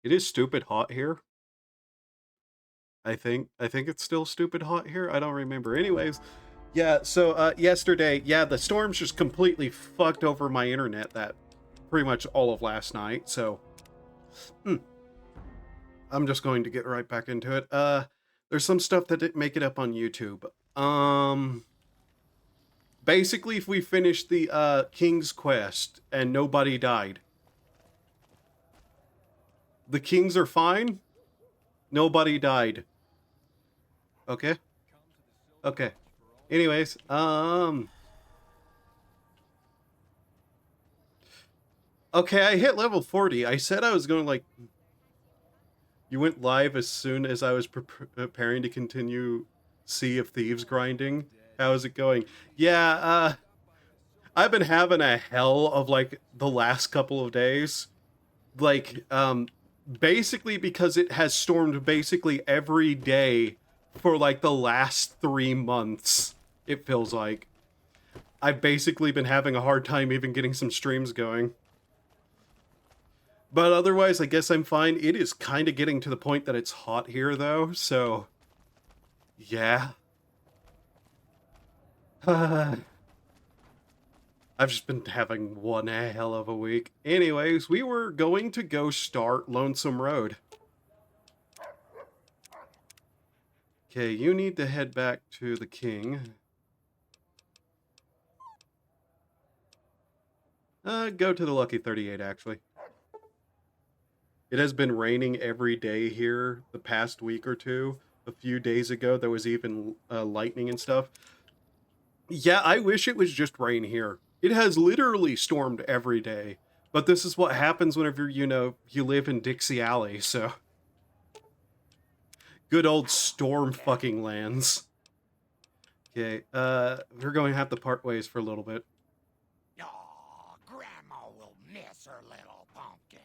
It is stupid hot here. I think it's still stupid hot here. I don't remember. Anyways, yeah, so yesterday, yeah, the storms just completely fucked over my internet that pretty much all of last night. So, I'm just going to get right back into it. There's some stuff that didn't make it up on YouTube. Basically, if we finished the King's Quest and nobody died, the kings are fine. Nobody died. Okay. Okay. Anyways, okay, I hit level 40. I said I was going like. You went live as soon as I was preparing to continue Sea of Thieves grinding. How is it going? Yeah, I've been having a hell of like the last couple of days. Like, basically because it has stormed basically every day for like the last 3 months, it feels like. I've basically been having a hard time even getting some streams going. But otherwise, I guess I'm fine. It is kind of getting to the point that it's hot here, though, so yeah. I've just been having one hell of a week. Anyways, we were going to go start Lonesome Road. Okay, you need to head back to the king. Go to the Lucky 38, actually. It has been raining every day here the past week or two. A few days ago, there was even lightning and stuff. Yeah, I wish it was just rain here. It has literally stormed every day. But this is what happens whenever, you live in Dixie Alley, so. Good old storm fucking lands. Okay, we're going to have to part ways for a little bit. Oh, Grandma will miss her little pumpkin.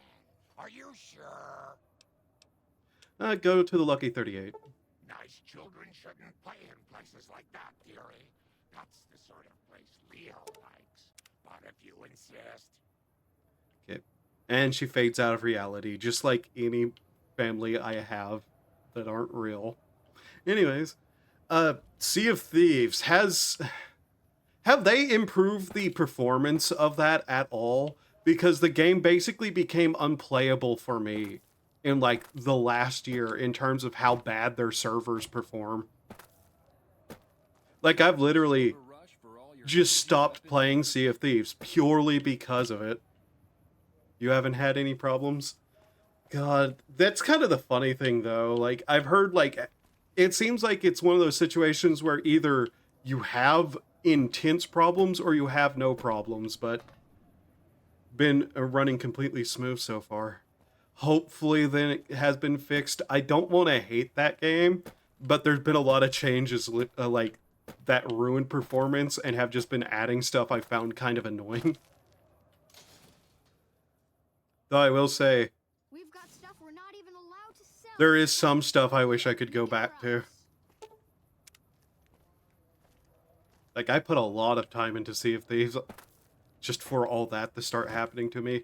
Are you sure? Go to the Lucky 38. Nice children shouldn't play in places like that, dearie. That's the sort of place Leo likes. But if you insist. Okay. And she fades out of reality, just like any family I have that aren't real. Anyways, Sea of Thieves have they improved the performance of that at all? Because the game basically became unplayable for me in like the last year in terms of how bad their servers perform. Like I've literally just stopped playing Sea of Thieves purely because of it. You haven't had any problems? God, that's kind of the funny thing though. Like I've heard like it seems like it's one of those situations where either you have intense problems or you have no problems, but been running completely smooth so far. Hopefully then it has been fixed. I don't want to hate that game, but there's been a lot of changes like that ruined performance and have just been adding stuff I found kind of annoying. Though I will say We've got stuff we're not even allowed to sell. there is some stuff I wish I could go back to. Like, I put a lot of time into Sea of Thieves just for all that to start happening to me. In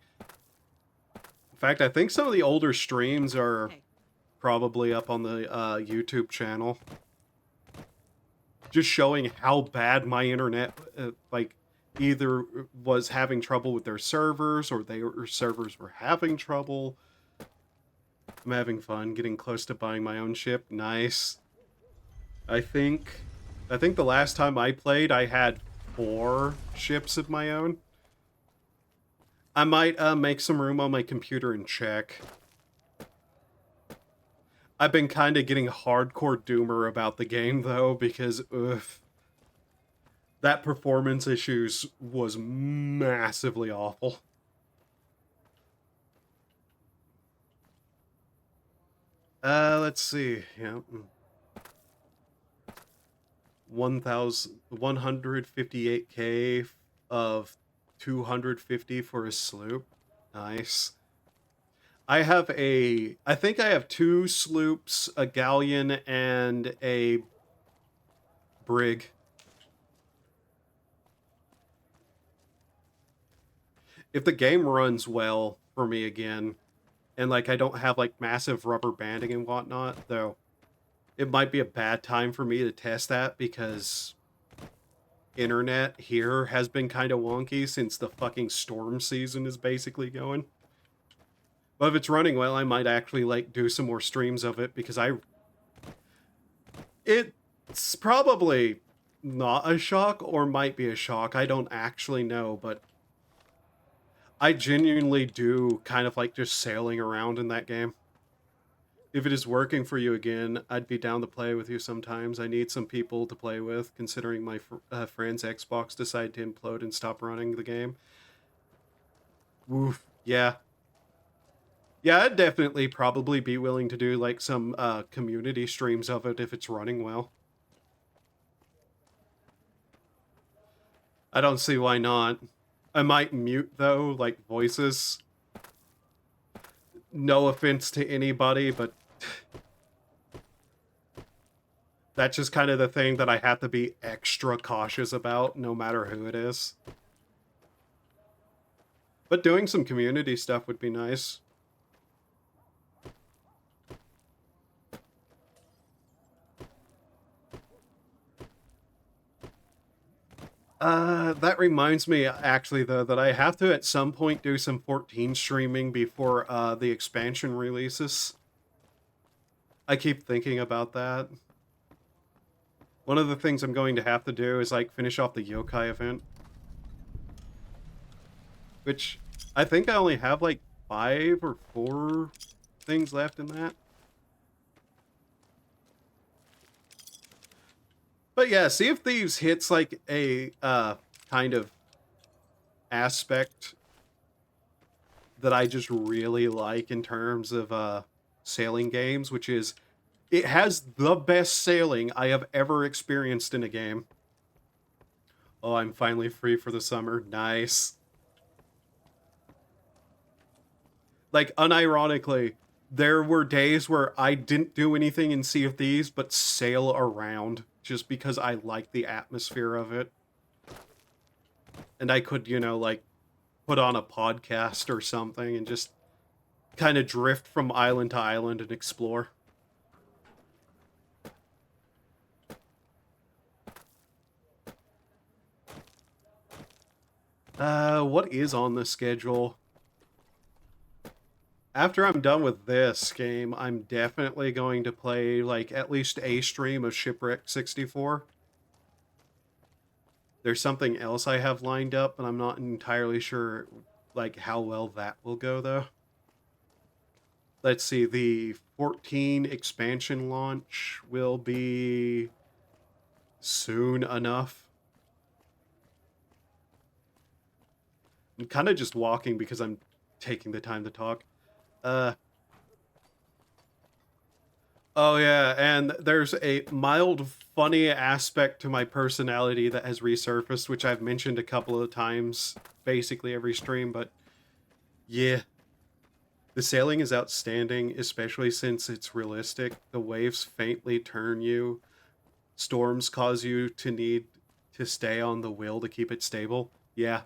fact, I think some of the older streams are probably up on the YouTube channel. Just showing how bad my internet, like, either was having trouble with their servers or their servers were having trouble. I'm having fun, getting close to buying my own ship. Nice. I think the last time I played, I had 4 ships of my own. I might make some room on my computer and check. I've been kind of getting hardcore doomer about the game, though, because, that performance issues was massively awful. Let's see. Yeah. 1,158k of 250 for a sloop. Nice. I think I have 2 sloops, a galleon, and a brig. if the game runs well for me again, and like I don't have like massive rubber banding and whatnot, though, it might be a bad time for me to test that because internet here has been kind of wonky since the fucking storm season is basically going. But if it's running well, I might actually like do some more streams of it because it's probably not a shock or might be a shock. I don't actually know, but I genuinely do kind of like just sailing around in that game. If it is working for you again, I'd be down to play with you sometimes. I need some people to play with, considering my friend's Xbox decided to implode and stop running the game. Woof. Yeah. Yeah, I'd definitely probably be willing to do like some community streams of it if it's running well. I don't see why not. I might mute though, like voices. No offense to anybody, but that's just kind of the thing that I have to be extra cautious about, no matter who it is. But doing some community stuff would be nice. That reminds me, actually, though, that I have to at some point do some 14 streaming before, the expansion releases. I keep thinking about that. One of the things I'm going to have to do is, like, finish off the yokai event. Which, I think I only have, like, 5 or 4 things left in that. But yeah, Sea of Thieves hits like a kind of aspect that I just really like in terms of sailing games, which is it has the best sailing I have ever experienced in a game. Oh, I'm finally free for the summer. Nice. Like, unironically, there were days where I didn't do anything in Sea of Thieves but sail around just because I like the atmosphere of it. And I could, you know, like, put on a podcast or something and just kind of drift from island to island and explore. What is on the schedule? After I'm done with this game, I'm definitely going to play, like, at least a stream of Shipwreck 64. There's something else I have lined up, but I'm not entirely sure, like, how well that will go, though. Let's see, the 14 expansion launch will be soon enough. I'm kind of just walking because I'm taking the time to talk. Oh yeah, and there's a mild funny aspect to my personality that has resurfaced, which I've mentioned a couple of times, basically every stream, but yeah. The sailing is outstanding, especially since it's realistic. The waves faintly turn you. Storms cause you to need to stay on the wheel to keep it stable. Yeah.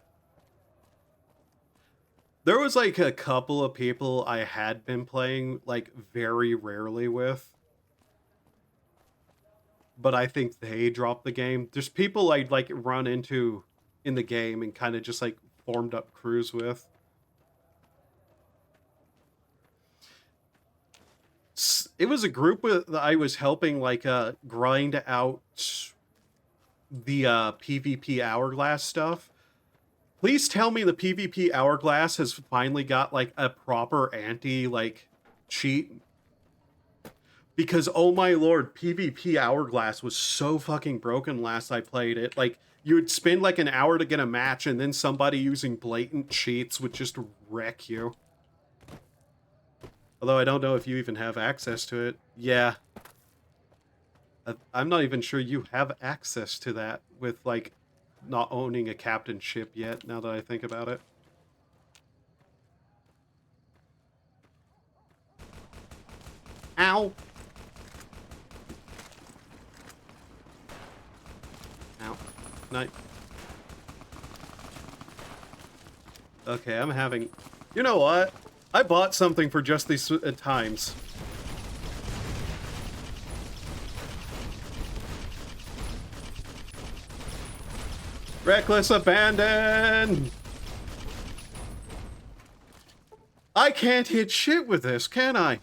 There was like a couple of people I had been playing like very rarely with, but I think they dropped the game. There's people I'd like run into in the game and kind of just like formed up crews with. It was a group that I was helping like grind out the PvP hourglass stuff. Please tell me the PvP hourglass has finally got like a proper anti like cheat, because oh my lord, PvP hourglass was so fucking broken last I played it. Like, you would spend like an hour to get a match and then somebody using blatant cheats would just wreck you. Although I don't know if you even have access to it. Yeah. I'm not even sure you have access to that with like not owning a captain ship yet, now that I think about it. Ow! Ow. No. Okay, I'm having... You know what? I bought something for just these times. Reckless abandon! I can't hit shit with this, can I?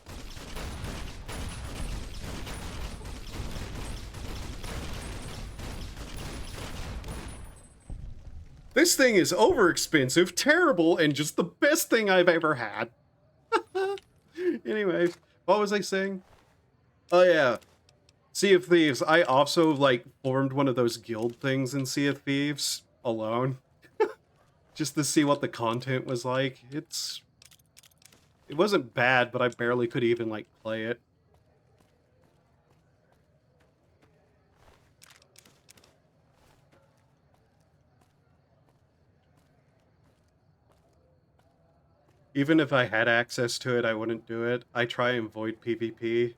This thing is overexpensive, terrible, and just the best thing I've ever had. Anyways, what was I saying? Oh yeah, Sea of Thieves. I also, like, formed one of those guild things in Sea of Thieves alone. Just to see what the content was like. It wasn't bad, but I barely could even, like, play it. Even if I had access to it, I wouldn't do it. I try and avoid PvP.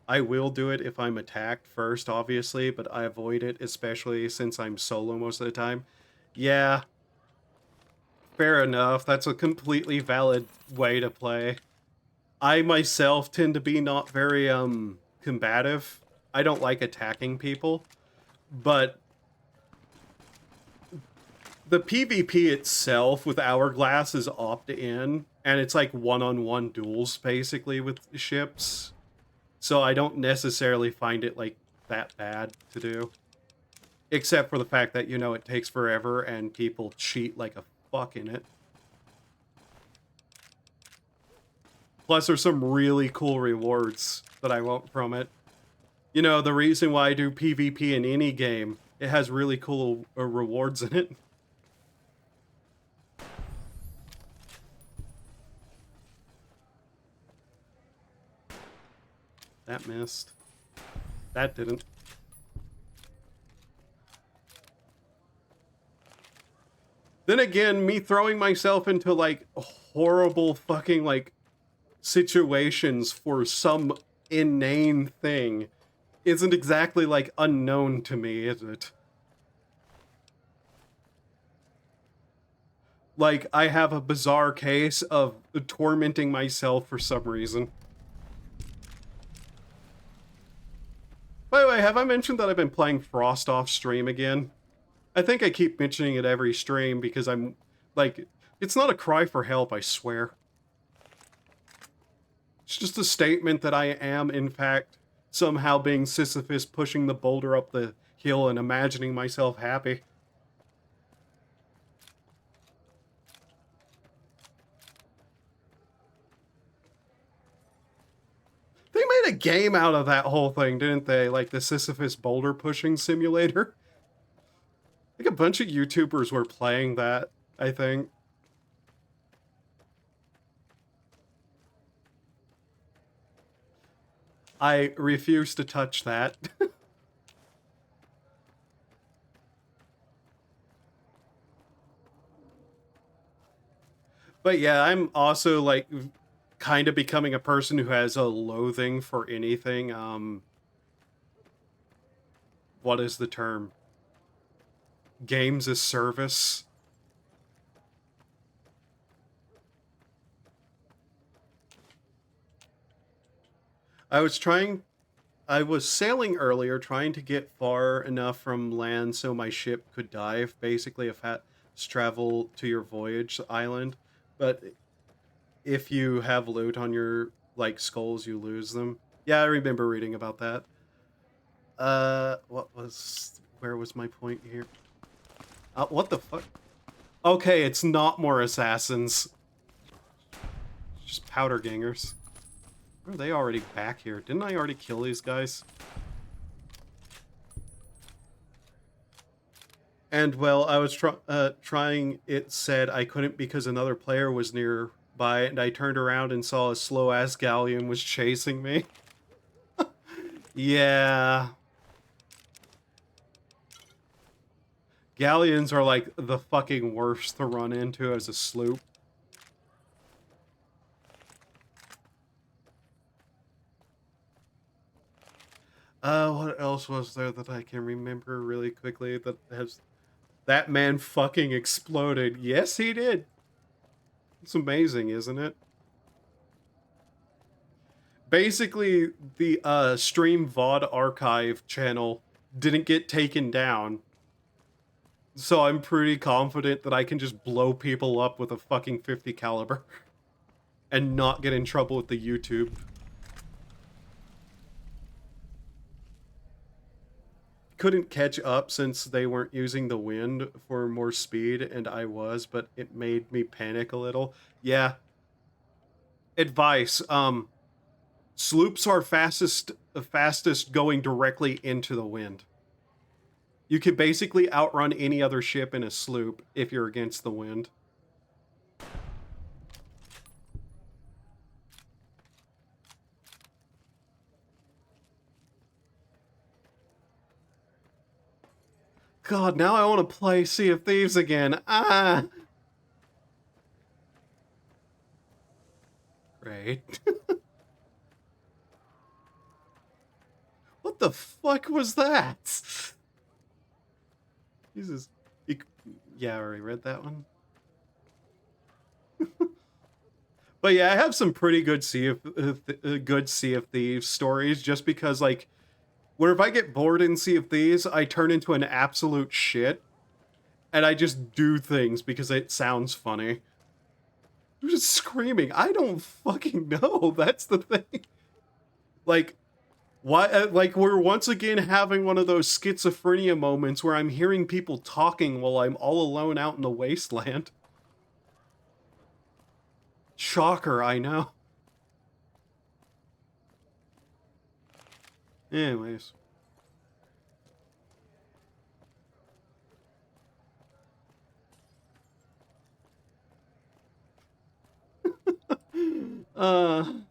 I will do it if I'm attacked first, obviously, but I avoid it, especially since I'm solo most of the time. Yeah, fair enough. That's a completely valid way to play. I myself tend to be not very combative. I don't like attacking people, but the PvP itself with Hourglass is opt-in, and it's like one-on-one duels basically with ships. So I don't necessarily find it like that bad to do. Except for the fact that, you know, it takes forever and people cheat like a fuck in it. Plus, there's some really cool rewards that I want from it. You know, the reason why I do PvP in any game, it has really cool rewards in it. That missed. That didn't. Then again, me throwing myself into, like, horrible fucking, like, situations for some inane thing isn't exactly, like, unknown to me, is it? Like, I have a bizarre case of tormenting myself for some reason. By the way, have I mentioned that I've been playing Frost off stream again? I think I keep mentioning it every stream because I'm, like, it's not a cry for help, I swear. It's just a statement that I am, in fact, somehow being Sisyphus pushing the boulder up the hill and imagining myself happy. They made a game out of that whole thing, didn't they? Like the Sisyphus boulder pushing simulator. Like a bunch of YouTubers were playing that, I think. I refuse to touch that. But yeah, I'm also, like, kind of becoming a person who has a loathing for anything, what is the term? Games as service. I was sailing earlier, trying to get far enough from land so my ship could dive, basically a fast travel to your voyage island. But if you have loot on your, like, skulls, you lose them. Yeah, I remember reading about that. Where was my point here? What the fuck? Okay, it's not more assassins. It's just powder gangers. Or are they already back here? Didn't I already kill these guys? And, well, I was trying, it said I couldn't because another player was nearby, and I turned around and saw a slow-ass galleon was chasing me. Yeah. Galleons are, like, the fucking worst to run into as a sloop. What else was there that I can remember really quickly that has... That man fucking exploded. Yes, he did. It's amazing, isn't it? Basically, the Stream VOD archive channel didn't get taken down. So I'm pretty confident that I can just blow people up with a fucking 50 caliber and not get in trouble with the YouTube. Couldn't catch up since they weren't using the wind for more speed, and I was, but it made me panic a little. Yeah. Advice, sloops are fastest going directly into the wind. You can basically outrun any other ship in a sloop if you're against the wind. God, now I want to play Sea of Thieves again. Ah! Great. What the fuck was that? Jesus. Yeah, I already read that one. But yeah, I have some pretty good Sea of Thieves stories just because, like, where if I get bored in Sea of Thieves, I turn into an absolute shit. And I just do things because it sounds funny. I'm just screaming. I don't fucking know. That's the thing. Like, why? Like, we're once again having one of those schizophrenia moments where I'm hearing people talking while I'm all alone out in the wasteland. Shocker, I know. Anyways. God.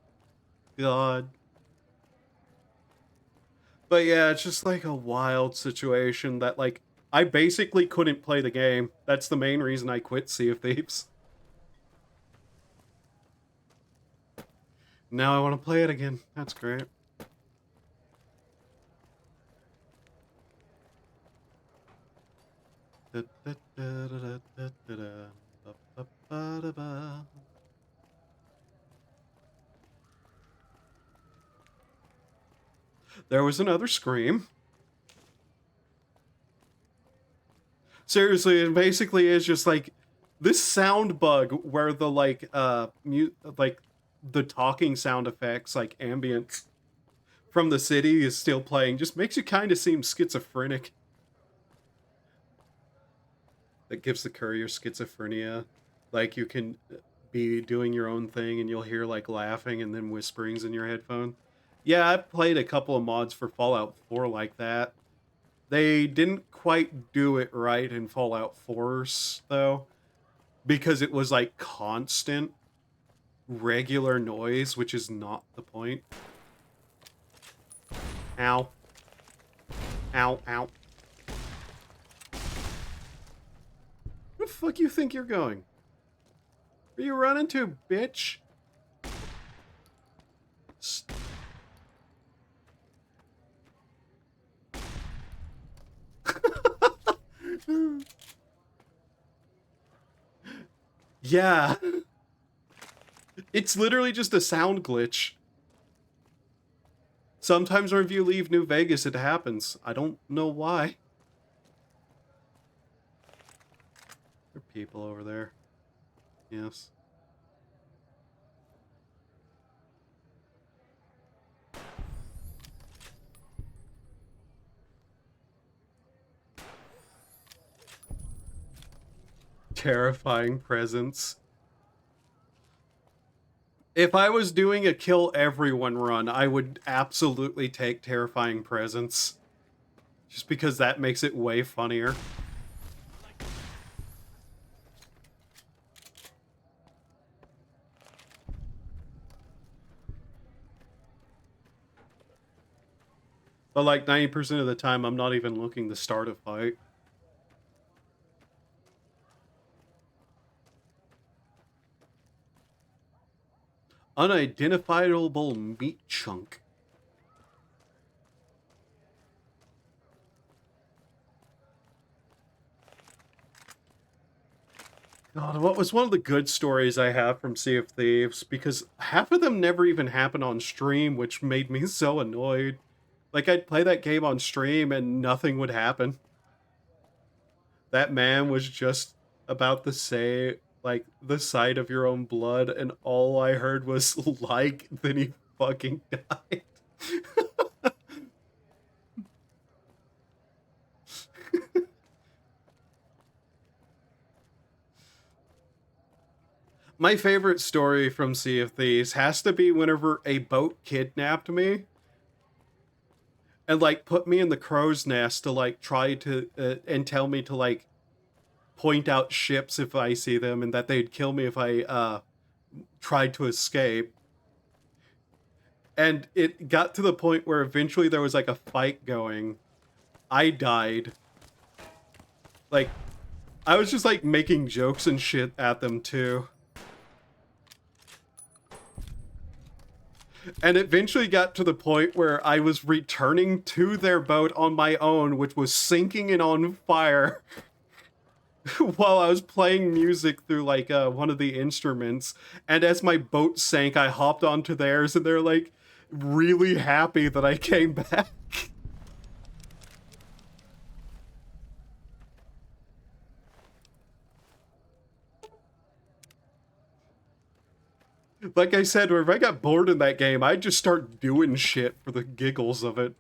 But yeah, it's just like a wild situation that, like, I basically couldn't play the game. That's the main reason I quit Sea of Thieves. Now I want to play it again. That's great. There was another scream. Seriously, it basically is just like this sound bug where the like the talking sound effects, like ambient from the city, is still playing. Just makes you kind of seem schizophrenic. That gives the courier schizophrenia. Like, you can be doing your own thing and you'll hear like laughing and then whisperings in your headphone. Yeah, I played a couple of mods for Fallout 4 like that. They didn't quite do it right in Fallout 4, though, because it was like constant, regular noise, which is not the point. Ow. Ow, ow. Where the fuck you think you're going? Where you running to, bitch? Yeah. It's literally just a sound glitch. Sometimes when you leave New Vegas, it happens. I don't know why. There are people over there. Yes. Terrifying presence. If I was doing a kill everyone run, I would absolutely take Terrifying Presence. Just because that makes it way funnier. But like 90% of the time, I'm not even looking to start a fight. Unidentifiable meat chunk. God, what was one of the good stories I have from Sea of Thieves? Because half of them never even happened on stream, which made me so annoyed. Like, I'd play that game on stream and nothing would happen. That man was just about to say, like, the sight of your own blood, and all I heard was, like, then he fucking died. My favorite story from Sea of Thieves has to be whenever a boat kidnapped me and like put me in the crow's nest to like try to and tell me to like point out ships if I see them and that they'd kill me if I tried to escape. And it got to the point where eventually there was like a fight going. I died. Like, I was just like making jokes and shit at them too. And it eventually got to the point where I was returning to their boat on my own, which was sinking and on fire, while I was playing music through like one of the instruments. And as my boat sank, I hopped onto theirs, and they're like really happy that I came back. Like I said, if I got bored in that game, I'd just start doing shit for the giggles of it.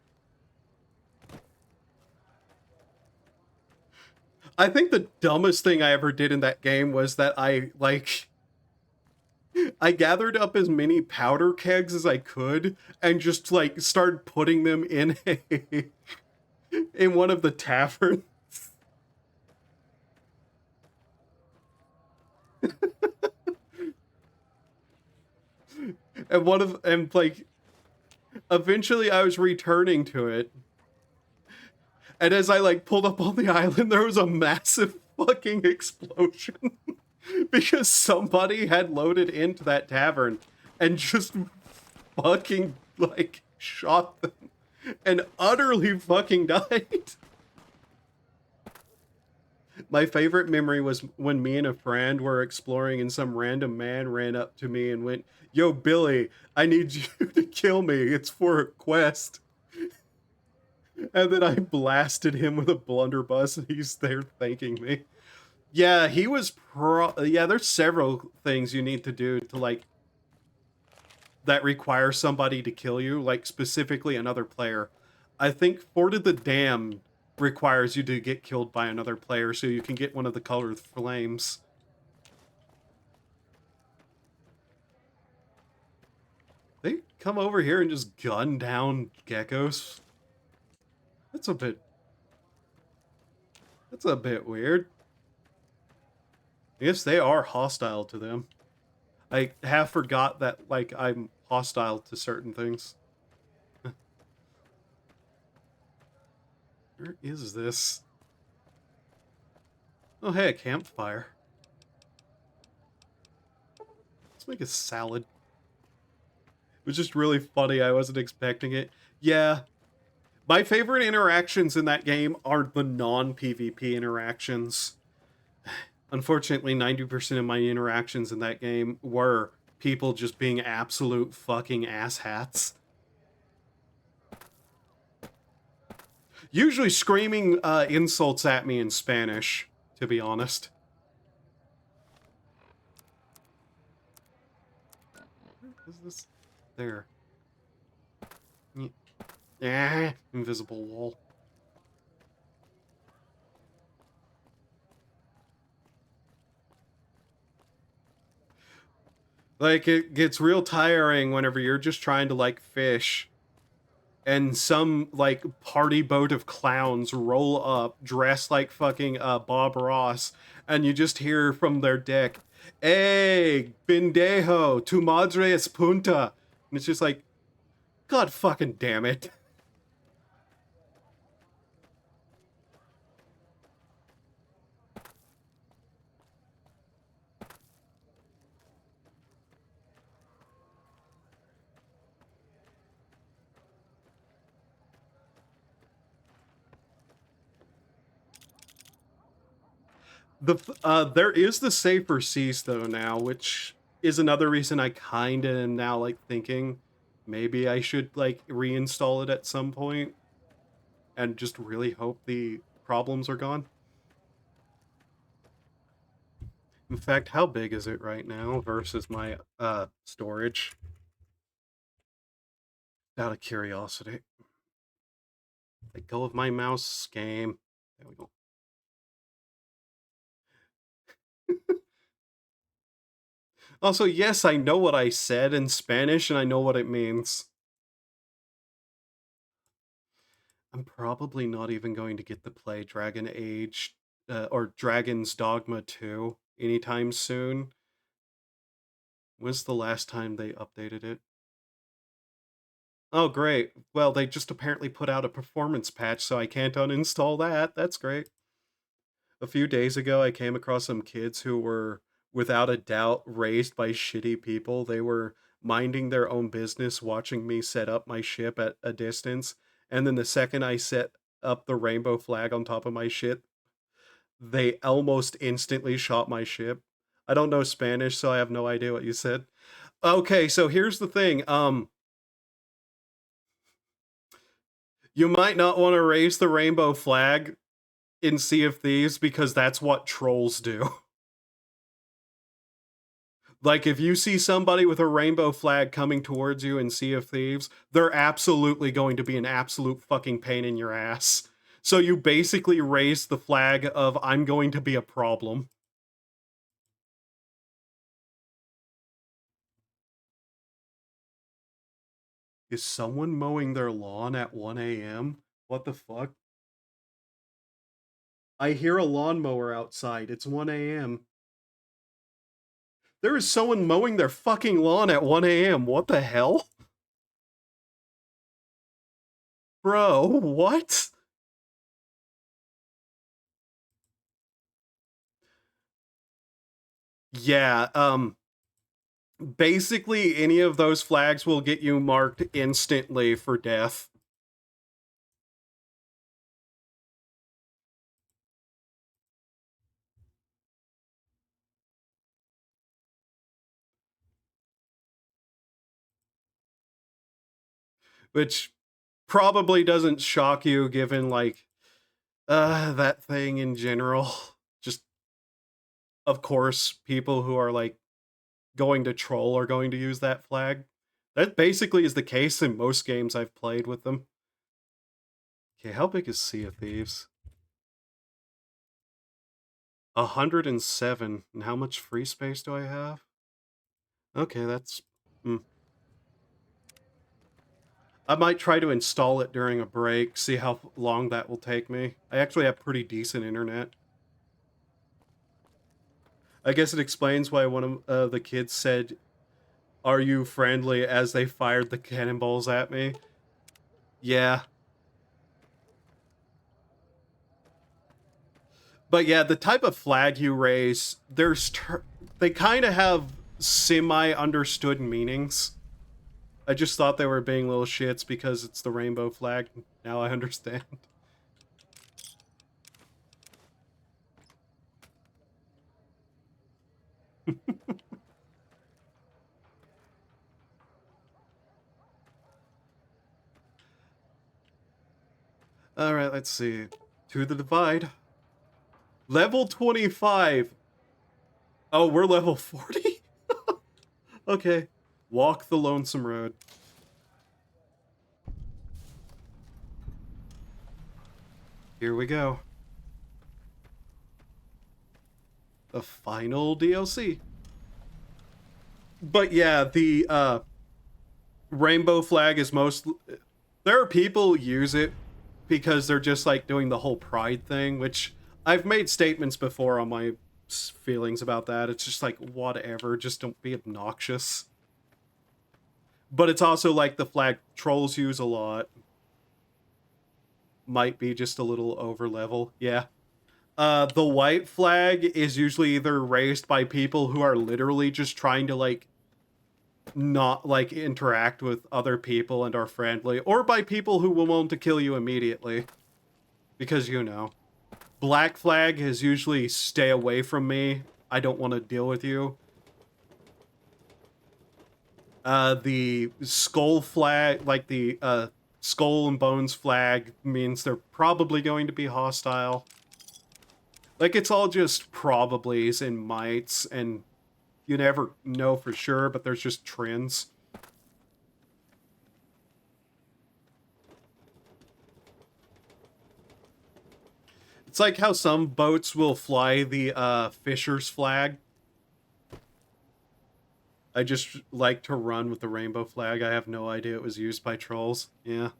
I think the dumbest thing I ever did in that game was that I gathered up as many powder kegs as I could and just like started putting them in in one of the taverns. And like eventually I was returning to it. And as I like pulled up on the island, there was a massive fucking explosion because somebody had loaded into that tavern and just fucking like shot them and utterly fucking died. My favorite memory was when me and a friend were exploring and some random man ran up to me and went, "Yo, Billy, I need you to kill me. It's for a quest." And then I blasted him with a blunderbuss and he's there thanking me. Yeah, he was yeah, there's several things you need to do to like that require somebody to kill you, like specifically another player. I think Fort of the Damned requires you to get killed by another player so you can get one of the colored flames. They come over here and just gun down geckos. That's a bit weird. I guess they are hostile to them. I have forgot that like I'm hostile to certain things. Where is this? Oh hey, a campfire. Let's make a salad. It was just really funny, I wasn't expecting it. Yeah. My favorite interactions in that game are the non-PvP interactions. Unfortunately, 90% of my interactions in that game were people just being absolute fucking asshats. Usually screaming insults at me in Spanish, to be honest. Where is this? There. Yeah, invisible wall. Like, it gets real tiring whenever you're just trying to, like, fish, and some, like, party boat of clowns roll up, dressed like fucking Bob Ross, and you just hear from their deck, "Hey, pendejo, tu madre es punta." And it's just like, God fucking damn it. There is the safer seas though now, which is another reason I kind of am now like thinking maybe I should like reinstall it at some point and just really hope the problems are gone. In fact, how big is it right now versus my storage? Out of curiosity. Let go of my mouse, game. There we go. Also, yes, I know what I said in Spanish and I know what it means. I'm probably not even going to get to play Dragon Age or Dragon's Dogma 2 anytime soon. When's the last time they updated it? Oh, great. Well, they just apparently put out a performance patch, so I can't uninstall that. That's great. A few days ago, I came across some kids who were, without a doubt, raised by shitty people. They were minding their own business, watching me set up my ship at a distance. And then the second I set up the rainbow flag on top of my ship, they almost instantly shot my ship. I don't know Spanish, so I have no idea what you said. Okay, so here's the thing. You might not want to raise the rainbow flag in Sea of Thieves because that's what trolls do. Like, if you see somebody with a rainbow flag coming towards you in Sea of Thieves, they're absolutely going to be an absolute fucking pain in your ass. So you basically raise the flag of, I'm going to be a problem. Is someone mowing their lawn at 1 a.m.? What the fuck? I hear a lawnmower outside. It's 1 a.m. There is someone mowing their fucking lawn at 1 a.m. What the hell? Bro, what? Yeah, basically any of those flags will get you marked instantly for death. Which probably doesn't shock you given, like, that thing in general. Just, of course, people who are, like, going to troll are going to use that flag. That basically is the case in most games I've played with them. Okay, how big is Sea of Thieves? 107. And how much free space do I have? Okay, that's... I might try to install it during a break, see how long that will take me. I actually have pretty decent internet. I guess it explains why one of the kids said, "Are you friendly?" as they fired the cannonballs at me. Yeah. But yeah, the type of flag you raise, they kind of have semi-understood meanings. I just thought they were being little shits because it's the rainbow flag. Now I understand. Alright, let's see. To the divide. Level 25. Oh, we're level 40? Okay. Walk the lonesome road. Here we go. The final DLC. But yeah, the rainbow flag is most... There are people who use it because they're just like doing the whole pride thing, which I've made statements before on my feelings about that. It's just like, whatever, just don't be obnoxious. But it's also like the flag trolls use a lot. Might be just a little over level, yeah. The white flag is usually either raised by people who are literally just trying to, like, not, like, interact with other people and are friendly, or by people who will want to kill you immediately. Because, you know. Black flag is usually stay away from me. I don't want to deal with you. The skull flag, like the skull and bones flag, means they're probably going to be hostile. Like, it's all just probablys and mights, and you never know for sure, but there's just trends. It's like how some boats will fly the Fisher's flag. I just like to run with the rainbow flag. I have no idea it was used by trolls. Yeah.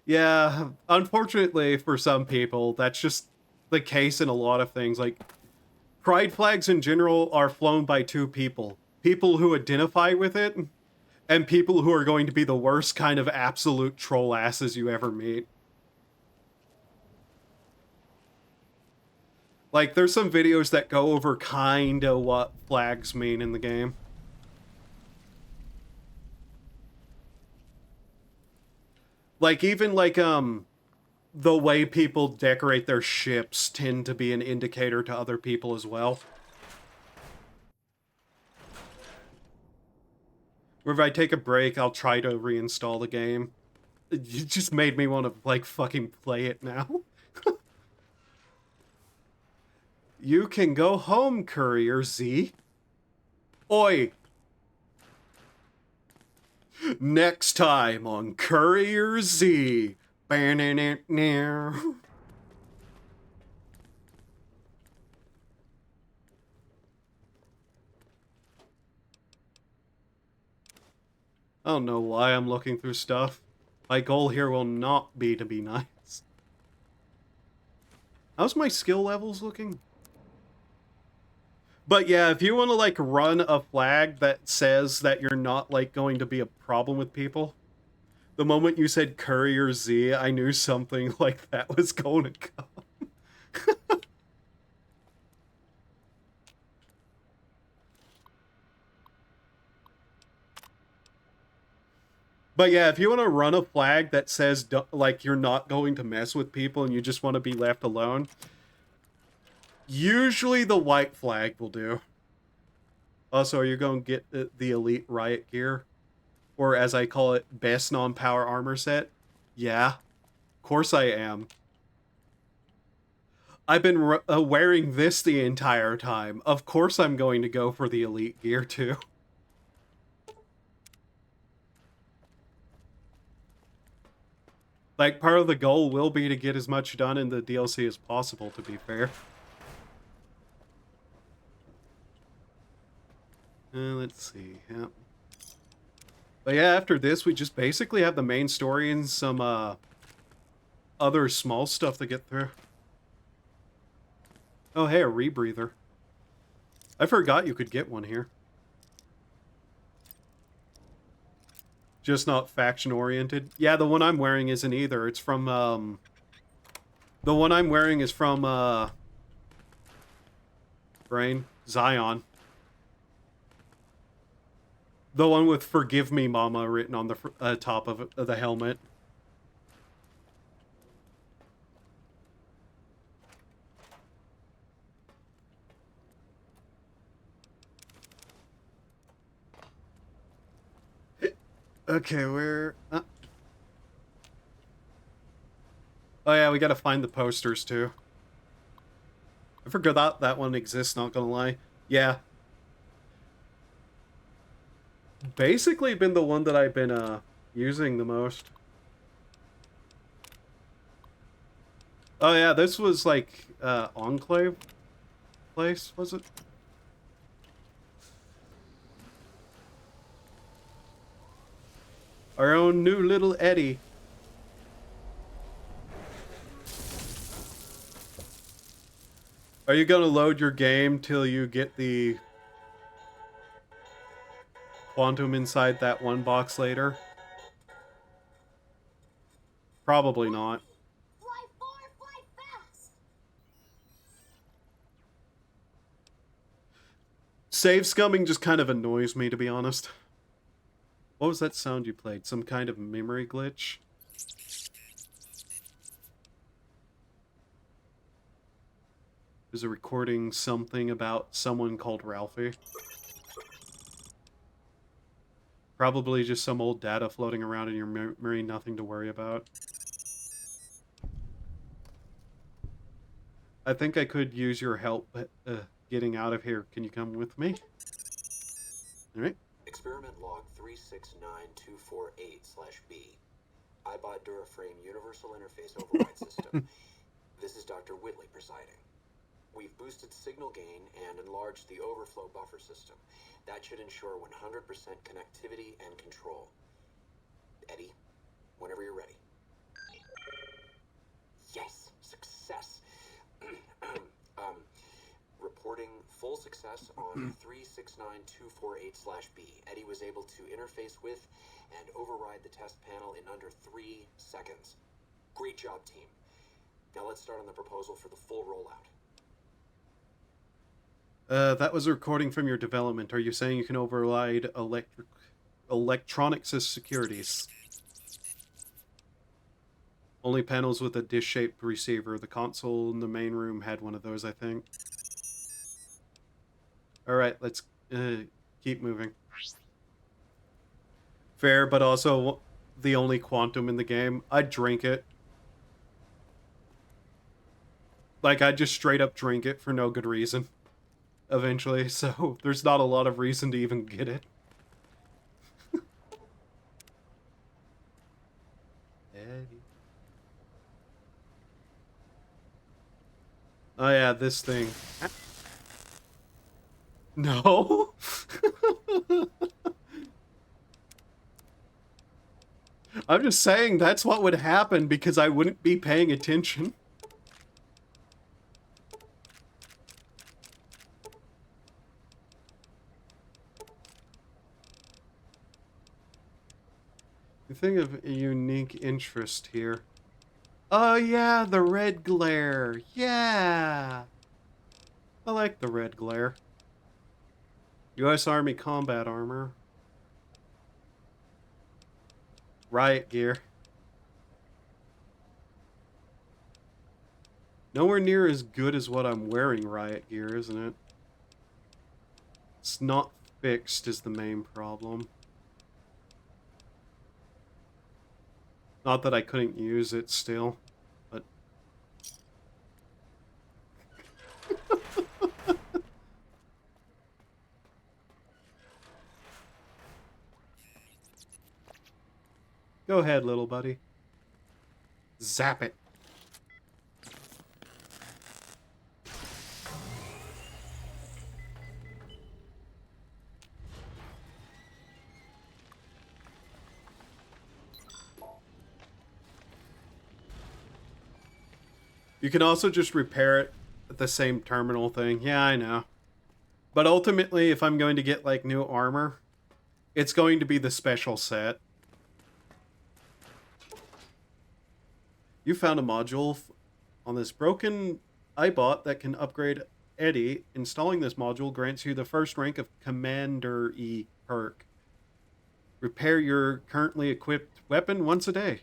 Yeah, unfortunately for some people, that's just the case in a lot of things. Like, pride flags in general are flown by two people. People who identify with it, and people who are going to be the worst kind of absolute troll asses you ever meet. Like, there's some videos that go over kinda what flags mean in the game. Like, even, like, the way people decorate their ships tend to be an indicator to other people as well. Or if I take a break, I'll try to reinstall the game. You just made me want to, like, fucking play it now. You can go home, Courier Z. Oi! Next time on Courier Z. Ba-na-na-na. I don't know why I'm looking through stuff. My goal here will not be to be nice. How's my skill levels looking? But yeah, if you want to, like, run a flag that says that you're not, like, going to be a problem with people, the moment you said Courier Z, I knew something like that was going to come. But yeah, if you want to run a flag that says, like, you're not going to mess with people and you just want to be left alone, usually the white flag will do. Also, are you going to get the Elite Riot gear? Or as I call it, best non-power armor set? Yeah, of course I am. I've been wearing this the entire time. Of course I'm going to go for the Elite gear too. Like, part of the goal will be to get as much done in the DLC as possible, to be fair. Let's see, yeah. But yeah, after this, we just basically have the main story and some, other small stuff to get through. Oh, hey, a rebreather. I forgot you could get one here. Just not faction-oriented. Yeah, the one I'm wearing isn't either. It's from, the one I'm wearing is from, Brain. Zion. The one with Forgive Me, Mama written on the top of the helmet. Okay, where... Oh yeah, we gotta find the posters too. I forgot that one exists, not gonna lie. Yeah. Basically been the one that I've been using the most. Oh yeah, this was like Enclave place, was it? Our own new little Eddie. Are you gonna load your game till you get the quantum inside that one box later? Probably not. Fly far, fly fast. Save scumming just kind of annoys me, to be honest. What was that sound you played? Some kind of memory glitch? There's a recording something about someone called Ralphie. Probably just some old data floating around in your memory, nothing to worry about. I think I could use your help getting out of here. Can you come with me? Alright. Experiment log 369248/B. iBot Duraframe Universal Interface Override System. This is Dr. Whitley presiding. We've boosted signal gain and enlarged the overflow buffer system. That should ensure 100% connectivity and control. Eddie, whenever you're ready. Yes, success. Reporting full success on 369248/B. Eddie was able to interface with and override the test panel in under 3 seconds. Great job, team. Now let's start on the proposal for the full rollout. That was a recording from your development. Are you saying you can override electronics as securities? Only panels with a dish-shaped receiver. The console in the main room had one of those, I think. Alright, let's keep moving. Fair, but also the only quantum in the game. I'd drink it. Like, I'd just straight up drink it for no good reason. Eventually, so there's not a lot of reason to even get it. Eddie. Oh yeah, this thing. No? I'm just saying that's what would happen because I wouldn't be paying attention. The thing of a unique interest here. Oh yeah, the red glare. Yeah. I like the red glare. U.S. Army combat armor. Riot gear. Nowhere near as good as what I'm wearing riot gear, isn't it? It's not fixed is the main problem. Not that I couldn't use it still, but... Go ahead, little buddy. Zap it. You can also just repair it at the same terminal thing. Yeah, I know. But ultimately, if I'm going to get, like, new armor, it's going to be the special set. You found a module on this broken iBot that can upgrade Eddie. Installing this module grants you the first rank of Commander E perk. Repair your currently equipped weapon once a day.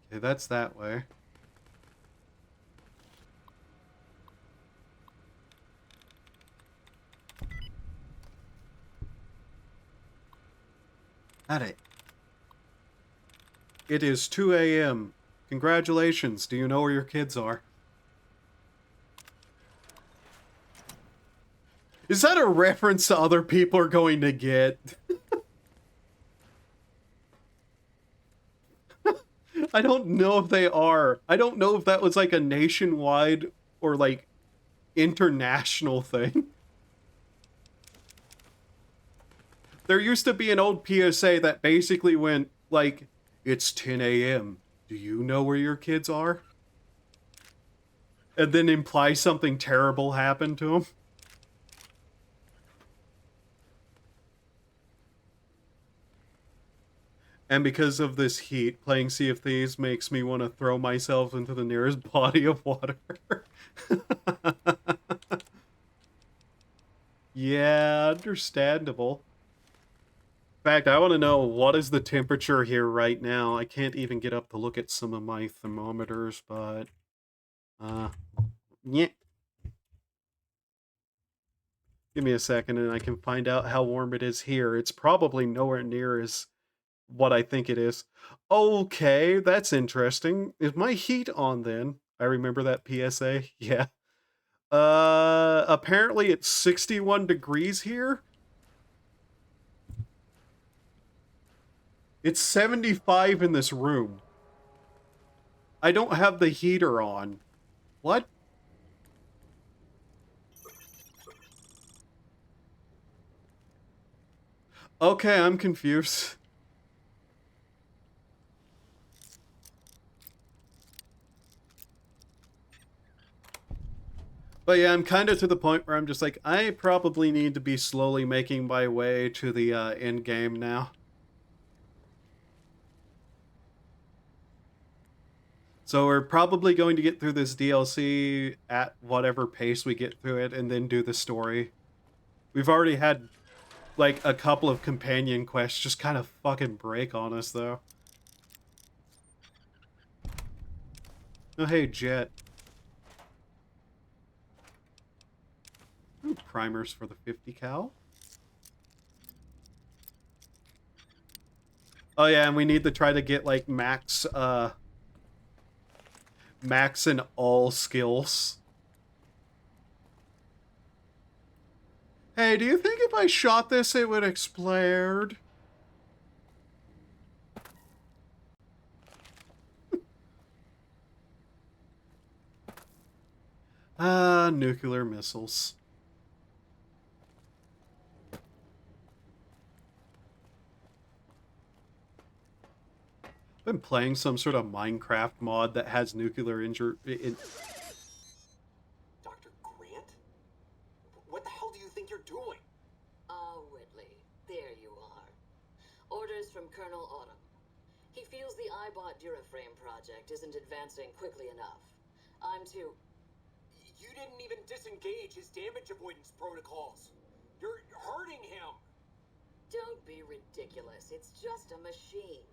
Okay, that's that way. At it. It is 2 a.m. Congratulations. Do you know where your kids are? Is that a reference to other people are going to get? I don't know if they are. I don't know if that was like a nationwide or like international thing. There used to be an old PSA that basically went like, it's 10 a.m. Do you know where your kids are? And then imply something terrible happened to them. And because of this heat, playing Sea of Thieves makes me want to throw myself into the nearest body of water. Yeah, understandable. fact, I want to know what is the temperature here right now. I can't even get up to look at some of my thermometers, but yeah. Give me a second and I can find out how warm it is here. It's probably nowhere near as what I think it is. Okay, that's interesting. Is my heat on then? I remember that PSA. Yeah. Apparently it's 61 degrees here. It's 75 in this room. I don't have the heater on. What? Okay, I'm confused. But yeah, I'm kind of to the point where I'm just like, I probably need to be slowly making my way to the end game now. So we're probably going to get through this DLC at whatever pace we get through it and then do the story. We've already had like a couple of companion quests just kind of fucking break on us though. Oh hey, Jet. Ooh, primers for the 50 cal. Oh yeah, and we need to try to get like max in all skills. Hey, do you think if I shot this it would explode? Nuclear missiles. Been playing some sort of Minecraft mod that has nuclear Dr. Grant? What the hell do you think you're doing? Oh, Whitley, there you are. Orders from Colonel Autumn. He feels the iBot Duraframe project isn't advancing quickly enough. I'm to... You didn't even disengage his damage avoidance protocols. You're hurting him. Don't be ridiculous. It's just a machine.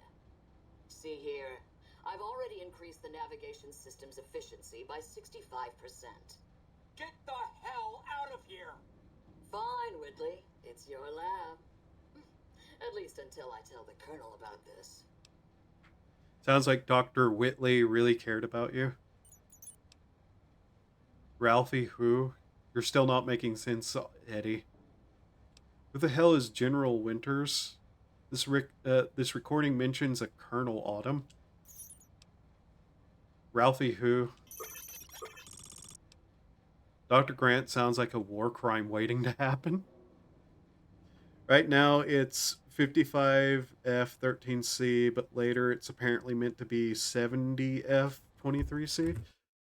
See here, I've already increased the navigation system's efficiency by 65%. Get the hell out of here! Fine, Whitley. It's your lab. At least until I tell the Colonel about this. Sounds like Dr. Whitley really cared about you. Ralphie, who? You're still not making sense, Eddie. Who the hell is General Winters? This recording mentions a Colonel Autumn. Ralphie, who? Dr. Grant sounds like a war crime waiting to happen. Right now it's 55F13C, but later it's apparently meant to be 70F23C.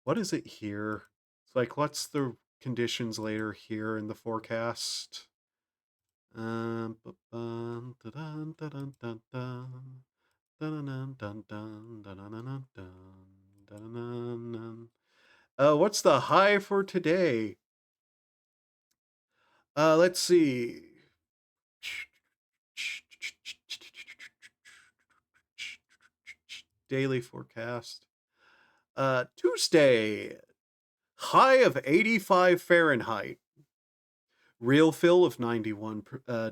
What is it here? It's like, what's the conditions later here in the forecast? What's the high for today? Let's see. Daily forecast. Tuesday, high of 85 Fahrenheit. Real fill of 91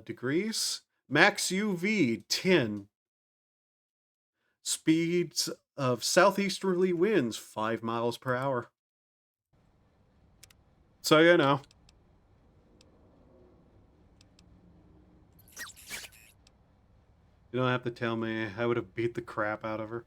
degrees. Max UV 10. Speeds of southeasterly winds 5 miles per hour. So you know. You don't have to tell me. I would have beat the crap out of her.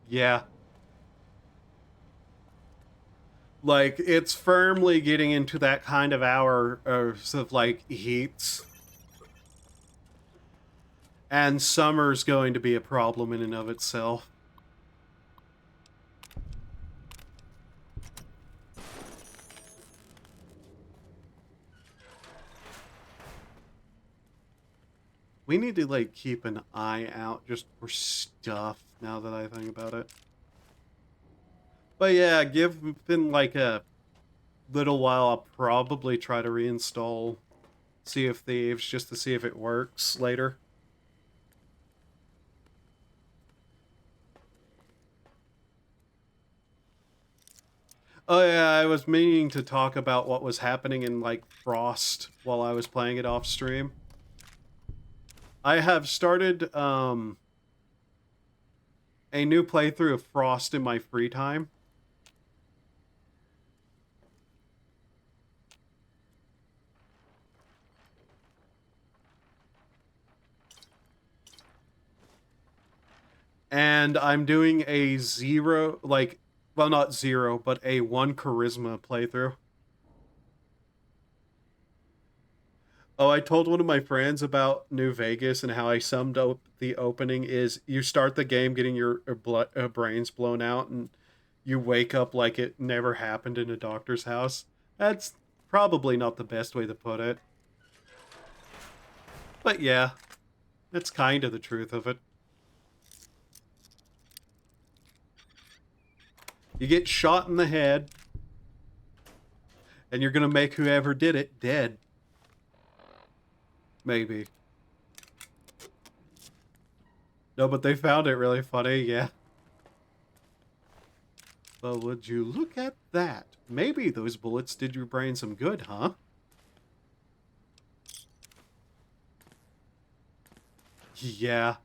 Yeah. Like, it's firmly getting into that kind of hour of, like, heats. And summer's going to be a problem in and of itself. We need to, like, keep an eye out just for stuff, now that I think about it. But yeah, given, like, a little while, I'll probably try to reinstall Sea of Thieves just to see if it works later. Oh yeah, I was meaning to talk about what was happening in, like, Frost while I was playing it off stream. I have started, a new playthrough of Frost in my free time. And I'm doing a zero, like, well, not zero, but a 1 charisma playthrough. Oh, I told one of my friends about New Vegas and how I summed up the opening is you start the game getting your brains blown out and you wake up like it never happened in a doctor's house. That's probably not the best way to put it. But yeah, that's kind of the truth of it. You get shot in the head, and you're gonna make whoever did it dead. Maybe. No, but they found it really funny, yeah. But would you look at that? Maybe those bullets did your brain some good, huh? Yeah.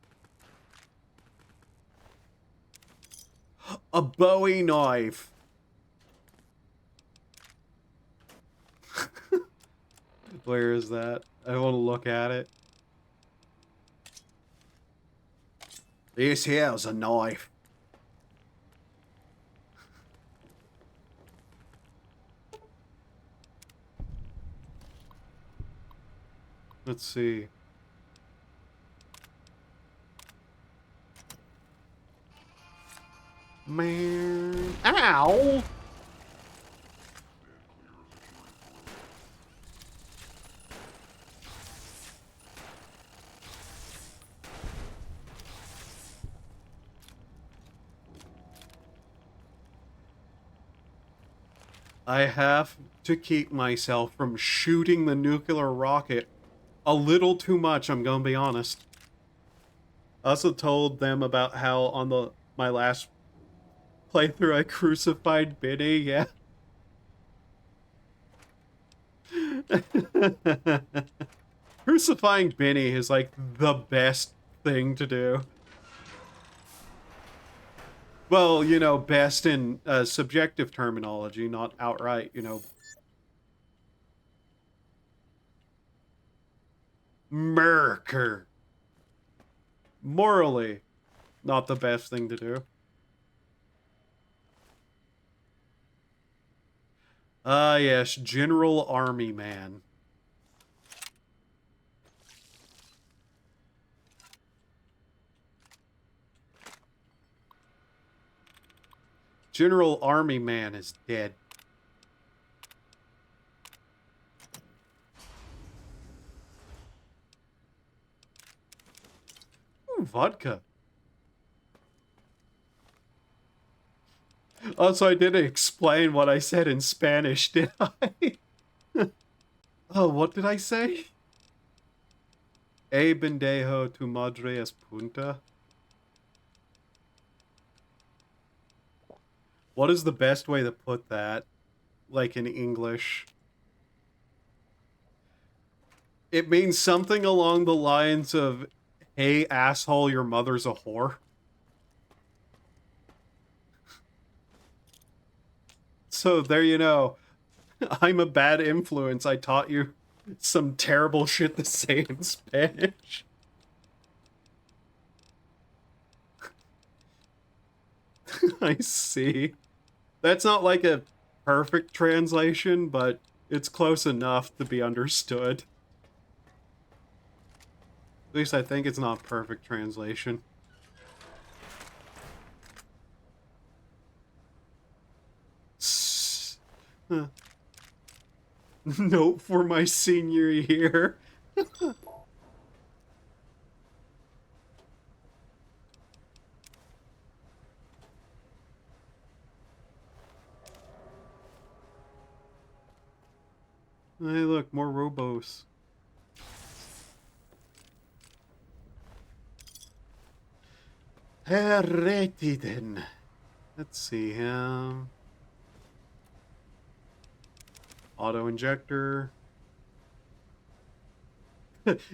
A Bowie knife! Where is that? I want to look at it. This here's a knife. Let's see. Man. Ow! I have to keep myself from shooting the nuclear rocket a little too much, I'm gonna be honest. I also told them about how on my last playthrough I crucified Biddy, yeah. Crucifying Benny is like the best thing to do. Well, you know, best in subjective terminology, not outright, you know. Murker. Morally, not the best thing to do. Ah, yes, General Army Man. General Army Man is dead. Ooh, vodka. Also, I didn't explain what I said in Spanish, did I? Oh, what did I say? E bendejo tu madre es punta. What is the best way to put that? Like in English? It means something along the lines of, hey, asshole, your mother's a whore. So there you know. I'm a bad influence. I taught you some terrible shit to say in Spanish. I see. That's not like a perfect translation, but it's close enough to be understood. At least I think it's not perfect translation. Note for my senior year. Hey, look, more robos. Alrighty then. Let's see him. Auto injector.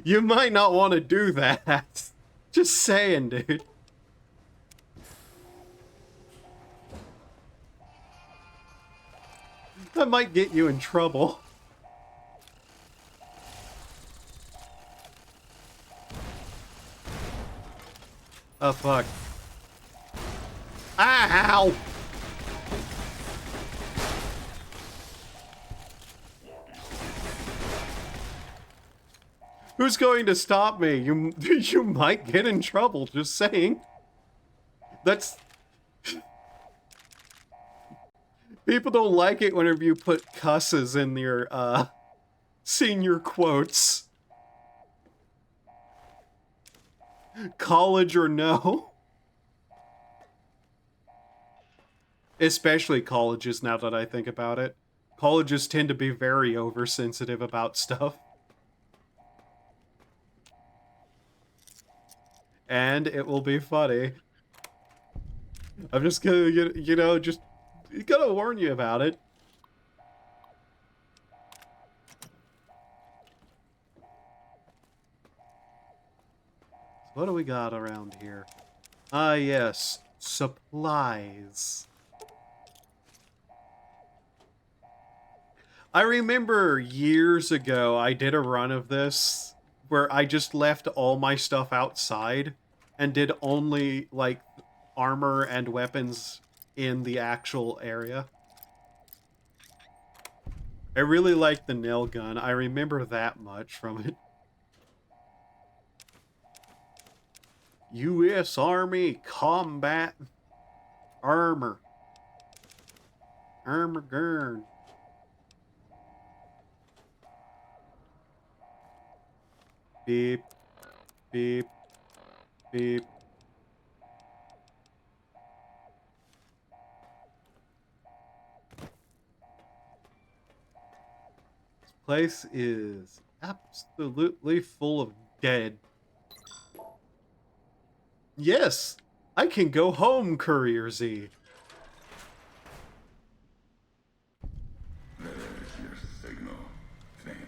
You might not want to do that. Just saying, dude. That might get you in trouble. Oh, fuck. Ow! Who's going to stop me? You might get in trouble, just saying. That's... People don't like it whenever you put cusses in your, senior quotes. College or no. Especially colleges, now that I think about it. Colleges tend to be very oversensitive about stuff. And it will be funny. I'm just gonna, you know, just gotta warn you about it. What do we got around here? Ah, yes. Supplies. I remember years ago I did a run of this where I just left all my stuff outside and did only, like, armor and weapons in the actual area. I really liked the nail gun. I remember that much from it. U.S. Army Combat Armor. Armor gun. Beep. Beep. Beep. This place is absolutely full of dead. Yes! I can go home, Courier Z. There's your signal. Faint,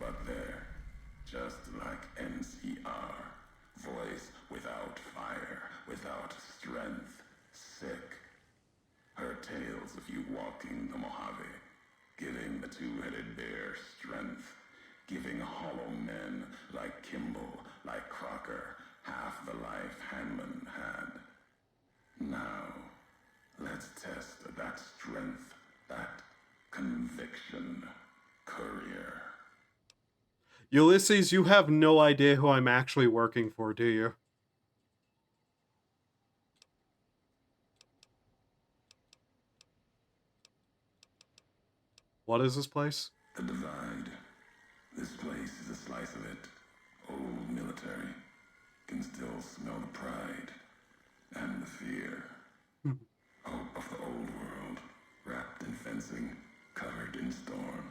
but there. Just like NCR. Voice without fire, without strength. Sick. Her tales of you walking the Mojave. Giving the two-headed bear strength. Giving hollow men like Kimball, like Crocker, half the life Hanlon had. Now, let's test that strength, that conviction, Courier. Ulysses, you have no idea who I'm actually working for, do you? What is this place? The Divide. This place is a slice of it. Old military. Can still smell the pride and the fear. Hope of the old world, wrapped in fencing, covered in storm.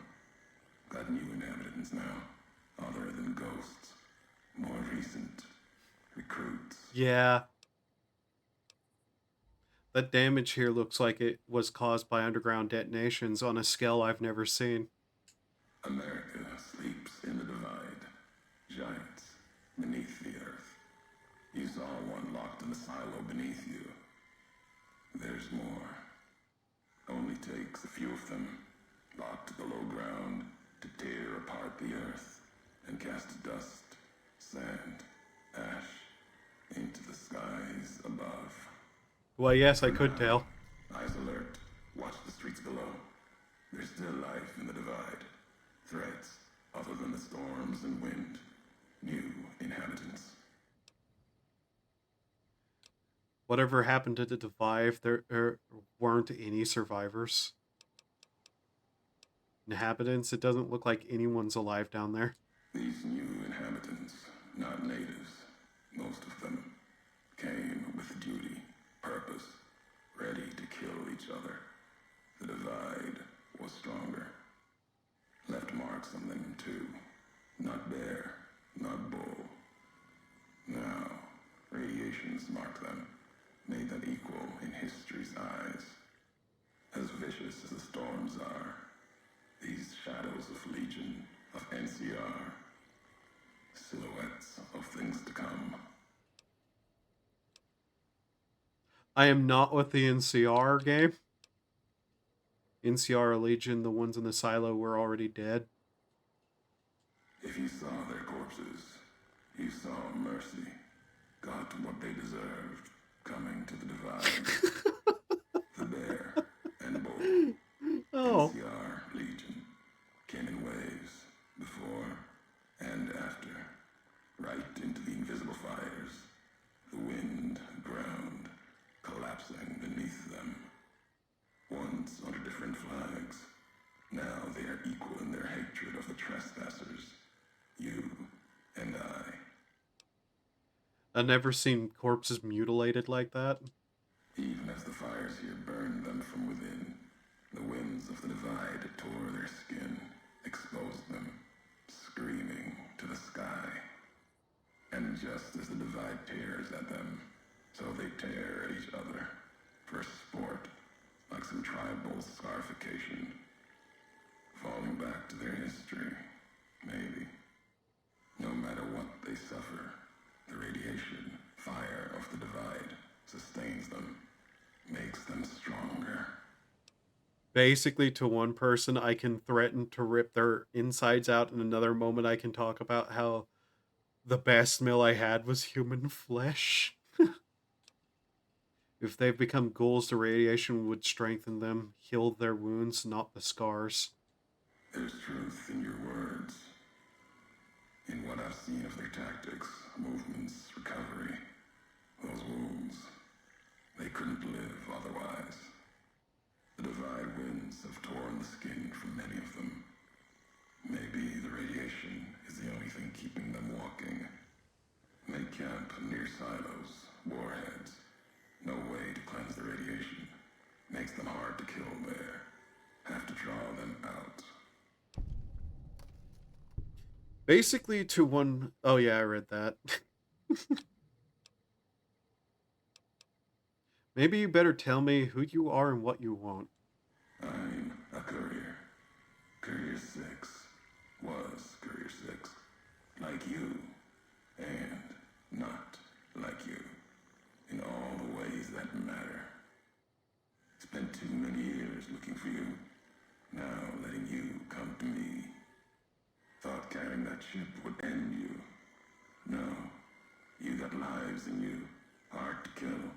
Got new inhabitants now, other than ghosts. More recent recruits. Yeah. That damage here looks like it was caused by underground detonations on a scale I've never seen. America sleeps in the Divide. Giants beneath the earth. You saw one locked in the silo beneath you. There's more. Only takes a few of them, locked below ground, to tear apart the earth and cast dust, sand, ash into the skies above. Well, yes, I could tell. Eyes alert. Watch the streets below. There's still life in the Divide. Threats other than the storms and wind. New inhabitants. Whatever happened to the Divide, there weren't any survivors. Inhabitants, it doesn't look like anyone's alive down there. These new inhabitants, not natives, most of them, came with duty, purpose, ready to kill each other. The Divide was stronger. Left marks bear, not bull. Now, radiations mark them, made them equal in history's eyes. As vicious as the storms are, these shadows of Legion, of NCR, silhouettes of things to come. I am not with the NCR game. NCR Legion, the ones in the silo were already dead. If you saw their corpses, you saw mercy, got what they deserved, coming to the divide. The bear and bull, Oh. NCR Legion, came in waves, before and after, right into the invisible fires, the wind, ground, collapsing beneath them. Once under different flags, now they are equal in their hatred of the trespassers, you and I. I've never seen corpses mutilated like that. Even as the fires here burned them from within, the winds of the divide tore their skin, exposed them, screaming to the sky. And just as the divide tears at them, so they tear at each other, for sport, like some tribal scarification. Falling back to their history, maybe. No matter what they suffer, the radiation, fire of the divide sustains them, makes them stronger. Basically, to one person, I can threaten to rip their insides out, and another moment I can talk about how the best meal I had was human flesh. If they've become ghouls, the radiation would strengthen them, heal their wounds, not the scars. There's truth in your words. In what I've seen of their tactics, movements, recovery, those wounds, they couldn't live otherwise. The divide winds have torn the skin from many of them. Maybe the radiation is the only thing keeping them walking. They camp near silos, warheads. No way to cleanse the radiation. Makes them hard to kill there. Have to draw them out. Basically, to one... Oh yeah, I read that. Maybe you better tell me who you are and what you want. I'm a courier. Courier 6 was Courier 6. Like you. And not like you. In all the ways that matter. Spent too many years looking for you. Now letting you come to me. Thought carrying that ship would end you. No. You got lives in you. Hard to kill.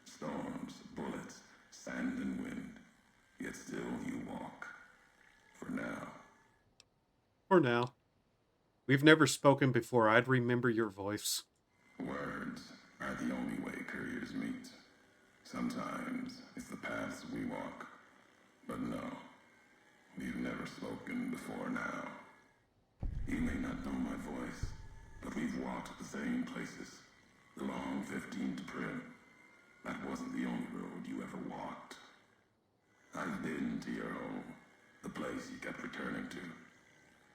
Storms, bullets, sand and wind. Yet still you walk. For now. For now. We've never spoken before. I'd remember your voice. Words are the only way couriers meet. Sometimes it's the paths we walk. But no, we've never spoken before now. You may not know my voice, but we've walked the same places. The long 15 to Prim. That wasn't the only road you ever walked. I've been to your home, the place you kept returning to.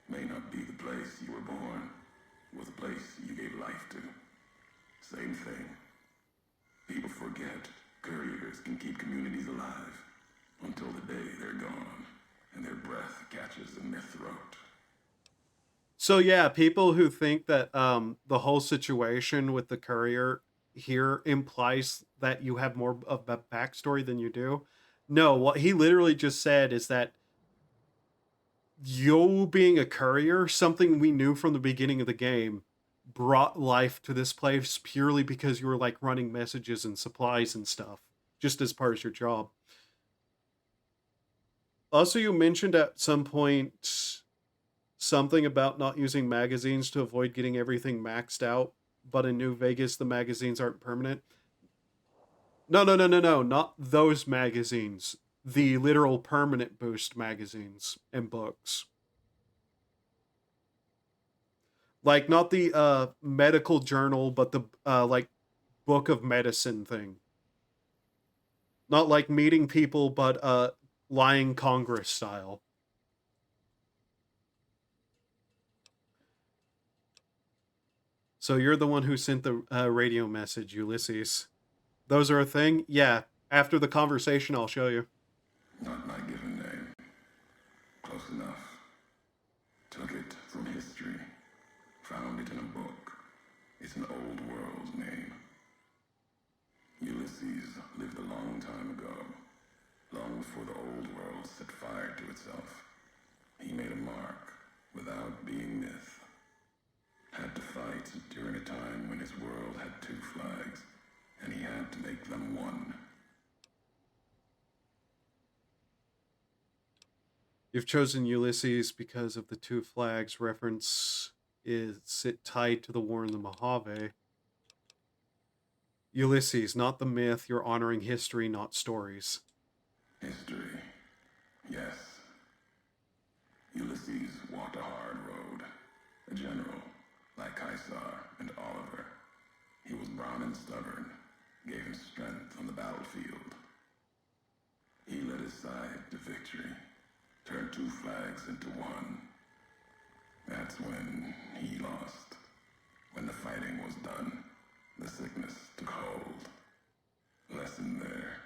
May not be the place you were born, was the place you gave life to. Same thing. People forget couriers can keep communities alive until the day they're gone and their breath catches in their throat. So yeah, people who think that the whole situation with the courier here implies that you have more of a backstory than you do. No, what he literally just said is that you being a courier, something we knew from the beginning of the game, brought life to this place purely because you were like running messages and supplies and stuff, just as part of your job. Also, you mentioned at some point something about not using magazines to avoid getting everything maxed out, but in New Vegas the magazines aren't permanent. No, not those magazines. The literal permanent boost magazines and books. Like, not the medical journal, but the like book of medicine thing. Not like meeting people, but lying Congress style. So you're the one who sent the radio message, Ulysses. Those are a thing? Yeah. After the conversation, I'll show you. Not my given name. Close enough. Took it from history. Found it in a book. It's an old world name. Ulysses lived a long time ago. Long before the old world set fire to itself. He made a mark without being myth. Had to fight during a time when his world had two flags, and he had to make them one. You've chosen Ulysses because of the two flags reference. Is it tied to the war in the Mojave? Ulysses, not the myth. You're honoring history, not stories. History. Yes. Ulysses walked a hard road. A general, like Caesar and Oliver. He was brown and stubborn, gave him strength on the battlefield. He led his side to victory, turned two flags into one. That's when he lost. When the fighting was done, the sickness took hold. Lesson there.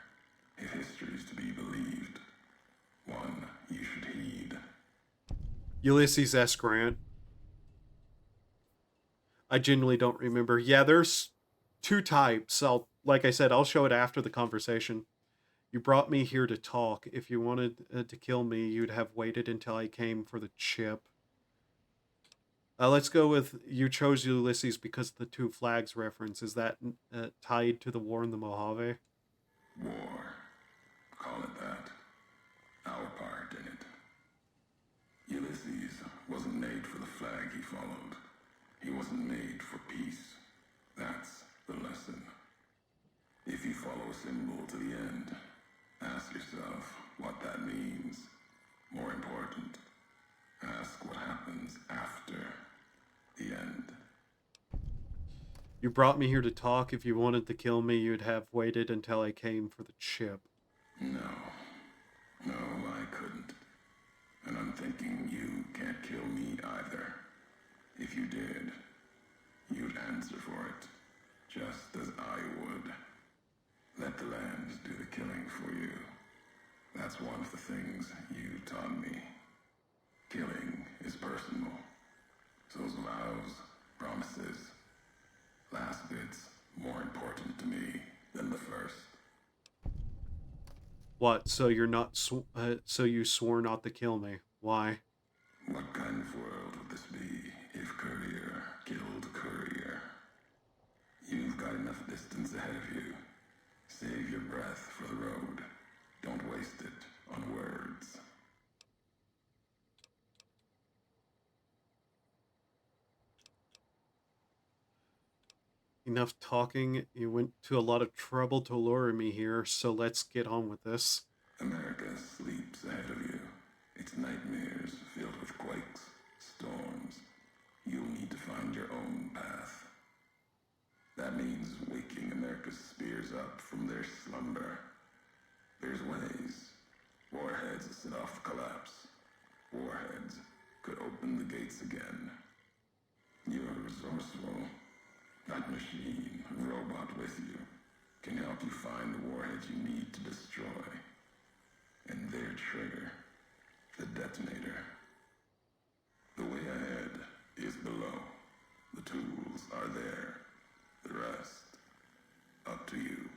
If history's to be believed, one you should heed. Ulysses S. Grant. I genuinely don't remember. Yeah, there's two types. Like I said, I'll show it after the conversation. You brought me here to talk. If you wanted to kill me, you'd have waited until I came for the chip. Let's go with you chose Ulysses because of the two flags reference. Is that tied to the war in the Mojave? War. Call it that. Our part in it. Ulysses wasn't made for the flag he followed. He wasn't made for peace. That's the lesson. If you follow a symbol to the end, ask yourself what that means. More important, ask what happens after the end. You brought me here to talk. If you wanted to kill me, you'd have waited until I came for the chip. No, I couldn't. And I'm thinking you can't kill me either. If you did, you'd answer for it, just as I would. Let the land do the killing for you. That's one of the things you taught me. Killing is personal. Those vows, promises, last bit's more important to me than the first. What? So you're not? So you swore not to kill me? Why? What kind of world would this be if courier killed courier? You've got enough distance ahead of you. Save your breath for the road. Don't waste it on words. Enough talking. You went to a lot of trouble to lure me here, so let's get on with this. America sleeps ahead of you. Its nightmares filled with quakes, storms. You'll need to find your own path. That means waking America's spears up from their slumber. There's ways. Warheads set off collapse. Warheads could open the gates again. You're resourceful. That machine, robot with you, can help you find the warheads you need to destroy. And their trigger, the detonator. The way ahead is below. The tools are there. The rest, up to you.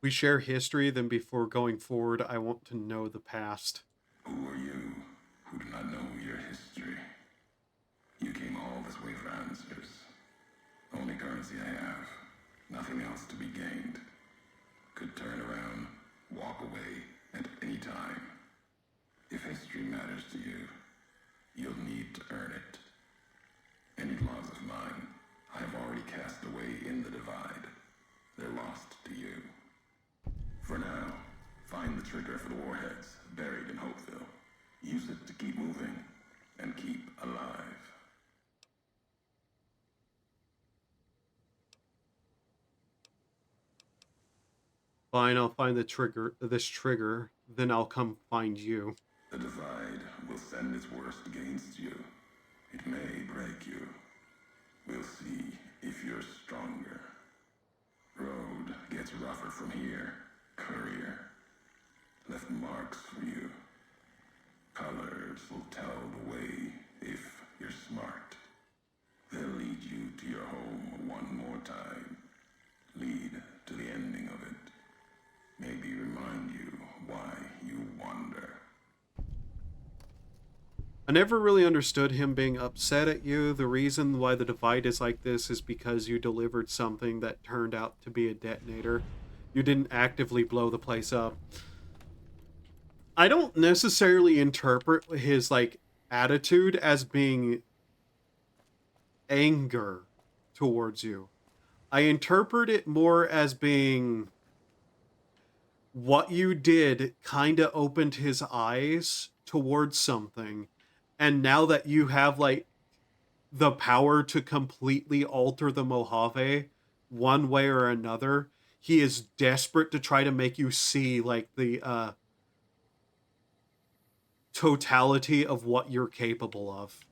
We share history, then before going forward, I want to know the past. Who are you who do not know your history? You came all this way for answers. Only currency I have. Nothing else to be gained. Could turn around, walk away at any time. If history matters to you, you'll need to earn it. Any laws of mine, I have already cast away in the divide. They're lost to you. For now, find the trigger for the warheads buried in Hopeville. Use it to keep moving and keep alive. Fine, I'll find this trigger, then I'll come find you. The divide will send its worst against you. It may break you, We'll see if you're stronger. Road gets rougher from here. Courier left marks for you. Colors will tell the way if you're smart. They'll lead you to your home one more time. Lead to the ending of it. Maybe remind you why you wander. I never really understood him being upset at you. The reason why the divide is like this is because you delivered something that turned out to be a detonator. You didn't actively blow the place up. I don't necessarily interpret his, like, attitude as being anger towards you. I interpret it more as being what you did kind of opened his eyes towards something. And now that you have, like, the power to completely alter the Mojave one way or another, he is desperate to try to make you see, like, the totality of what you're capable of.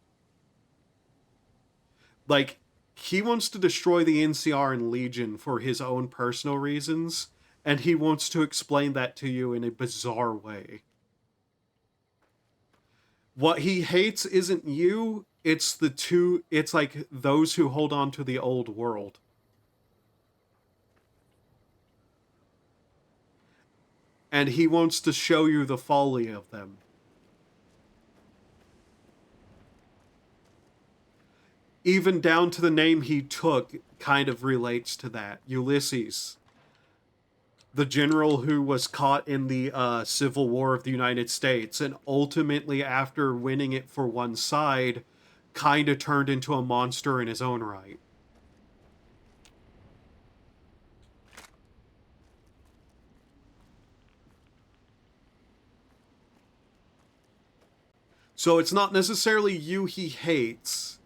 Like, he wants to destroy the NCR and Legion for his own personal reasons, and he wants to explain that to you in a bizarre way. What he hates isn't you, it's like those who hold on to the old world. And he wants to show you the folly of them. Even down to the name he took kind of relates to that. Ulysses. The general who was caught in the Civil War of the United States, and ultimately, after winning it for one side, kind of turned into a monster in his own right. So it's not necessarily you he hates.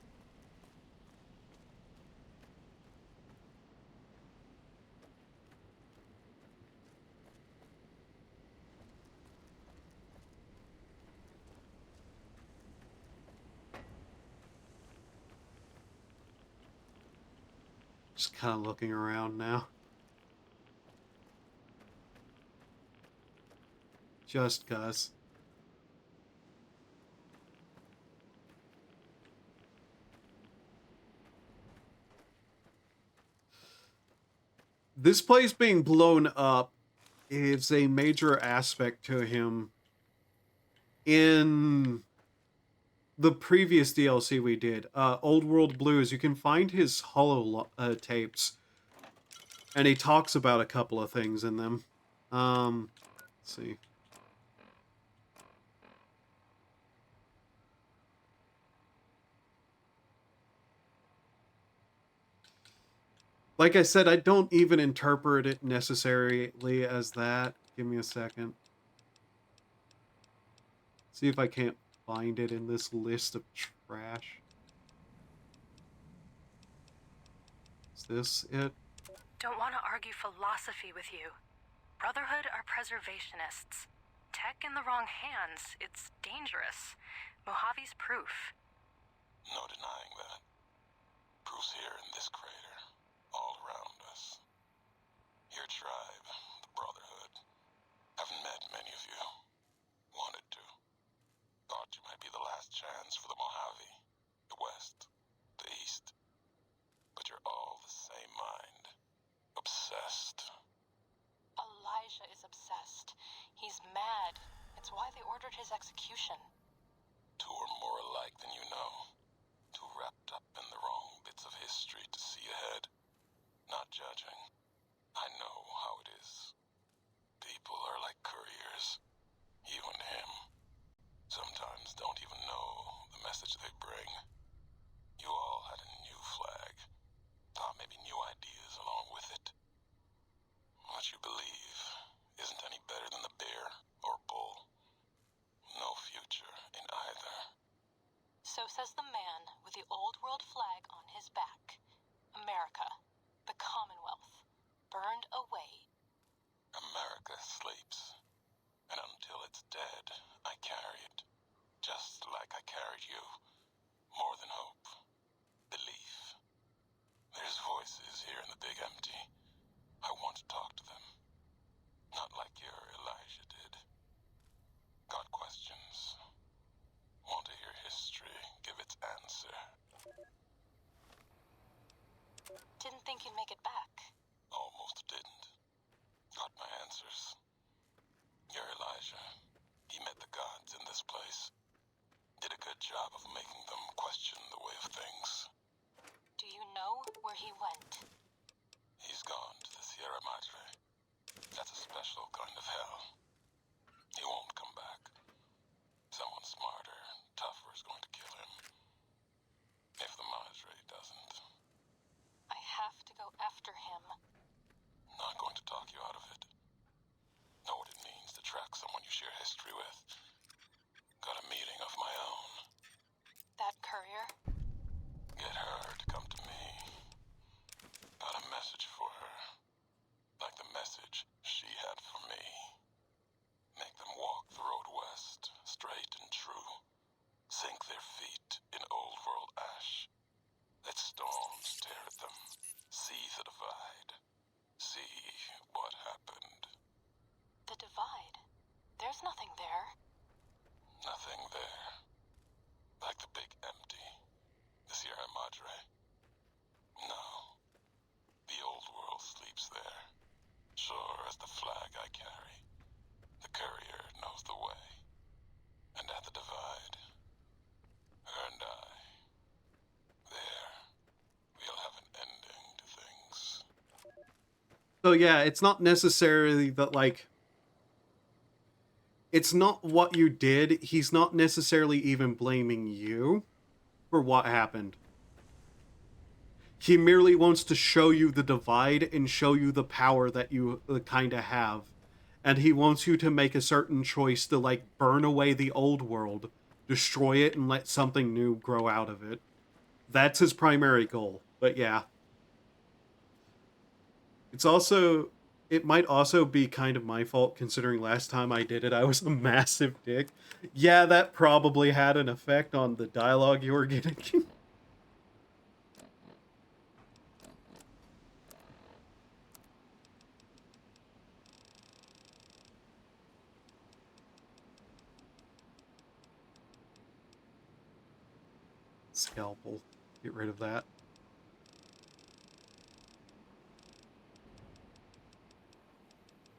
Just kind of looking around now. Just 'cause. This place being blown up is a major aspect to him. In the previous DLC we did, Old World Blues, you can find his holo tapes, and he talks about a couple of things in them. Let's see. Like I said, I don't even interpret it necessarily as that. Give me a second. See if I can't find it in this list of trash. Is this it? Don't want to argue philosophy with you. Brotherhood are preservationists. Tech in the wrong hands, it's dangerous. Mojave's proof. No denying that. Proof's here in this crater, all around us. Your tribe, the Brotherhood. Haven't met many of you. Wanted to. Thought you might be the last chance for the Mojave, the West, the East. But you're all the same mind. Obsessed. Elijah is obsessed. He's mad. It's why they ordered his execution. Two are more alike than you know. Too wrapped up in the wrong bits of history to see ahead. Not judging. I know how it is. People are like couriers. You and him. Sometimes don't even know the message they bring. You all had a new flag. Thought maybe new ideas along with it. What you believe isn't any better than the bear or bull. No future in either. So says the man with the old world flag on his back. America, the Commonwealth, burned away. America sleeps. And until it's dead, I carry it. Just like I carried you. More than hope. Belief. That's a special kind of hell. He won't come back. Someone smarter, tougher is going to kill him. If the Madre doesn't. I have to go after him. Not going to talk you out of it. Know what it means to track someone you share history with. Got a meeting of my own. That courier? Get her to come to me. Got a message for her. Like the message she had for me. Make them walk the road west, straight and true. Sink their feet in old world ash. Let storms tear at them. See the divide. See what happened. The divide? There's nothing there. Nothing there. Like the big empty. The Sierra Madre. No. The old world sleeps there. Sure as the flag I carry. The courier knows the way. And at the divide, her and I, there, we'll have an ending to things. So yeah, it's not necessarily that, like, it's not what you did. He's not necessarily even blaming you for what happened. He merely wants to show you the divide and show you the power that you kind of have. And he wants you to make a certain choice to, like, burn away the old world, destroy it, and let something new grow out of it. That's his primary goal. But yeah. It might also be kind of my fault, considering last time I did it, I was a massive dick. Yeah, that probably had an effect on the dialogue you were getting. Scalpel. Get rid of that.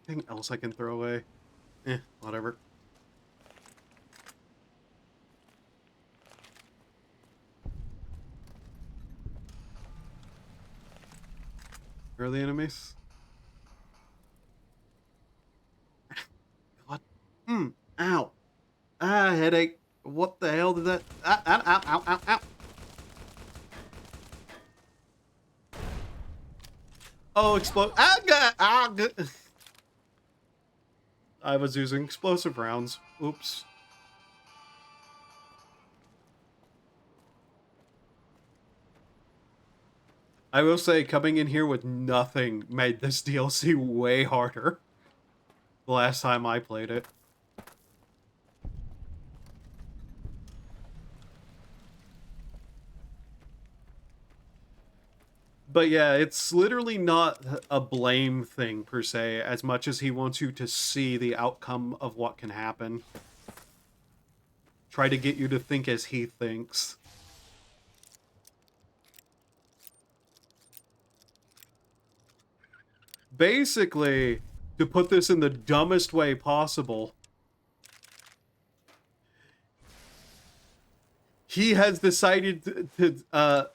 Anything else I can throw away? Whatever. Where are the enemies? God. Ow. Ah, headache. What the hell did that... Ow, ow, ow, ow, ow. Oh, explode. Ah, God. Ah, God. I was using explosive rounds. Oops. I will say, coming in here with nothing made this DLC way harder the last time I played it. But yeah, it's literally not a blame thing, per se, as much as he wants you to see the outcome of what can happen. Try to get you to think as he thinks. Basically, to put this in the dumbest way possible, he has decided to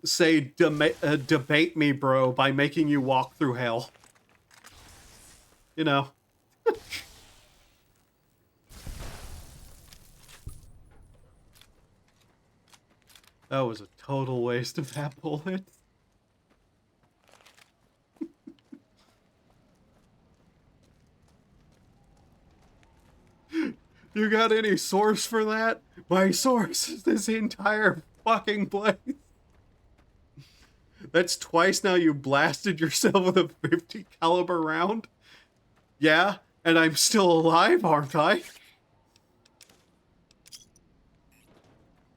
say, debate me, bro, by making you walk through hell. You know. That was a total waste of that bullet. You got any source for that? My source is this entire fucking place. That's twice now you blasted yourself with a 50 caliber round. Yeah, and I'm still alive, aren't I?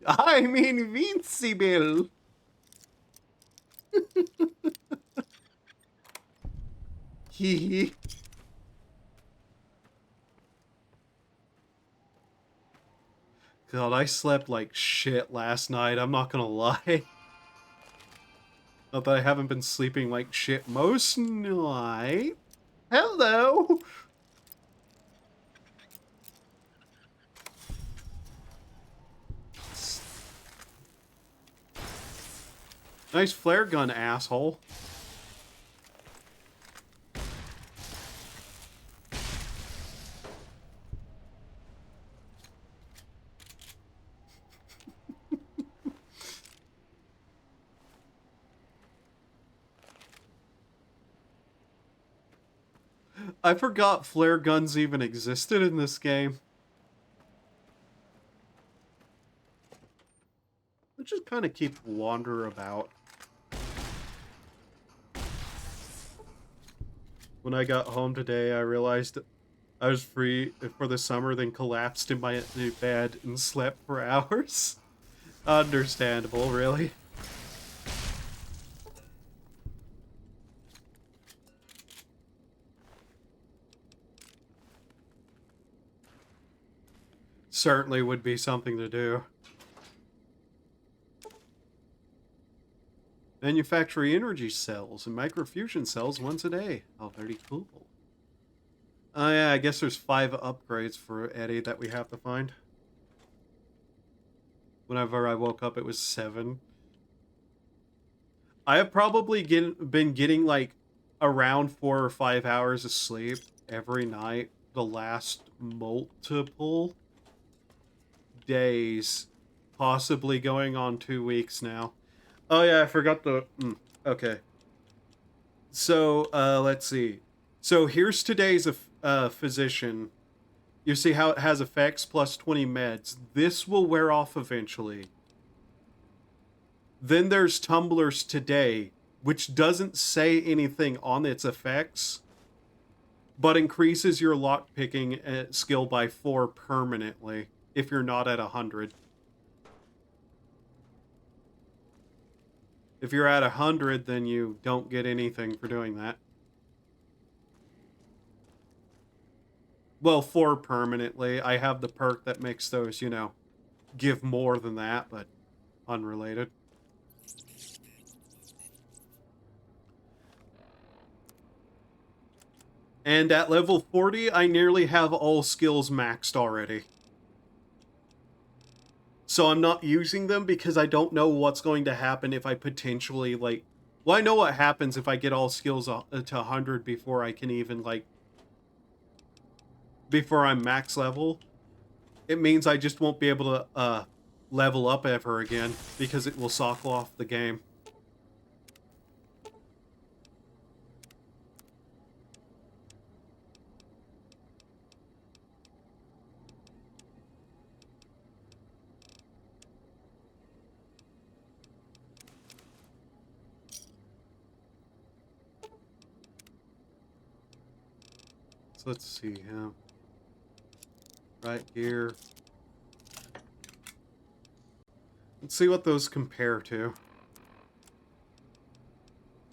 I'm invincible. Hee hee. God, I slept like shit last night, I'm not gonna lie. Not that I haven't been sleeping like shit most night. Hello! Nice flare gun, asshole. I forgot flare guns even existed in this game. I just kind of keep wander about. When I got home today, I realized I was free for the summer, then collapsed in my bed and slept for hours. Understandable, really. Certainly would be something to do. Manufacture energy cells and microfusion cells once a day. Oh, very cool. Oh yeah, I guess there's 5 upgrades for Eddie that we have to find. Whenever I woke up, it was 7. I have probably been getting like around 4 or 5 hours of sleep every night the last multiple days, possibly going on 2 weeks now. Oh yeah, I forgot the... okay. So, let's see. So here's today's physician. You see how it has effects plus 20 meds. This will wear off eventually. Then there's tumblers today, which doesn't say anything on its effects, but increases your lockpicking skill by 4 permanently if you're not at 100. If you're at 100, then you don't get anything for doing that. Well, 4 permanently. I have the perk that makes those, you know, give more than that, but unrelated. And at level 40, I nearly have all skills maxed already. So I'm not using them because I don't know what's going to happen if I potentially, like... Well, I know what happens if I get all skills to 100 before I can even, like... Before I'm max level. It means I just won't be able to level up ever again because it will sock off the game. So let's see, right here. Let's see what those compare to.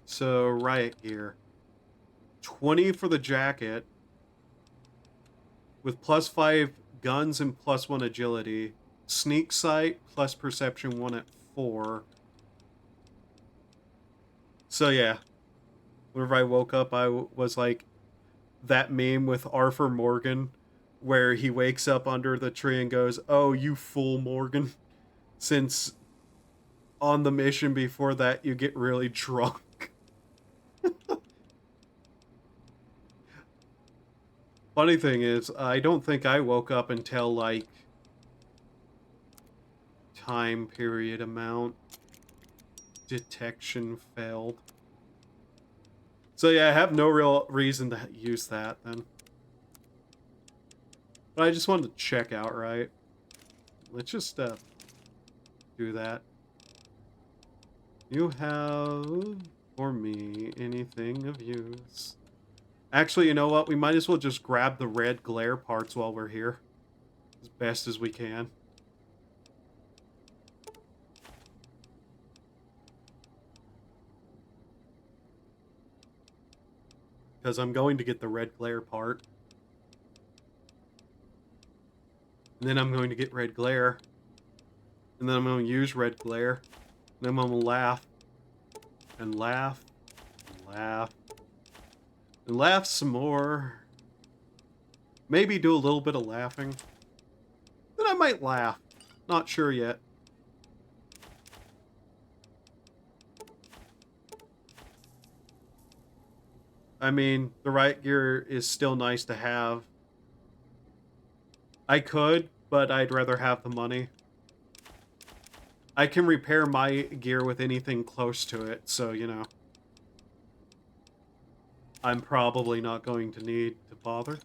So, riot gear. 20 for the jacket. With plus 5 guns and plus 1 agility. Sneak sight plus perception 1 at 4. So yeah. Whenever I woke up, I was like that meme with Arthur Morgan, where he wakes up under the tree and goes, "Oh, you fool, Morgan." Since on the mission before that, you get really drunk. Funny thing is, I don't think I woke up until, like, time period amount. Detection failed. So yeah, I have no real reason to use that, then. But I just wanted to check out, right? Let's just, do that. You have, for me, anything of use? Actually, you know what? We might as well just grab the red glare parts while we're here. As best as we can. Because I'm going to get the red glare part. And then I'm going to get red glare. And then I'm going to use red glare. And then I'm going to laugh. And laugh. And laugh. And laugh some more. Maybe do a little bit of laughing. Then I might laugh. Not sure yet. I mean, the riot gear is still nice to have. I could, but I'd rather have the money. I can repair my gear with anything close to it, so, you know. I'm probably not going to need to bother.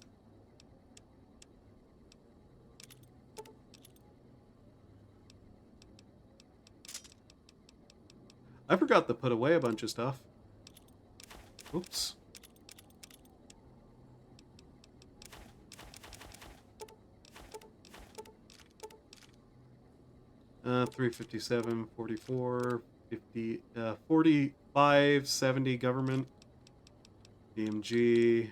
I forgot to put away a bunch of stuff. Oops. Uh, 357, 44, 50, 45, 70 government. DMG.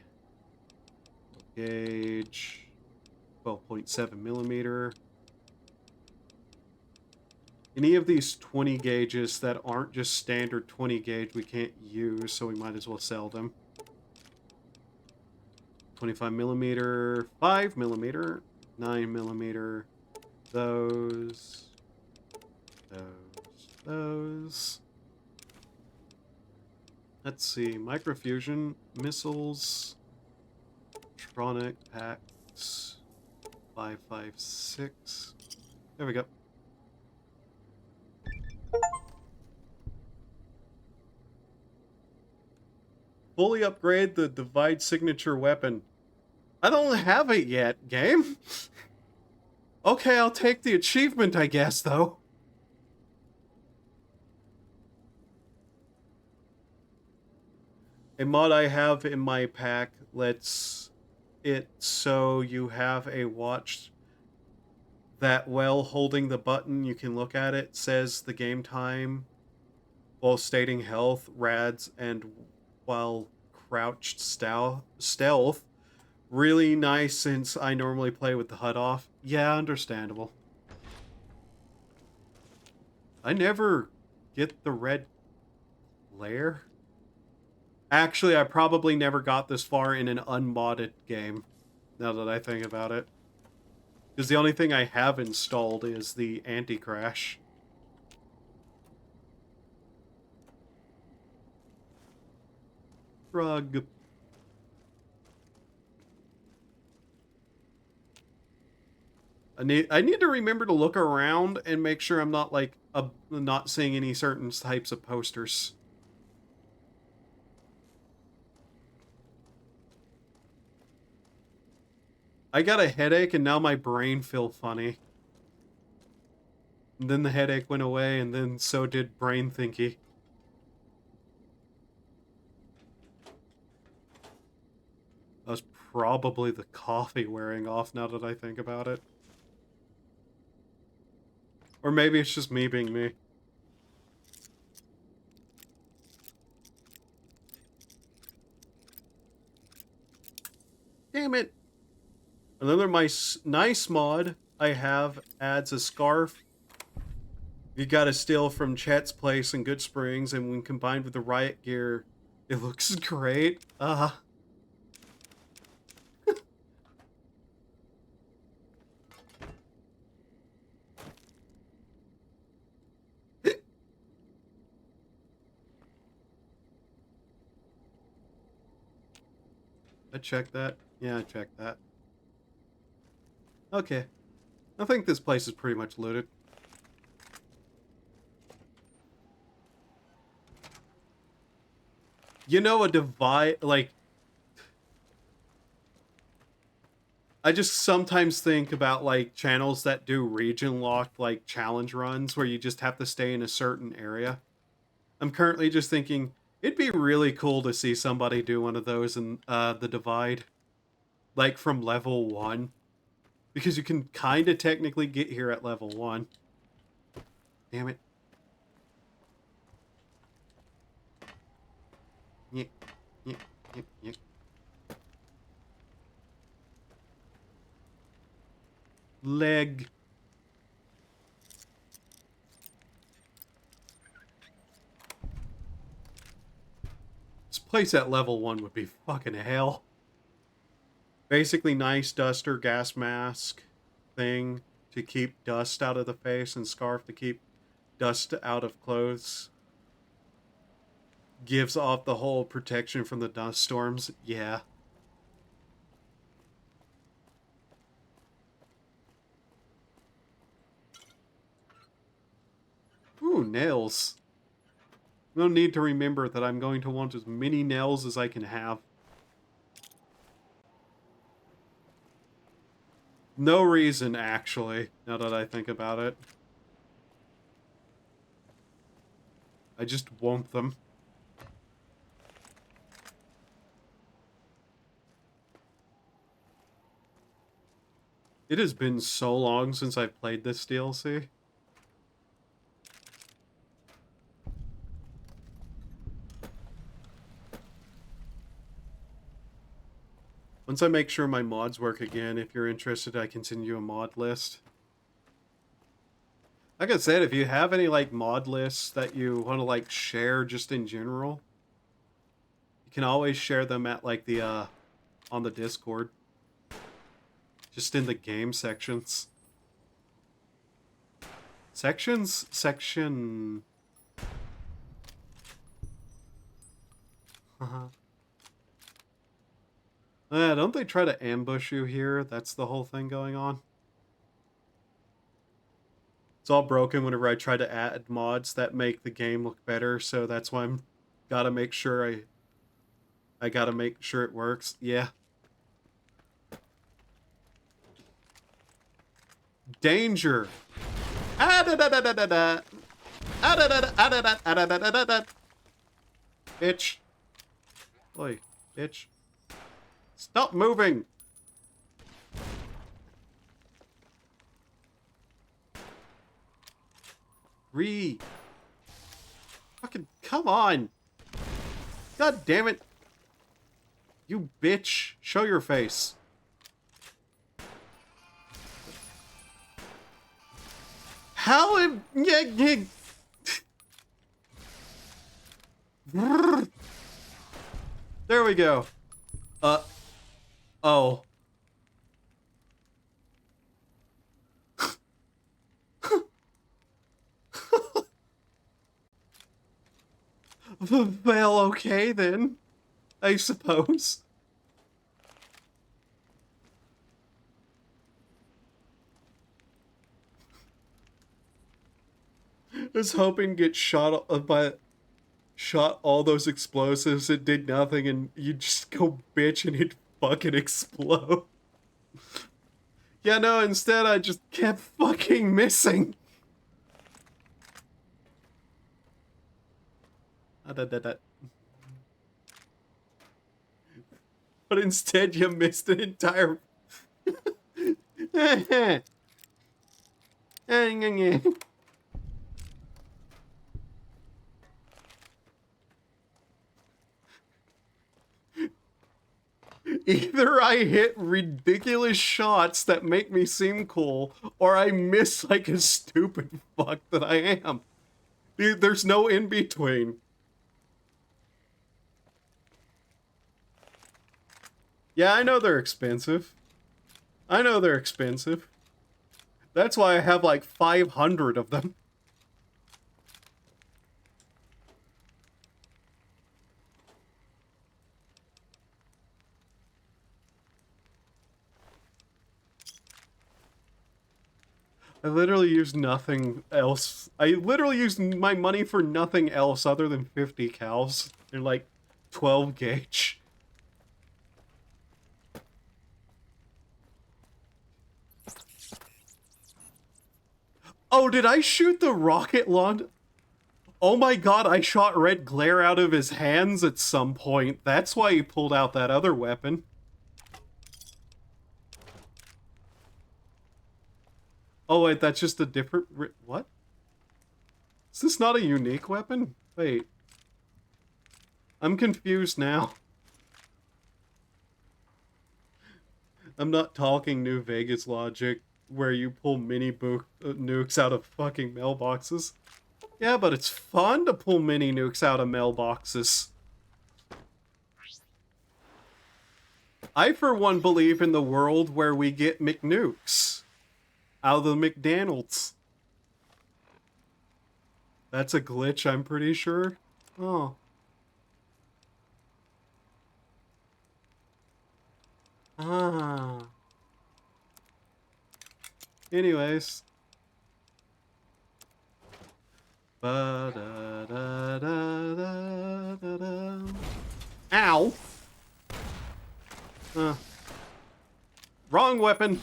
Gauge. 12.7 millimeter. Any of these 20 gauges that aren't just standard 20 gauge we can't use, so we might as well sell them. 25 millimeter, 5 millimeter, 9 millimeter, those. Let's see, microfusion, missiles, Tronic packs, 556. There we go. Fully upgrade the Divide signature weapon. I don't have it yet, game. Okay, I'll take the achievement, I guess, though. A mod I have in my pack lets it so you have a watch that while holding the button you can look at it, says the game time while stating health, rads, and while crouched stealth. Really nice since I normally play with the HUD off. Yeah, understandable. I never get the red glare. Actually, I probably never got this far in an unmodded game, now that I think about it. Because the only thing I have installed is the anti-crash. Drug. I need to remember to look around and make sure I'm not like not seeing any certain types of posters. I got a headache and now my brain feel funny. And then the headache went away and then so did brain thinky. That was probably the coffee wearing off now that I think about it. Or maybe it's just me being me. Damn it! Another nice mod I have adds a scarf. You gotta steal from Chet's place in Good Springs, and when combined with the riot gear, it looks great. I checked that. Yeah, I checked that. Okay. I think this place is pretty much looted. You know, a divide, like... I just sometimes think about, like, channels that do region-locked, like, challenge runs where you just have to stay in a certain area. I'm currently just thinking, it'd be really cool to see somebody do one of those in the Divide. Like, from level 1. Because you can kind of technically get here at level 1. Damn it. Nyeh, nyeh, nyeh, nyeh. Leg. This place at level 1 would be fucking hell. Basically nice duster gas mask thing to keep dust out of the face and scarf to keep dust out of clothes. Gives off the whole protection from the dust storms. Yeah. Ooh, nails. No need to remember that I'm going to want as many nails as I can have. No reason, actually, now that I think about it. I just want them. It has been so long since I've played this DLC. Once I make sure my mods work again, if you're interested, I can send you a mod list. Like I said, if you have any, like, mod lists that you want to, like, share just in general, you can always share them at, like, the, on the Discord. Just in the game sections. Sections? Section... don't they try to ambush you here? That's the whole thing going on. It's all broken whenever I try to add mods that make the game look better, so that's why I'm gotta make sure I gotta make sure it works. Yeah. Danger. Ah-da-da-da-da-da-da. Ah-da-da-da-da-da-da-da-da-da-da. Bitch. Oi, bitch. Stop moving! Fucking, come on! God damn it! You bitch! Show your face. How am... There we go. Oh. Well, okay then. I suppose. I was hoping to get shot all those explosives. It did nothing, and you just go bitch and it fucking explode. Yeah, no, instead I just kept fucking missing. But instead you missed an entire... Either I hit ridiculous shots that make me seem cool, or I miss like a stupid fuck that I am. There's no in between. Yeah, I know they're expensive. I know they're expensive. That's why I have like 500 of them. I literally used nothing else. I literally used my money for nothing else other than 50 cals. They're like 12 gauge. Oh, did I shoot the rocket launch? Oh my god, I shot red glare out of his hands at some point. That's why he pulled out that other weapon. Oh wait, that's just a different... What? Is this not a unique weapon? Wait. I'm confused now. I'm not talking New Vegas logic, where you pull mini nukes out of fucking mailboxes. Yeah, but it's fun to pull mini nukes out of mailboxes. I, for one, believe in the world where we get McNukes out of the McDonald's. That's a glitch, I'm pretty sure. Oh. Ah. Anyways. Ow! Wrong weapon!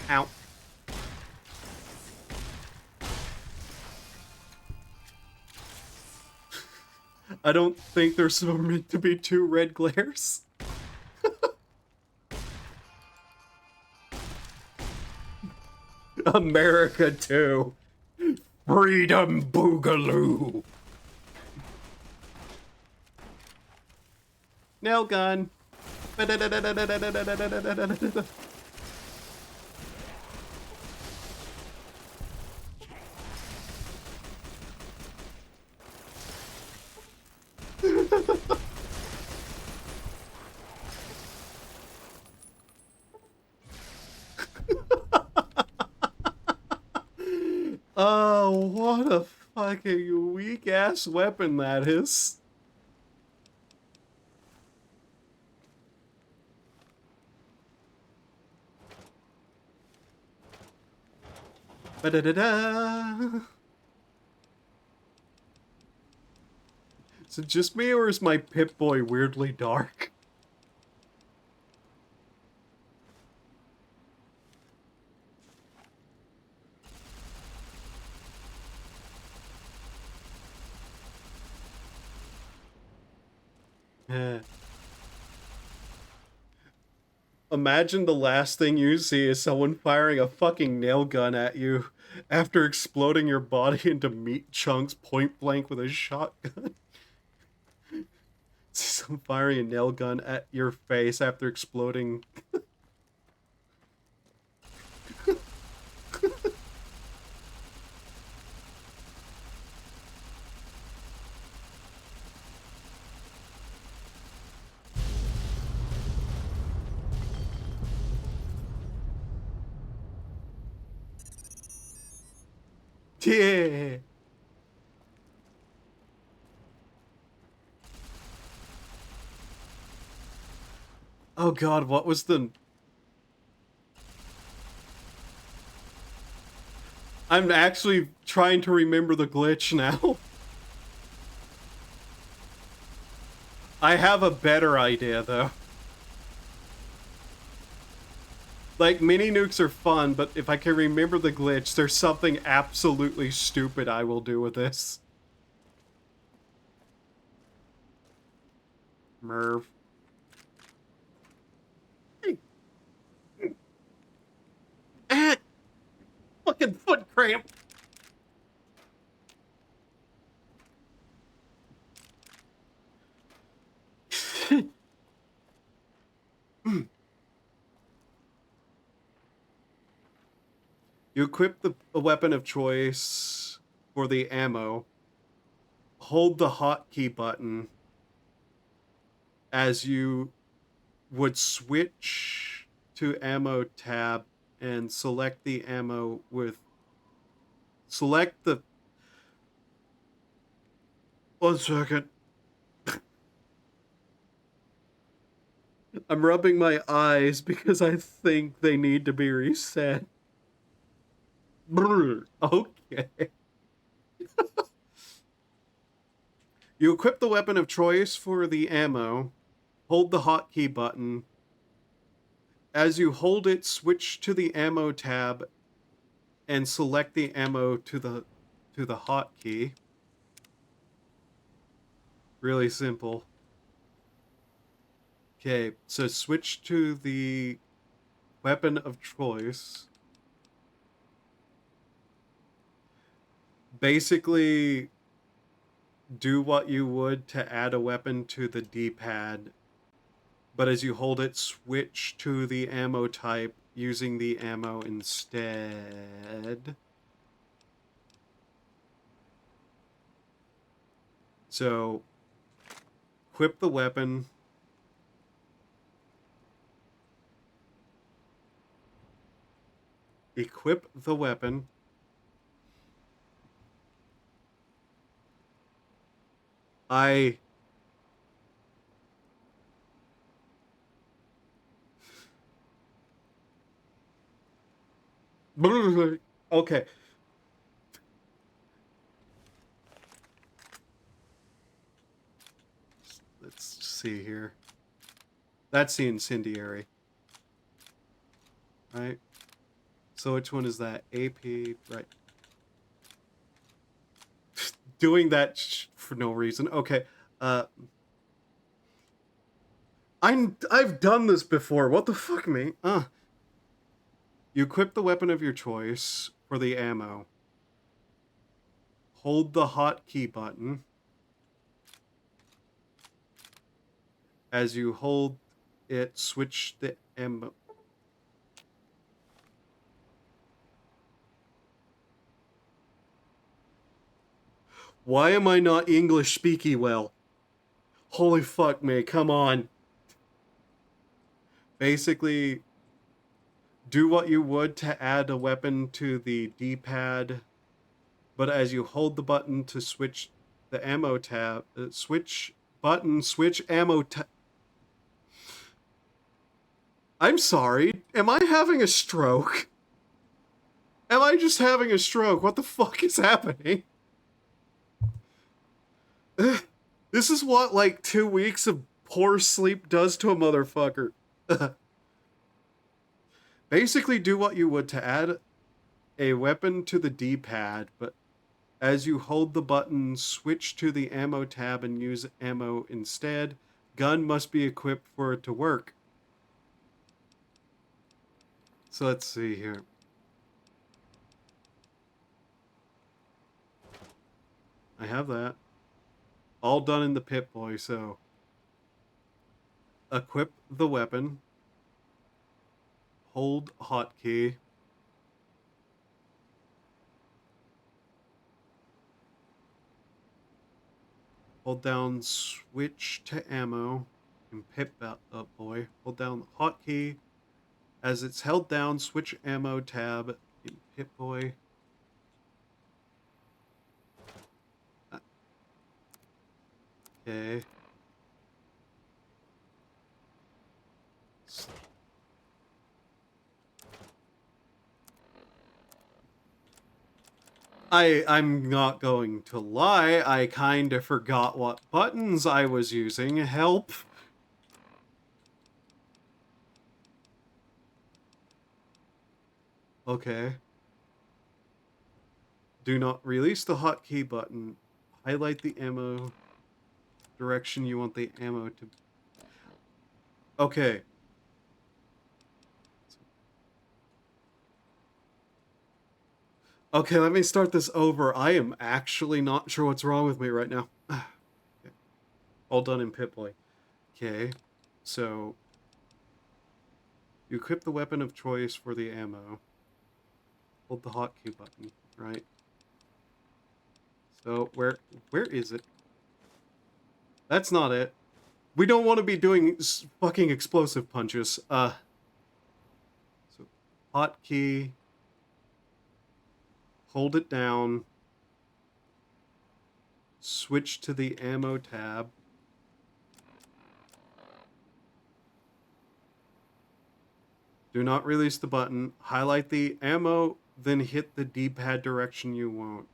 Ow. I don't think there's meant to be 2 red glares. America 2. Freedom Boogaloo. Nail gun. Oh, what a fucking weak ass weapon that is. Ba-da-da-da. Is it just me or is my Pip-Boy weirdly dark? Imagine the last thing you see is someone firing a fucking nail gun at you after exploding your body into meat chunks point blank with a shotgun. Someone firing a nail gun at your face after exploding. Yeah. Oh god, what was the... I'm actually trying to remember the glitch now. I have a better idea, though. Like, mini nukes are fun, but if I can remember the glitch, there's something absolutely stupid I will do with this. Merv. Ah! Fucking foot cramp! You equip a weapon of choice for the ammo. Hold the hotkey button as you would switch to ammo tab and select the ammo with... Select the... 1 second. I'm rubbing my eyes because I think they need to be reset. Brr, okay. You equip the weapon of choice for the ammo. Hold the hotkey button. As you hold it, switch to the ammo tab and select the ammo to the hotkey. Really simple. Okay, so switch to the weapon of choice. Basically, do what you would to add a weapon to the D-pad, but as you hold it, switch to the ammo type using the ammo instead. So, equip the weapon. Equip the weapon. Okay. Let's see here. That's the incendiary. Right? So which one is that? AP, right. Doing that for no reason. Okay. I've done this before. What the fuck, mate? You equip the weapon of your choice for the ammo. Hold the hotkey button. As you hold it, switch the ammo. Why am I not English speaky well? Holy fuck, mate, come on. Basically, do what you would to add a weapon to the D-pad, but as you hold the button to switch the ammo tab, switch ammo tab. I'm sorry, am I having a stroke? Am I just having a stroke? What the fuck is happening? This is what, like, 2 weeks of poor sleep does to a motherfucker. Basically, do what you would to add a weapon to the D-pad, but as you hold the button, switch to the ammo tab and use ammo instead. Gun must be equipped for it to work. So let's see here. I have that. All done in the Pip-Boy, so equip the weapon. Hold hotkey. Hold down switch to ammo in Pip-Boy. Hold down the hotkey. As it's held down, switch ammo tab in Pip-Boy. Okay. I'm not going to lie, I kinda forgot what buttons I was using. Help. Okay. Do not release the hotkey button. Highlight the ammo direction you want the ammo to... Okay. Okay, let me start this over. I am actually not sure what's wrong with me right now. Okay. All done in Pip-Boy. Okay, so... You equip the weapon of choice for the ammo. Hold the hotkey button, right? So, where is it? That's not it. We don't want to be doing fucking explosive punches. So, hotkey. Hold it down. Switch to the ammo tab. Do not release the button. Highlight the ammo, then hit the D-pad direction you want.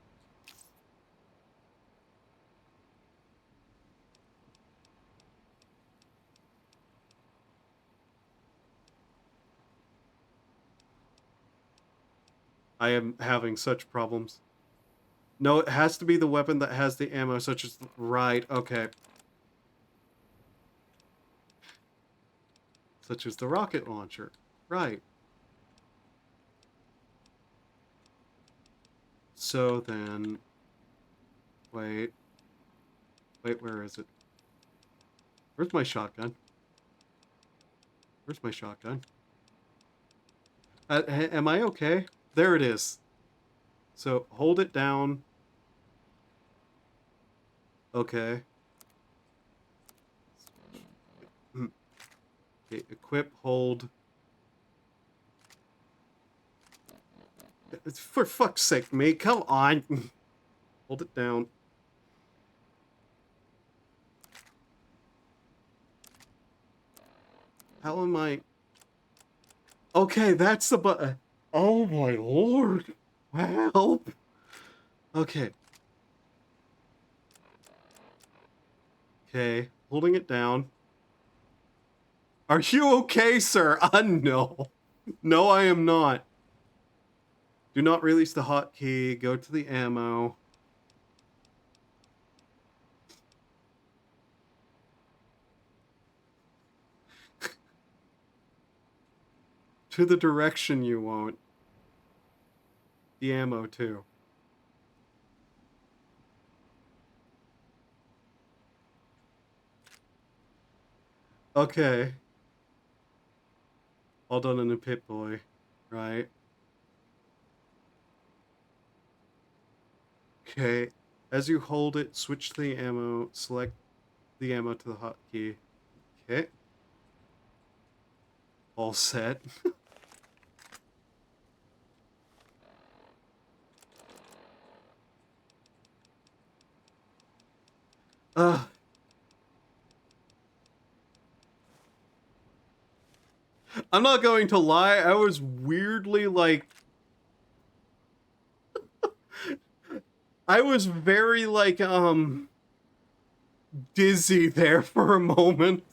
I am having such problems. No, it has to be the weapon that has the ammo, such as... Right, okay. Such as the rocket launcher. Right. So then... Wait, where is it? Where's my shotgun? Where's my shotgun? Am I okay? There it is. So, hold it down. Okay. Okay, equip, hold. For fuck's sake, mate, come on. Hold it down. How am I... Okay, that's the button. Oh my lord. Help. Okay. Okay, holding it down. Are you okay, sir? No. No, I am not. Do not release the hotkey. Go to the ammo. To the direction you want. The ammo, too. Okay. All done in a Pip-Boy, right? Okay. As you hold it, switch to the ammo. Select the ammo to the hotkey. Okay. All set. I'm not going to lie, I was weirdly like... I was very like, dizzy there for a moment.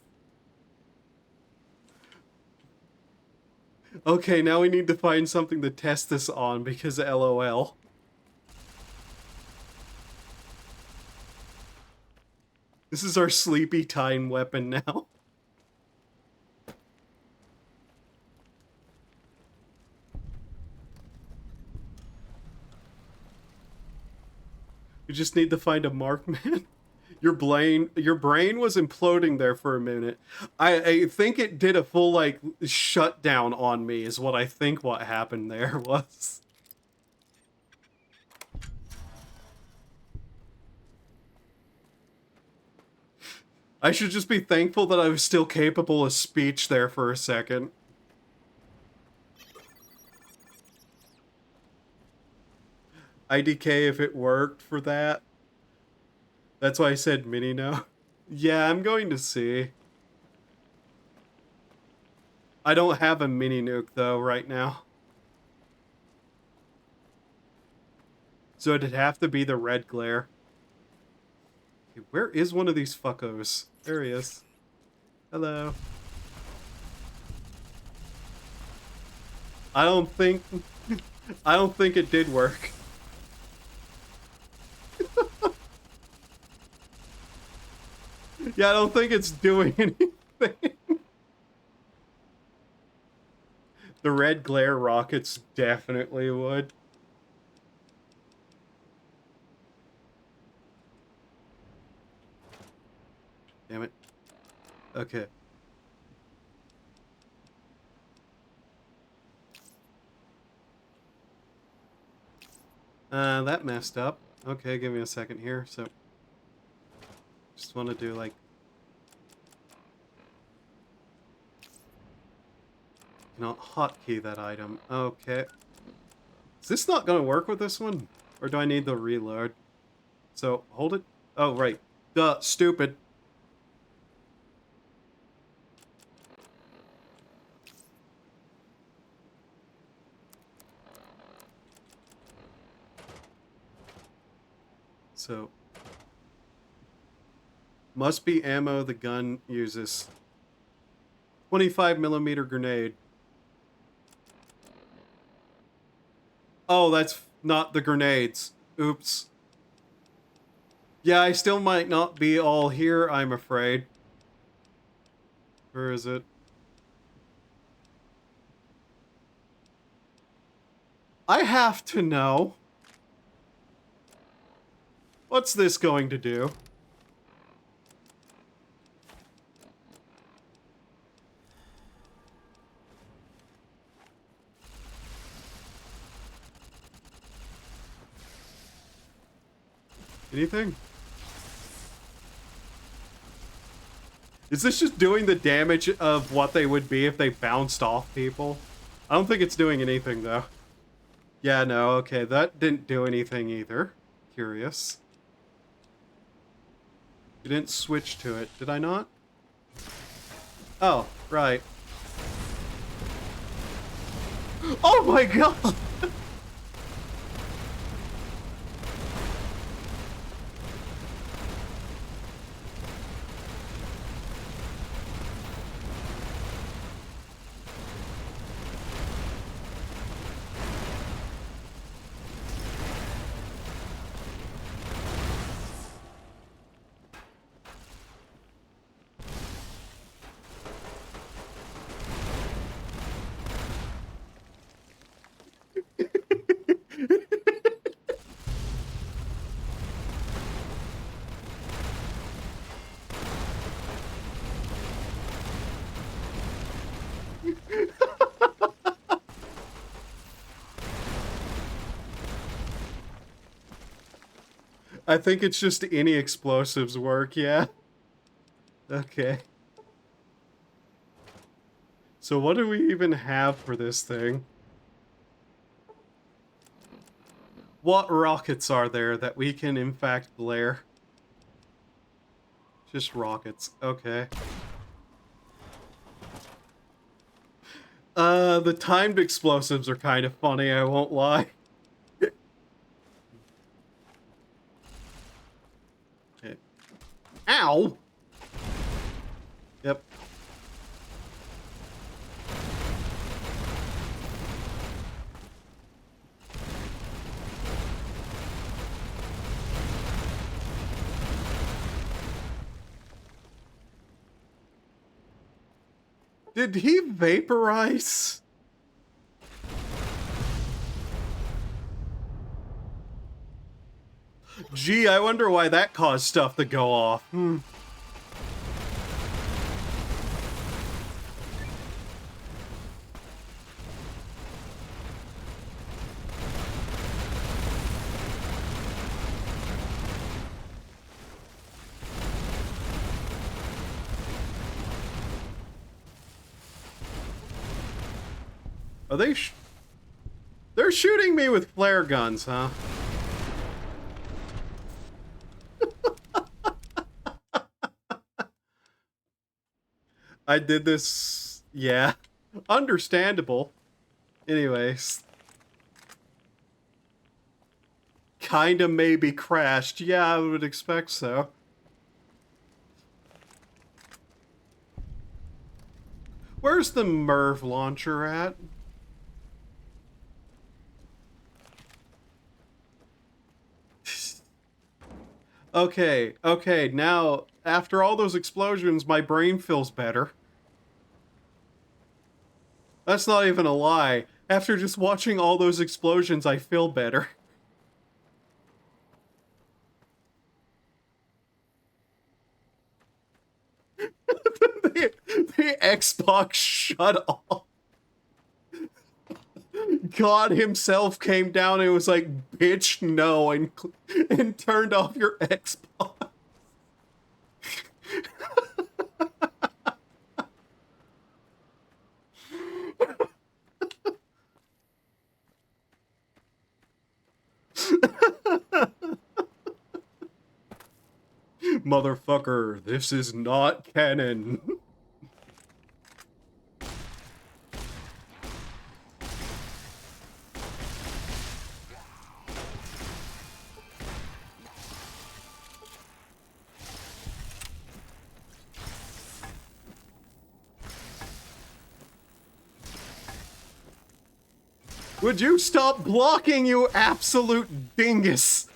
Okay, now we need to find something to test this on because LOL. This is our sleepy time weapon now. You just need to find a markman. Your brain was imploding there for a minute. I think it did a full like shutdown on me is what I think what happened there was. I should just be thankful that I was still capable of speech there for a second. IDK if it worked for that. That's why I said mini no. Yeah, I'm going to see. I don't have a mini nuke though right now. So it'd have to be the red glare. Okay, where is one of these fuckos? There he is. Hello. I don't think it did work. Yeah, I don't think it's doing anything. The red glare rockets definitely would. Damn it. Okay. That messed up. Okay, give me a second here. So, just want to do like... Cannot hotkey that item. Okay. Is this not going to work with this one? Or do I need the reload? So, hold it. Oh, right. Duh, stupid. So, must be ammo the gun uses. 25mm grenade. Oh, that's not the grenades. Oops. Yeah, I still might not be all here, I'm afraid. Where is it? I have to know. What's this going to do? Anything? Is this just doing the damage of what they would be if they bounced off people? I don't think it's doing anything, though. Yeah, no, okay, that didn't do anything either. Curious. You didn't switch to it, did I not? Oh, right. Oh my god! I think it's just any explosives work, yeah. Okay. So what do we even have for this thing? What rockets are there that we can in fact blare? Just rockets, okay. The timed explosives are kind of funny, I won't lie. Okay. Ow! Yep. Did he vaporize? Gee, I wonder why that caused stuff to go off. Are they they're shooting me with flare guns, huh? I did this, yeah. Understandable. Anyways. Kinda maybe crashed. Yeah, I would expect so. Where's the MIRV launcher at? Okay, now, after all those explosions, my brain feels better. That's not even a lie. After just watching all those explosions, I feel better. the Xbox shut off. God himself came down and was like, bitch, no, and turned off your Xbox. Motherfucker, this is not canon. Would you stop blocking, you absolute dingus?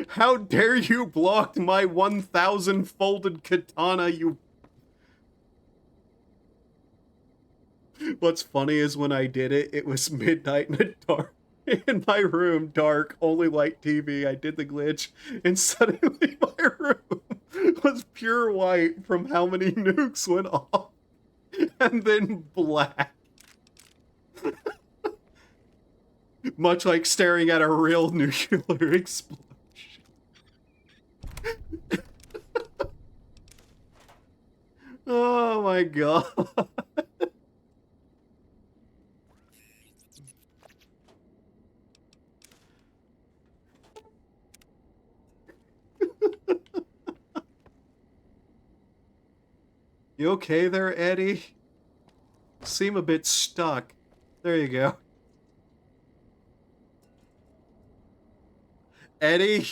How dare you block my 1,000 folded katana, you... What's funny is when I did it, it was midnight in in my room, dark, only light TV. I did the glitch, and suddenly my room was pure white from how many nukes went off, and then black. Much like staring at a real nuclear explosion. Oh my god. You okay there, Eddie? Seem a bit stuck. There you go. Eddie?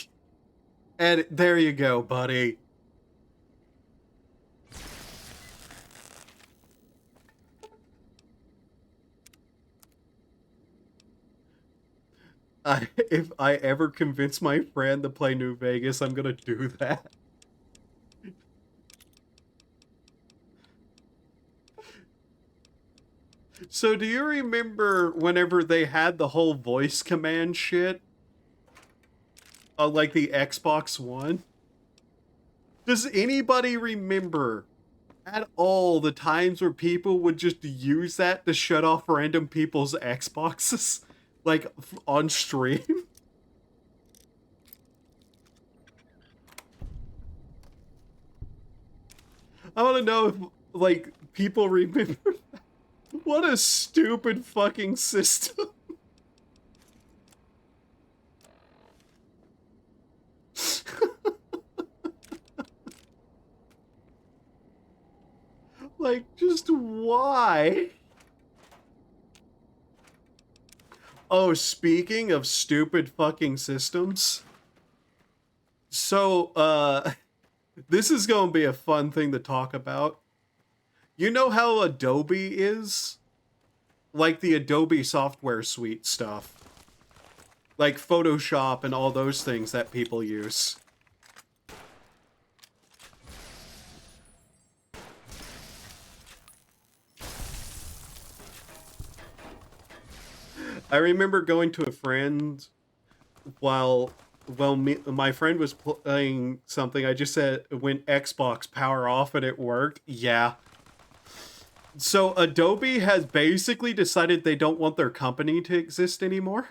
Eddie, there you go, buddy. If I ever convince my friend to play New Vegas, I'm gonna do that. So do you remember whenever they had the whole voice command shit? Like the Xbox One? Does anybody remember at all the times where people would just use that to shut off random people's Xboxes, like, on stream? I want to know if, like, people remember that. What a stupid fucking system. Like, just why? Oh, speaking of stupid fucking systems. So, this is going to be a fun thing to talk about. You know how Adobe is? Like the Adobe software suite stuff. Like Photoshop and all those things that people use. I remember going to a friend while my friend was playing something. I just said when Xbox power off and it worked. Yeah. So Adobe has basically decided they don't want their company to exist anymore.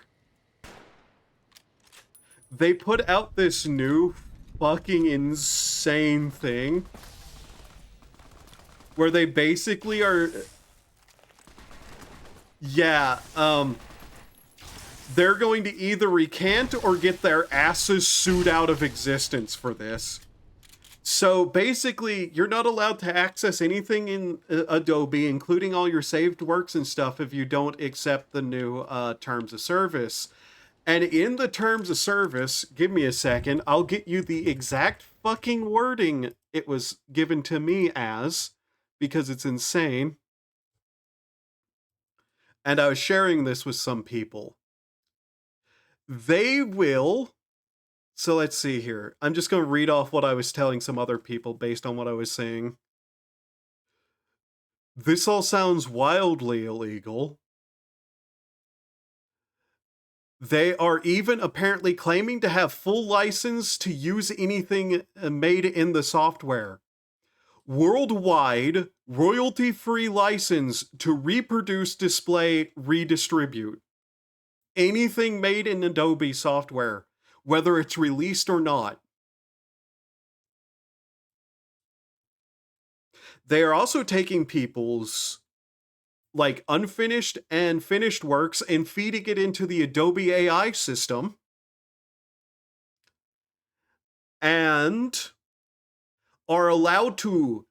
They put out this new fucking insane thing where they basically are, yeah, they're going to either recant or get their asses sued out of existence for this. So basically, you're not allowed to access anything in Adobe, including all your saved works and stuff, if you don't accept the new terms of service. And in the terms of service, give me a second, I'll get you the exact fucking wording it was given to me as, because it's insane. And I was sharing this with some people. They will... So let's see here. I'm just going to read off what I was telling some other people based on what I was saying. This all sounds wildly illegal. They are even apparently claiming to have full license to use anything made in the software. Worldwide, royalty-free license to reproduce, display, redistribute. Anything made in Adobe software, whether it's released or not. They are also taking people's like unfinished and finished works and feeding it into the Adobe AI system. And are allowed to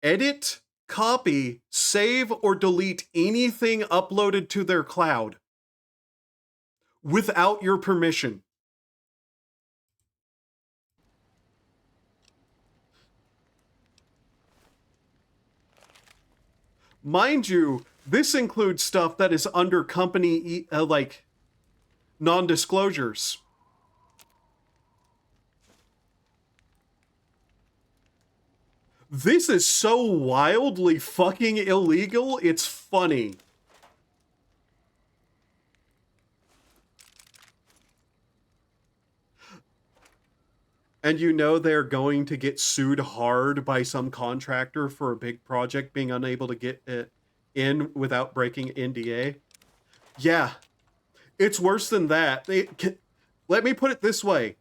edit, copy, save, or delete anything uploaded to their cloud without your permission. Mind you, this includes stuff that is under company, like, non-disclosures. This is so wildly fucking illegal, it's funny. And you know they're going to get sued hard by some contractor for a big project being unable to get it in without breaking NDA. Yeah, it's worse than that. Let me put it this way.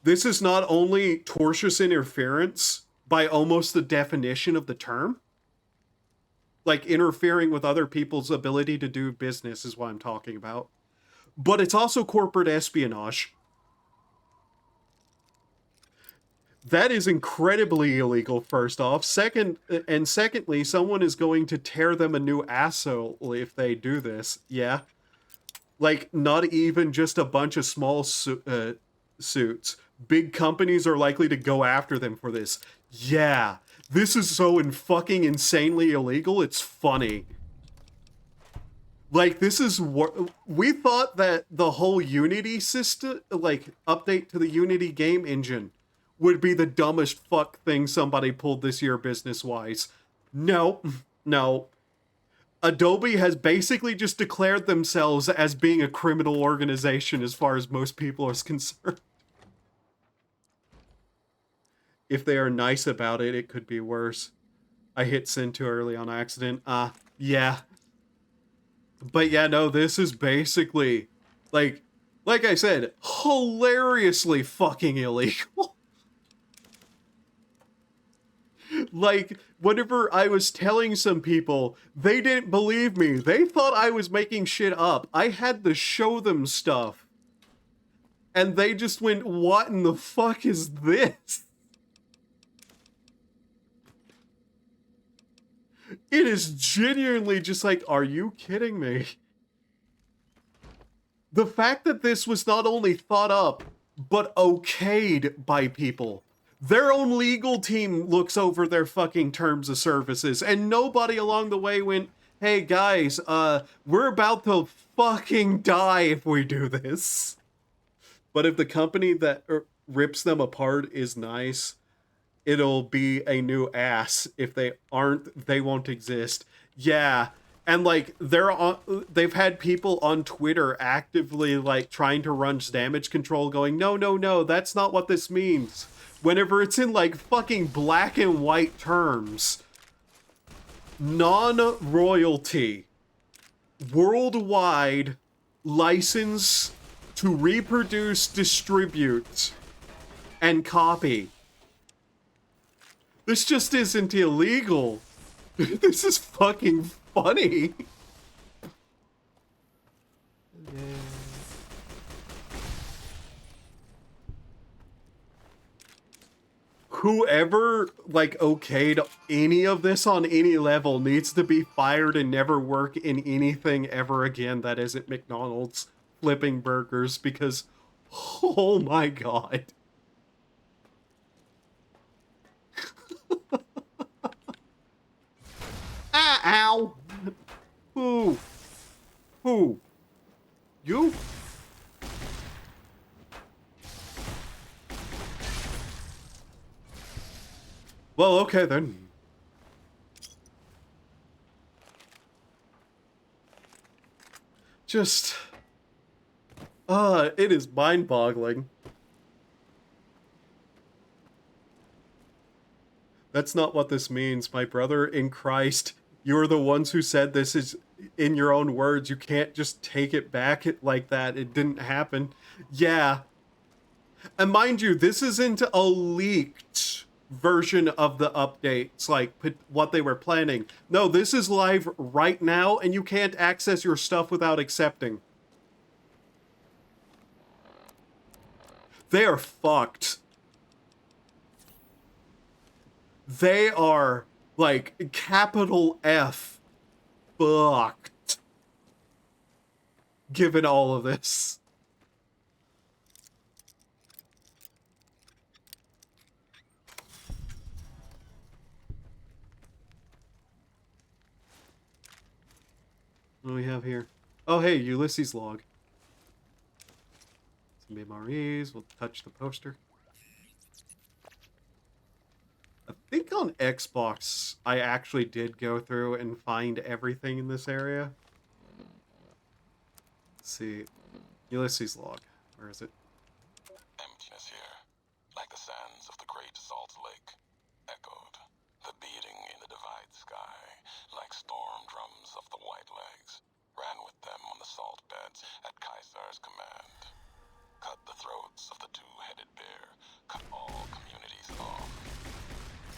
This is not only tortious interference by almost the definition of the term. Like interfering with other people's ability to do business is what I'm talking about. But it's also corporate espionage. That is incredibly illegal, first off. Secondly, someone is going to tear them a new asshole if they do this. Yeah. Like, not even just a bunch of small suits. Big companies are likely to go after them for this. Yeah. This is so fucking insanely illegal, it's funny. Like, this is what... We thought that the whole Unity system, like, update to the Unity game engine would be the dumbest fuck thing somebody pulled this year business-wise. No. No. Adobe has basically just declared themselves as being a criminal organization as far as most people are concerned. if they are nice about it, it could be worse. I hit send too early on accident. Yeah. But yeah, no, this is basically, like I said, hilariously fucking illegal. Like, whenever I was telling some people, they didn't believe me. They thought I was making shit up. I had to show them stuff. And they just went, what in the fuck is this? It is genuinely just like, are you kidding me? The fact that this was not only thought up, but okayed by people. Their own legal team looks over their fucking terms of services, and nobody along the way went, hey guys, we're about to fucking die if we do this. But if the company that rips them apart is nice, it'll be a new ass. If they aren't, they won't exist. Yeah. And like they've had people on Twitter actively like trying to run damage control going, no, that's not what this means. Whenever it's in like fucking black and white terms. Non-royalty. Worldwide license to reproduce, distribute, and copy. This just isn't illegal. This is fucking funny. Whoever, like, okayed any of this on any level needs to be fired and never work in anything ever again that isn't McDonald's flipping burgers, because, oh my god. Ow! Who? You? Well, okay then. Just... it is mind-boggling. That's not what this means, my brother in Christ. You're the ones who said this is in your own words. You can't just take it back like that. It didn't happen. Yeah. And mind you, this isn't a leaked version of the updates, like what they were planning. No, this is live right now, and you can't access your stuff without accepting. They are fucked. They are, like, capital F fucked. Given all of this. What do we have here? Oh, hey, Ulysses log. Some memories. We'll touch the poster. I think on Xbox, I actually did go through and find everything in this area. Let's see. Ulysses log. Where is it? Emptiness here, like the sands of the great salt lake, echoed. The beating in the divide sky, like storm drums of the white legs, ran with them on the salt beds at Caesar's command. Cut the throats of the two-headed bear, cut all communities off.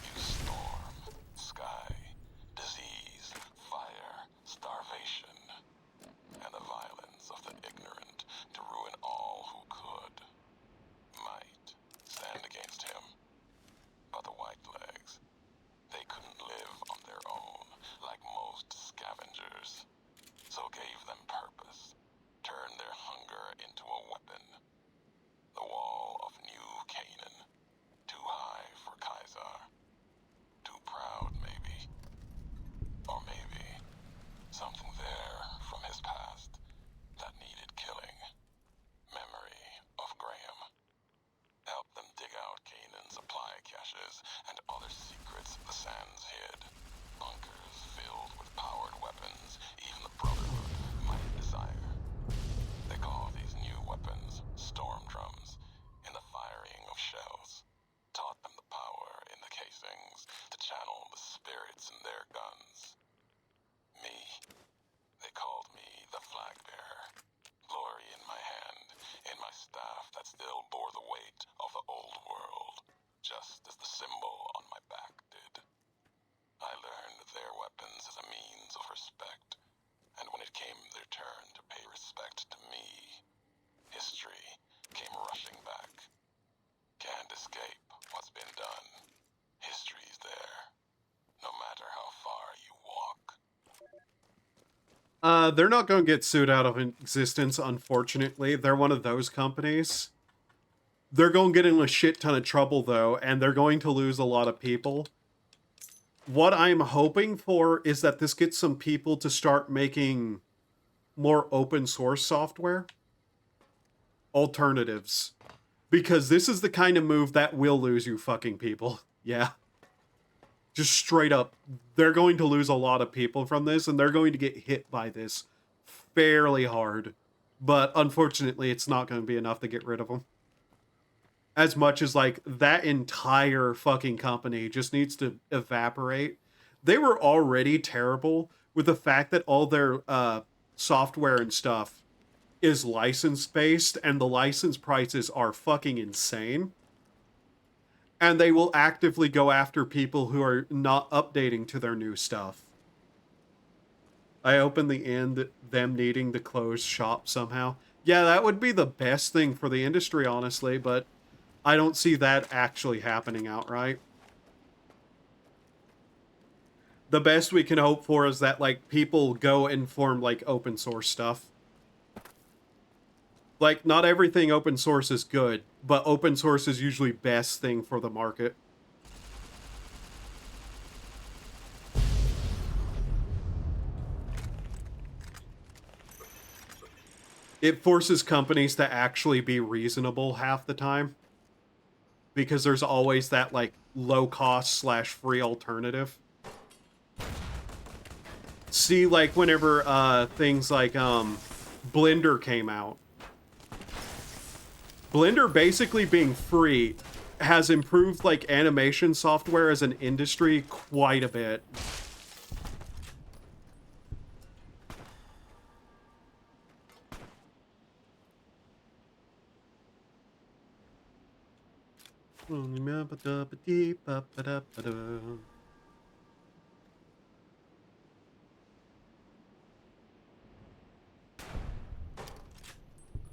Use storm, sky, disease, fire, starvation, and the violence of the ignorant to ruin all who could. Might stand against him. But the white legs, they couldn't live on their own like most scavengers. So gave them purpose, turned their hunger into a weapon. The wall of New Canaan, too high for Caesar. Too proud, maybe. Or maybe something there from his past that needed killing. Memory of Graham. Help them dig out Canaan's supply caches and other secrets the sands hid. Bunkers filled with powered weapons even the Brotherhood might desire. They call these new weapons storm drums in the firing of shells. Taught them the power They're not going to get sued out of existence, unfortunately. They're one of those companies. They're going to get in a shit ton of trouble, though, and they're going to lose a lot of people. What I'm hoping for is that this gets some people to start making more open source software alternatives. Because this is the kind of move that will lose you fucking people. Yeah. Just straight up, they're going to lose a lot of people from this, and they're going to get hit by this fairly hard. But unfortunately, it's not going to be enough to get rid of them. As much as, like, that entire fucking company just needs to evaporate. They were already terrible with the fact that all their software and stuff is license-based, and the license prices are fucking insane. And they will actively go after people who are not updating to their new stuff. I hope in the end them needing to close shop somehow. Yeah, that would be the best thing for the industry, honestly, but I don't see that actually happening outright. The best we can hope for is that, like, people go and form, like, open source stuff. Like, not everything open source is good, but open source is usually best thing for the market. It forces companies to actually be reasonable half the time. Because there's always that, like, low-cost / free alternative. See, like, whenever things like Blender came out. Blender basically being free has improved, like, animation software as an industry quite a bit.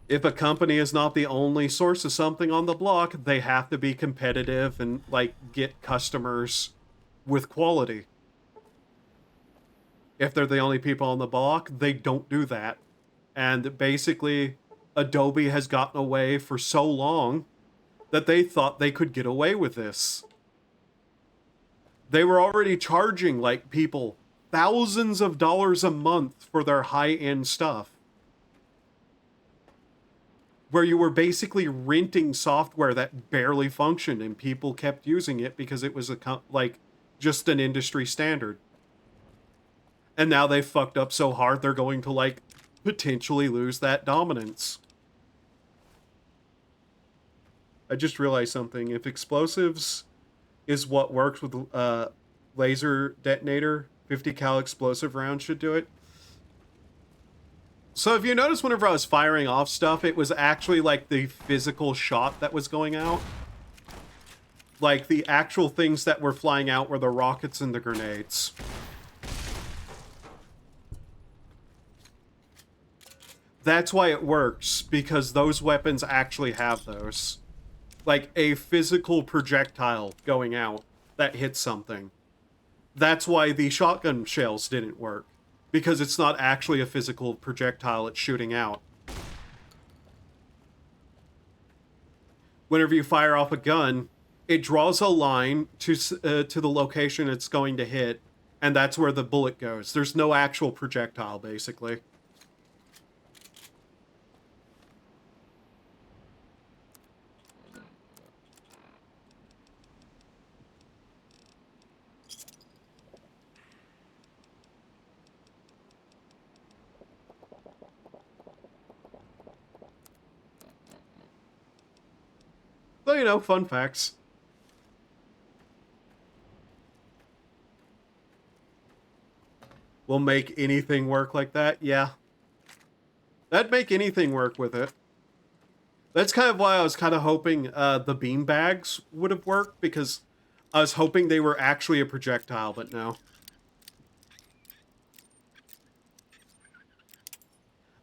If a company is not the only source of something on the block, they have to be competitive and, like, get customers with quality. If they're the only people on the block, they don't do that. And basically, Adobe has gotten away for so long that they thought they could get away with this. They were already charging, like, people thousands of dollars a month for their high-end stuff. Where you were basically renting software that barely functioned and people kept using it because it was like just an industry standard. And now they fucked up so hard they're going to, like, potentially lose that dominance. I just realized something. If explosives is what works with laser detonator, 50 cal explosive rounds should do it. So if you notice, whenever I was firing off stuff, it was actually, like, the physical shot that was going out. Like, the actual things that were flying out were the rockets and the grenades. That's why it works, because those weapons actually have those. Like, a physical projectile going out that hits something. That's why the shotgun shells didn't work. Because it's not actually a physical projectile it's shooting out. Whenever you fire off a gun, it draws a line to the location it's going to hit, and that's where the bullet goes. There's no actual projectile, basically. So, you know, fun facts. Will make anything work like that? Yeah. That'd make anything work with it. That's kind of why I was kind of hoping the beanbags would have worked, because I was hoping they were actually a projectile, but no.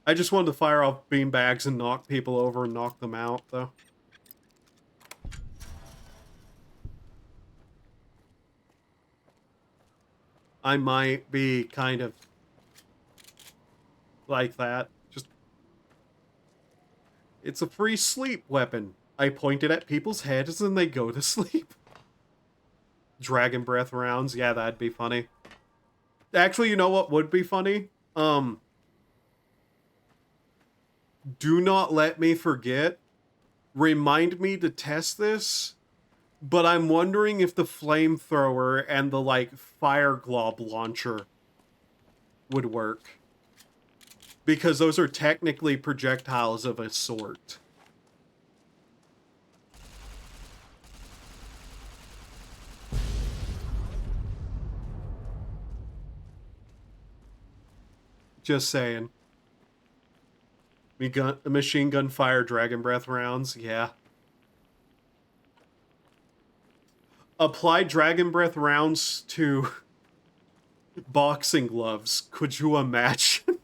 I just wanted to fire off beanbags and knock people over and knock them out, though. I might be kind of... like that. Just, it's a free sleep weapon. I point it at people's heads and they go to sleep. Dragon breath rounds, yeah, that'd be funny. Actually, you know what would be funny? Do not let me forget. Remind me to test this, but I'm wondering if the flamethrower and the, like, fire glob launcher would work. Because those are technically projectiles of a sort. Just saying. Machine gun fire dragon breath rounds, yeah. Apply dragon breath rounds to boxing gloves. Could you imagine?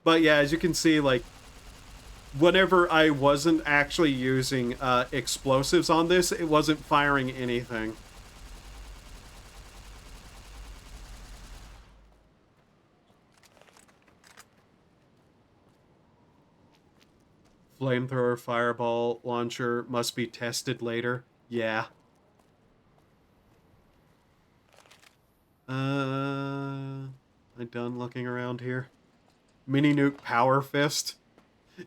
But yeah, as you can see, like, whenever I wasn't actually using explosives on this, it wasn't firing anything. Flamethrower fireball launcher must be tested later. Yeah. Am I done looking around here? Mini nuke power fist.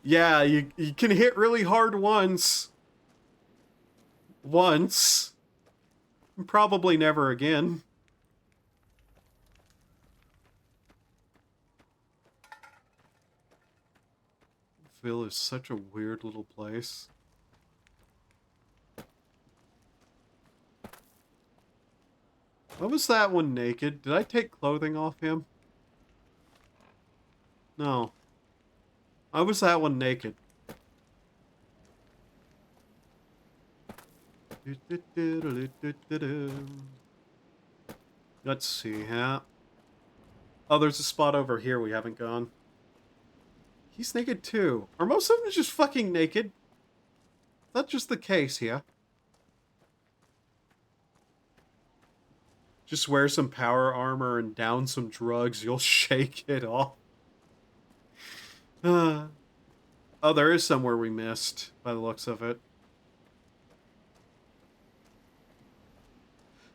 Yeah, you can hit really hard once. Once. Probably never again. Phil is such a weird little place. What was that one naked? Did I take clothing off him? No. Why was that one naked? Let's see, huh? Oh, there's a spot over here we haven't gone. He's naked too. Are most of them just fucking naked? That's just the case here. Just wear some power armor and down some drugs. You'll shake it off. Oh, there is somewhere we missed, by the looks of it.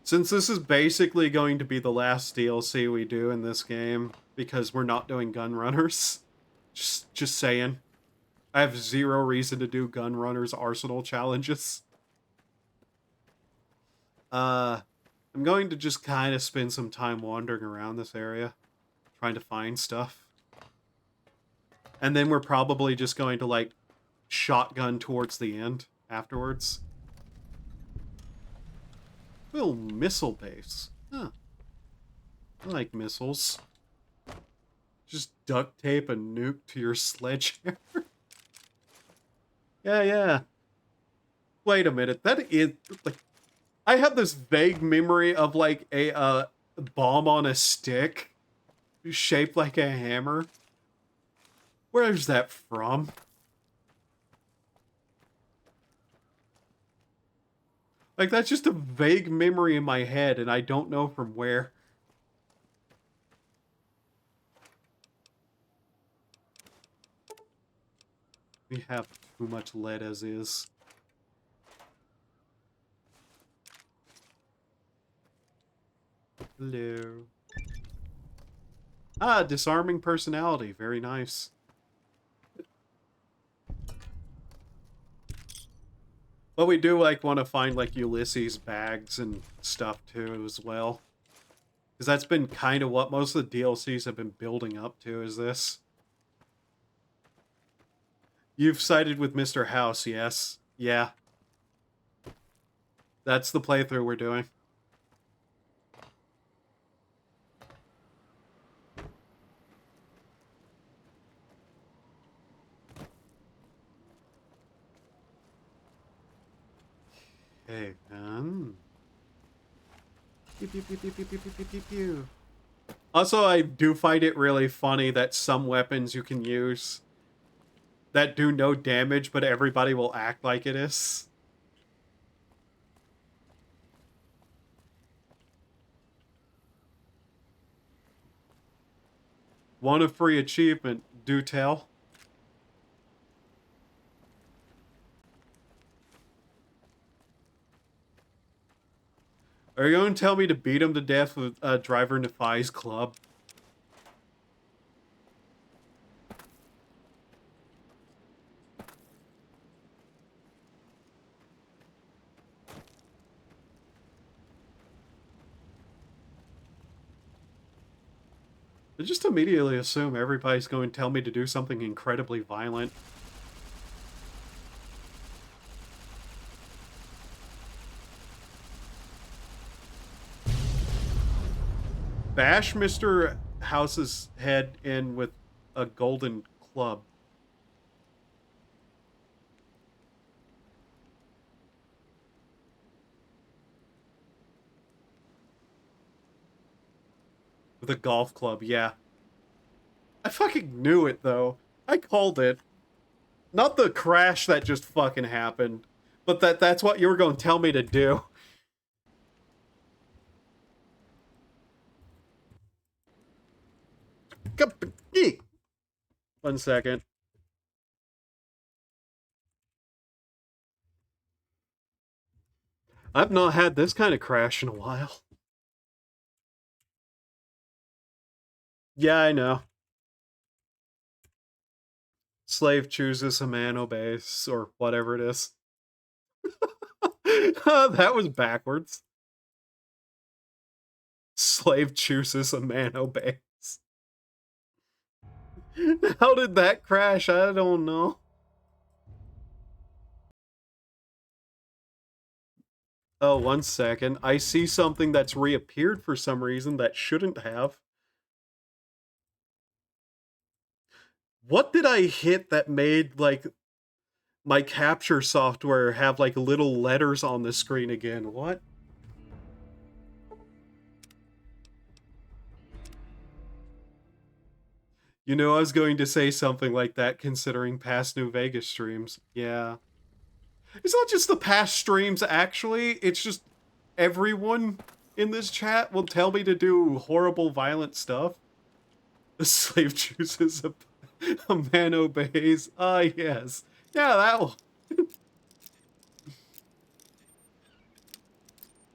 Since this is basically going to be the last DLC we do in this game, because we're not doing gun runners. Just saying. I have zero reason to do gun runners arsenal challenges. I'm going to just kind of spend some time wandering around this area, trying to find stuff. And then we're probably just going to, like, shotgun towards the end afterwards. Little missile base. Huh. I like missiles. Just duct tape a nuke to your sledgehammer. Yeah. Wait a minute. That is, like, I have this vague memory of, like, a bomb on a stick shaped like a hammer. Where's that from? Like, that's just a vague memory in my head, and I don't know from where. We have too much lead as is. Hello. Ah, disarming personality. Very nice. But we do, like, want to find, like, Ulysses bags and stuff, too, as well. Because that's been kind of what most of the DLCs have been building up to, is this. You've sided with Mr. House, yes. Yeah. That's the playthrough we're doing. Okay, Pew, pew, pew, pew, pew, pew, pew, pew, pew, pew. Also, I do find it really funny that some weapons you can use that do no damage, but everybody will act like it is. Want a free achievement? Do tell. Are you going to tell me to beat him to death with Driver Defies Club? I just immediately assume everybody's going to tell me to do something incredibly violent. Bash Mr. House's head in with a golden club. With a golf club, yeah. I fucking knew it, though. I called it. Not the crash that just fucking happened, but that's what you were going to tell me to do. One second. I've not had this kind of crash in a while. Yeah, I know. Slave chooses, a man obeys, or whatever it is. That was backwards. Slave chooses, a man obeys. How did that crash? I don't know. Oh, 1 second. I see something that's reappeared for some reason that shouldn't have. What did I hit that made, like, my capture software have, like, little letters on the screen again? What? You know, I was going to say something like that considering past New Vegas streams. Yeah. It's not just the past streams, actually. It's just everyone in this chat will tell me to do horrible, violent stuff. The slave chooses, a man obeys. Ah, yes. Yeah, that will.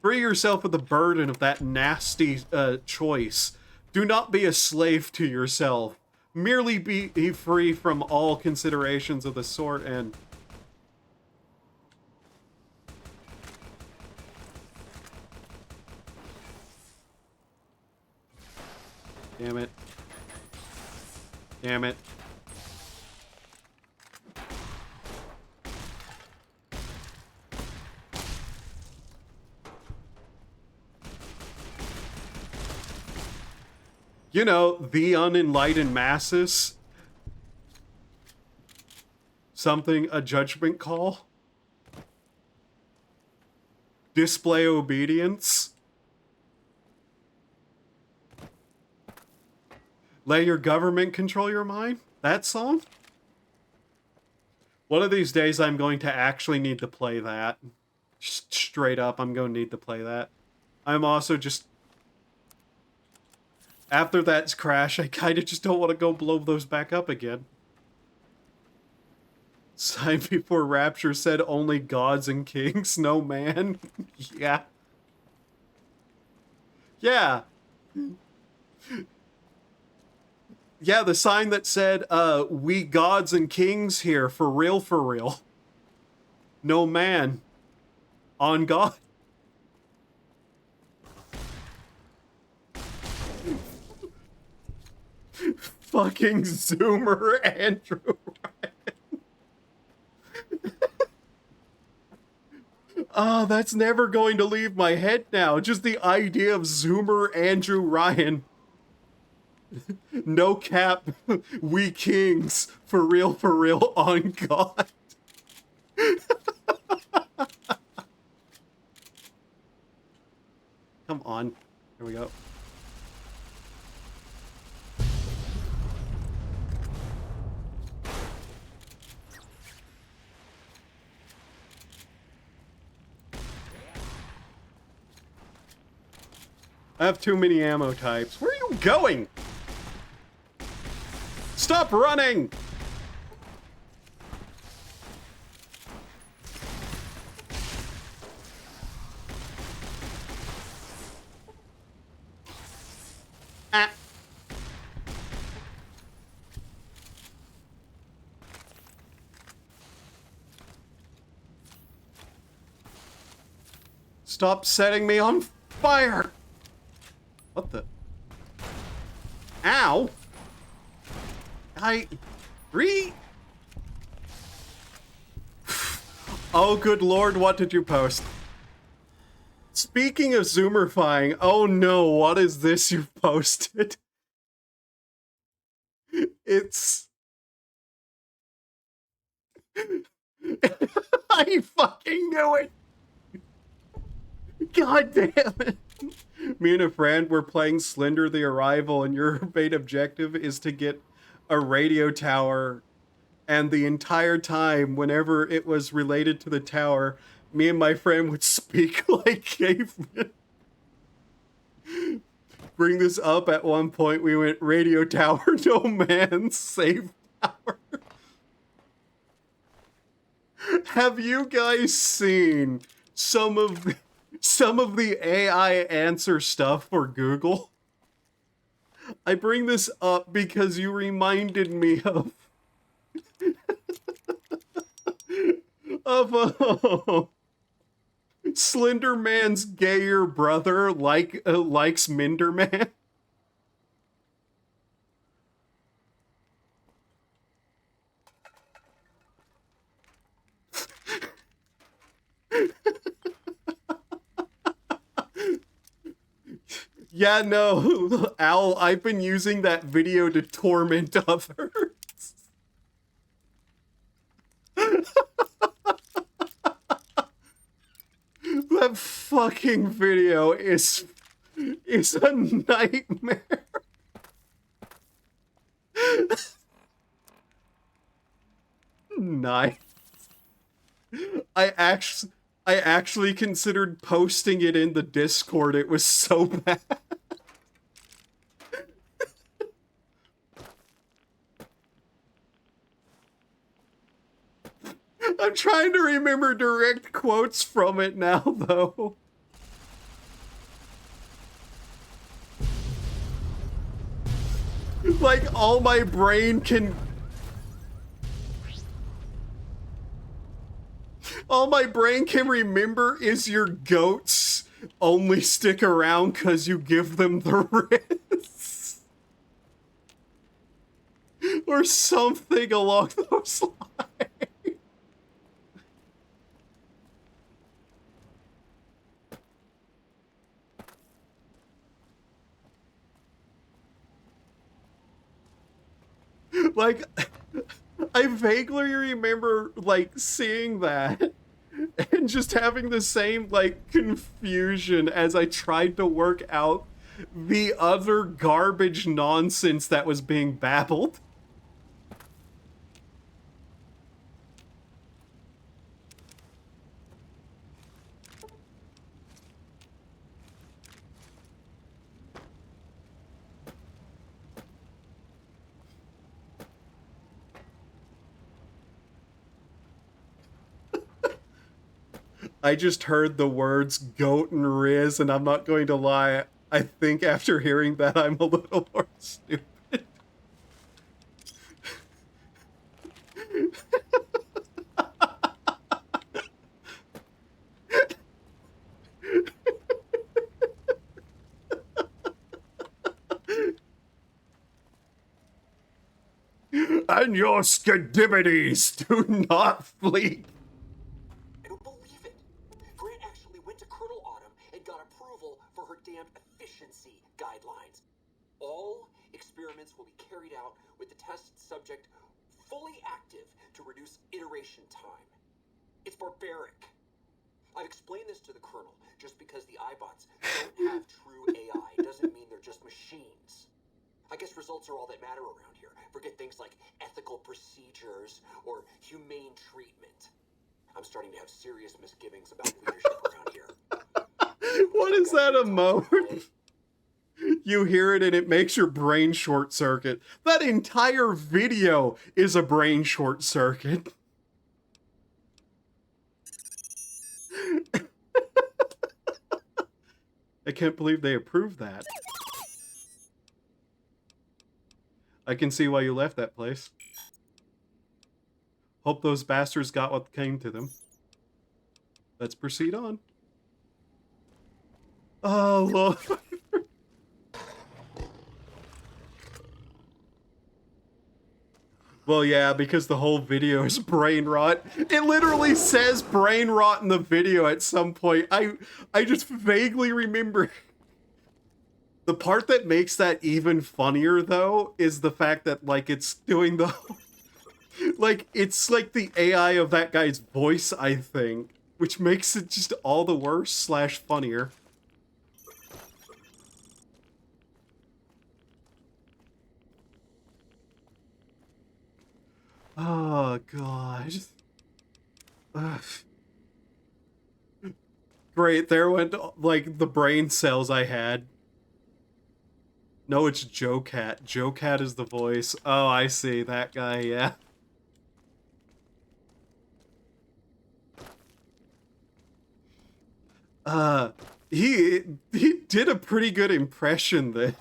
Free yourself of the burden of that nasty choice. Do not be a slave to yourself. Merely be free from all considerations of the sort and... Damn it. Damn it. You know, the unenlightened masses. Something, a judgment call. Display obedience. Let your government control your mind? That song? One of these days I'm going to actually need to play that. Just straight up, I'm going to need to play that. I'm also just... After that crash, I kind of just don't want to go blow those back up again. Sign before Rapture said only gods and kings, no man. Yeah. Yeah. Yeah, the sign that said, we gods and kings here, for real, for real. No man. On God. Fucking Zoomer Andrew Ryan. Oh, that's never going to leave my head now. Just the idea of Zoomer Andrew Ryan. No cap, we kings, for real, on God. Come on. Here we go. I have too many ammo types. Where are you going? Stop running! Ah. Stop setting me on fire! What the? Ow! Oh, good lord, what did you post? Speaking of zoomerfying, oh no, what is this you've posted? It's... I fucking knew it! God damn it! Me and a friend were playing Slender the Arrival, and your main objective is to get a radio tower, and the entire time, whenever it was related to the tower, me and my friend would speak like cavemen. Bring this up at one point, we went, radio tower, no man, safe tower. Have you guys seen some of the AI answer stuff for Google? I bring this up because you reminded me of Slender Man's gayer brother likes Minder Man. Yeah, no, Al, I've been using that video to torment others. That fucking video is a nightmare. Nice. I actually considered posting it in the Discord. It was so bad. I'm trying to remember direct quotes from it now, though. Like, all my brain can remember is your goats only stick around because you give them the wrist. Or something along those lines. Like, I vaguely remember, like, seeing that and just having the same, like, confusion as I tried to work out the other garbage nonsense that was being babbled. I just heard the words goat and Riz, and I'm not going to lie, I think after hearing that I'm a little more stupid. And your skidimities do not flee. I don't believe it. Grant actually went to Colonel Autumn and got approval for her damned efficiency guidelines. All experiments will be carried out with the test subject fully active to reduce iteration time. It's barbaric. I've explained this to the Colonel. Just because the iBots don't have true AI doesn't mean they're just machines. I guess results are all that matter around here. Forget things like ethical procedures or humane treatment. I'm starting to have serious misgivings about leadership around here. What is that emote? You hear it and it makes your brain short circuit. That entire video is a brain short circuit. I can't believe they approved that. I can see why you left that place. Hope those bastards got what came to them. Let's proceed on. Oh, Lord. Well, yeah, because the whole video is brain rot. It literally says brain rot in the video at some point. I just vaguely remember. The part that makes that even funnier, though, is the fact that, like, it's doing the... like, it's like the AI of that guy's voice, I think. Which makes it just all the worse / funnier. Oh, God. Ugh. Great, there went, like, the brain cells I had. No, it's Joe Cat. Joe Cat is the voice. Oh, I see. That guy, yeah. He did a pretty good impression there.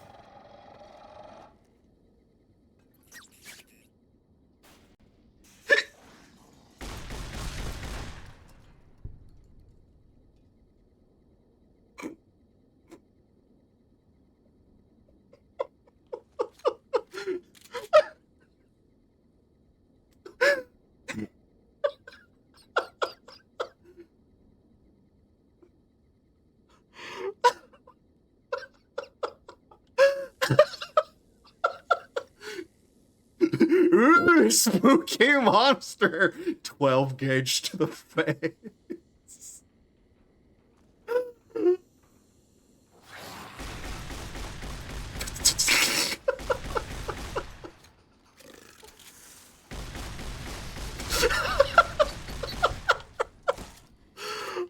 Ooh, spooky monster! 12 gauge to the face.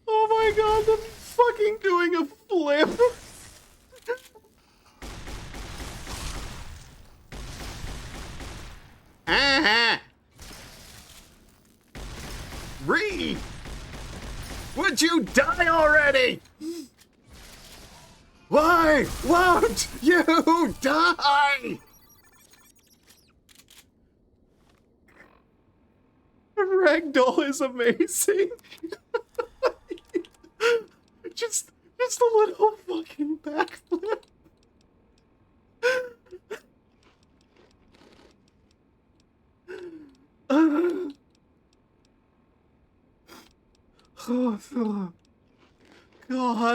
Oh my god, I'm fucking doing a flip! Reed! Would you die already? Why won't you die? Ragdoll is amazing. just a little fucking backflip. Oh, God.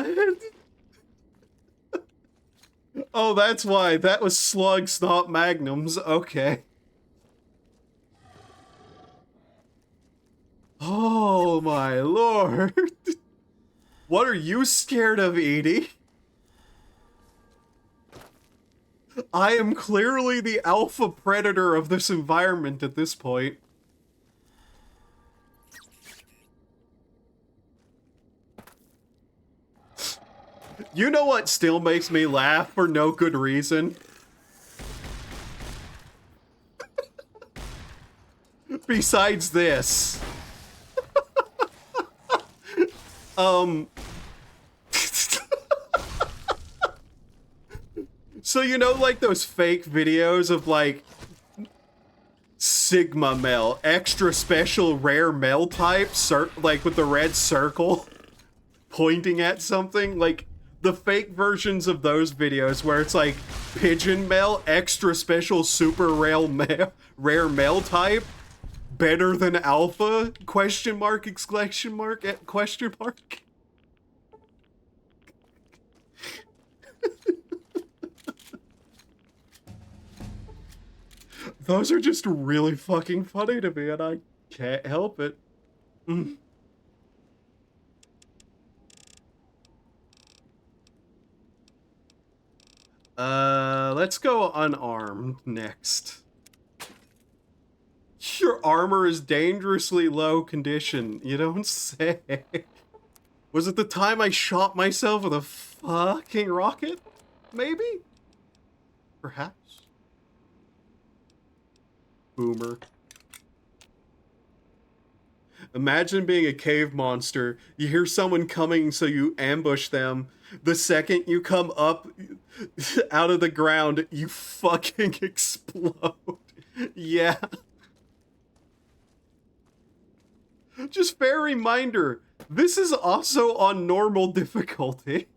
Oh, that's why. That was slugs, not magnums. Okay. Oh, my lord. What are you scared of, Edie? I am clearly the alpha predator of this environment at this point. You know what still makes me laugh for no good reason? Besides this. So you know, like those fake videos of like Sigma Mel, extra special rare Mel type, like with the red circle pointing at something, like the fake versions of those videos where it's like Pigeon Mel, extra special super rare Mel type, better than Alpha, question mark, exclamation mark, question mark. Those are just really fucking funny to me, and I can't help it. Let's go unarmed next. Your armor is dangerously low condition. You don't say. Was it the time I shot myself with a fucking rocket? maybe? Perhaps? Boomer. Imagine being a cave monster. You hear someone coming, so you ambush them. The second you come up out of the ground, you fucking explode. Yeah. Just fair reminder, this is also on normal difficulty.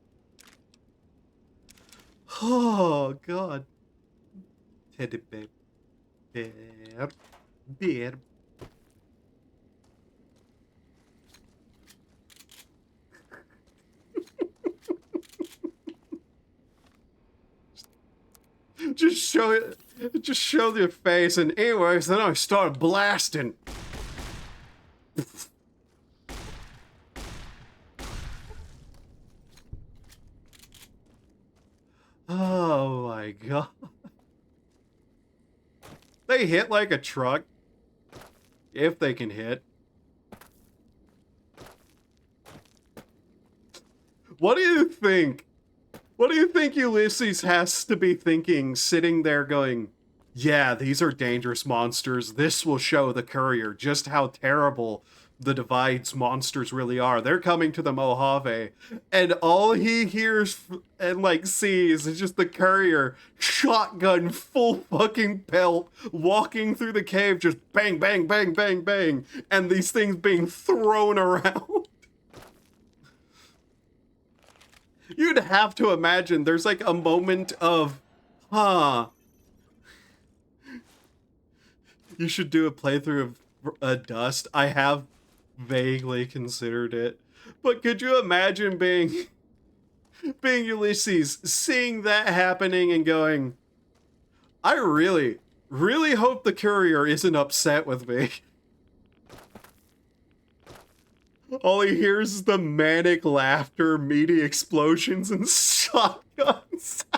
Oh, God. Teddy bear. Bear. Just show your face, and anyways, then I start blasting. Oh my god. They hit like a truck. If they can hit. What do you think? What do you think Ulysses has to be thinking, sitting there going, yeah, these are dangerous monsters. This will show the courier just how terrible the Divide's monsters really are. They're coming to the Mojave, and all he hears and like sees is just the courier, shotgun, full fucking pelt, walking through the cave, just bang, bang, bang, bang, bang, and these things being thrown around. You'd have to imagine there's like a moment of, huh. You should do a playthrough of Dust. I have vaguely considered it. But could you imagine being Ulysses, seeing that happening and going, I really, really hope the courier isn't upset with me. All he hears is the manic laughter, meaty explosions, and shotgun sounds.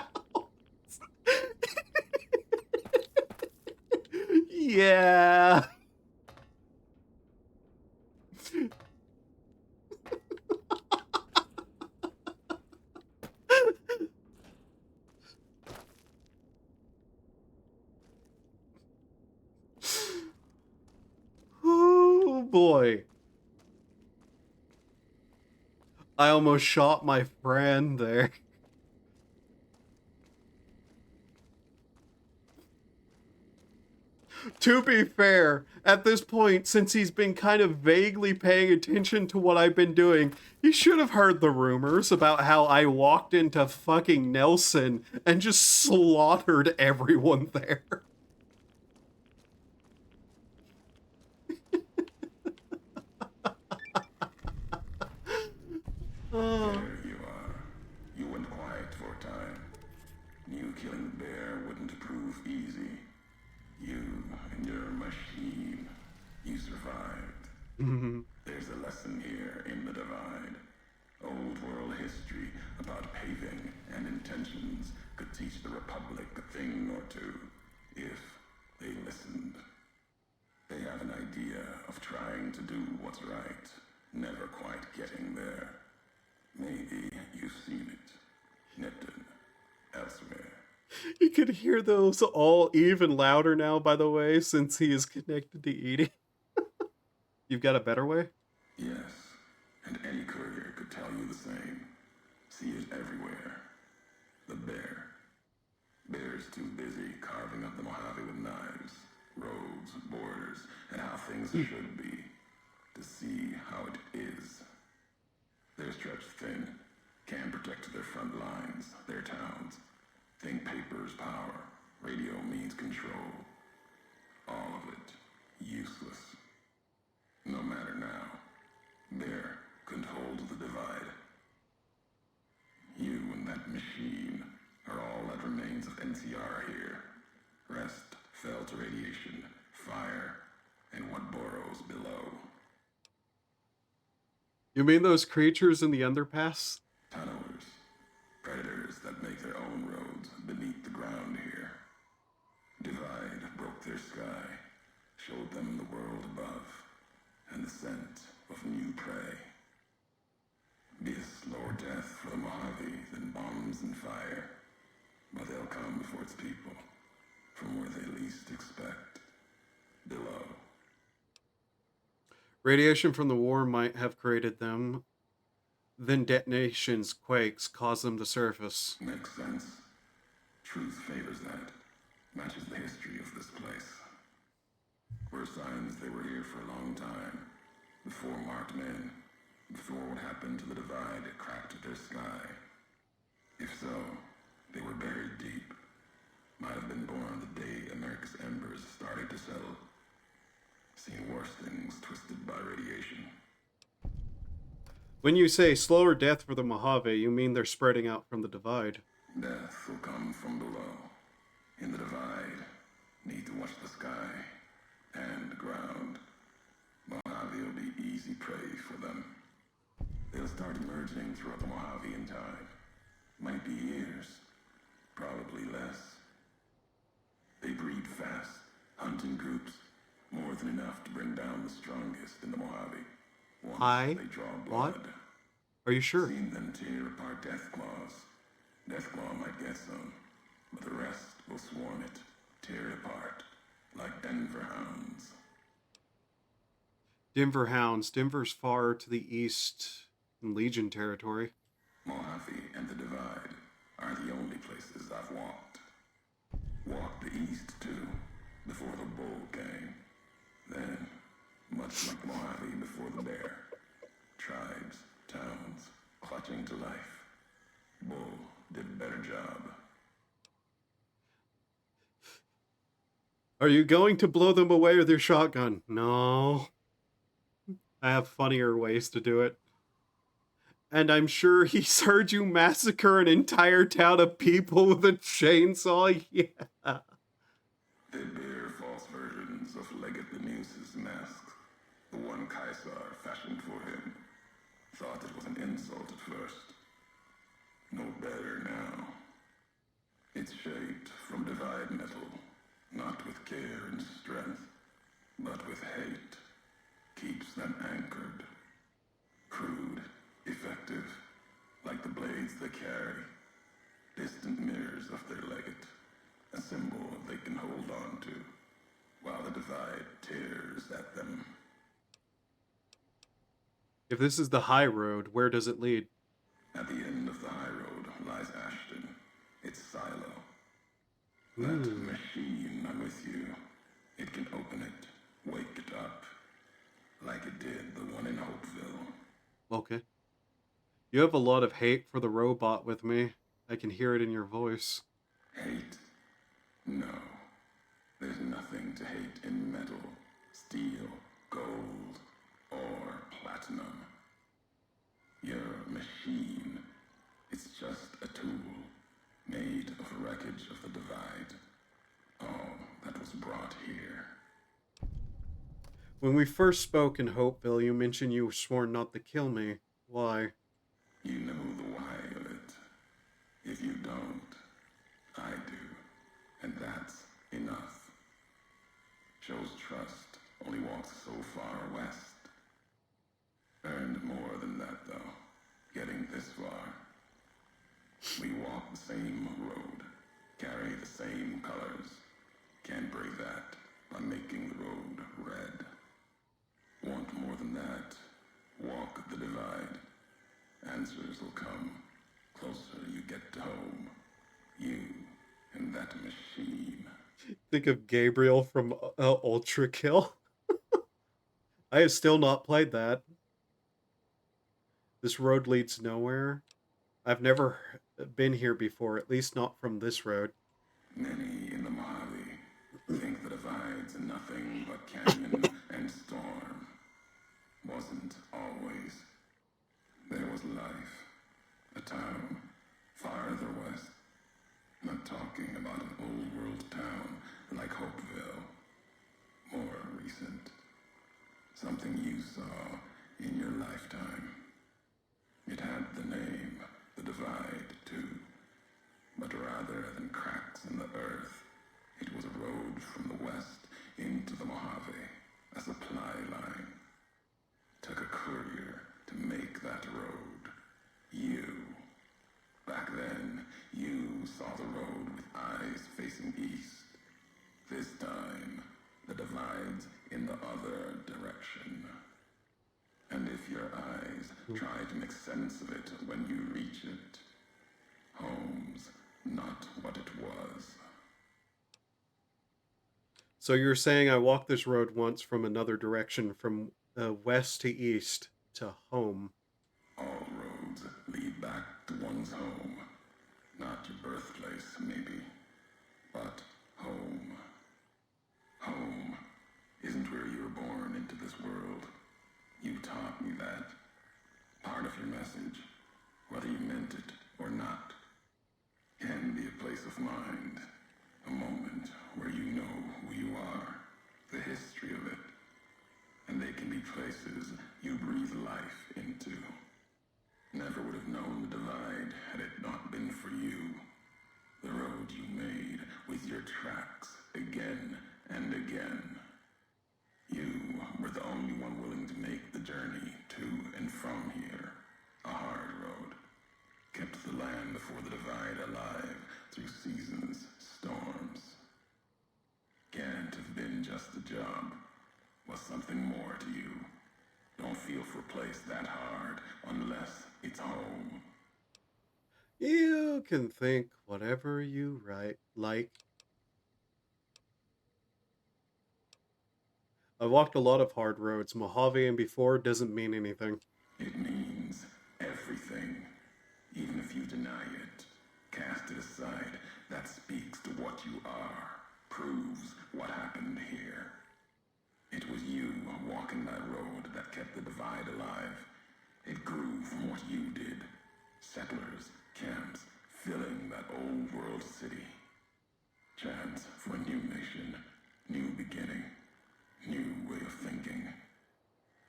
Yeah. Oh boy. I almost shot my friend there. To be fair, at this point, since he's been kind of vaguely paying attention to what I've been doing, he should have heard the rumors about how I walked into fucking Nelson and just slaughtered everyone there. There you are. You went quiet for a time. Knew killing the bear wouldn't prove easy. You and your machine. You survived. There's a lesson here in the Divide. Old world history about paving and intentions could teach the Republic a thing or two, if they listened. They have an idea of trying to do what's right, never quite getting there. Maybe you've seen it. Nipton. Elsewhere. You could hear those all even louder now, by the way, since he is connected to Edie. You've got a better way? Yes, and any courier could tell you the same. See it everywhere. The bear. Bear's too busy carving up the Mojave with knives, roads, borders, and how things should be, to see how it is. They're stretched thin, can't protect their front lines, their towns. Think paper's power, radio means control. All of it, useless. No matter now, Bear couldn't hold the Divide. You and that machine are all that remains of NCR here. Rest fell to radiation, fire, and what burrows below. You mean those creatures in the underpass? Tunnelers. Predators that make their own roads beneath the ground here. Divide broke their sky, showed them the world above, and the scent of new prey. Be a slower death for the Mojave than bombs and fire. but they'll come before its people, from where they least expect, below. Radiation from the war might have created them. Then detonations, quakes, cause them to surface. Makes sense. Truth favors that. Matches the history of this place. Were signs they were here for a long time. Before marked men. Before what happened to the divide cracked their sky. If so, they were buried deep. Might have been born the day America's embers started to settle. Seen worse things twisted by radiation. When you say slower death for the Mojave, you mean they're spreading out from the divide. Death will come from below. In the divide, need to watch the sky and the ground. Mojave will be easy prey for them. They'll start emerging throughout the Mojave in time. Might be years, probably less. They breed fast, hunt in groups, more than enough to bring down the strongest in the Mojave. Once they draw blood. What? Are you sure? Seen them tear apart Deathclaws. Deathclaw might get some, but the rest will swarm it, tear it apart, like Denver hounds. Denver hounds. Denver's far to the east in Legion territory. Mojave and the Divide are the only places I've walked. Walked the east, too, before the bull came. Then, much like Mojave before the bear, tribes, towns, clutching to life. Bull did a better job. Are you going to blow them away with your shotgun? No. I have funnier ways to do it. And I'm sure he's heard you massacre an entire town of people with a chainsaw. Yeah. They bear false versions of Legate Lemus's masks. The one Caesar fashioned for him. Thought it was an insult at first. No better now. It's shaped from divide metal, not with care and strength, but with hate. Keeps them anchored. Crude, effective, like the blades they carry. Distant mirrors of their legate, a symbol they can hold on to, while the divide tears at them. If this is the high road, where does it lead? At the end of the high road lies Ashton, its silo. That machine I'm with you, it can open it, wake it up, like it did the one in Hopeville. Okay. You have a lot of hate for the robot with me. I can hear it in your voice. Hate? No. There's nothing to hate in metal, steel, gold, or platinum. You're a machine. It's just a tool, made of wreckage of the divide. All that was brought here. When we first spoke in Hopeville, you mentioned you were sworn not to kill me. Why? You know the why of it. If you don't, I do. And that's enough. Shows trust, only walks so far west. Earned more than that, though, getting this far. We walk the same road, carry the same colors. Can't break that by making the road red. Want more than that? Walk the divide. Answers will come. Closer you get to home. You and that machine. Think of Gabriel from Ultra Kill. I have still not played that. This road leads nowhere. I've never been here before, at least not from this road. Many in the Mojave think the divide's nothing but canyon and storm. Wasn't always. There was life. A town farther west. Not talking about an old world town like Hopeville. More recent. Something you saw in your lifetime. It had the name, the divide, too. But rather than cracks in the earth, it was a road from the west into the Mojave, a supply line. Took a courier to make that road. You. Back then, you saw the road divides in the other direction. And if your eyes try to make sense of it when you reach it, home's not what it was. So you're saying I walked this road once from another direction, from west to east to home. All roads lead back to one's home. Not your birthplace, maybe, but home. Home isn't where you were born into this world. You taught me that. Part of your message, whether you meant it or not, can be a place of mind, a moment where you know who you are, the history of it, and they can be places you breathe life into. Never would have known the divide had it not been for you. The road you made with your tracks again and again. You were the only one willing to make the journey to and from here. A hard road. Kept the land before the divide alive through seasons, storms. Can't have been just a job. Was something more to you. Don't feel for a place that hard unless it's home. You can think whatever you like. I walked a lot of hard roads. Mojave and before doesn't mean anything. It means everything. Even if you deny it, cast it aside, that speaks to what you are, proves what happened here. It was you walking that road that kept the divide alive. It grew from what you did. Settlers, camps, filling that old world city. Chance for a new nation, new beginning, new way of thinking.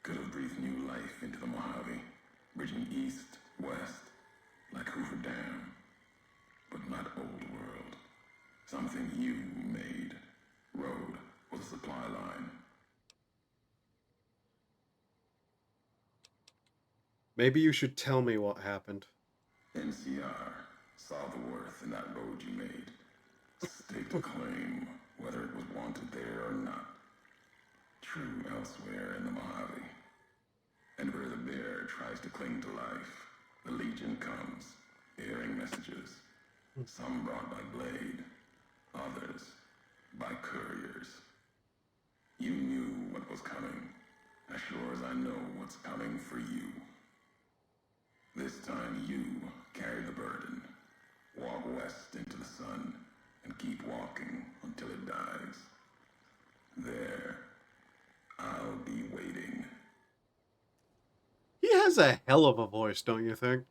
Could have breathed new life into the Mojave, bridging east, west, like Hoover Dam. But not old world. Something you made. Road was a supply line. Maybe you should tell me what happened. NCR saw the worth in that road you made. Staked a claim, whether it was wanted there or not. True elsewhere in the Mojave. And where the bear tries to cling to life, the Legion comes, bearing messages. Some brought by blade, others by couriers. You knew what was coming, as sure as I know what's coming for you. This time you carry the burden. Walk west into the sun and keep walking until it dies. There, I'll be waiting. He has a hell of a voice, don't you think?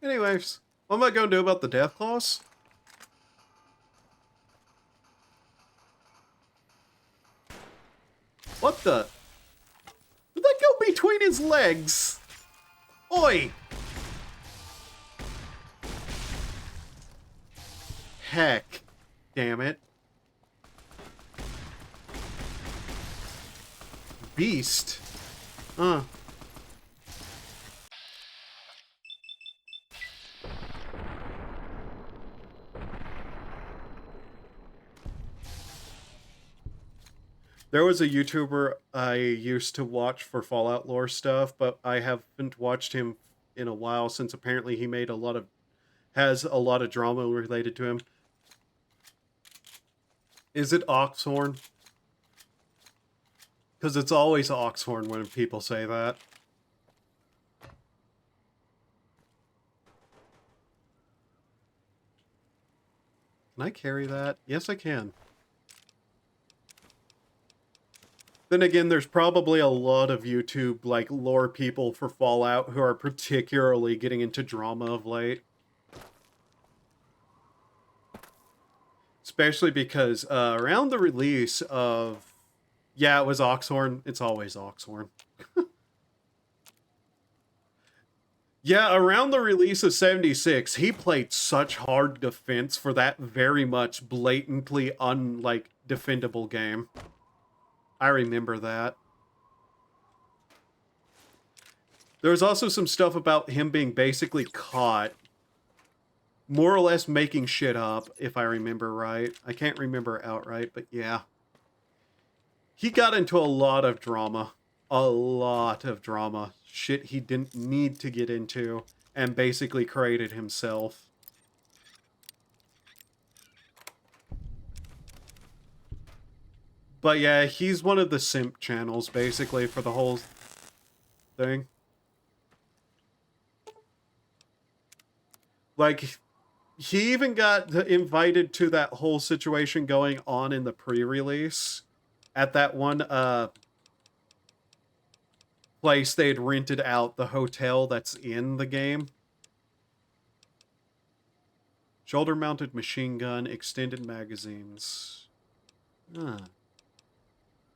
Anyways, what am I going to do about the death clause? What the? Did that go between his legs? Oi! Heck. Damn it. Beast. There was a YouTuber I used to watch for Fallout lore stuff, but I haven't watched him in a while since apparently he made has a lot of drama related to him. Is it Oxhorn? Because it's always Oxhorn when people say that. Can I carry that? Yes, I can. Then again, there's probably a lot of YouTube, like, lore people for Fallout who are particularly getting into drama of late. Especially because around the release of... Yeah, it was Oxhorn. It's always Oxhorn. Yeah, around the release of 76, he played such hard defense for that very much blatantly defendable game. I remember that. There was also some stuff about him being basically caught, more or less making shit up, if I remember right. I can't remember outright, but yeah. he got into a lot of drama. A lot of drama. Shit he didn't need to get into, and basically created himself. But yeah, he's one of the simp channels, basically, for the whole thing. Like, he even got invited to that whole situation going on in the pre-release at that one place they had rented out, the hotel that's in the game. Shoulder-mounted machine gun, extended magazines. Ah.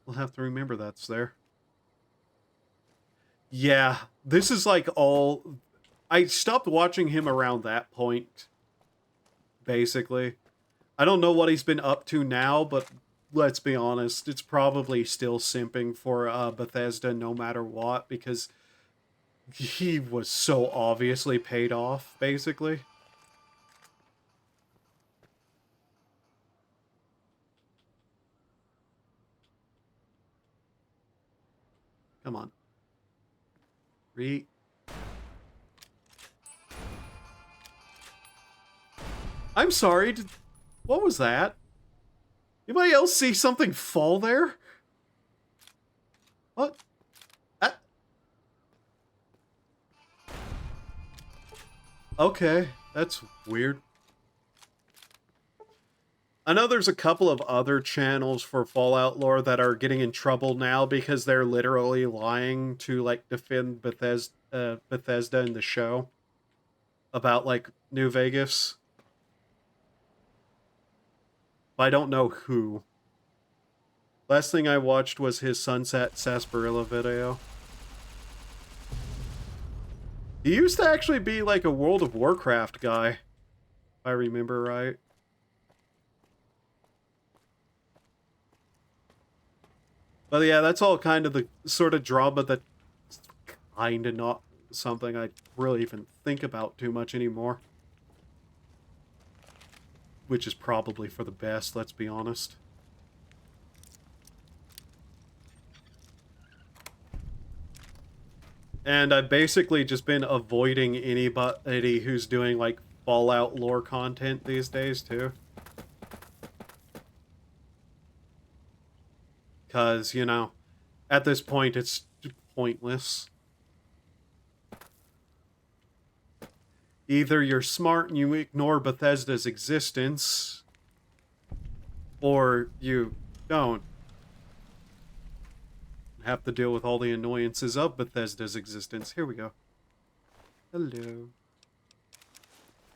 We'll have to remember that's there. Yeah, this is like all... I stopped watching him around that point, basically. I don't know what he's been up to now, but let's be honest, it's probably still simping for Bethesda no matter what, because he was so obviously paid off, basically. Come on. I'm sorry, what was that? Anybody else see something fall there? What? Okay, that's weird. I know there's a couple of other channels for Fallout lore that are getting in trouble now because they're literally lying to, like, defend Bethesda in the show about, like, New Vegas. But I don't know who. Last thing I watched was his Sunset Sarsaparilla video. He used to actually be like a World of Warcraft guy, if I remember right. But yeah, that's all kind of the sort of drama that's kind of not something I really even think about too much anymore. Which is probably for the best, let's be honest. And I've basically just been avoiding anybody who's doing, like, Fallout lore content these days, too. Because, you know, at this point, it's pointless. Either you're smart and you ignore Bethesda's existence, or you don't. Have to deal with all the annoyances of Bethesda's existence. Here we go. Hello.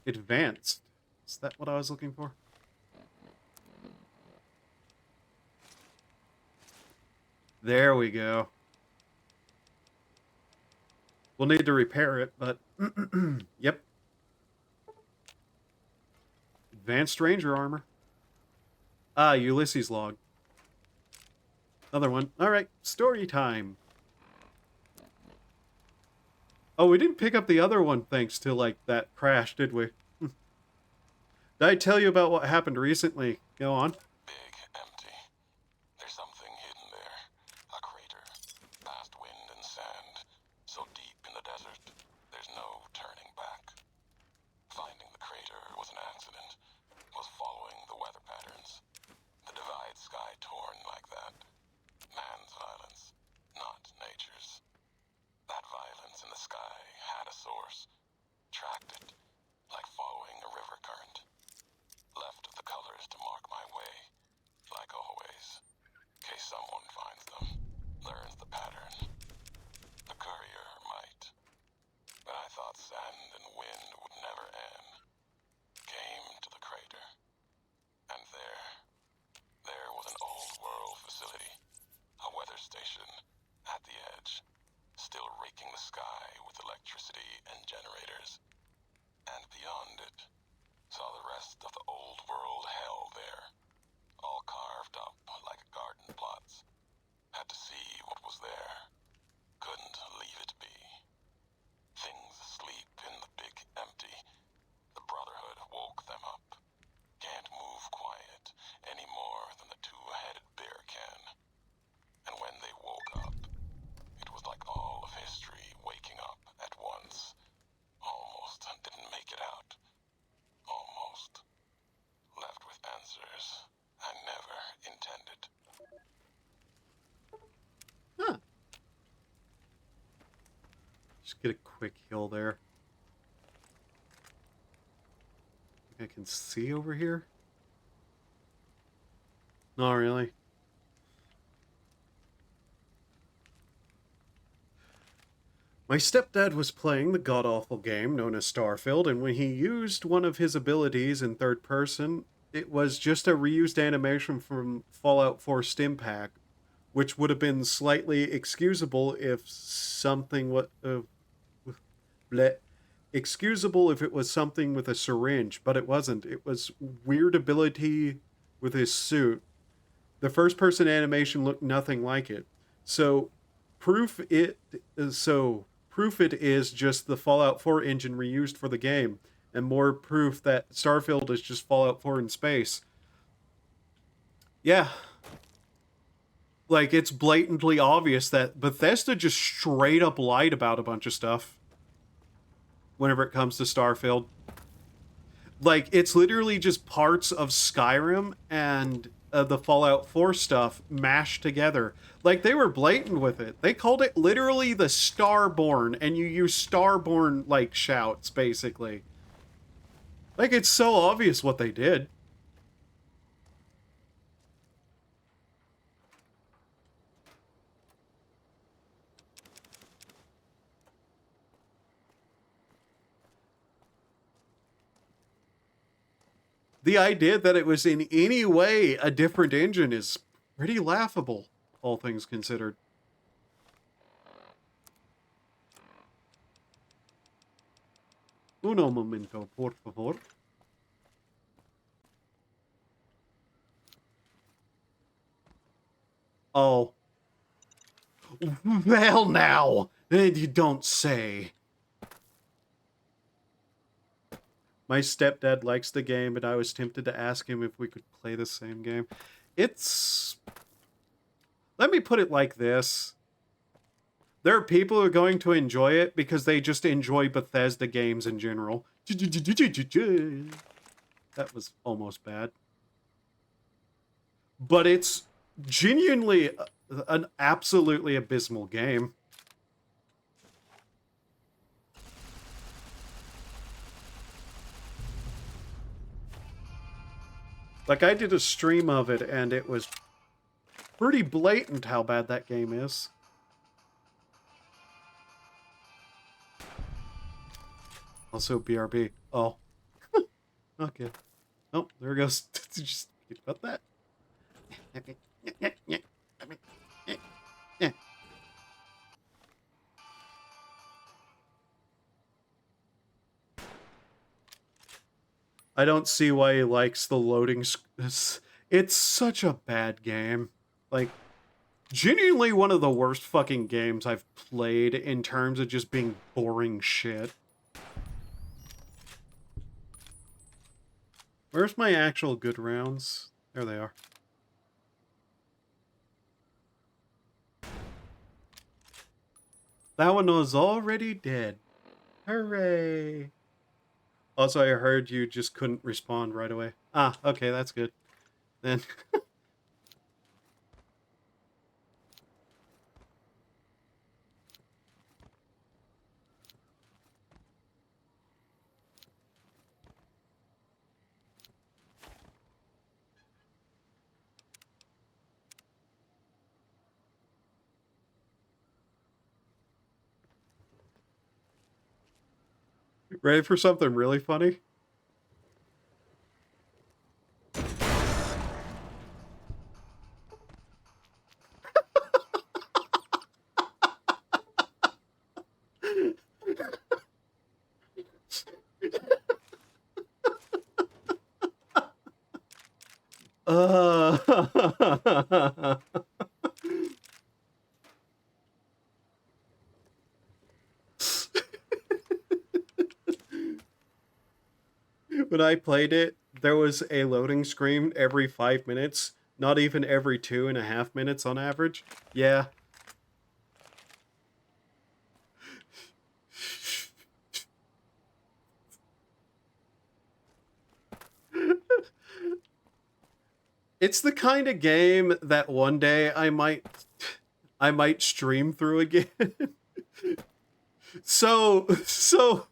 Advanced. Is that what I was looking for? There we go. We'll need to repair it, but... Yep. Advanced Ranger armor. Ah, Ulysses log. Another one. Alright, story time. Oh, we didn't pick up the other one thanks to, like, that crash, did we? Did I tell you about what happened recently? Go on. Big, empty. There's something hidden there. A crater. Past wind and sand. So deep in the desert, there's no turning back. Finding the crater was an accident. Was following the weather patterns. The divide sky torn like that. Man's violence, not nature's. That violence in the sky had a source. Tracked it, like following a river current. Left the colors to mark my way. Get a quick heal there. I can see over here? Not really. My stepdad was playing the god-awful game known as Starfield, and when he used one of his abilities in third person, it was just a reused animation from Fallout 4 Stimpack, which would have been slightly excusable if something excusable if it was something with a syringe, but it wasn't. It was weird ability with his suit. The first person animation looked nothing like it. So proof it is just the Fallout 4 engine reused for the game, and more proof that Starfield is just Fallout 4 in space. Yeah. Like, it's blatantly obvious that Bethesda just straight up lied about a bunch of stuff whenever it comes to Starfield. Like, it's literally just parts of Skyrim and the Fallout 4 stuff mashed together. Like, they were blatant with it. They called it literally the Starborn, and you use Starborn, like, shouts, basically. Like, it's so obvious what they did. The idea that it was in any way a different engine is pretty laughable, all things considered. Uno momento, por favor. Oh. Well now, you don't say. My stepdad likes the game, and I was tempted to ask him if we could play the same game. It's... Let me put it like this. There are people who are going to enjoy it because they just enjoy Bethesda games in general. That was almost bad. But it's genuinely an absolutely abysmal game. Like, I did a stream of it, and it was pretty blatant how bad that game is. Also, BRB. Oh. Okay. Oh, there it goes. Just forget about that. I don't see why he likes the loading. It's such a bad game. Like, genuinely one of the worst fucking games I've played in terms of just being boring shit. Where's my actual good rounds? There they are. That one was already dead. Hooray! Also, I heard you just couldn't respond right away. Ah, okay, that's good. Then... Ready for something really funny? When I played it, there was a loading screen every 5 minutes, not even every 2.5 minutes on average. Yeah. It's the kind of game that one day I might stream through again. So,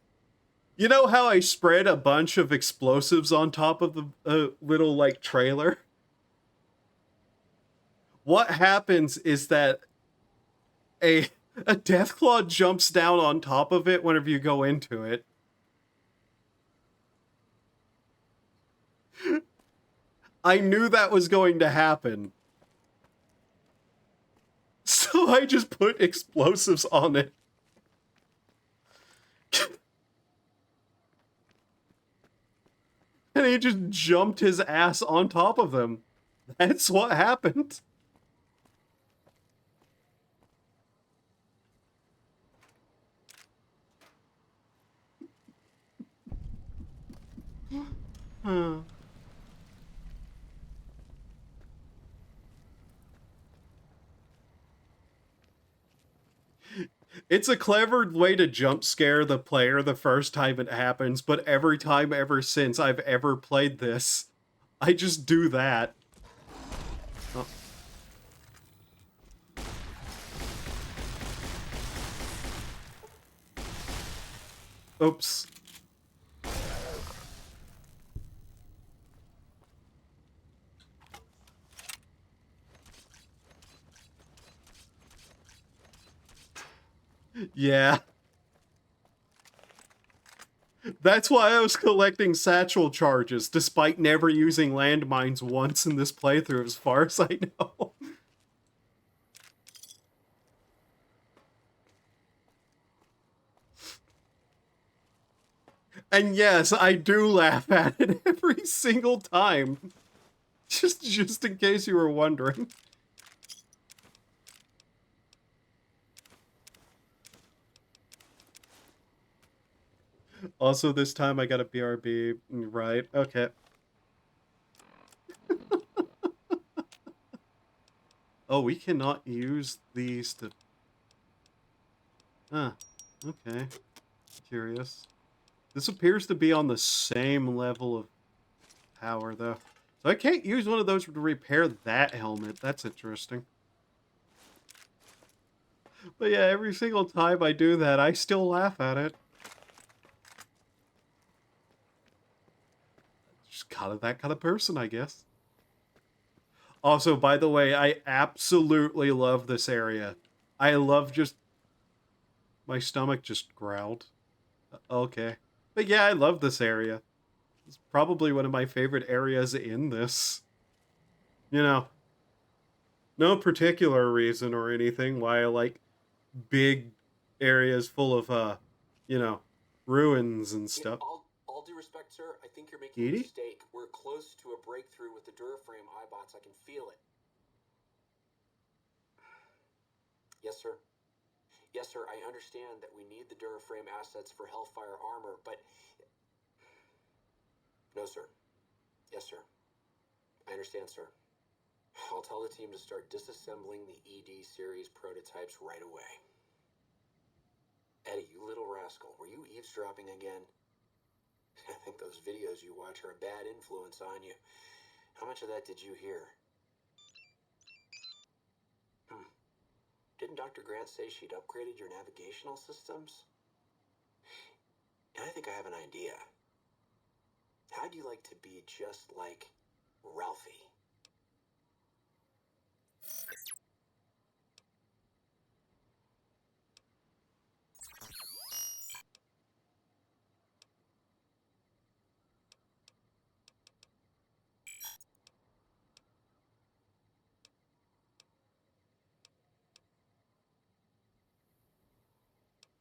you know how I spread a bunch of explosives on top of the little, like, trailer? What happens is that a Deathclaw jumps down on top of it whenever you go into it. I knew that was going to happen. So I just put explosives on it. And he just jumped his ass on top of them. That's what happened. Huh. It's a clever way to jump scare the player the first time it happens, but every time ever since I've ever played this, I just do that. Oh. Oops. Yeah. That's why I was collecting satchel charges, despite never using landmines once in this playthrough, as far as I know. And yes, I do laugh at it every single time. Just in case you were wondering. Also, this time I got a BRB. Right, okay. Oh, we cannot use these to... Huh, okay. Curious. This appears to be on the same level of power, though. So I can't use one of those to repair that helmet. That's interesting. But yeah, every single time I do that, I still laugh at it. Just kind of that kind of person, I guess. Also, by the way, I absolutely love this area. I love just... My stomach just growled. Okay. But yeah, I love this area. It's probably one of my favorite areas in this. You know, no particular reason or anything why I like big areas full of, you know, ruins and stuff. All due respect, sir, I think you're making a mistake. We're close to a breakthrough with the Duraframe Eyebots. I can feel it. Yes, sir. Yes, sir, I understand that we need the Duraframe assets for Hellfire armor, but... No, sir. Yes, sir. I understand, sir. I'll tell the team to start disassembling the ED series prototypes right away. Eddie, you little rascal, were you eavesdropping again? I think those videos you watch are a bad influence on you. How much of that did you hear? Didn't Dr. Grant say she'd upgraded your navigational systems? And I think I have an idea. How'd you like to be just like Ralphie?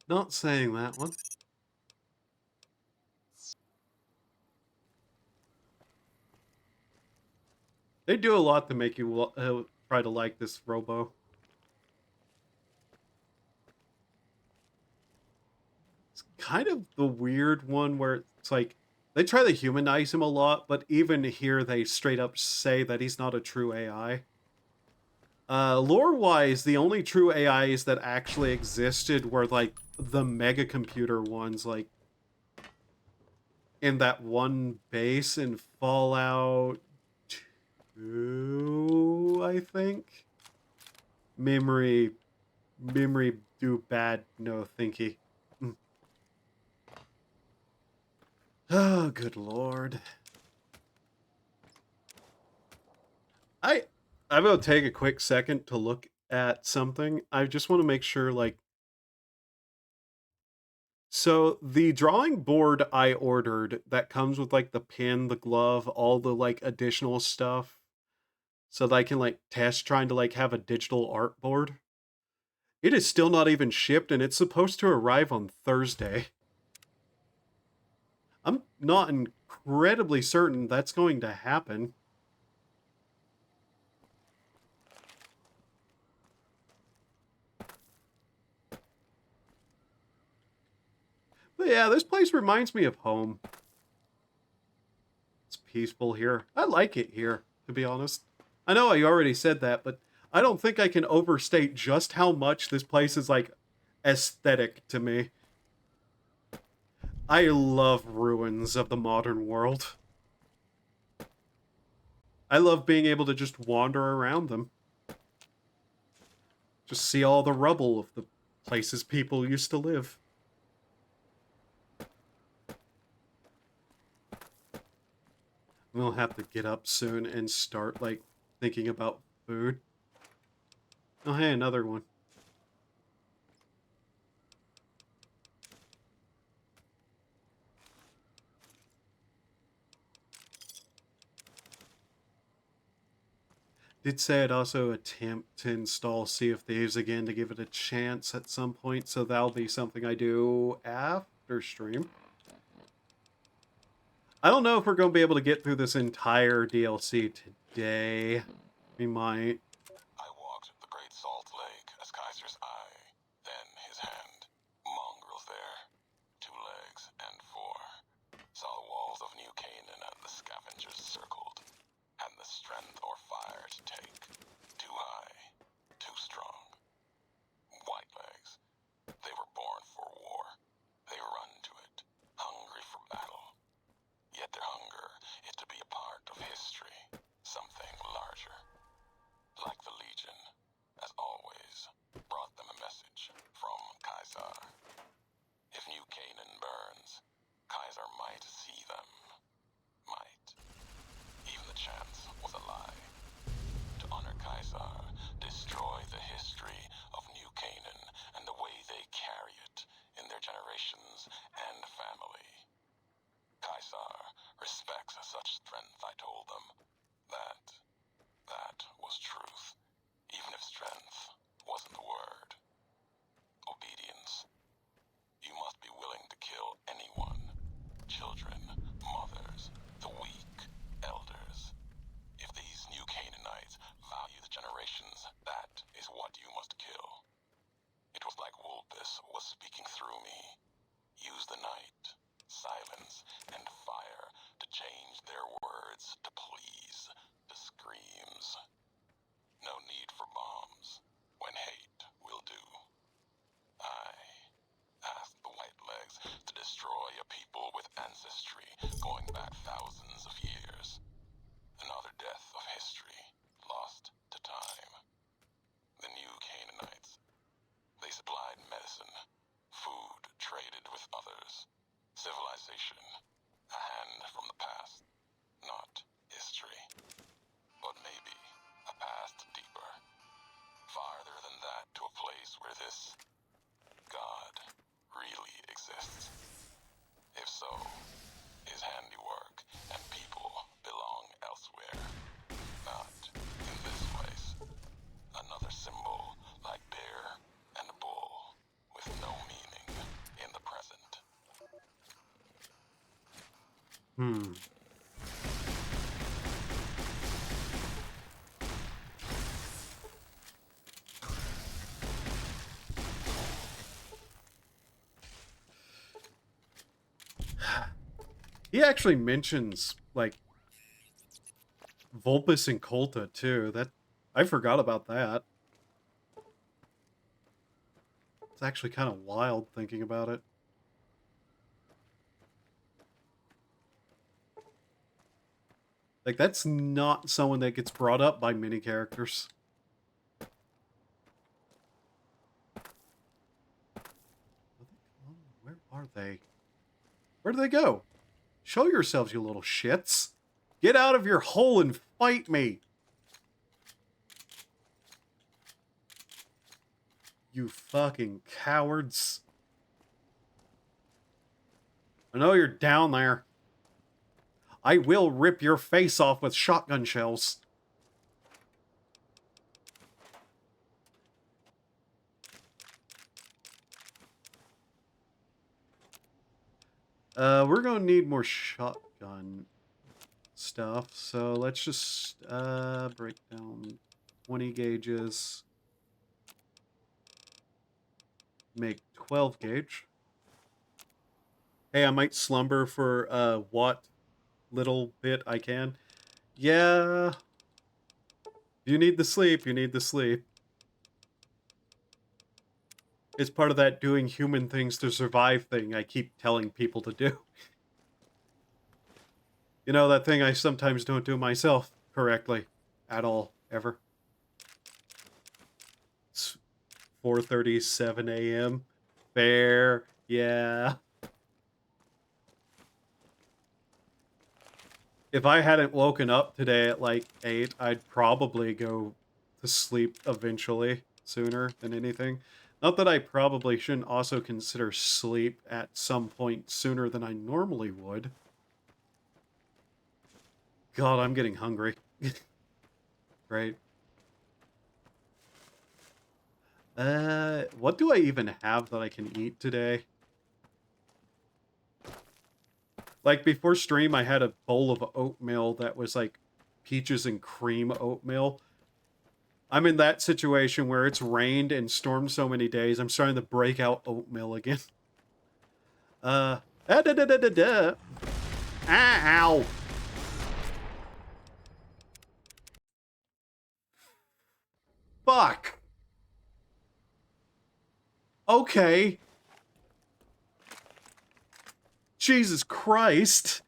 Not saying that one. They do a lot to make you try to like this Robo. It's kind of the weird one where it's like, they try to humanize him a lot, but even here they straight up say that he's not a true AI. Lore-wise, the only true AIs that actually existed were, like, the mega computer ones, like, in that one base in Fallout 2, I think? Memory do bad, no thinky. Oh, good lord. I'm gonna take a quick second to look at something. I just want to make sure, like, so the drawing board I ordered that comes with like the pin, the glove, all the like additional stuff, so that I can like test trying to like have a digital art board. It is still not even shipped, and it's supposed to arrive on Thursday. I'm not incredibly certain that's going to happen. But yeah, this place reminds me of home. It's peaceful here. I like it here, to be honest. I know I already said that, but I don't think I can overstate just how much this place is, like, aesthetic to me. I love ruins of the modern world. I love being able to just wander around them. Just see all the rubble of the places people used to live. We'll have to get up soon and start, like, thinking about food. Oh, hey, another one. Did say I'd also attempt to install Sea of Thieves again to give it a chance at some point, so that'll be something I do after stream. I don't know if we're going to be able to get through this entire DLC today. We might. I walked the Great Salt Lake as Kaiser's eye, then his hand. Mongrels there, 2 legs and 4. Saw the walls of New Canaan and the scavengers circled. Had the strength or fire to take. Too high, too strong. White legs. They were born for war. They run to it, hungry for battle. Yet their hunger is to be a part of history, something larger. Like the Legion, as always, brought them a message from Kaiser. If New Canaan burns, Kaiser might see them. Might. Even the chance was a lie. To honor Kaiser, destroy the history of New Canaan and the way they carry it in their generations and family. Kaiser respects such strength, I told them. That was truth, even if strength wasn't the word. Obedience. You must be willing to kill anyone. Children, mothers, the weak, elders. If these New Canaanites value the generations, that is what you must kill. It was like Wulpus was speaking through me. Use the night, silence, and fire to change their words to please, to screams. No need for bombs, when hate will do. I asked the White Legs to destroy a people with ancestry going back thousands of years. Another death of history, lost to time. The New Canaanites. They supplied medicine, food traded with others. Civilization, a hand from the past, not history. But maybe a past deeper. Farther than that to a place where this God really exists. If so, his handiwork and people belong elsewhere. Not in this place. Another symbol like bear and bull with no meaning in the present. He actually mentions, like, Vulpus and Colta, too. That I forgot about that. It's actually kind of wild thinking about it. Like, that's not someone that gets brought up by many characters. Where are they? Where do they go? Show yourselves, you little shits. Get out of your hole and fight me. You fucking cowards. I know you're down there. I will rip your face off with shotgun shells. We're gonna need more shotgun stuff, so let's just break down 20 gauges. Make 12 gauge. Hey, I might slumber for what little bit I can. Yeah. You need the sleep, you need the sleep. It's part of that doing human things to survive thing I keep telling people to do. You know, that thing I sometimes don't do myself correctly. At all. Ever. It's 4:37 a.m. Fair. Yeah. If I hadn't woken up today at like 8, I'd probably go to sleep eventually, sooner than anything. Not that I probably shouldn't also consider sleep at some point sooner than I normally would. God, I'm getting hungry. Right. What do I even have that I can eat today? Like, before stream, I had a bowl of oatmeal that was, like, peaches and cream oatmeal. I'm in that situation where it's rained and stormed so many days, I'm starting to break out oatmeal again. Ow! Fuck! Okay. Jesus Christ.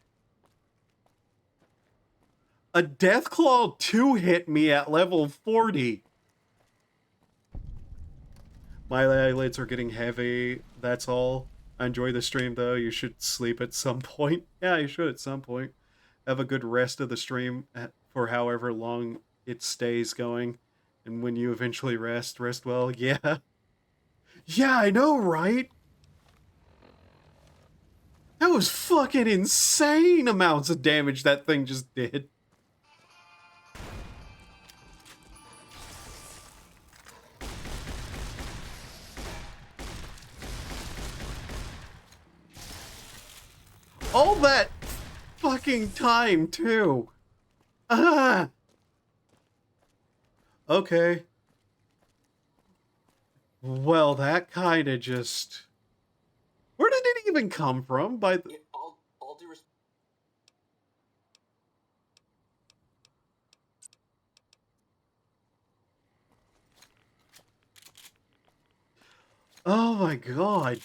A Deathclaw 2 hit me at level 40. My eyelids are getting heavy, that's all. I enjoy the stream though, you should sleep at some point. Yeah, you should at some point. Have a good rest of the stream for however long it stays going. And when you eventually rest well. Yeah. Yeah, I know, right? That was fucking insane amounts of damage that thing just did. All that fucking time, too. Ah! Okay. Well, that kinda just... Where did it even come from? By the... All due respect. Oh my god.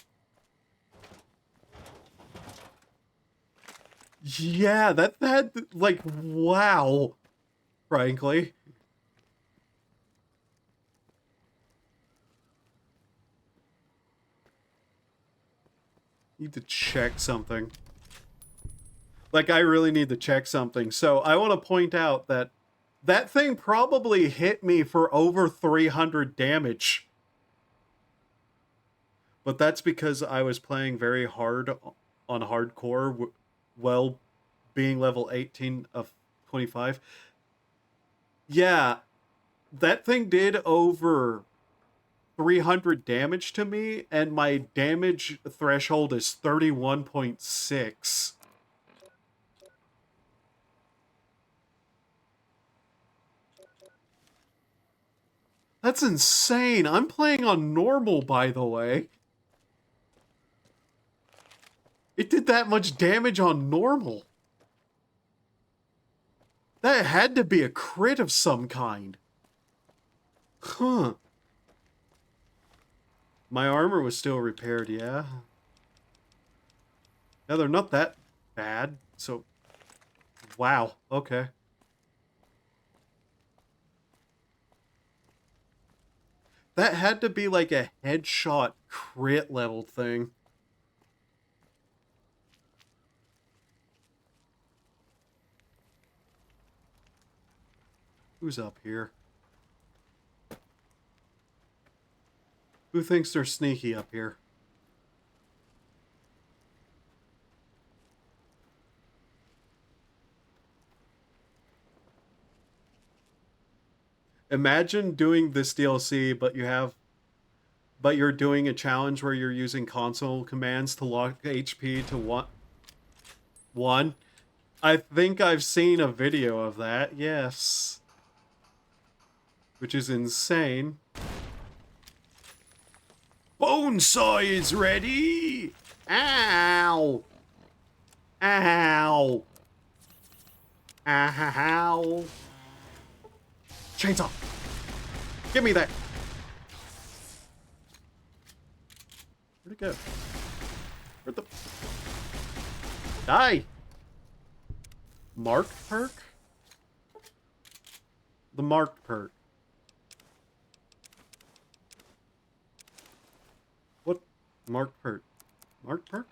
Yeah, that had, like, wow. Frankly. Need to check something. Like, I really need to check something. So, I want to point out that that thing probably hit me for over 300 damage. But that's because I was playing very hard on hardcore, well, being level 18 of 25. Yeah, that thing did over 300 damage to me, and my damage threshold is 31.6. That's insane. I'm playing on normal, by the way. It did that much damage on normal. That had to be a crit of some kind. Huh. My armor was still repaired, yeah. Yeah, they're not that bad, so... Wow, okay. That had to be like a headshot crit level thing. Who's up here? Who thinks they're sneaky up here? Imagine doing this DLC, but you're doing a challenge where you're using console commands to lock HP to one. I think I've seen a video of that, yes. Which is insane. Bonesaw is ready! Ow! Ow! Ow! Chainsaw! Give me that! Where'd it go? Where'd the... Die! Marked perk? The marked perk. What? Marked perk? Marked perk?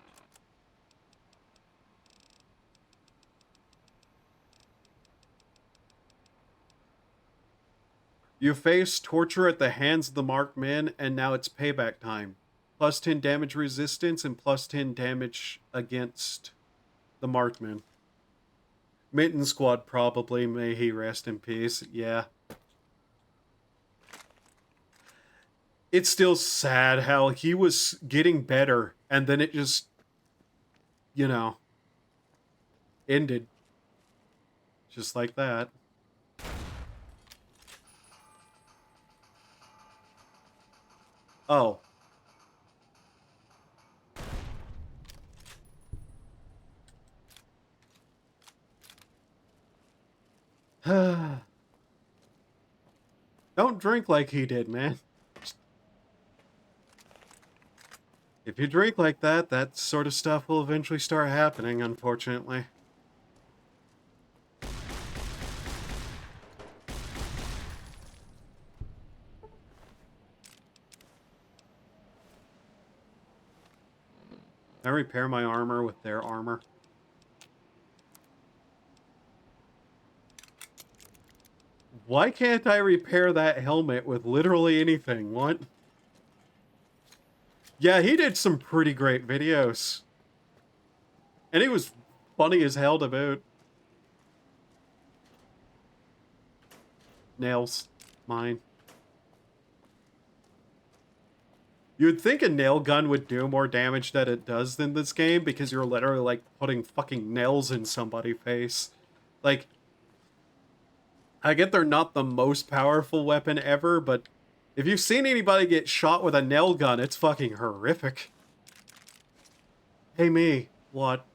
You face torture at the hands of the marked men, and now it's payback time. Plus 10 damage resistance and plus 10 damage against the marked men. Mitten Squad probably, may he rest in peace, yeah. It's still sad how he was getting better, and then it just, you know, ended. Just like that. Oh. Don't drink like he did, man. If you drink like that, that sort of stuff will eventually start happening, unfortunately. I repair my armor with their armor. Why can't I repair that helmet with literally anything? What? Yeah, he did some pretty great videos. And he was funny as hell to boot. Nails. Mine. You'd think a nail gun would do more damage than it does in this game because you're literally like putting fucking nails in somebody's face. Like, I get they're not the most powerful weapon ever, but if you've seen anybody get shot with a nail gun, it's fucking horrific. Hey me, what?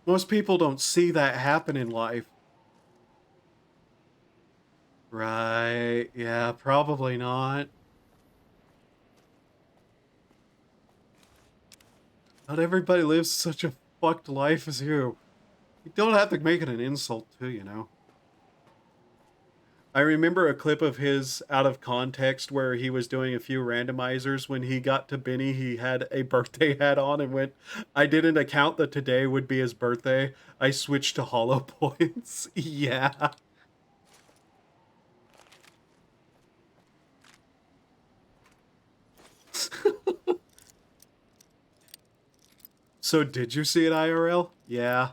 Most people don't see that happen in life. Right, yeah, probably not. Not everybody lives such a fucked life as you. You don't have to make it an insult too, you know. I remember a clip of his out of context where he was doing a few randomizers. When he got to Benny, he had a birthday hat on and went, I didn't account that today would be his birthday. I switched to hollow points. Yeah. So did you see it IRL? Yeah.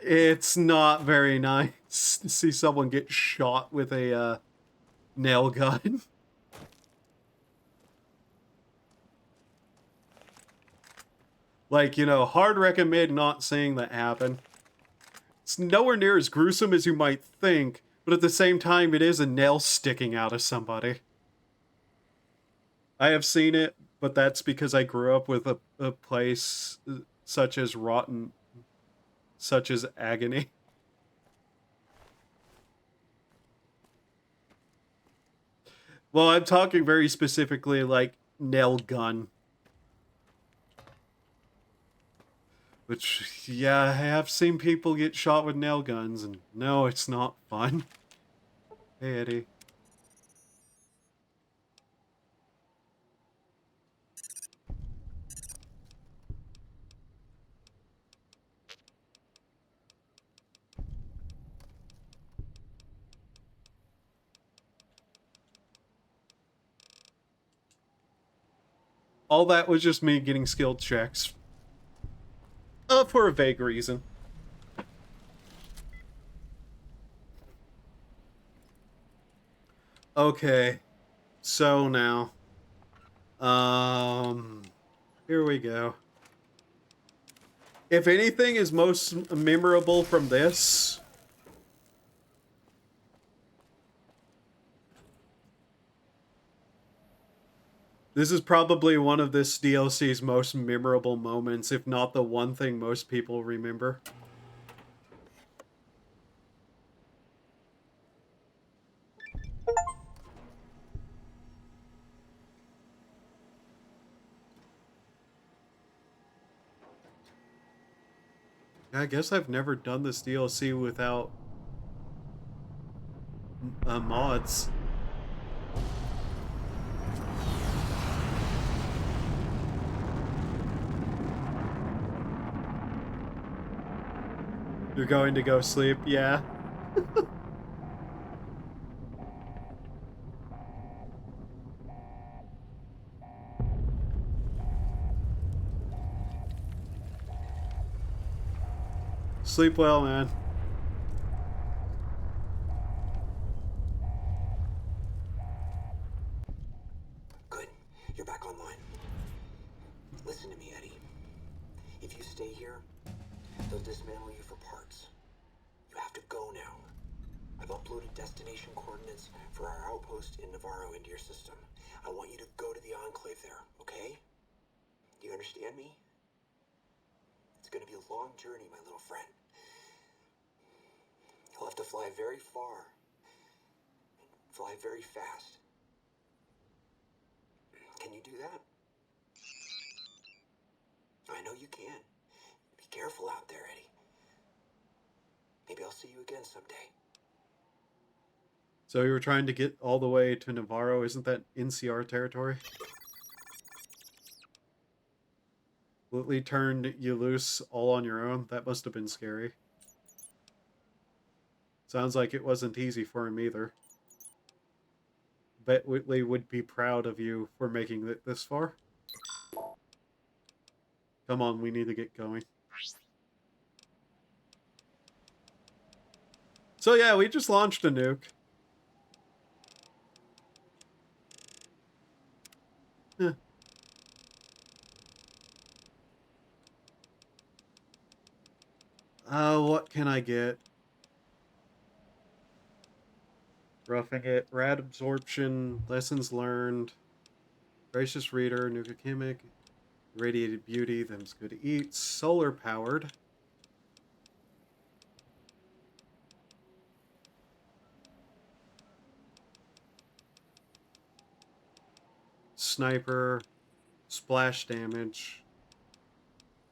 It's not very nice to see someone get shot with a nail gun. Like, you know, hard recommend not seeing that happen. It's nowhere near as gruesome as you might think, but at the same time, it is a nail sticking out of somebody. I have seen it, but that's because I grew up with a place such as Agony. Well, I'm talking very specifically like nail gun. Which, yeah, I have seen people get shot with nail guns, and no, it's not fun. Hey, Eddie. All that was just me getting skill checks. For a vague reason. Okay. So now. Here we go. If anything is most memorable from this... This is probably one of this DLC's most memorable moments, if not the one thing most people remember. I guess I've never done this DLC without mods. You're going to go sleep? Yeah. Sleep well, man. Good. You're back online. Listen to me, Eddie. If you stay here, they'll dismantle you for parts. You have to go now. I've uploaded destination coordinates for our outpost in Navarro into your system. I want you to go to the Enclave there, okay? Do you understand me? It's gonna be a long journey, my little friend. You'll have to fly very far. And fly very fast. Can you do that? I know you can. Be careful out there, Eddie. Maybe I'll see you again someday. So you were trying to get all the way to Navarro, isn't that NCR territory? Whitley turned you loose all on your own? That must have been scary. Sounds like it wasn't easy for him either. Bet Whitley would be proud of you for making it this far. Come on, we need to get going. So yeah, we just launched a nuke. Yeah. What can I get? Roughing it, rad absorption, lessons learned, gracious reader, nuka-chemic, radiated beauty, them's good to eat, solar powered. Sniper, splash damage.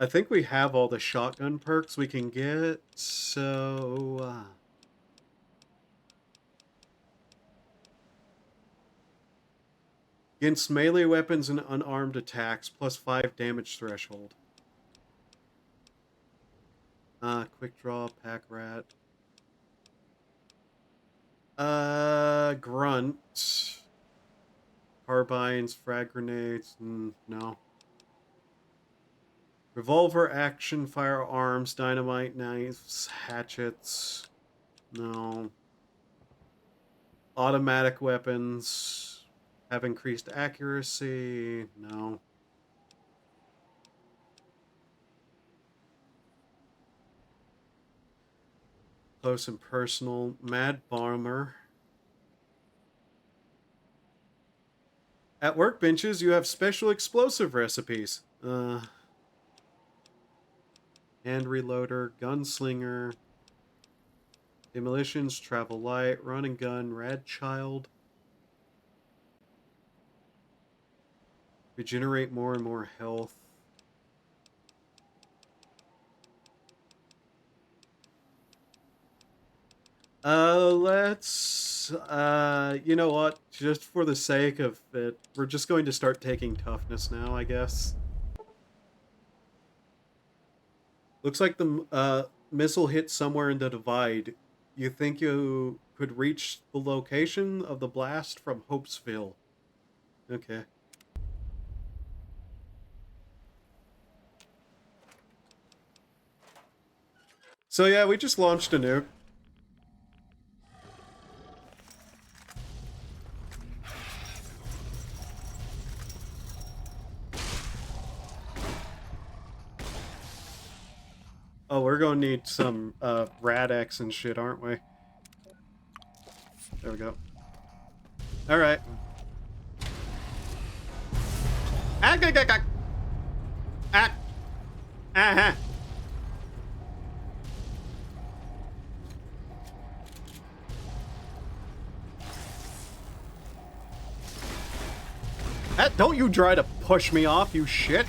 I think we have all the shotgun perks we can get, so... Against melee weapons and unarmed attacks, plus 5 damage threshold. Quick draw, pack rat. Grunt. Carbines, frag grenades, no. Revolver, action, firearms, dynamite, knives, hatchets, no. Automatic weapons, have increased accuracy, no. Close and personal, mad bomber. At workbenches, you have special explosive recipes. Hand reloader, gunslinger, demolitions, travel light, run and gun, rad child. Regenerate more and more health. Let's, you know what? Just for the sake of it, we're just going to start taking toughness now, I guess. Looks like the missile hit somewhere in the divide. You think you could reach the location of the blast from Hopesville? Okay. So yeah, we just launched a nuke. Oh, we're gonna need some Rad-X and shit, aren't we? There we go. Alright. Ah-ha. Don't you try to push me off, you shit.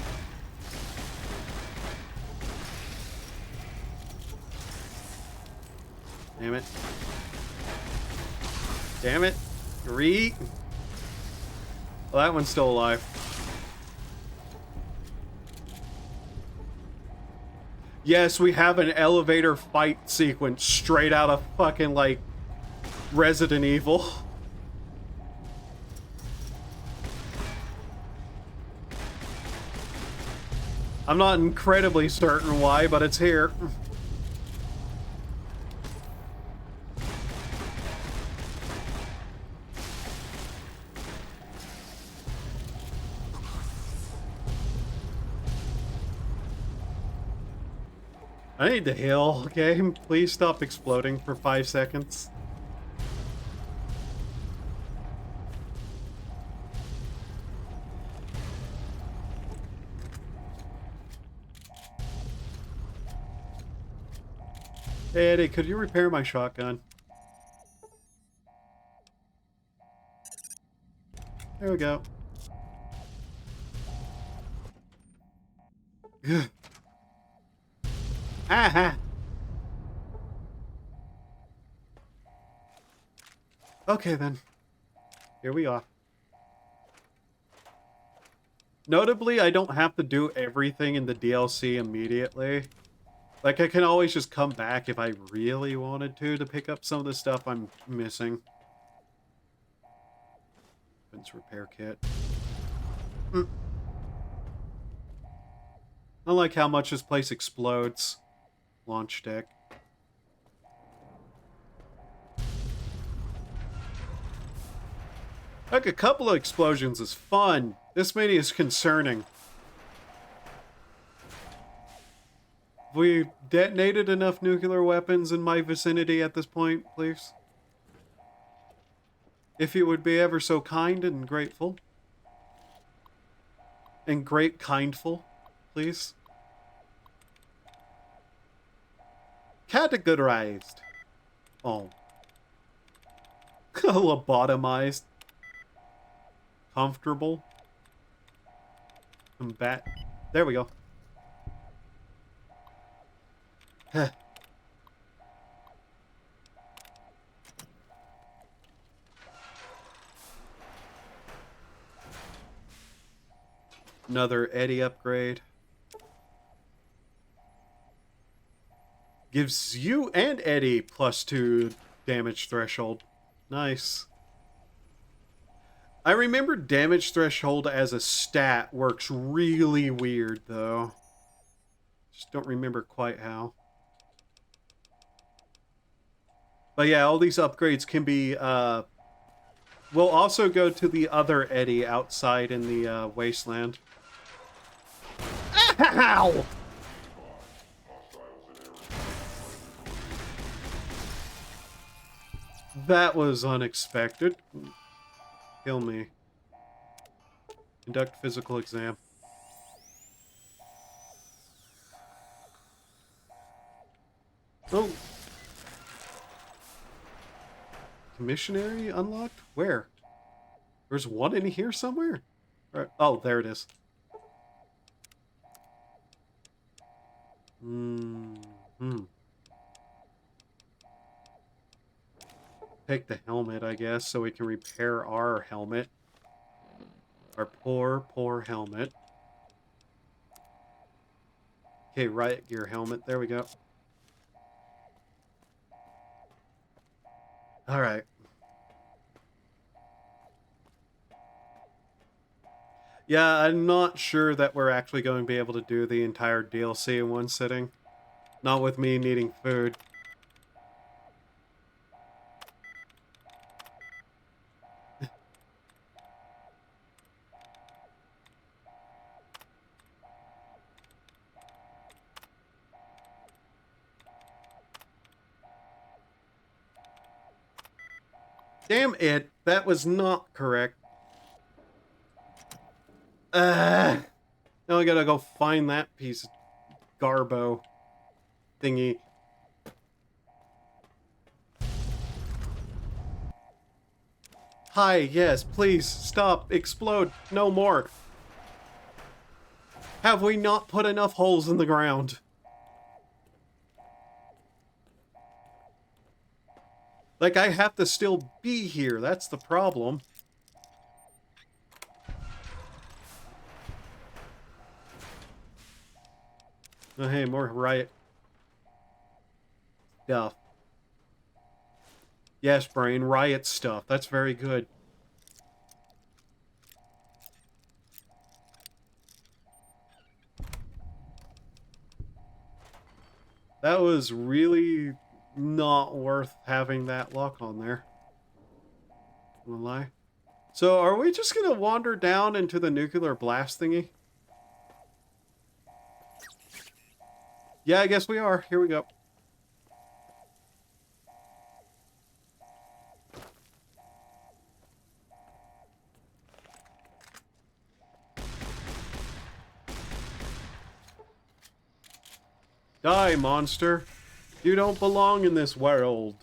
Damn it. Damn it. Well, that one's still alive. Yes, we have an elevator fight sequence straight out of fucking, like, Resident Evil. I'm not incredibly certain why, but it's here. I need to heal, game. Please stop exploding for 5 seconds. Hey, Eddie, could you repair my shotgun? There we go. Aha! Okay then. Here we are. Notably, I don't have to do everything in the DLC immediately. Like, I can always just come back if I really wanted to pick up some of the stuff I'm missing. Weapons repair kit. I like how much this place explodes. Launch deck. Like, a couple of explosions is fun. This many is concerning. Have we detonated enough nuclear weapons in my vicinity at this point, please? If you would be ever so kind and grateful. And kindful, please. Categorized. Oh. Lobotomized. Comfortable. Combat. There we go. Heh. Another Eddie upgrade. Gives you and Eddie +2 damage threshold. Nice. I remember damage threshold as a stat works really weird, though. Just don't remember quite how. But yeah, all these upgrades can be, we'll also go to the other Eddie outside in the, wasteland. Ow! That was unexpected. Kill me. Conduct physical exam. Oh. Commissionary unlocked? Where? There's one in here somewhere? Right. Oh, there it is. Take the helmet, I guess, so we can repair our helmet. Our poor helmet. Okay, riot gear helmet. There we go. Alright. Yeah, I'm not sure that we're actually going to be able to do the entire DLC in one sitting. Not with me needing food. Damn it, that was not correct. Now I gotta go find that piece of garbo thingy. Hi, yes, please, stop, explode, no more. Have we not put enough holes in the ground? Like, I have to still be here, that's the problem. Oh, hey, more riot stuff. Yes, Brain, riot stuff. That's very good. That was really not worth having that lock on there. I'm gonna lie. So, are we just gonna wander down into the nuclear blast thingy? Yeah, I guess we are. Here we go. Die, monster. You don't belong in this world.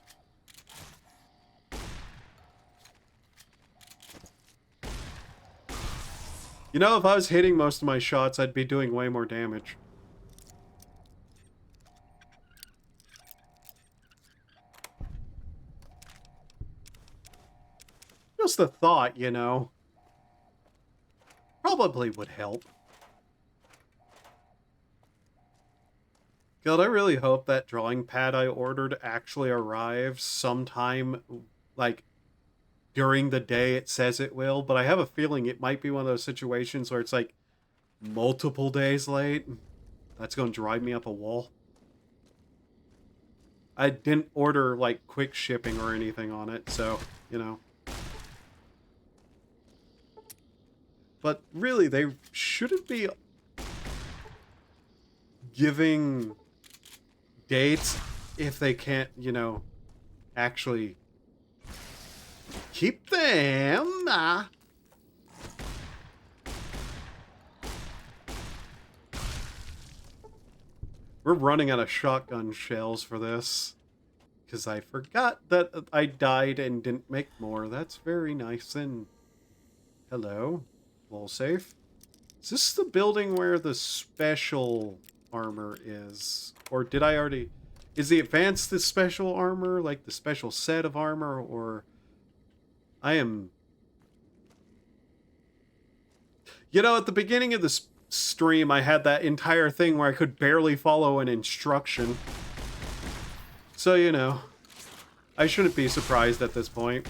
You know, if I was hitting most of my shots, I'd be doing way more damage. Just a thought, you know. Probably would help. God, I really hope that drawing pad I ordered actually arrives sometime, like, during the day it says it will, but I have a feeling it might be one of those situations where it's, like, multiple days late. That's gonna drive me up a wall. I didn't order, like, quick shipping or anything on it, so, you know. But really, they shouldn't be giving dates if they can't, you know, actually keep them. We're running out of shotgun shells for this. Because I forgot that I died and didn't make more. That's very nice and... Hello. Wall safe. Is this the building where the special armor is? Or did I already... Is the advanced the special armor? Like the special set of armor? Or... I am... You know, at the beginning of the stream, I had that entire thing where I could barely follow an instruction. So, you know, I shouldn't be surprised at this point.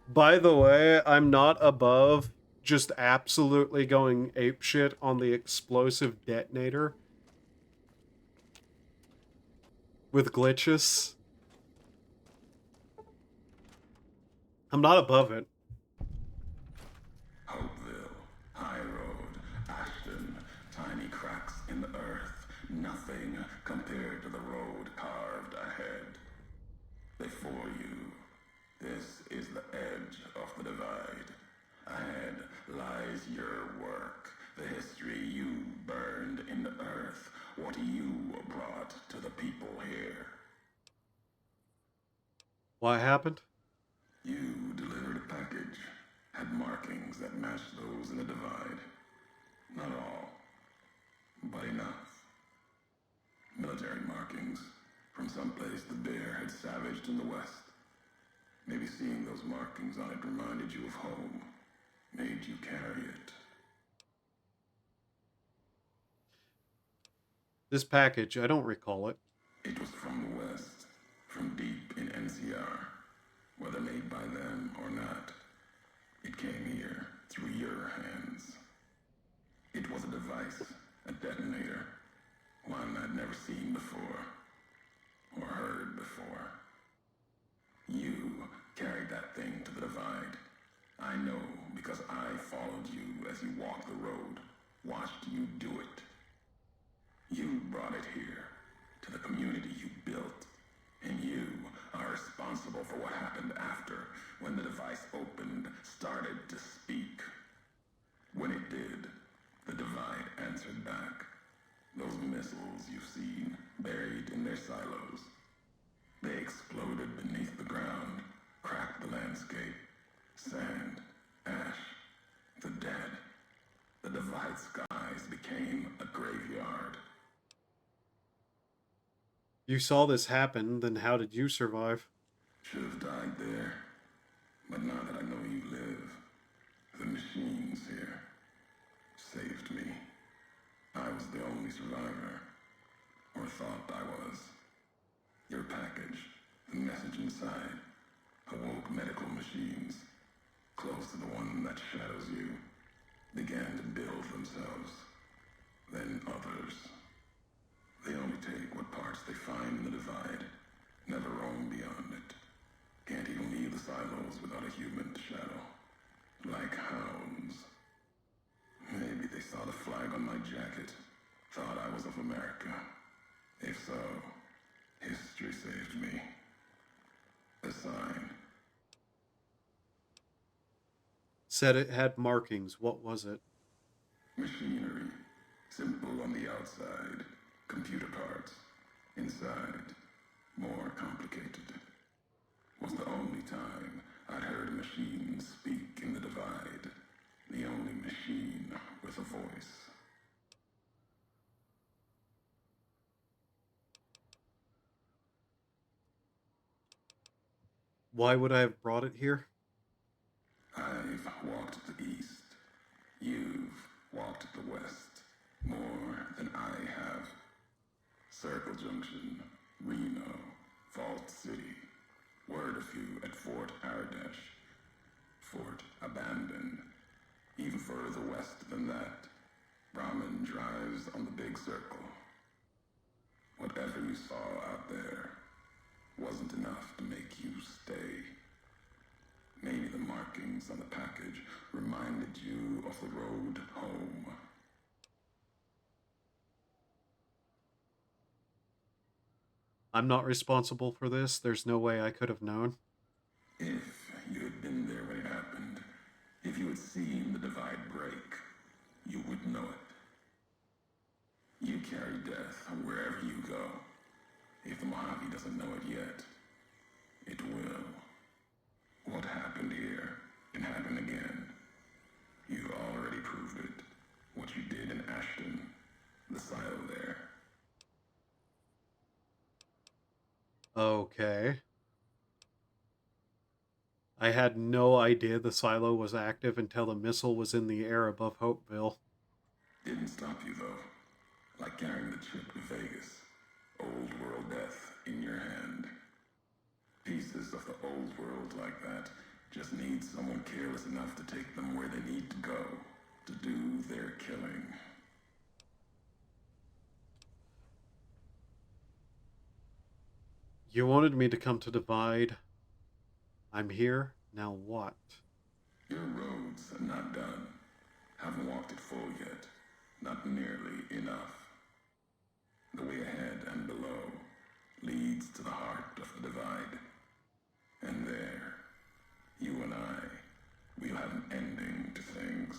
By the way, I'm not above just absolutely going apeshit on the explosive detonator with glitches. I'm not above it. Hopeville, High Road, Ashton, tiny cracks in the earth, nothing compared to the road carved ahead. Before you, this is the edge of the divide. Ahead lies your work, the history you burned in the earth, what you brought to the people here. What happened? You delivered a package, had markings that matched those in the divide. Not all, but enough. Military markings from someplace the bear had savaged in the west. Maybe seeing those markings on it reminded you of home, made you carry it. This package, I don't recall it. It was from the west, from deep in NCR. Whether made by them or not, came here through your hands. It was a device, a detonator, one I'd never seen before, or heard before. You carried that thing to the divide. I know because I followed you as you walked the road, watched you do it. You brought it here, to the community you built, and you are responsible for what happened after, when the device opened, started to speak. When it did, the divide answered back. Those missiles you've seen, buried in their silos, they exploded beneath the ground, cracked the landscape. Sand, ash, the dead. The divide skies became a graveyard. You saw this happen, then how did you survive? Should have died there. But now that I know you live, the machines here saved me. I was the only survivor. Or thought I was. Your package, the message inside, awoke medical machines, close to the one that shadows you, began to build themselves. Then others. They only take what parts they find in the divide, never roam beyond it. Can't even leave the silos without a human to shadow. Like hounds. Maybe they saw the flag on my jacket, thought I was of America. If so, history saved me. A sign. Said it had markings. What was it? Machinery. Simple on the outside. Computer parts. Inside. More complicated. Was the only time I'd heard a machine speak in the divide. The only machine with a voice. Why would I have brought it here? I've walked to the east. You've walked to the west. More than I have. Circle Junction, Reno, Vault City. Word of you at Fort Aradesh. Fort abandoned. Even further west than that, Brahmin drives on the big circle. Whatever you saw out there wasn't enough to make you stay. Maybe the markings on the package reminded you of the road home. I'm not responsible for this. There's no way I could have known. If you had been there when it happened, if you had seen the divide break, you would know it. You carry death wherever you go. If the Mojave doesn't know it yet, it will. What happened here can happen again. You already proved it. What you did in Ashton, the silo there. Okay. I had no idea the silo was active until the missile was in the air above Hopeville. Didn't stop you though. Like carrying the chip to Vegas. Old world death in your hand. Pieces of the old world like that just need someone careless enough to take them where they need to go to do their killing. You wanted me to come to Divide. I'm here. Now what? Your roads are not done. Haven't walked it full yet. Not nearly enough. The way ahead and below leads to the heart of the divide. And there, you and I, we'll have an ending to things.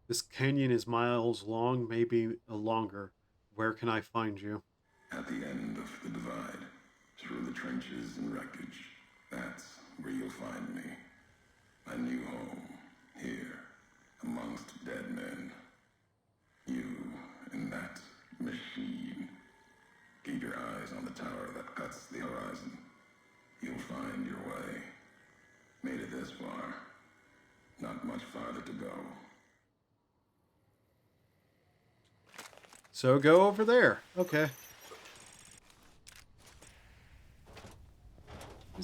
This canyon is miles long, maybe longer. Where can I find you? At the end of the divide, through the trenches and wreckage, that's where you'll find me. My new home, here, amongst dead men. You and that machine. Keep your eyes on the tower that cuts the horizon. You'll find your way. Made it this far. Not much farther to go. So go over there. Okay.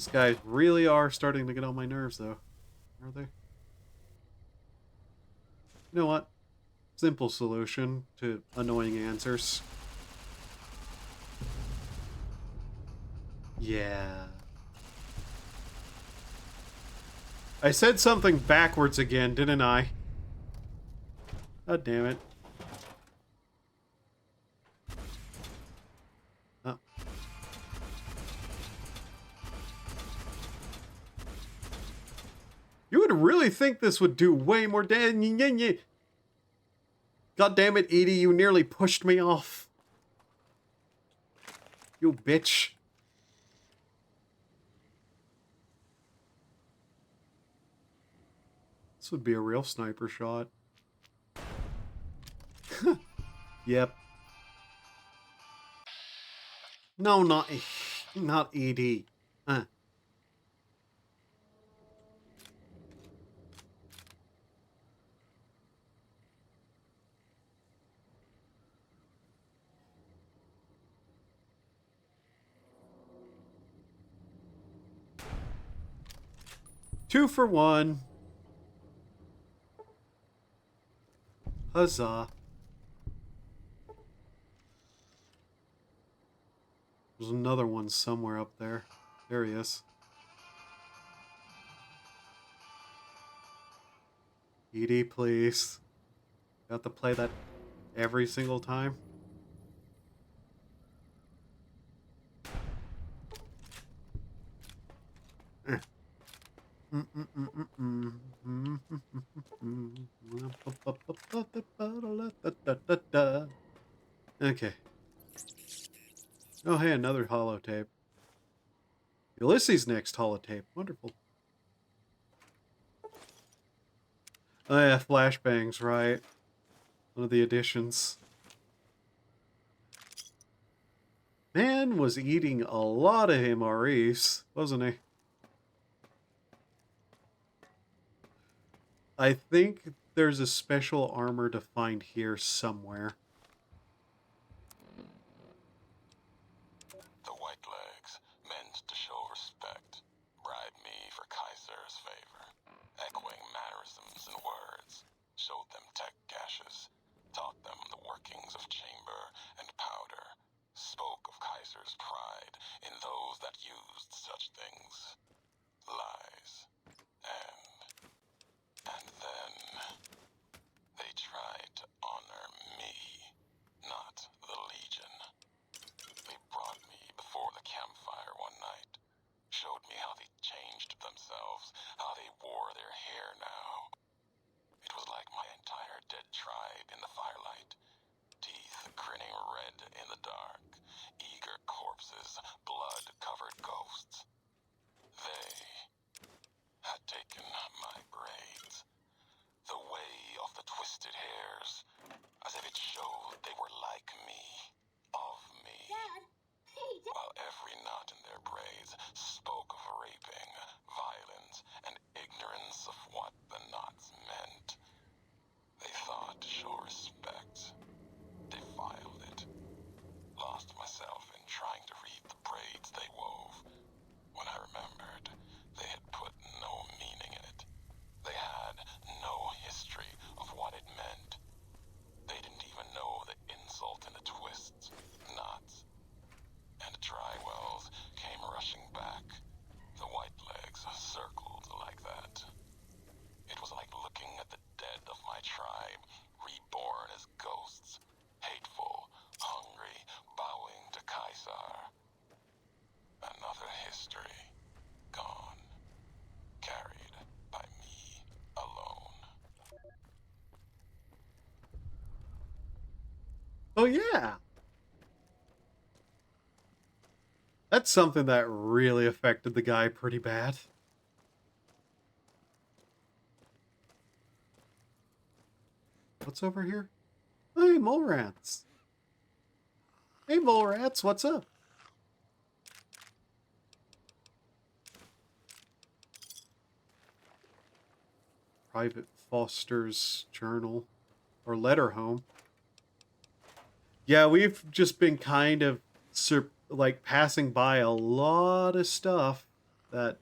These guys really are starting to get on my nerves, though. Are they? You know what? Simple solution to annoying answers. Yeah. I said something backwards again, didn't I? God damn it. Oh. You would really think this would do way more damage. God damn it, Edie, you nearly pushed me off. You bitch. This would be a real sniper shot. Yep. No, not Edie. 2 for 1. Huzzah. There's another one somewhere up there. There he is. Edie, please. Got to play that every single time. Okay. Oh, hey, another holotape. Ulysses' next holotape. Wonderful. Oh, yeah, flashbangs, right. One of the additions. Man was eating a lot of MREs, wasn't he? I think there's a special armor to find here somewhere. The Whitelegs meant to show respect, bribe me for Kaiser's favor, echoing mannerisms and words, showed them tech caches, taught them the workings of chamber and powder, spoke of Kaiser's pride in those that used such things. Lies. And then they tried to honor me, not the Legion. They brought me before the campfire one night, showed me how they changed themselves, how they wore their hair now. It was like my entire dead tribe in the firelight, teeth grinning red in the dark, eager corpses, blood-covered ghosts. They had taken my braids, the way of the twisted hairs, as if it showed they were like me, of me. Dad! Hey, Dad! While every knot in their braids spoke of raping, violence, and ignorance of what the knots meant. They thought to show respect. Defiled it. Lost myself in trying to read the braids they wove. When I remembered, they had put no meaning in it. They had no history of what it meant. They didn't even know the insult in the twists, knots. And dry wells came rushing back. The Whitelegs circled like that. It was like looking at the dead of my tribe, reborn as ghosts, hateful, hungry, bowing to Kaiser. Another history, gone, carried by me alone. Oh, yeah. That's something that really affected the guy pretty bad. What's over here? Hey, mole rats. Hey, mole rats, what's up? Private Foster's journal or letter home. Yeah, we've just been kind of like passing by a lot of stuff that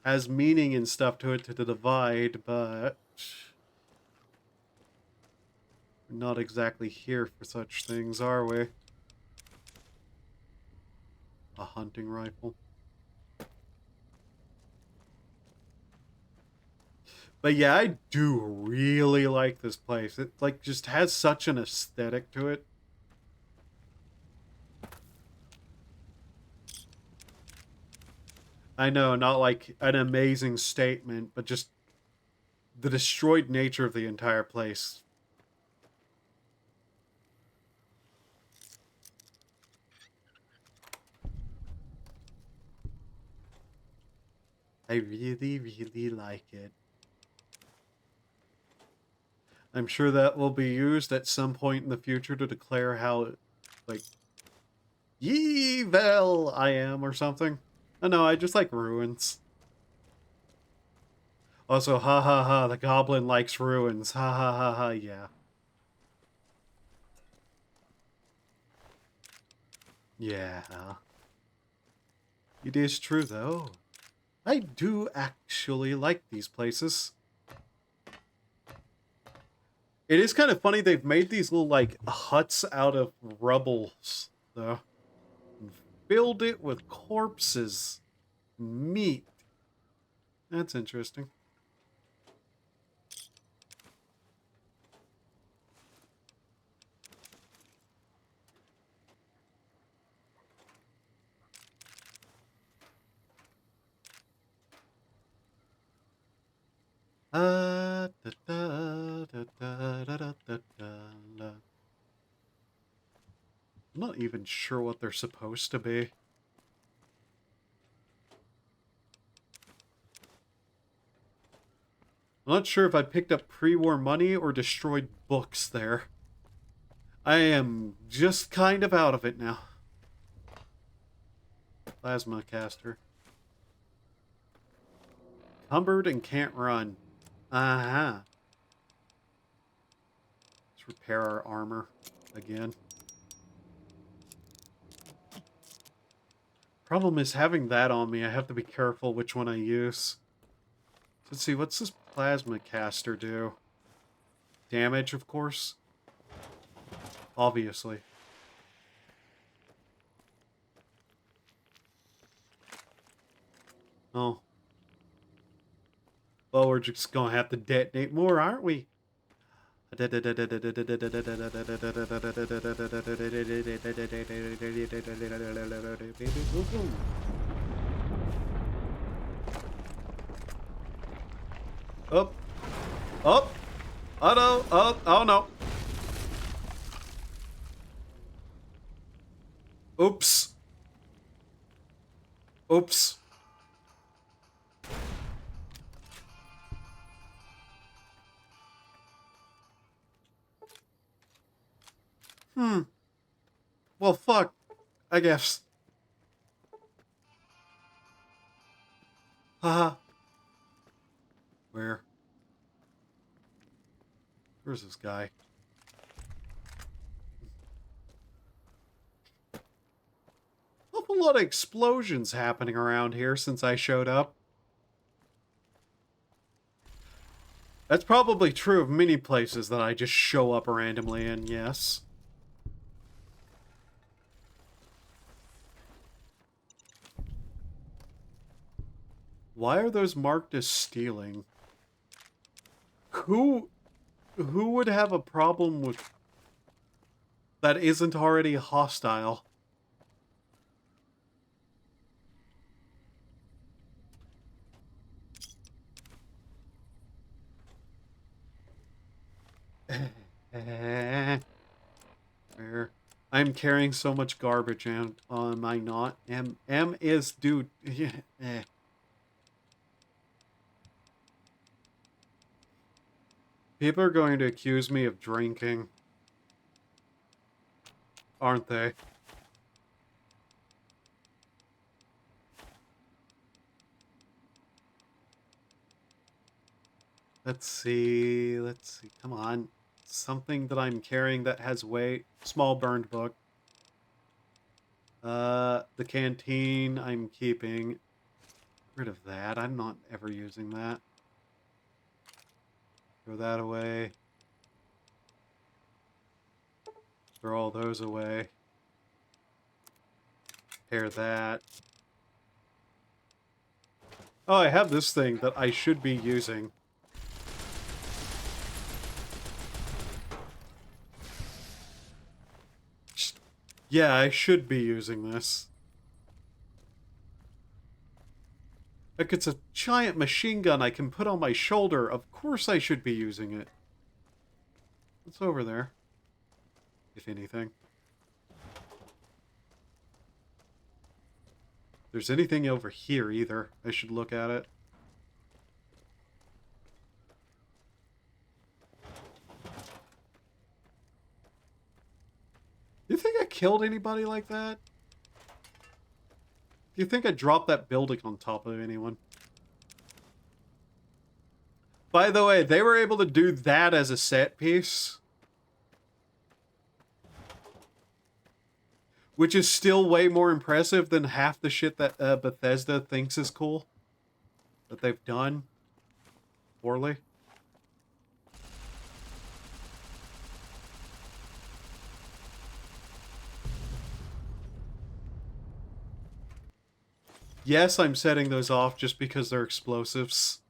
has meaning and stuff to it to the divide, but we're not exactly here for such things, are we? A hunting rifle. But yeah, I do really like this place. It like just has such an aesthetic to it. I know, not like an amazing statement, but just the destroyed nature of the entire place. I really, really like it. I'm sure that will be used at some point in the future to declare how, like, evil I am or something. I know, I just like ruins. Also, ha ha ha, the goblin likes ruins. Ha ha ha ha, yeah. Yeah. It is true, though. I do actually like these places. It is kind of funny they've made these little, like, huts out of rubbles, though. And filled it with corpses. Meat. That's interesting. Da, da, da, da, da, da, da, da. I'm not even sure what they're supposed to be. I'm not sure if I picked up pre-war money or destroyed books there. I am just kind of out of it now. Plasma caster. Cumbered and can't run. Uh-huh. Let's repair our armor again. Problem is having that on me, I have to be careful which one I use. Let's see, what's this plasma caster do? Damage, of course. Obviously. Oh. Well, we're just gonna have to detonate more, aren't we? Up. Up. Oh no. Oh no. Oops. Oops. Well, fuck. I guess. Haha. Where? Where's this guy? Awful lot of explosions happening around here since I showed up. That's probably true of many places that I just show up randomly in, yes. Why are those marked as stealing? Who would have a problem with that isn't already hostile? Where? I'm carrying so much garbage, and am I not? M is dude. People are going to accuse me of drinking, aren't they? Let's see. Come on. Something that I'm carrying that has weight. Small burned book. The canteen I'm keeping. rid of that. I'm not ever using that. Throw that away. Throw all those away. Pair that. Oh, I have this thing that I should be using. Yeah, I should be using this. Like, it's a giant machine gun I can put on my shoulder. Of course I should be using it. What's over there? If anything. If there's anything over here either, I should look at it. You think I killed anybody like that? Do you think I dropped that building on top of anyone? By the way, they were able to do that as a set piece. Which is still way more impressive than half the shit that Bethesda thinks is cool. That they've done. Poorly. Yes, I'm setting those off just because they're explosives.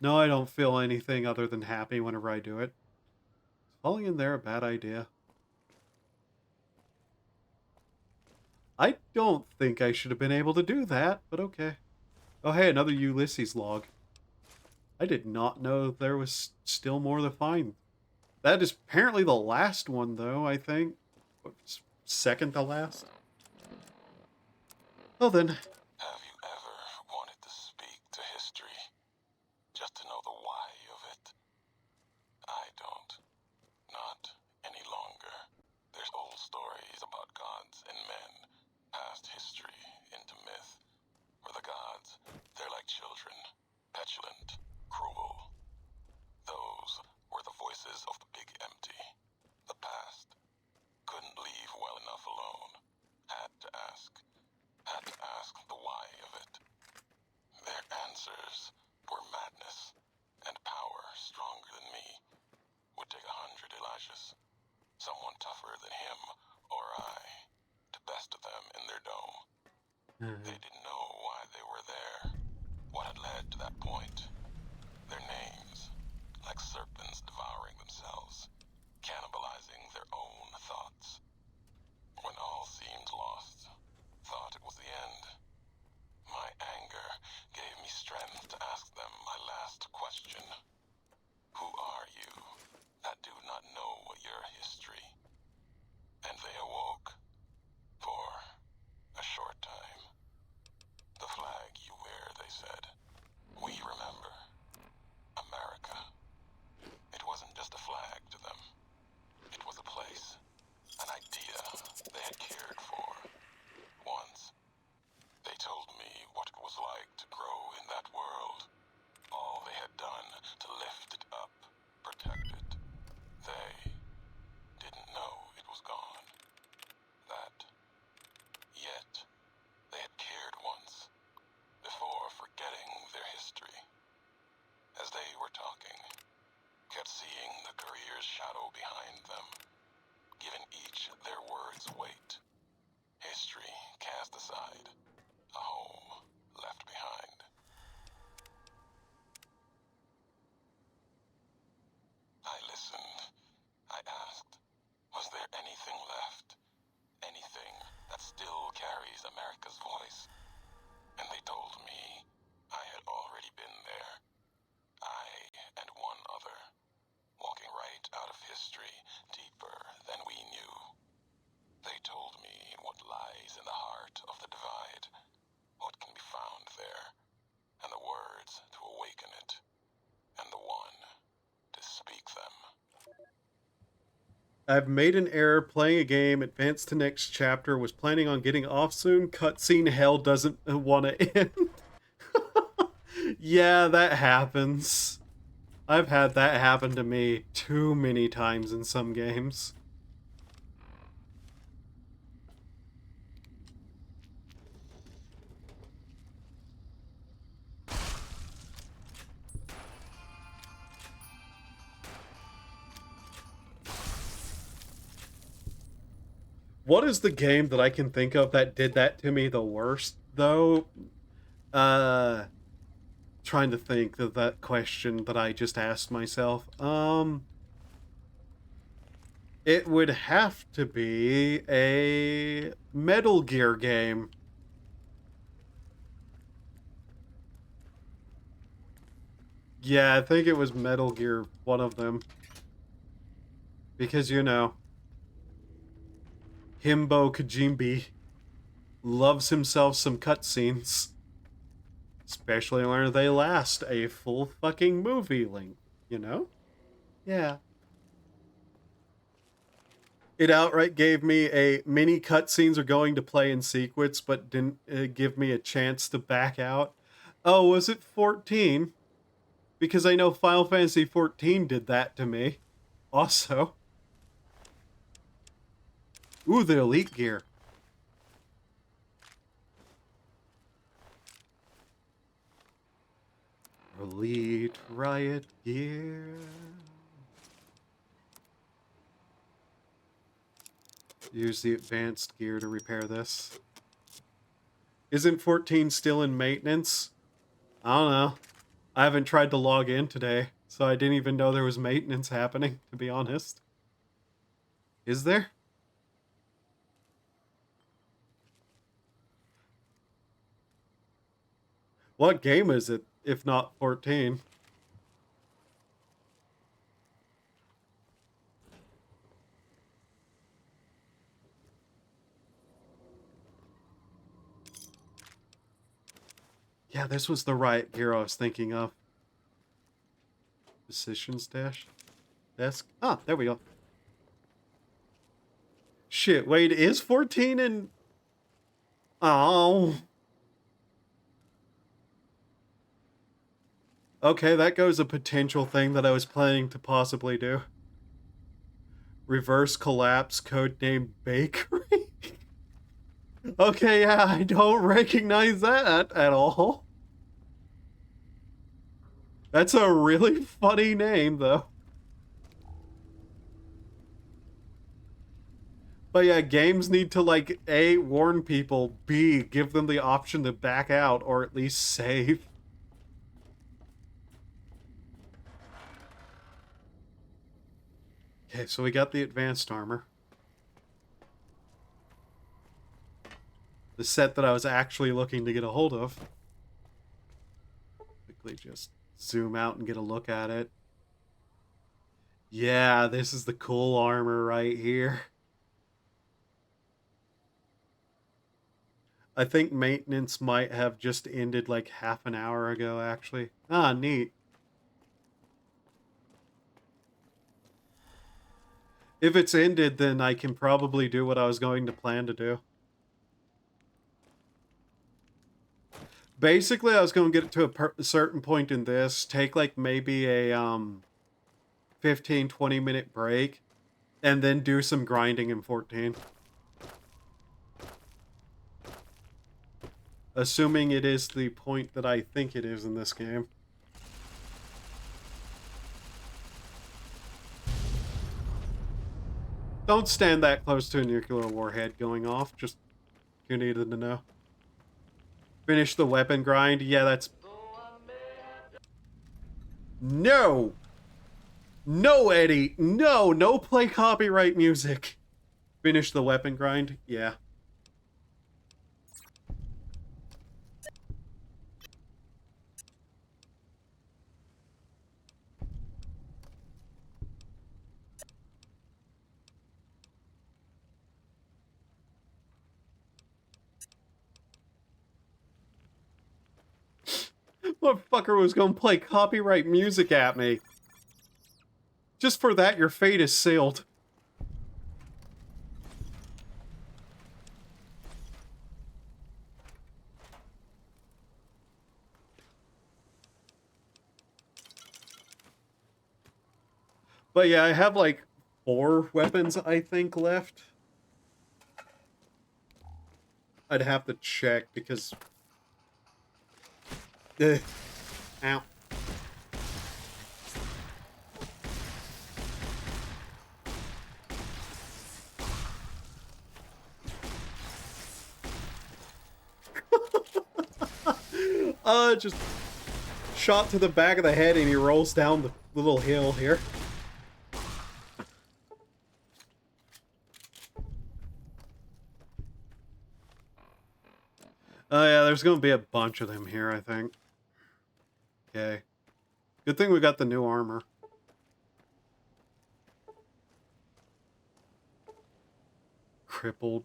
No, I don't feel anything other than happy whenever I do it. Is falling in there a bad idea? I don't think I should have been able to do that, but okay. Oh hey, another Ulysses log. I did not know there was still more to find. That is apparently the last one, though, I think. Second to last? Well then. Have you ever wanted to speak to history? Just to know the why of it? I don't. Not any longer. There's old stories about gods and men, past history into myth. For the gods, they're like children, petulant, cruel. Those were the voices of the big empty. The past. Couldn't leave well enough alone. Had to ask the why of it. Their answers were madness and power stronger than me. Would take 100 Elijahs. Someone tougher than him or I to best them in their dome. They didn't know why they were there. What had led to that point. Their names, like serpents devouring themselves, cannibalizing their own thoughts. When all seemed lost, thought it was the end. My anger gave me strength to ask them my last question. Who are you that do not know your history? And they awoke. For a short time. The flag you wear, they said. We remember. America. It wasn't just a flag to them. It was a place. An idea they had cared for. Once. They told me what it was like to grow in that world. All they had done to lift it up, protect it. They didn't know it was gone. That. Yet, they had cared once, before forgetting their history. As they were talking, kept seeing the career's shadow behind them, giving each their words weight. History cast aside, a home left behind. I listened. I asked, was there anything left? Anything that still carries America's voice? And they told me I had already been there. I and one other, walking right out of history deeper than we knew. They told me what lies in the heart of the divide, what can be found there, and the words to awaken it, and the one to speak them. I've made an error playing a game, advanced to next chapter, was planning on getting off soon, cutscene hell doesn't want to end. Yeah, that happens. I've had that happen to me too many times in some games. What is the game that I can think of that did that to me the worst, though? Trying to think of that question that I just asked myself. It would have to be a Metal Gear game. Yeah, I think it was Metal Gear, one of them. Because, you know, Himbo Kojimbi loves himself some cutscenes. Especially when they last a full fucking movie length, you know? Yeah. It outright gave me a mini cutscenes are going to play in sequence, but didn't give me a chance to back out. Oh, was it 14? Because I know Final Fantasy 14 did that to me. Also. Ooh, the Elite Gear. Elite Riot Gear. Use the advanced gear to repair this. Isn't 14 still in maintenance? I don't know. I haven't tried to log in today, so I didn't even know there was maintenance happening, to be honest. Is there? What game is it, if not 14? Yeah, this was the Riot Gear I was thinking of. Positions dash. Desk. Ah, there we go. Shit, wait, is 14 in... Oh. Okay, that goes a potential thing that I was planning to possibly do. Reverse Collapse, codename Bakery? Okay, yeah, I don't recognize that at all. That's a really funny name, though. But yeah, games need to, like, A, warn people, B, give them the option to back out, or at least save. Okay, so we got the advanced armor. The set that I was actually looking to get a hold of. Quickly just zoom out and get a look at it. Yeah, this is the cool armor right here. I think maintenance might have just ended like half an hour ago, actually. Ah, neat. If it's ended, then I can probably do what I was going to plan to do. Basically, I was going to get to a certain point in this, take like maybe a 15-20 minute break, and then do some grinding in 14. Assuming it is the point that I think it is in this game. Don't stand that close to a nuclear warhead going off, just you needed to know. Finish the weapon grind. Yeah, that's... No! No, Eddie! No! No play copyright music! Finish the weapon grind. Yeah. Motherfucker was gonna play copyright music at me. Just for that, your fate is sealed. But yeah, I have like 4 weapons, I think, left. I'd have to check because... Ow. Just shot to the back of the head and he rolls down the little hill here. Oh yeah, there's gonna be a bunch of them here, I think. Okay. Good thing we got the new armor. Crippled.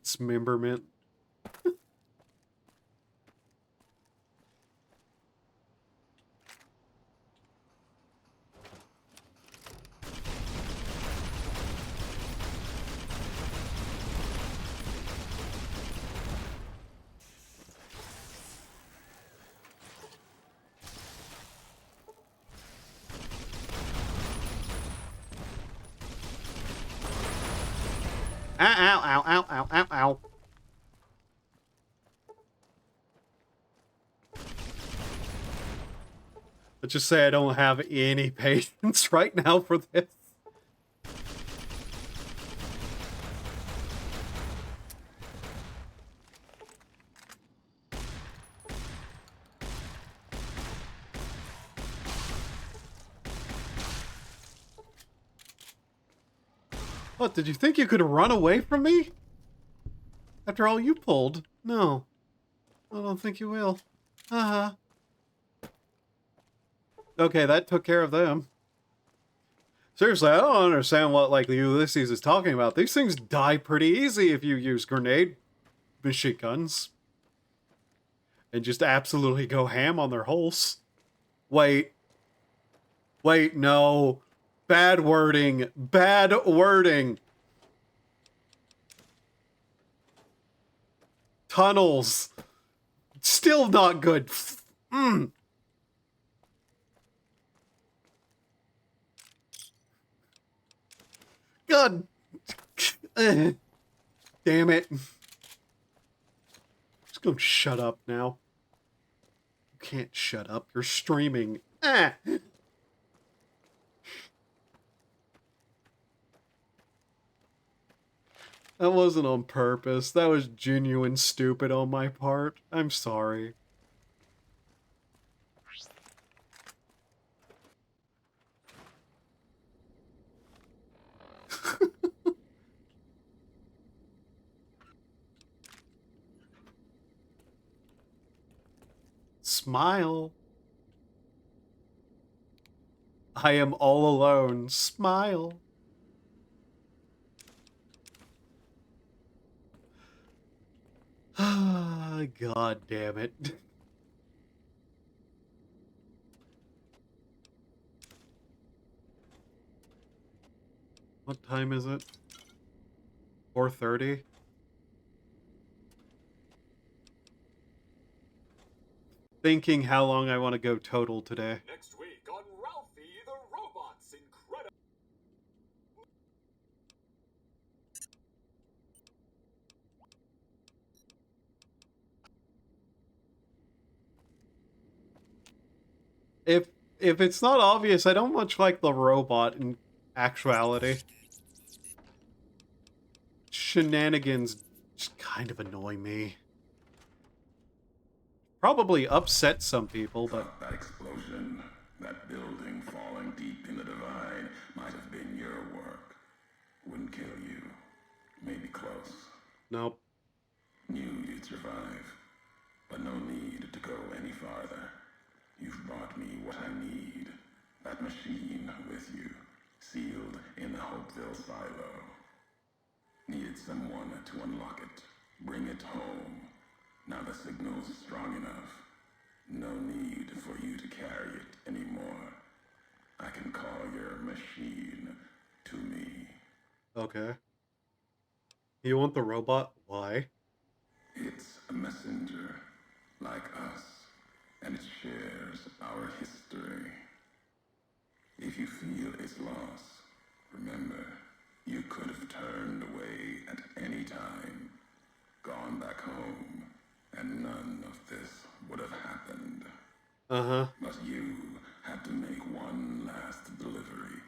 Dismemberment. Ow, ow, ow, ow, ow, ow. Let's just say I don't have any patience right now for this. What, did you think you could run away from me? After all you pulled? No. I don't think you will. Uh-huh. Okay, that took care of them. Seriously, I don't understand what, like, Ulysses is talking about. These things die pretty easy if you use grenade machine guns. And just absolutely go ham on their holes. Wait. Wait, no. Bad wording. Bad wording. Tunnels. Still not good. God. Damn it. Just go shut up now. You can't shut up. You're streaming. Ah. That wasn't on purpose. That was genuine stupid on my part. I'm sorry. Smile. I am all alone. Smile. God damn it. What time is it? 4:30? Thinking how long I want to go total today. Next week on Ralphie the Robot's Incredible. If it's not obvious, I don't much like the robot in actuality. Shenanigans just kind of annoy me. Probably upset some people, but... That explosion, that building falling deep in the divide, might have been your work. Wouldn't kill you. Maybe close. Nope. Knew you'd survive. But no need to go any farther. You've brought me what I need. That machine with you, sealed in the Hopeville silo. Needed someone to unlock it. Bring it home. Now the signal's strong enough. No need for you to carry it anymore. I can call your machine to me. Okay. You want the robot? Why? It's a messenger, like us, and it shares our history. If you feel its loss, remember, you could have turned away at any time, gone back home, and none of this would have happened. Uh-huh. But you had to make one last delivery,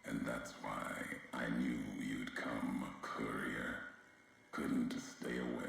and that's why I knew you'd come, courier. Couldn't stay away.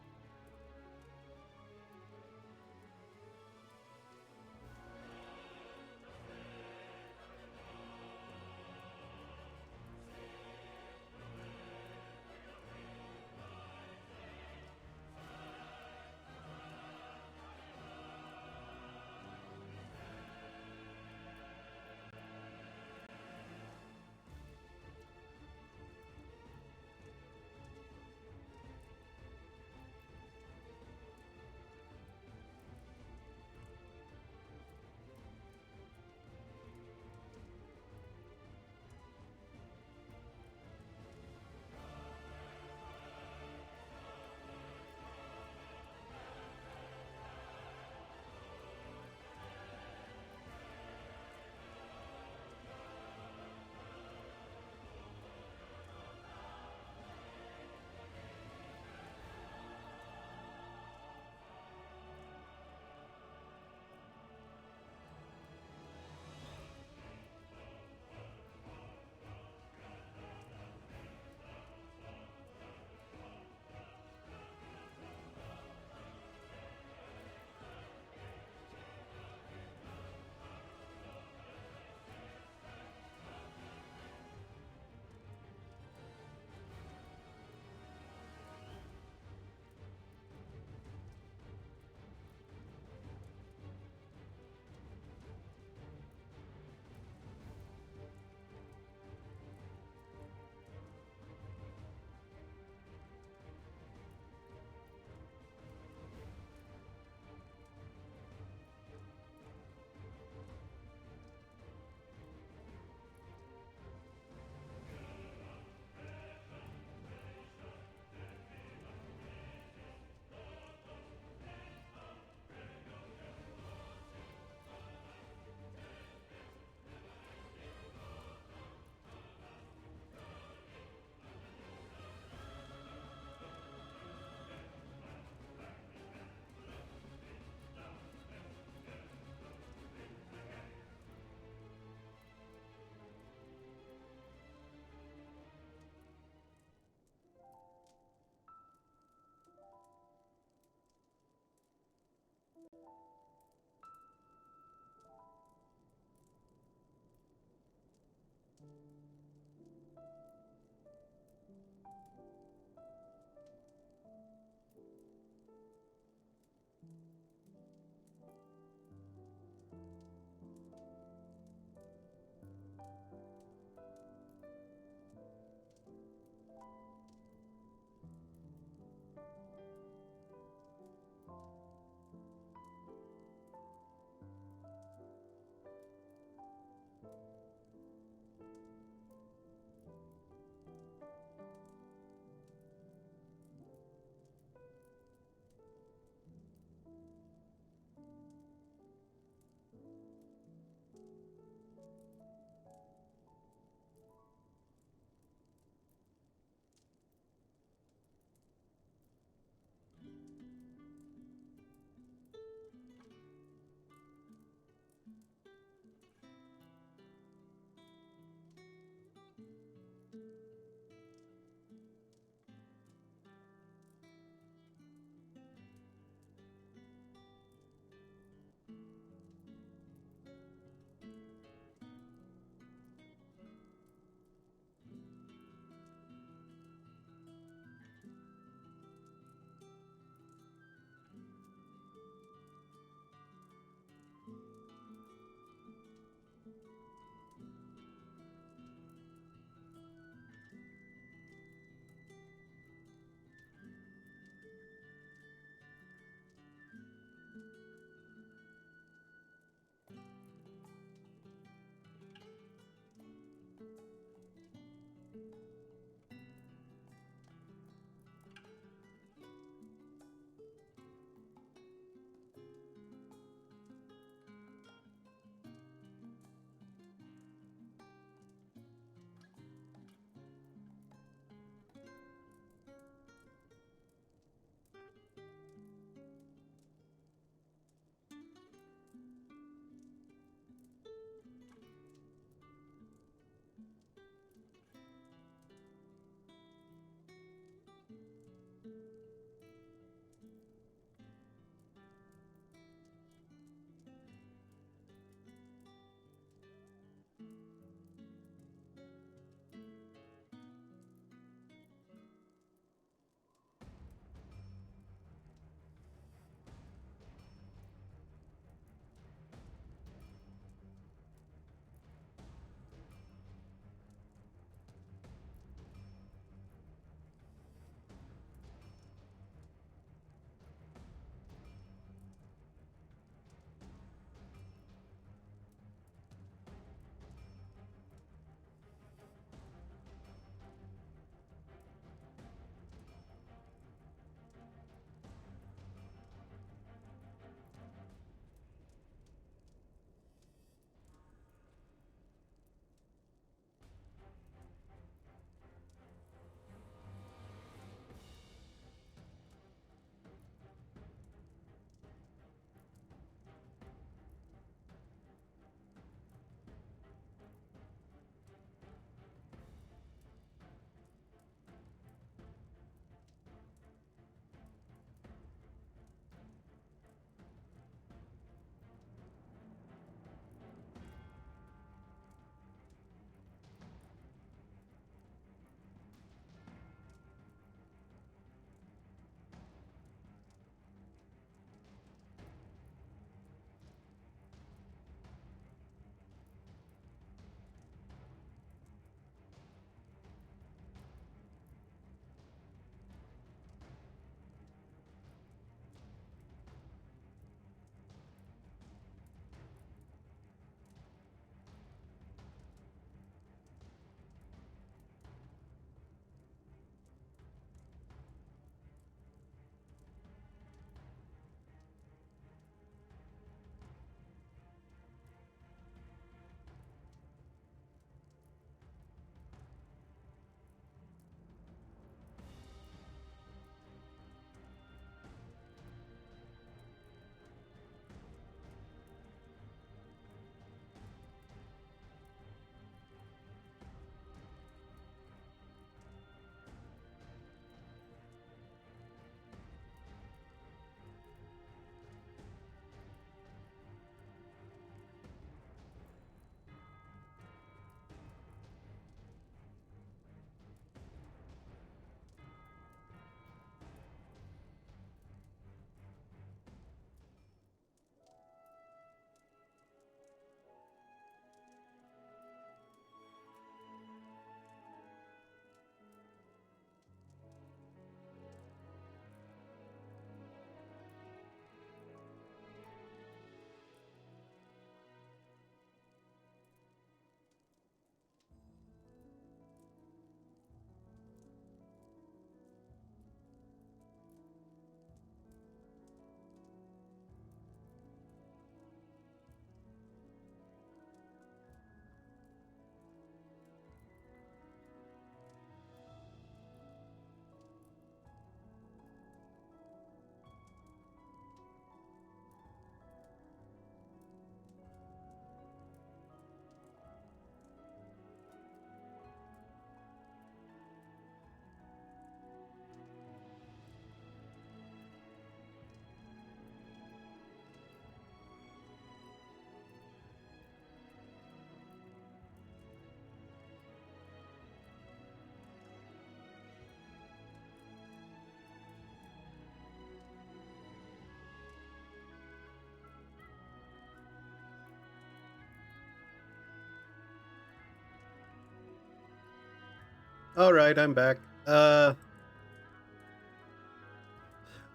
Alright, I'm back. I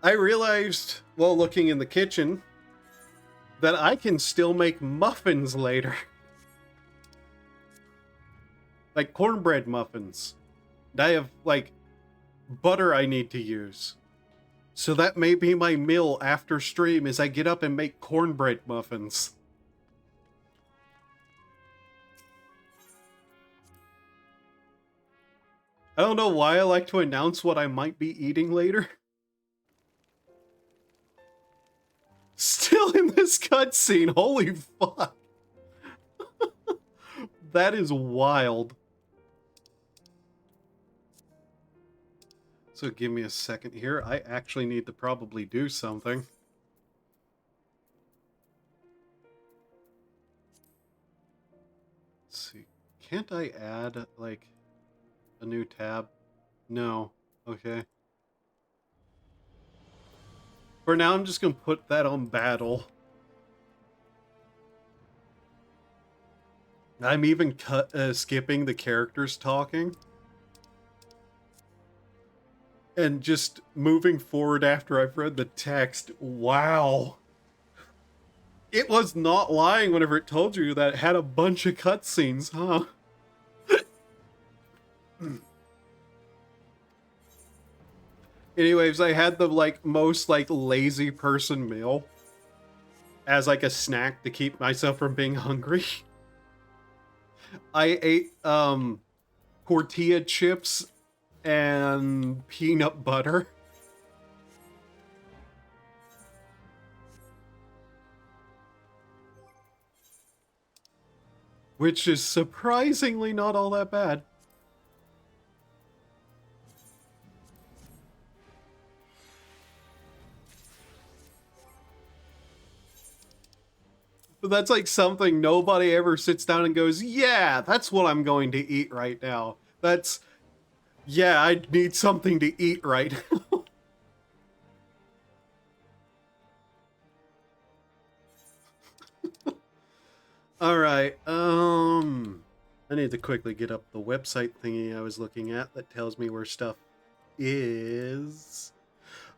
realized, while looking in the kitchen, that I can still make muffins later. Like cornbread muffins. And I have, like, butter I need to use. So that may be my meal after stream, is I get up and make cornbread muffins. I don't know why I like to announce what I might be eating later. Still in this cutscene, holy fuck. That is wild. So give me a second here. I actually need to probably do something. Let's see. Can't I add, like, a new tab? No. Okay. For now, I'm just gonna put that on battle. I'm even skipping the characters talking. And just moving forward after I've read the text. Wow. It was not lying whenever it told you that it had a bunch of cutscenes, huh? Anyways, I had the, like, most, like, lazy person meal as, like, a snack to keep myself from being hungry. I ate, tortilla chips and peanut butter. Which is surprisingly not all that bad. But that's like something nobody ever sits down and goes, yeah, that's what I'm going to eat right now. That's, yeah, I need something to eat right now. Alright, I need to quickly get up the website thingy I was looking at that tells me where stuff is.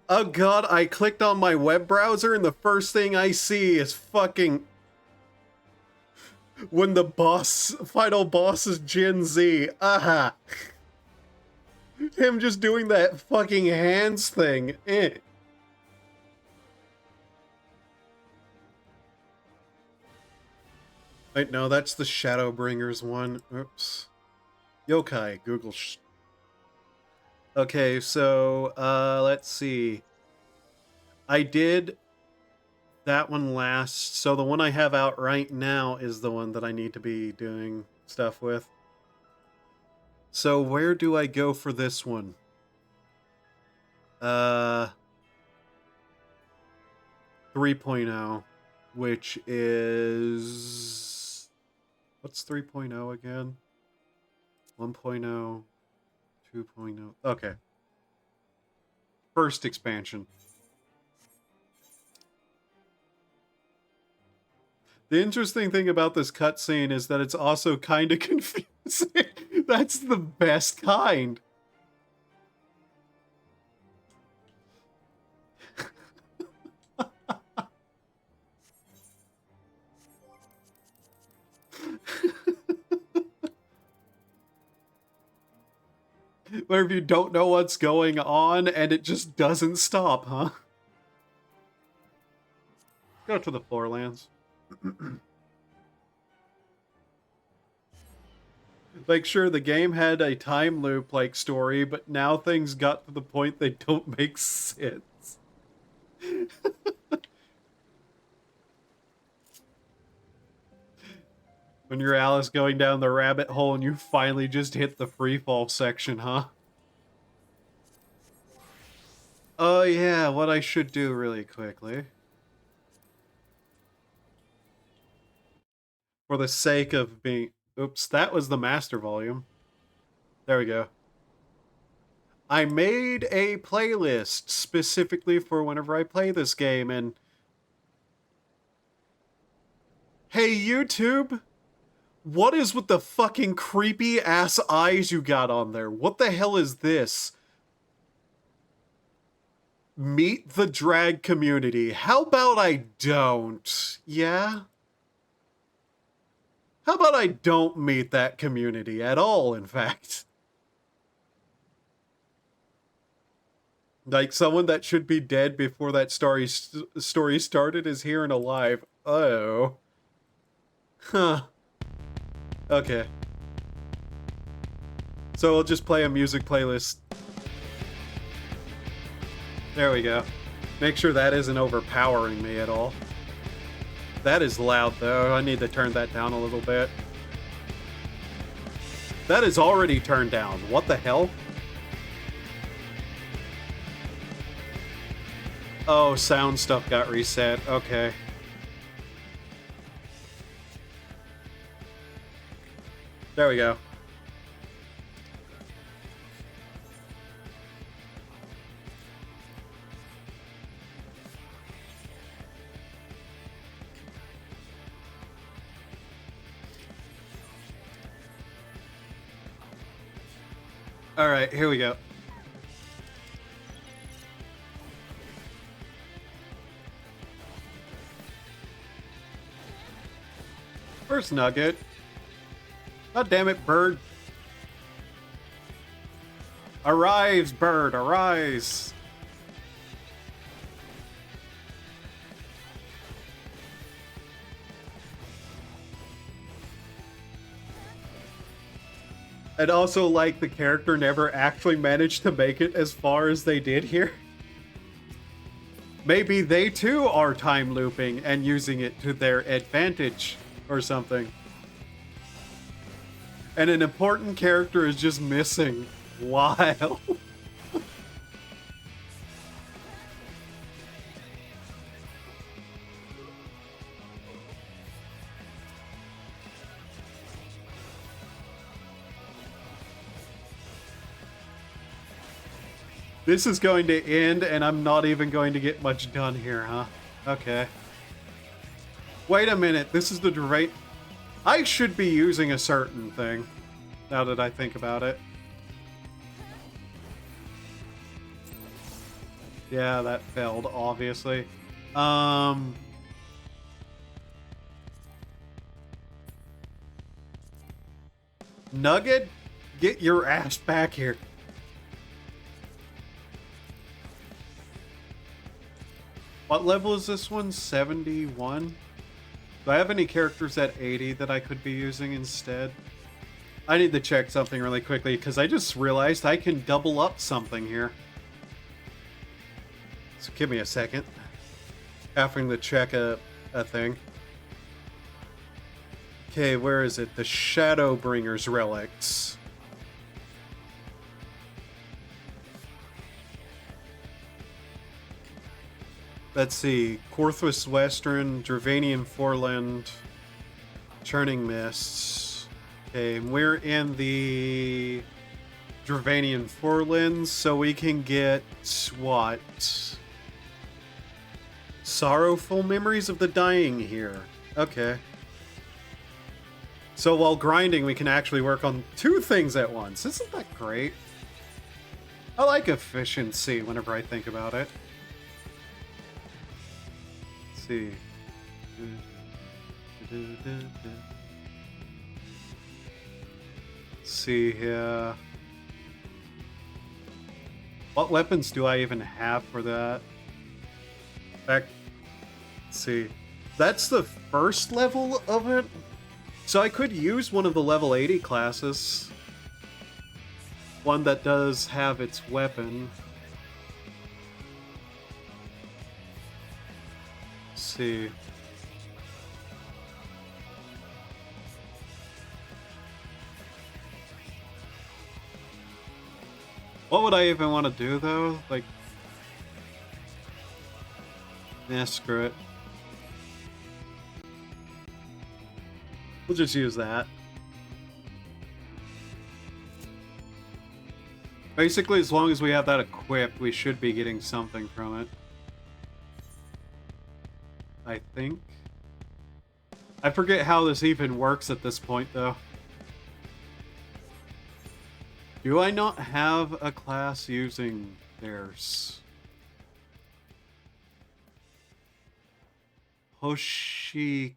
Oh god, I clicked on my web browser and the first thing I see is fucking... when the final boss is Gen Z. Aha! Him just doing that fucking hands thing. Wait, no, that's the Shadowbringers one. Oops. Yokai, Google Okay, so, let's see. I did that one last, so the one I have out right now is the one that I need to be doing stuff with. So where do I go for this one? 3.0, which is... what's 3.0 again? 1.0, 2.0, okay. First expansion. The interesting thing about this cutscene is that it's also kind of confusing. That's the best kind. Where if you don't know what's going on and it just doesn't stop, huh? Go to the Floorlands. Like, sure, the game had a time loop like story, but now things got to the point they don't make sense. When you're Alice going down the rabbit hole and you finally just hit the freefall section, huh? Oh yeah, what I should do really quickly. For the sake of being... oops, that was the master volume. There we go. I made a playlist specifically for whenever I play this game, and... hey, YouTube! What is with the fucking creepy ass eyes you got on there? What the hell is this? Meet the drag community. How about I don't? Yeah? How about I don't meet that community at all, in fact? Like, someone that should be dead before that story started is here and alive. Oh. Huh. Okay. So we'll just play a music playlist. There we go. Make sure that isn't overpowering me at all. That is loud, though. I need to turn that down a little bit. That is already turned down. What the hell? Oh, sound stuff got reset. Okay. There we go. All right, here we go. First nugget. God damn it, bird. Arise, bird, arise. I'd also like the character never actually managed to make it as far as they did here. Maybe they too are time looping and using it to their advantage or something. And an important character is just missing. Wow. This is going to end, and I'm not even going to get much done here, huh? Okay. Wait a minute, this is the right... I should be using a certain thing, now that I think about it. Yeah, that failed, obviously. Nugget, get your ass back here. What level is this one? 71? Do I have any characters at 80 that I could be using instead? I need to check something really quickly because I just realized I can double up something here. So give me a second. Having to check a thing. Okay, where is it? The Shadowbringer's relics. Let's see. Korthus Western, Dravanian Foreland, Churning Mists. Okay, we're in the Dravanian Forelands, so we can get what? Sorrowful Memories of the Dying here. Okay. So while grinding, we can actually work on two things at once. Isn't that great? I like efficiency whenever I think about it. See. See here. What weapons do I even have for that? Let's see. That's the first level of it. So I could use one of the level 80 classes. One that does have its weapon. See. What would I even want to do though? Like, nah, screw it. We'll just use that. Basically, as long as we have that equipped, we should be getting something from it. I think. I forget how this even works at this point, though. Do I not have a class using theirs? Hoshikiri.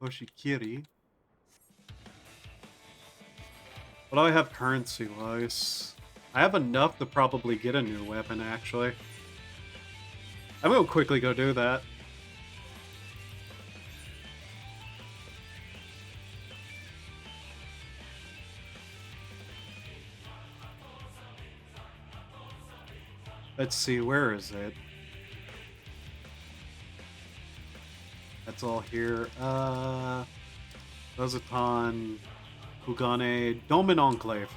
Hoshikiri. What do I have currency-wise? I have enough to probably get a new weapon, actually. I'm gonna quickly go do that. Let's see, where is it? That's all here. Rosaton, Kugane, Domin Enclave.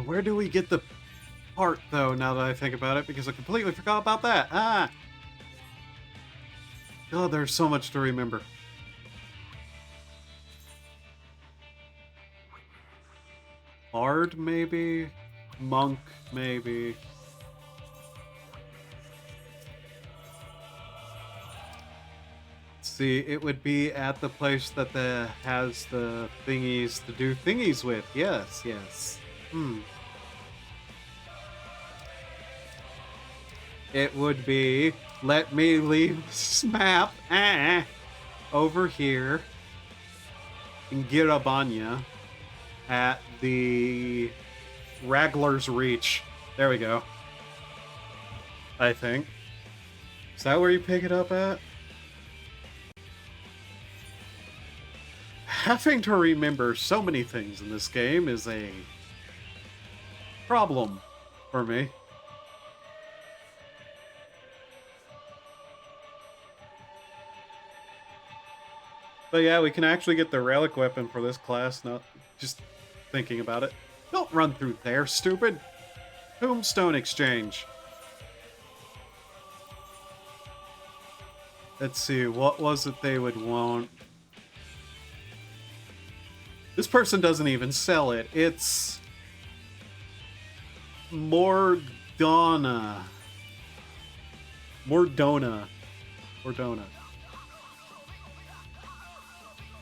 Where do we get the part, though, now that I think about it? Because I completely forgot about that. Ah! God, there's so much to remember. Bard, maybe? Monk, maybe? See, it would be at the place that has the thingies to do thingies with. Yes, yes. It would be, let me leave this map over here in Girabanya at the Raglar's Reach. There we go. I think. Is that where you pick it up at? Having to remember so many things in this game is a problem for me. But yeah, we can actually get the relic weapon for this class, not just thinking about it. Don't run through there, stupid! Tombstone Exchange. Let's see, what was it they would want? This person doesn't even sell it. It's Mordona. Mordona.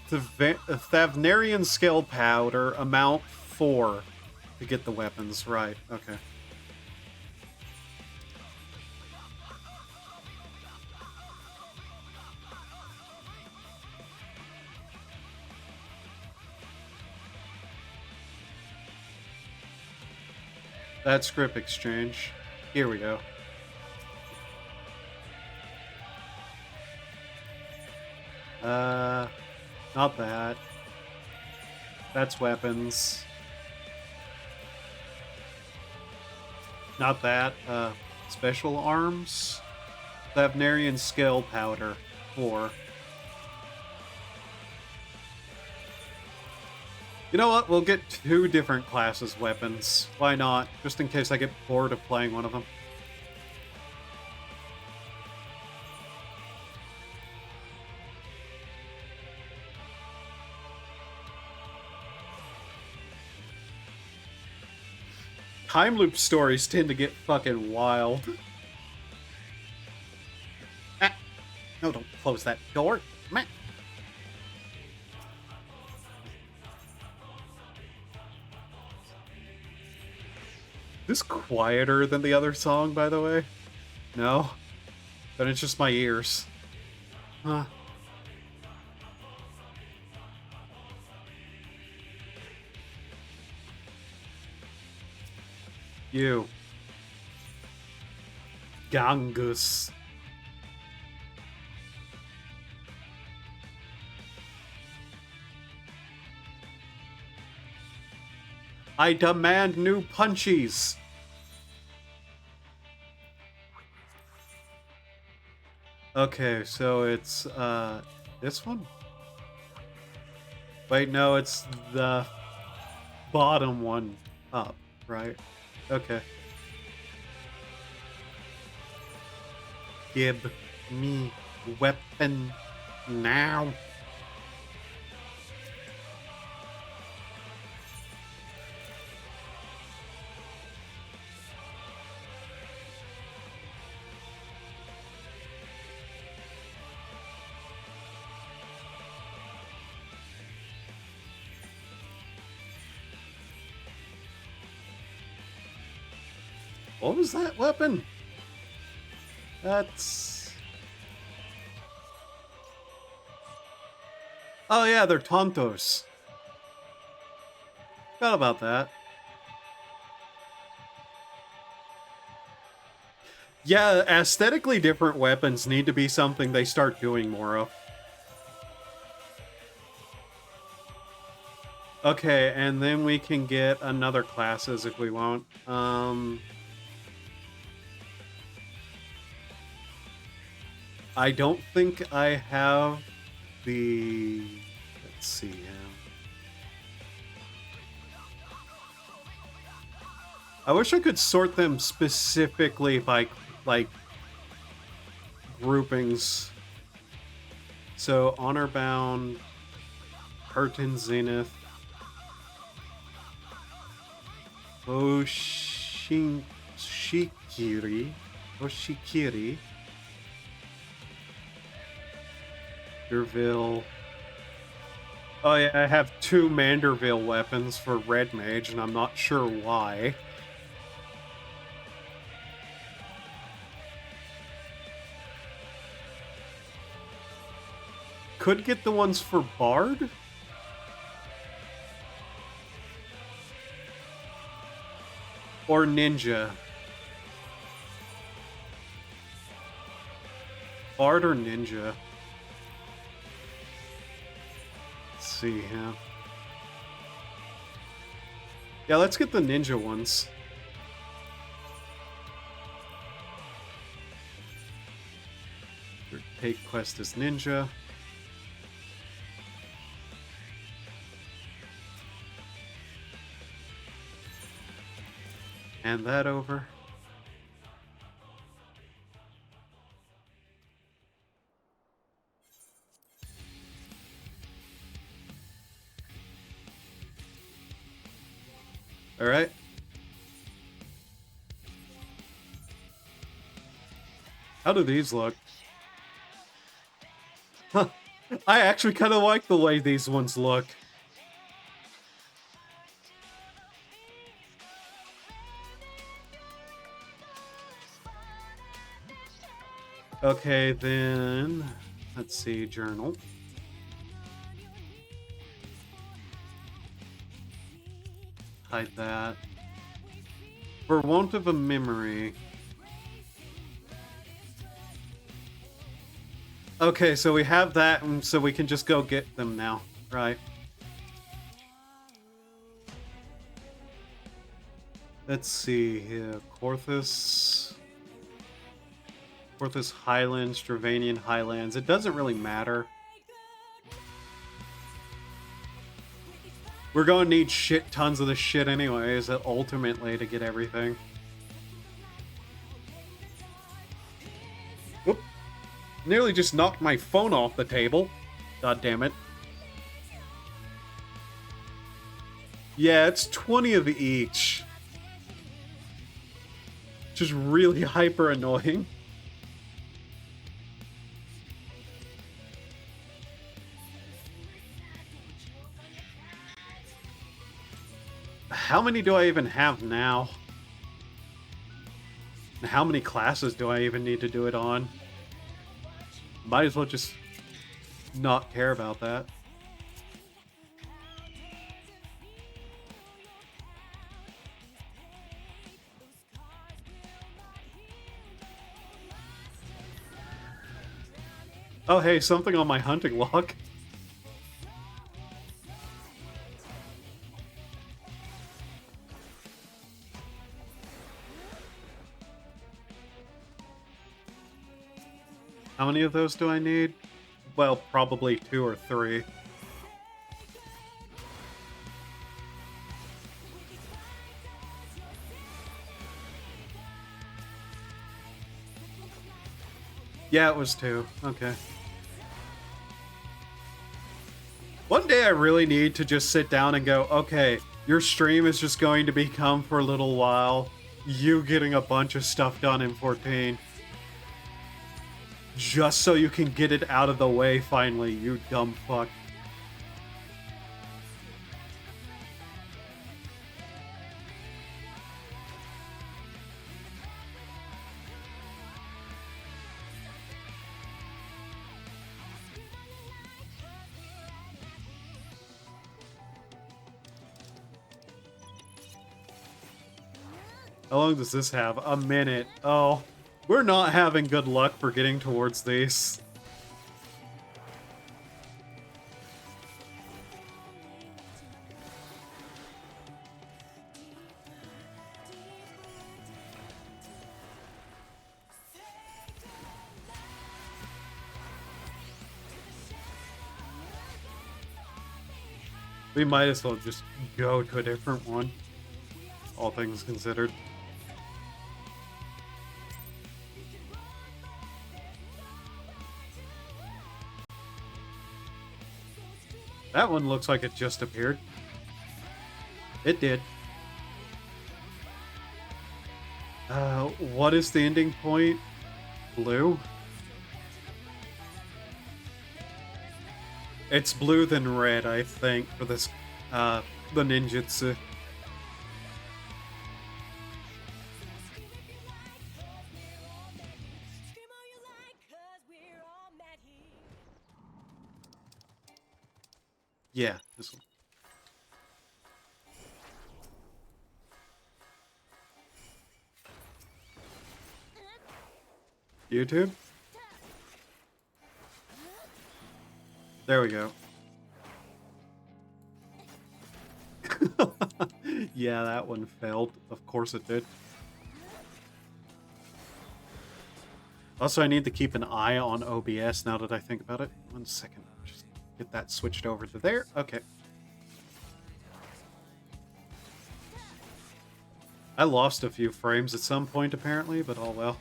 Thavnarian Scale Powder, amount 4 to get the weapons. Right, okay. That's script exchange. Here we go. Not that. That's weapons. Not that. Special arms. Thavnarian Scale Powder. 4. You know what? We'll get 2 different classes weapons. Why not? Just in case I get bored of playing one of them. Time loop stories tend to get fucking wild. Ah. No, don't close that door. Man. Is this quieter than the other song, by the way? No? Then it's just my ears. Huh. You. Gangus. I demand new punchies. Okay, so it's, this one? Wait, no, it's the bottom one up, right? Okay. Give me weapon now. What was that weapon? That's... Oh yeah, they're tontos. Forgot about that. Yeah, aesthetically different weapons need to be something they start doing more of. Okay, and then we can get another classes if we want. I don't think I have the... Let's see here. I wish I could sort them specifically by, like, groupings. So, Honor Bound, Curtain Zenith, Oshikiri, Manderville. Oh yeah, I have 2 Manderville weapons for Red Mage, and I'm not sure why. Could get the ones for Bard? Or Ninja? Bard or Ninja? Let's see here. Yeah, let's get the Ninja ones. Take quest as Ninja. Hand that over. All right. How do these look? Huh. I actually kind of like the way these ones look. Okay, then let's see, journal. Hide that. For want of a memory. Okay, so we have that, and so we can just go get them now, right? Let's see here, Corthus Highlands, Stravanian Highlands. It doesn't really matter. We're gonna need shit tons of the shit anyways, ultimately, to get everything. Whoop. Nearly just knocked my phone off the table. God damn it. Yeah, it's 20 of each. Just really hyper annoying. How many do I even have now? And how many classes do I even need to do it on? Might as well just not care about that. Oh hey, something on my hunting log. How many of those do I need? Well, probably 2 or 3. Yeah, it was 2. Okay. One day I really need to just sit down and go, okay, your stream is just going to become for a little while you getting a bunch of stuff done in 14. Just so you can get it out of the way finally, you dumb fuck. How long does this have? A minute. Oh, we're not having good luck for getting towards these. We might as well just go to a different one, all things considered. That one looks like it just appeared. It did. What is the ending point? Blue? It's blue then red, I think, for this, the ninjutsu. Yeah, this one. YouTube? There we go. Yeah, that one failed. Of course it did. Also, I need to keep an eye on OBS now that I think about it. 1 second. Just get that switched over to there. Okay. I lost a few frames at some point, apparently, but oh well.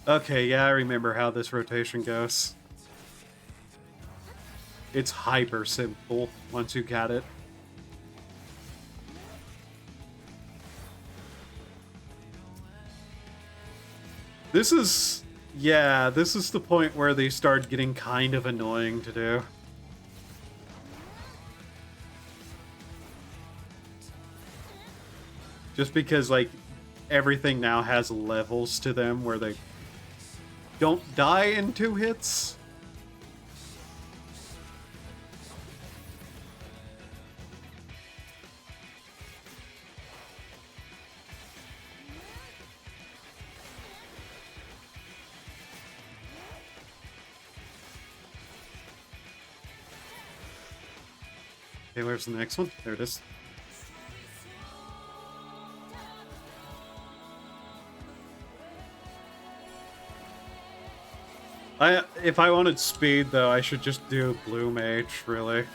Okay, yeah, I remember how this rotation goes. It's hyper simple once you got it. This is... yeah, this is the point where they start getting kind of annoying to do. Just because, like, everything now has levels to them where they don't die in 2 hits. Okay, where's the next one? There it is. If I wanted speed, though, I should just do Blue Mage, really.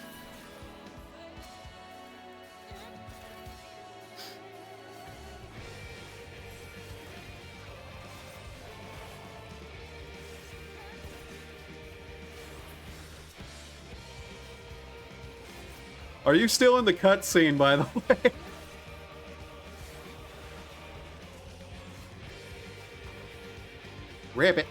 Are you still in the cutscene, by the way? Rip it.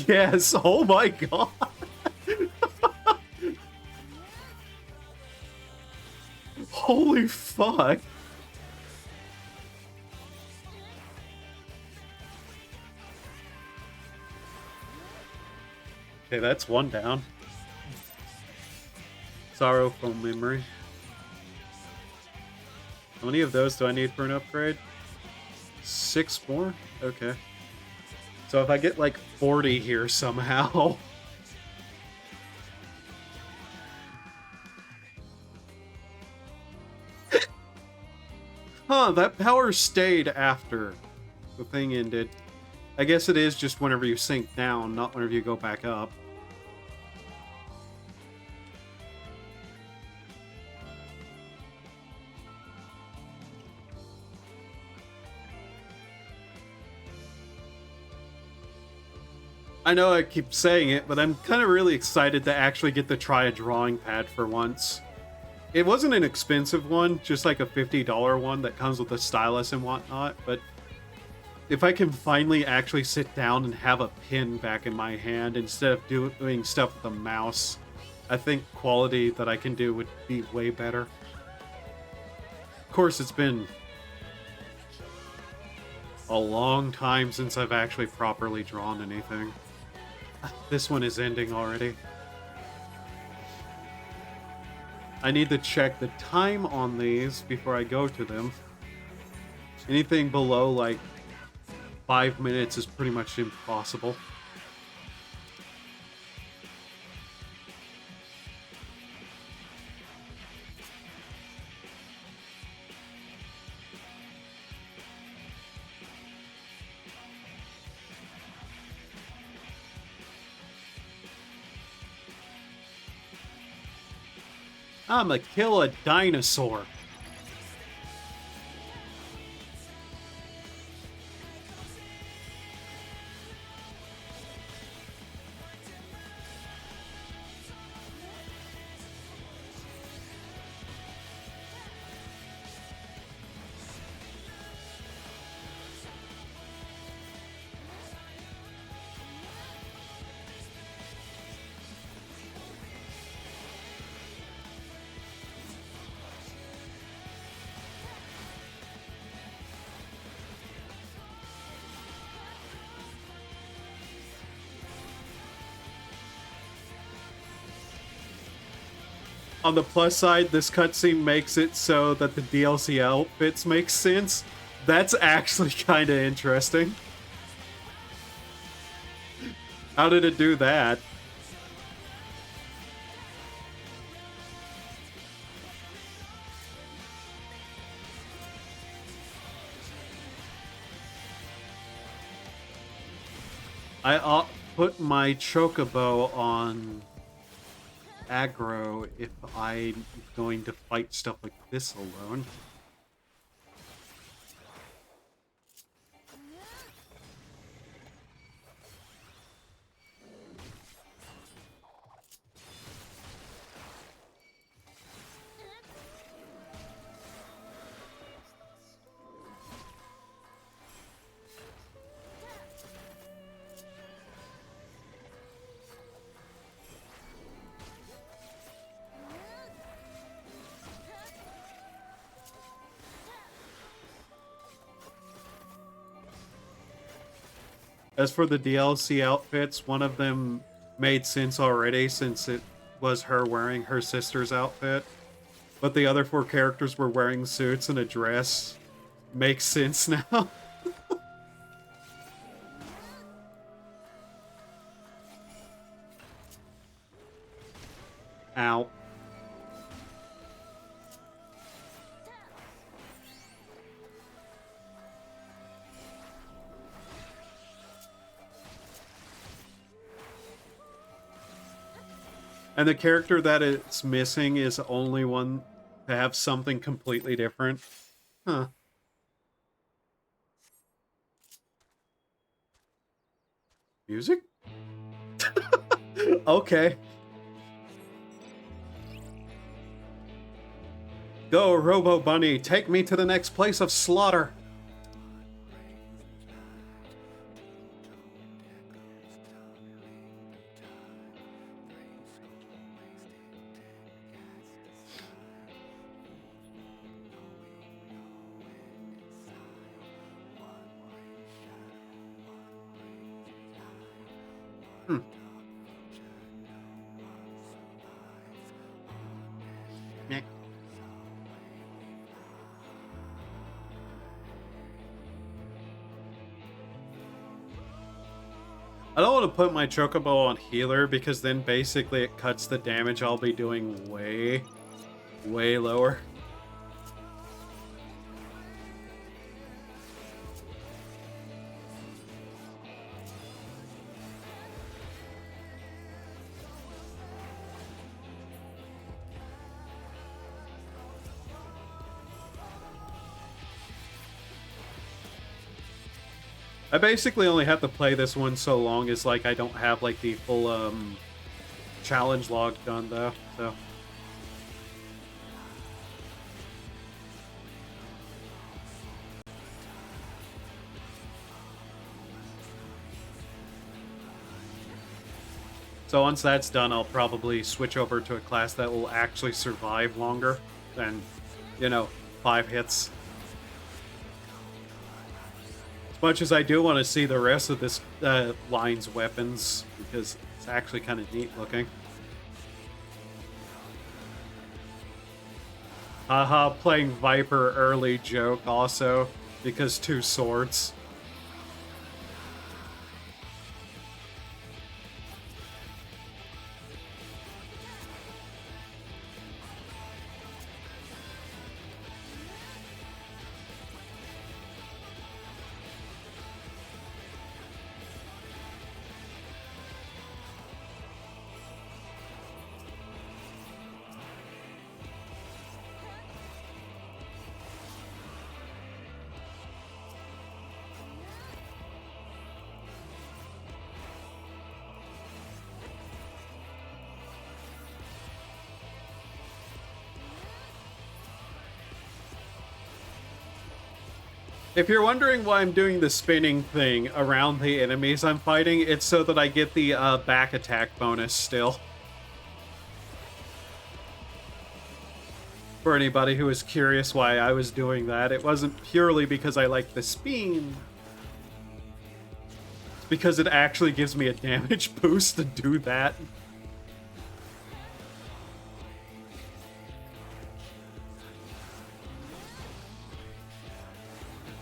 Yes, oh my god. Holy fuck. Okay, that's one down. Sorrowful Memory. How many of those do I need for an upgrade? 6 more? Okay. So if I get like 40 here somehow. Huh, that power stayed after the thing ended. I guess it is just whenever you sink down, not whenever you go back up. I know I keep saying it, but I'm kind of really excited to actually get to try a drawing pad for once. It wasn't an expensive one, just like a $50 one that comes with a stylus and whatnot, but if I can finally actually sit down and have a pin back in my hand instead of doing stuff with the mouse, I think quality that I can do would be way better. Of course, it's been a long time since I've actually properly drawn anything. This one is ending already. I need to check the time on these before I go to them. Anything below, like, 5 minutes is pretty much impossible. I'ma kill a dinosaur. On the plus side, this cutscene makes it so that the DLC outfits make sense. That's actually kind of interesting. How did it do that? I put my chocobo on aggro if I'm going to fight stuff like this alone. As for the DLC outfits, one of them made sense already since it was her wearing her sister's outfit. But the other 4 characters were wearing suits and a dress. Makes sense now. Ow. And the character that it's missing is the only one to have something completely different. Huh. Music? Okay. Go, Robo Bunny, take me to the next place of slaughter. I don't want to put my Chocobo on healer because then basically it cuts the damage I'll be doing way, way lower. I basically only have to play this one so long as, like, I don't have, like, the full, challenge log done, though, so... So once that's done, I'll probably switch over to a class that will actually survive longer than, you know, 5 hits. As much as I do want to see the rest of this line's weapons, because it's actually kind of neat looking. Haha, playing Viper early joke also, because 2 swords. If you're wondering why I'm doing the spinning thing around the enemies I'm fighting, it's so that I get the back attack bonus still. For anybody who is curious why I was doing that, it wasn't purely because I like the spin. It's because it actually gives me a damage boost to do that.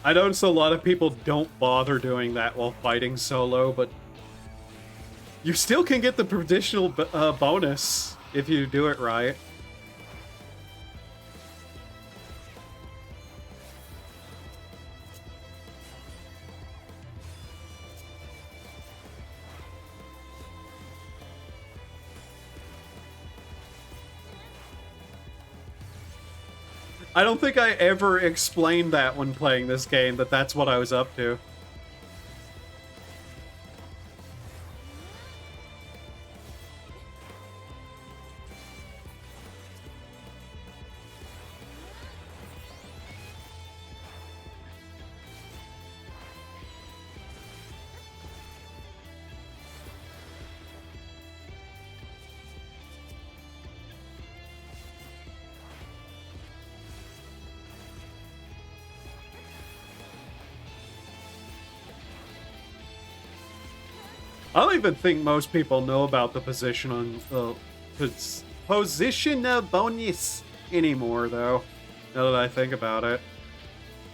I notice a lot of people don't bother doing that while fighting solo, but you still can get the traditional bonus if you do it right. I don't think I ever explained that when playing this game, that that's what I was up to. I don't even think most people know about the position on position bonus anymore, though. Now that I think about it,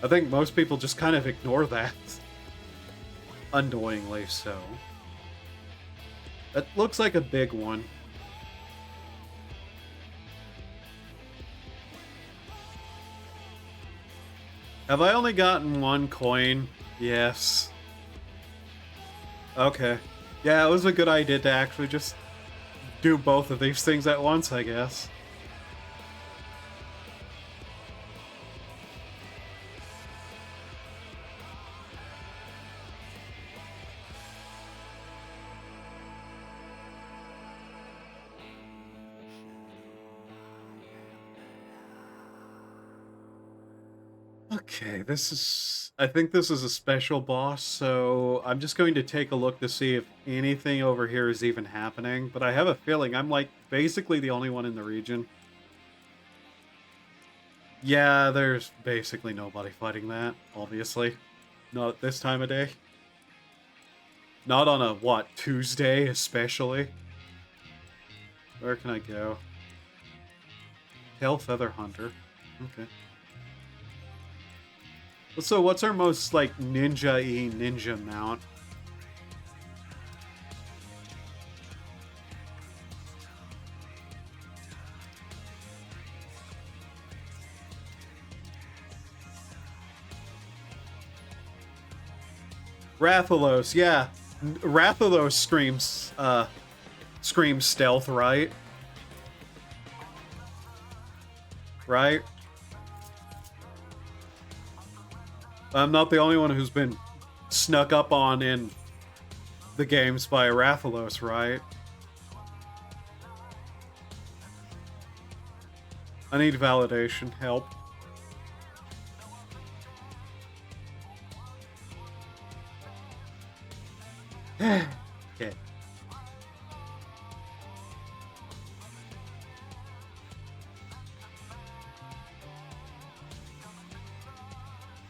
I think most people just kind of ignore that. Annoyingly so. It looks like a big one. Have I only gotten 1 coin? Yes. Okay. Yeah, it was a good idea to actually just do both of these things at once, I guess. Okay, I think this is a special boss, so I'm just going to take a look to see if anything over here is even happening, but I have a feeling I'm like basically the only one in the region. Yeah, there's basically nobody fighting that, obviously. Not at this time of day. Not on a, what, Tuesday especially? Where can I go? Tail Feather Hunter. Okay. So what's our most, like, ninja-y ninja mount? Rathalos, yeah. Rathalos screams stealth, right? Right? I'm not the only one who's been snuck up on in the games by Rathalos, right? I need validation. Help. Okay.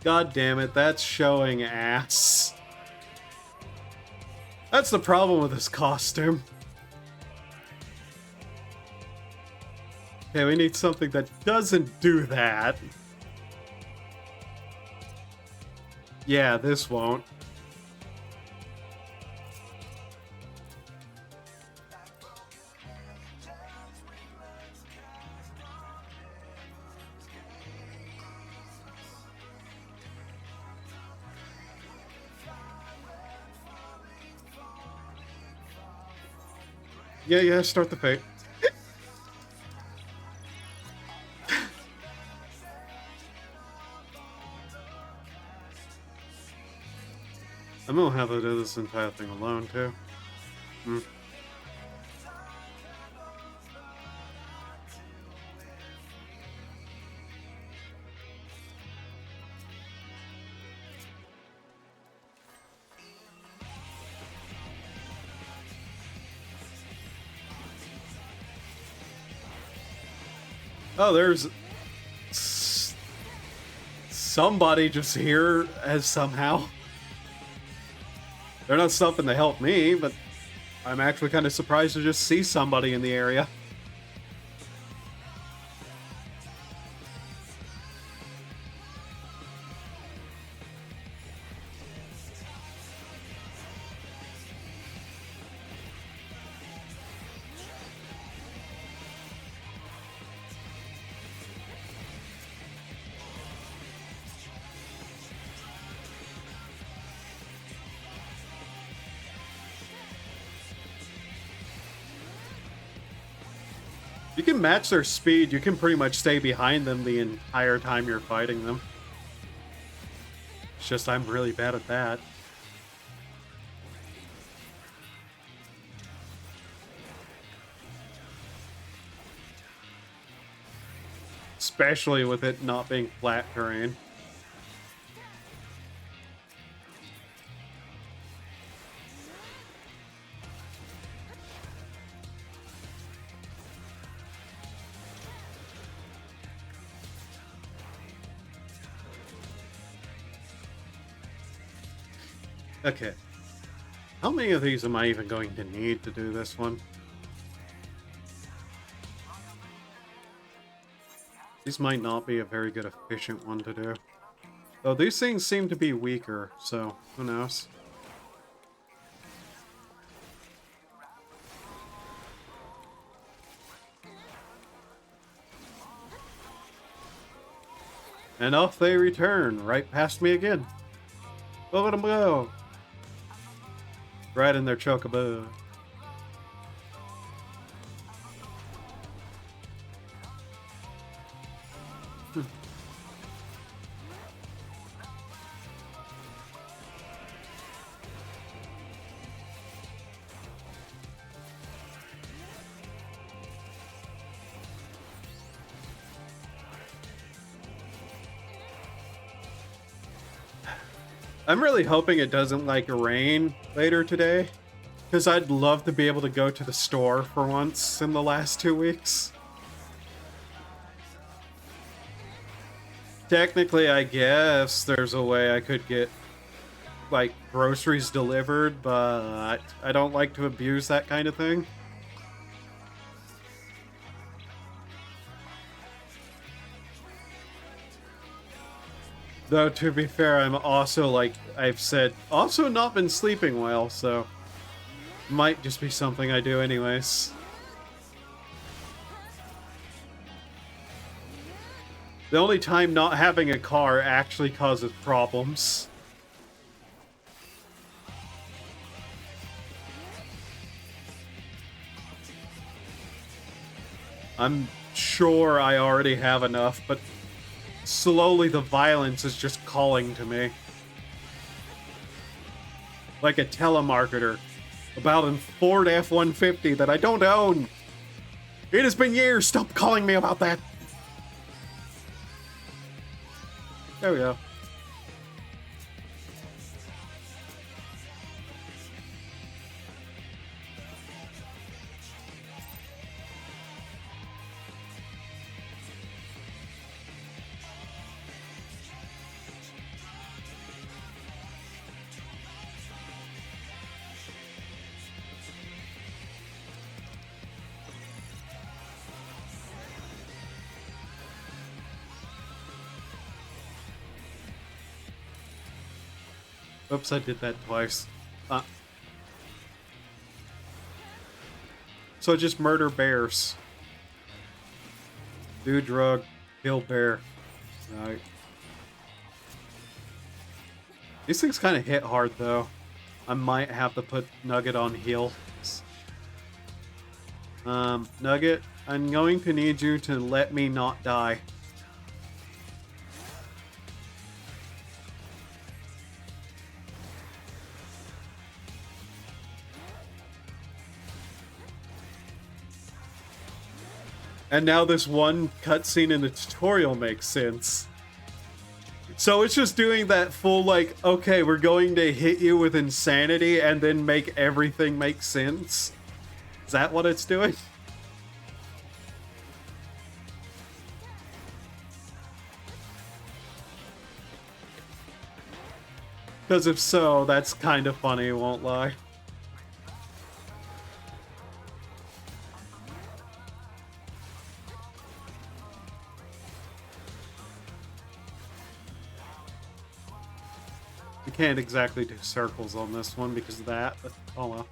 God damn it, that's showing ass. That's the problem with this costume. Okay, we need something that doesn't do that. Yeah, this won't. Yeah, start the fate. I'm gonna have to do this entire thing alone, too. Oh, there's somebody just here as somehow. They're not stopping to help me, but I'm actually kind of surprised to just see somebody in the area. You can match their speed, you can pretty much stay behind them the entire time you're fighting them. It's just I'm really bad at that. Especially with it not being flat terrain. Okay. How many of these am I even going to need to do this one? These might not be a very good efficient one to do. Though these things seem to be weaker, so who knows? And off they return, right past me again. Look at them go! Right in their chocobo. I'm really hoping it doesn't like rain later today, because I'd love to be able to go to the store for once in the last 2 weeks. Technically, I guess there's a way I could get like groceries delivered, but I don't like to abuse that kind of thing. Though, to be fair, I'm also, like I've said, also not been sleeping well, so might just be something I do anyways. The only time not having a car actually causes problems. I'm sure I already have enough, but slowly the violence is just calling to me. Like a telemarketer about a Ford F-150 that I don't own. It has been years. Stop calling me about that. There we go. Oops, I did that twice. So just murder bears. Do drug, kill bear. Right. These things kind of hit hard, though. I might have to put Nugget on heal. Nugget, I'm going to need you to let me not die. And now this one cutscene in the tutorial makes sense. So it's just doing that full, like, okay, we're going to hit you with insanity and then make everything make sense. Is that what it's doing? Because if so, that's kind of funny, won't lie. You can't exactly do circles on this one because of that, but oh well.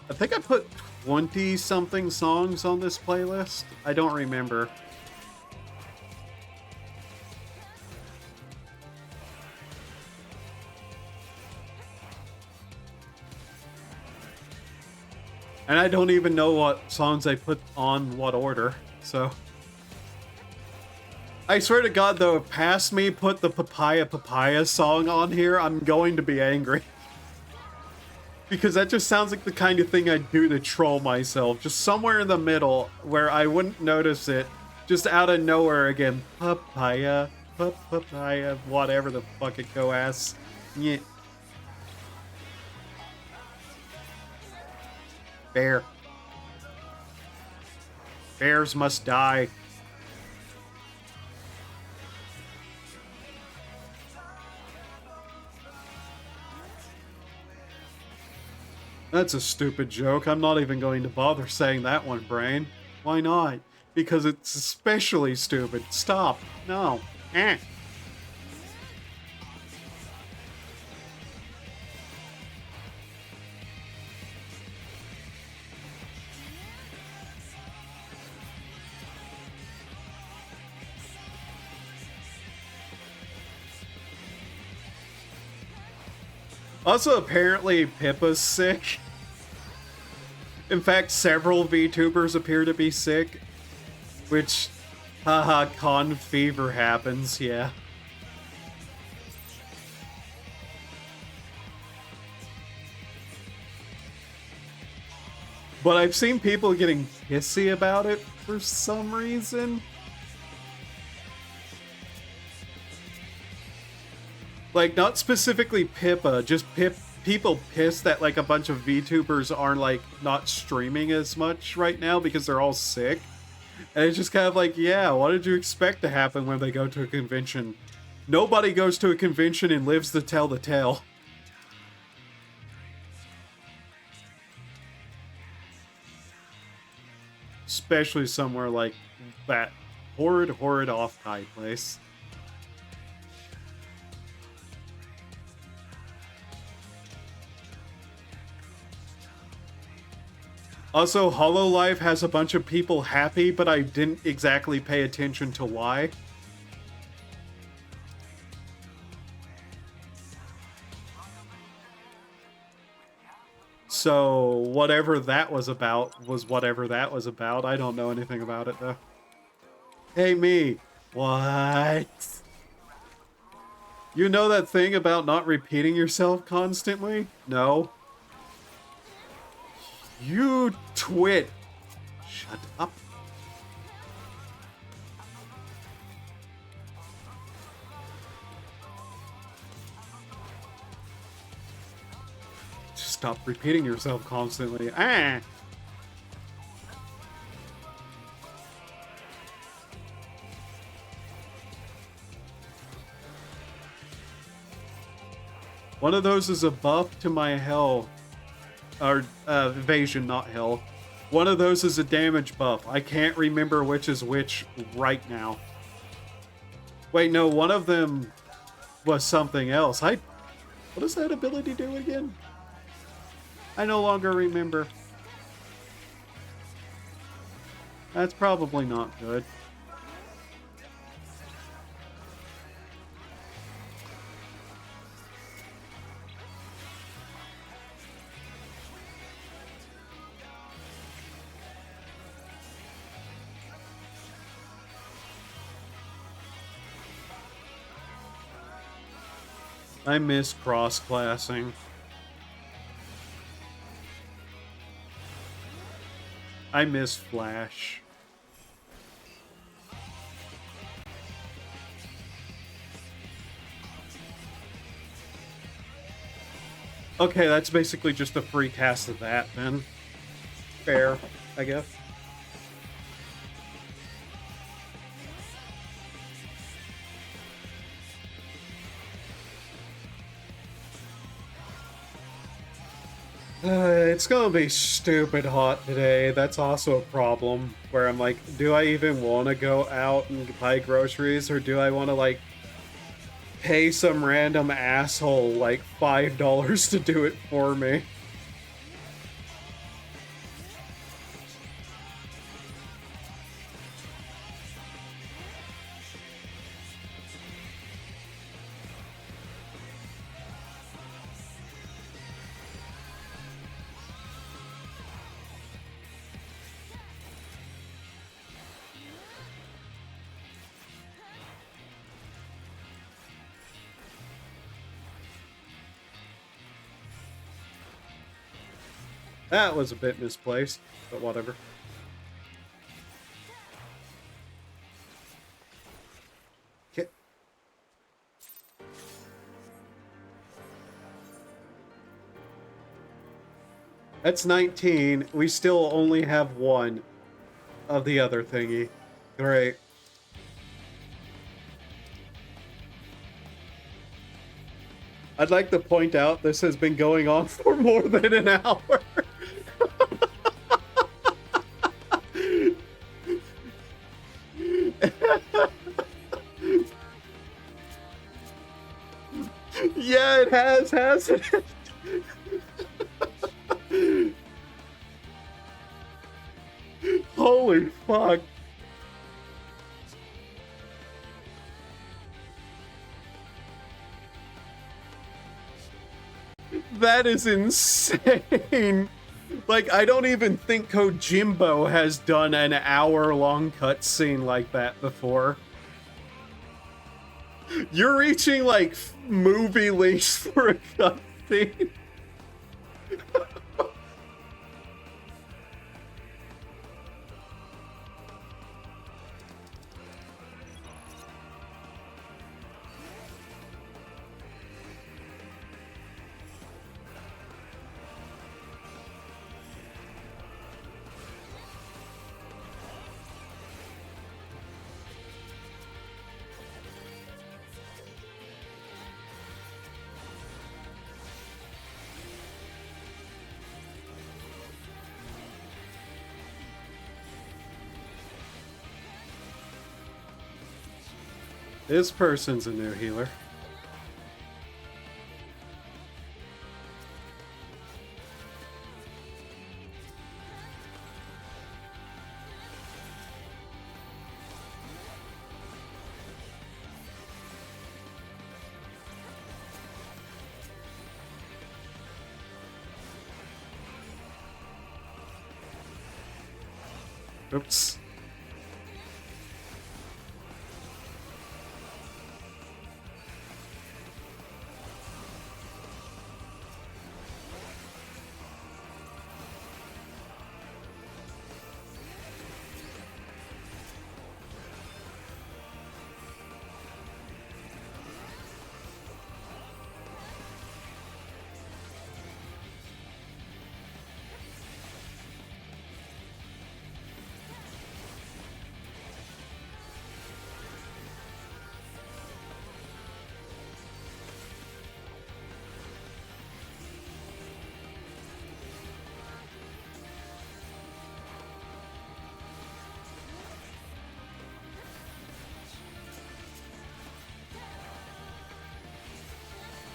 I think I put 20-something songs on this playlist. I don't remember. And I don't even know what songs I put on what order, so... I swear to God, though, if Past Me put the Papaya song on here, I'm going to be angry. Because that just sounds like the kind of thing I'd do to troll myself. Just somewhere in the middle where I wouldn't notice it. Just out of nowhere again. Papaya, papaya, whatever the fuck it go ass. Yeah. Bear. Bears must die. That's a stupid joke. I'm not even going to bother saying that one, Brain. Why not? Because it's especially stupid. Stop. No. Eh. Also, apparently, Pippa's sick. In fact, several VTubers appear to be sick. Which, haha, con fever happens, yeah. But I've seen people getting pissy about it for some reason. Like, not specifically Pippa, just people pissed that, like, a bunch of VTubers are, like, not streaming as much right now because they're all sick. And it's just kind of like, yeah, what did you expect to happen when they go to a convention? Nobody goes to a convention and lives to tell the tale. Especially somewhere like that horrid off-tide place. Also, Hololive has a bunch of people happy, but I didn't exactly pay attention to why. So, whatever that was about was whatever that was about. I don't know anything about it, though. Hey, me. What? You know that thing about not repeating yourself constantly? No. You twit. Shut up. Just stop repeating yourself constantly. Ah. One of those is a buff to my hell. Or, evasion, not hell. One of those is a damage buff. I can't remember which is which right now. Wait, no, one of them was something else. What does that ability do again? I no longer remember. That's probably not good. I miss cross-classing. I miss Flash. Okay, that's basically just a free cast of that, then. Fair, I guess. It's gonna be stupid hot today. That's also a problem. Where I'm like, do I even want to go out and buy groceries? Or do I want to, like, pay some random asshole, like, $5 to do it for me? That was a bit misplaced, but whatever. Okay. That's 19. We still only have one of the other thingy. Great. I'd like to point out this has been going on for more than an hour. Yeah, it has, hasn't it? Holy fuck. That is insane. Like, I don't even think Kojimbo has done an hour-long cutscene like that before. You're reaching, like, movie lengths for a cutscene. This person's a new healer. Oops.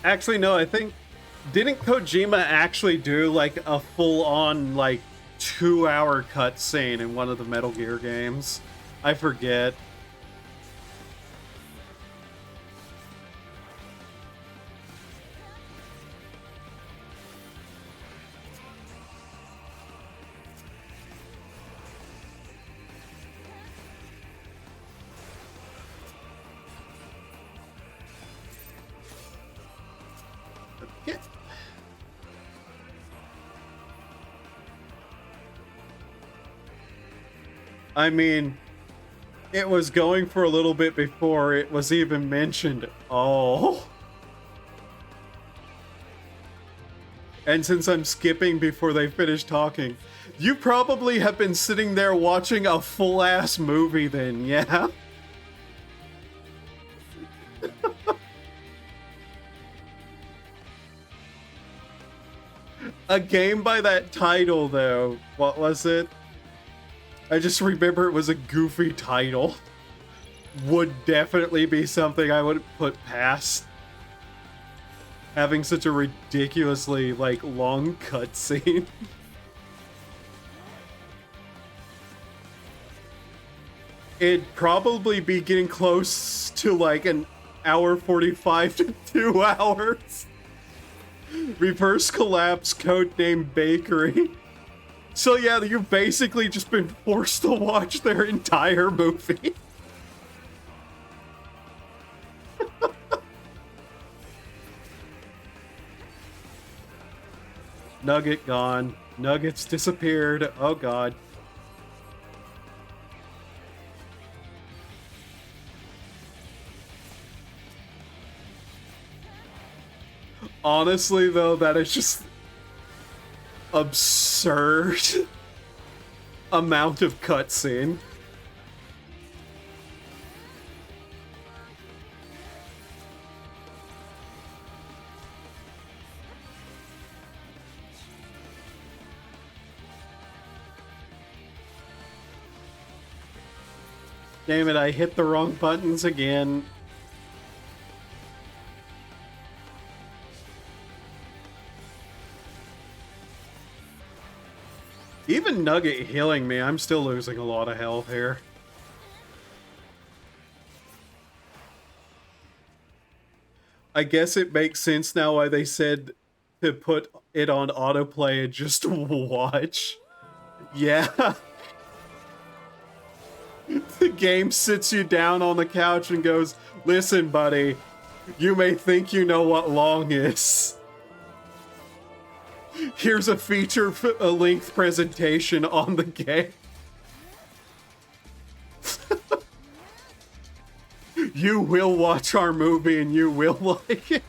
Actually, no, I think... Didn't Kojima actually do, like, a full-on, like, 2-hour cutscene in one of the Metal Gear games? I forget. Yeah. I mean, it was going for a little bit before it was even mentioned. Oh. And since I'm skipping before they finish talking, you probably have been sitting there watching a full-ass movie then, yeah? A game by that title, though. What was it? I just remember it was a goofy title. Would definitely be something I would put past. Having such a ridiculously, like, long cutscene. It'd probably be getting close to, like, an hour 45 to 2 hours. Reverse Collapse, codename Bakery. So yeah, you've basically just been forced to watch their entire movie. Nugget gone. Nuggets disappeared. Oh god. Honestly, though, that is just absurd amount of cutscene. Damn it, I hit the wrong buttons again. Even Nugget healing me, I'm still losing a lot of health here. I guess it makes sense now why they said to put it on autoplay and just watch. Yeah. The game sits you down on the couch and goes, "Listen, buddy, you may think you know what long is. Here's a feature-length presentation on the game. You will watch our movie and you will like it."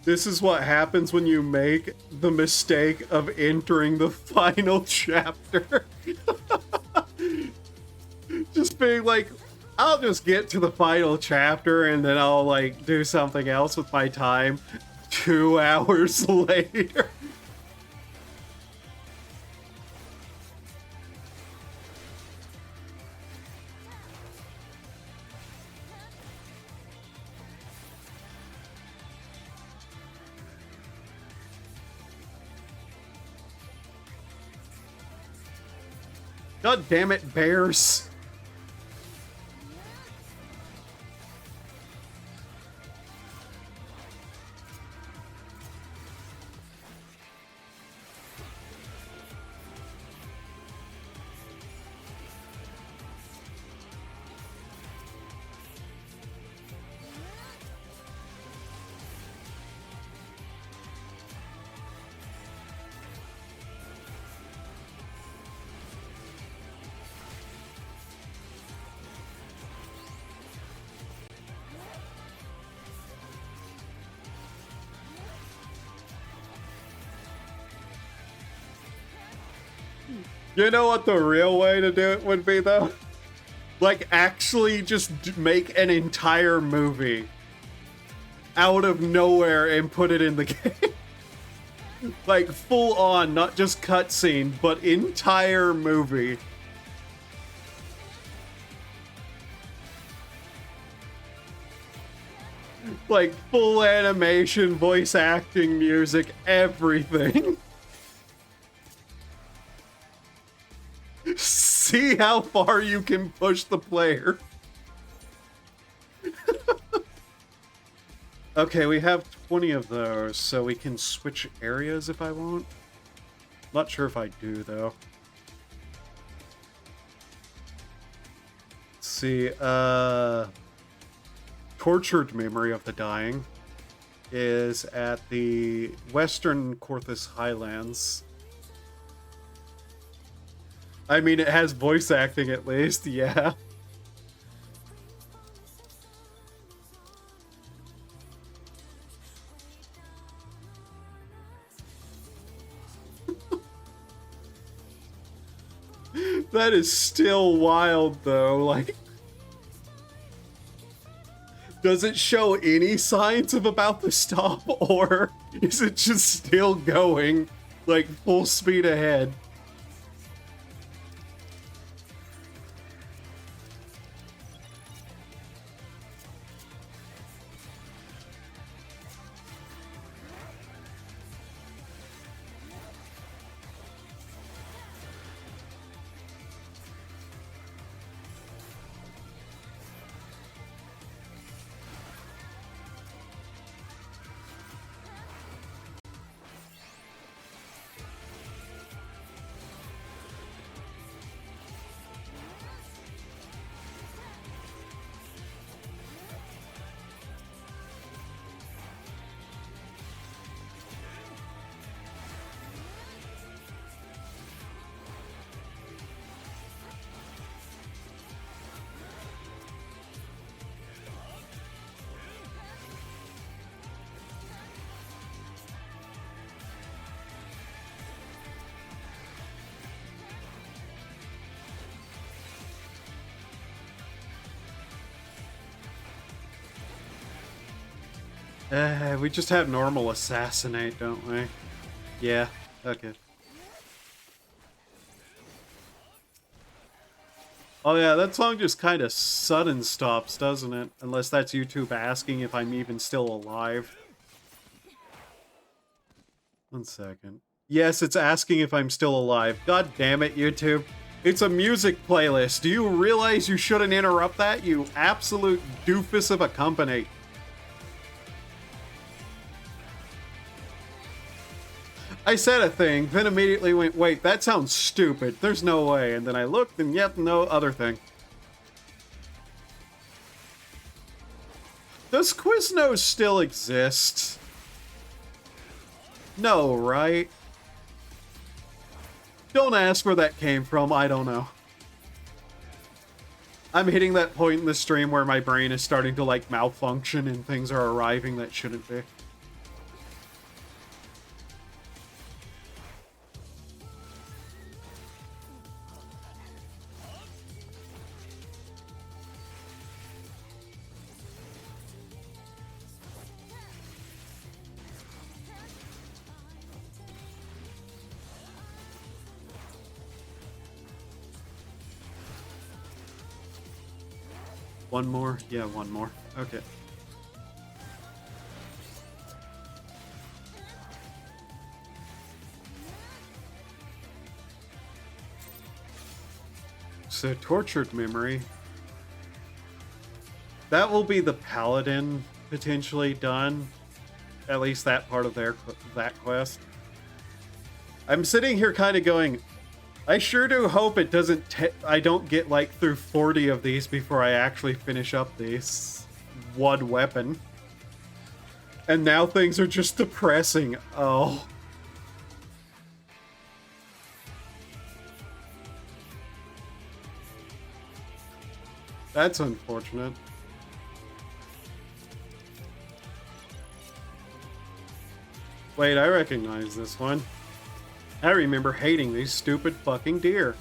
This is what happens when you make the mistake of entering the final chapter. Just being like, I'll just get to the final chapter and then I'll, like, do something else with my time. 2 hours later. God damn it, bears. You know what the real way to do it would be, though? Like, actually just make an entire movie out of nowhere and put it in the game. Like, full on, not just cutscene, but entire movie. Like, full animation, voice acting, music, everything. See how far you can push the player. Okay, we have 20 of those, so we can switch areas if I want. Not sure if I do, though. Let's see, Tortured Memory of the Dying is at the Western Corthus Highlands. I mean, it has voice acting at least, yeah. That is still wild, though. Like, does it show any signs of about to stop, or is it just still going, like, full speed ahead? We just have normal assassinate, don't we? Yeah, okay. Oh yeah, that song just kind of sudden stops, doesn't it? Unless that's YouTube asking if I'm even still alive. 1 second. Yes, it's asking if I'm still alive. God damn it, YouTube. It's a music playlist. Do you realize you shouldn't interrupt that, you absolute doofus of a company? I said a thing, then immediately went, wait, that sounds stupid. There's no way. And then I looked, and yep, no other thing. Does Quiznos still exist? No, right? Don't ask where that came from, I don't know. I'm hitting that point in the stream where my brain is starting to, like, malfunction and things are arriving that shouldn't be. One more? Yeah, one more. Okay. So, Tortured Memory. That will be the Paladin potentially done. At least that part of that quest. I'm sitting here kind of going, I sure do hope it doesn't I don't get like through 40 of these before I actually finish up this one weapon. And now things are just depressing. Oh. That's unfortunate. Wait, I recognize this one. I remember hating these stupid fucking deer.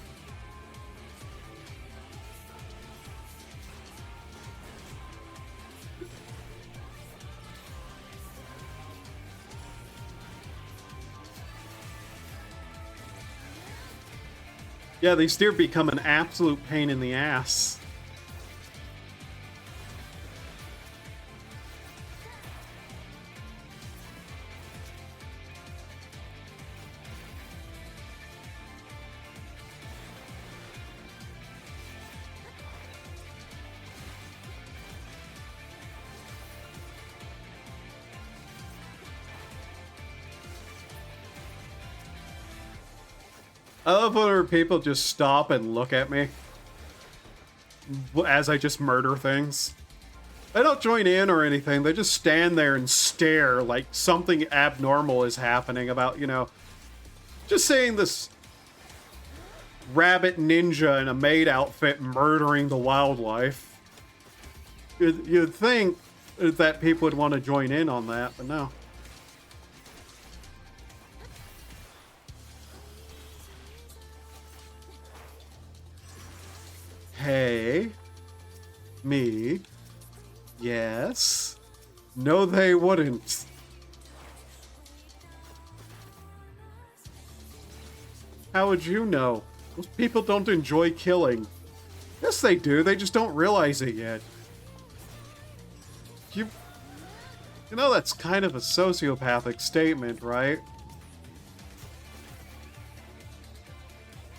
Yeah, these deer become an absolute pain in the ass. I love whenever people just stop and look at me as I just murder things. They don't join in or anything. They just stand there and stare like something abnormal is happening about, you know, just seeing this rabbit ninja in a maid outfit murdering the wildlife. You'd think that people would want to join in on that, but no. Hey. Me. Yes. No, they wouldn't. How would you know? Those people don't enjoy killing. Yes, they do. They just don't realize it yet. You know that's kind of a sociopathic statement, right?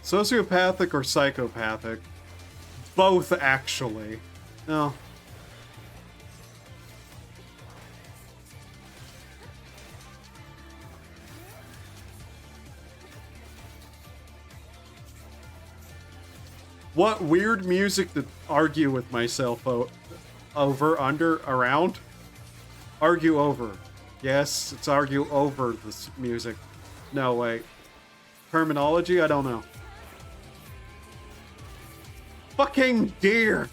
Sociopathic or psychopathic? Both, actually. No. What weird music to argue with myself over, under, around? Argue over. Yes, it's argue over this music. No, wait. Terminology? I don't know. Fucking deer!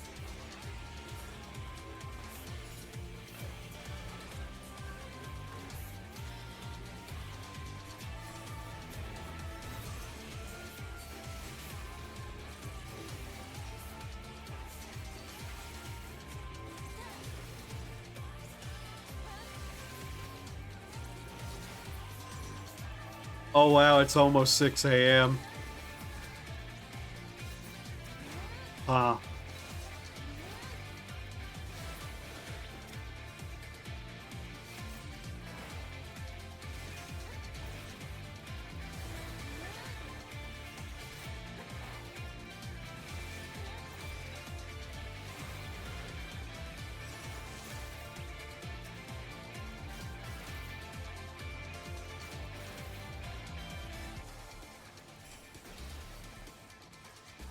Oh wow, it's almost 6 a.m. Huh.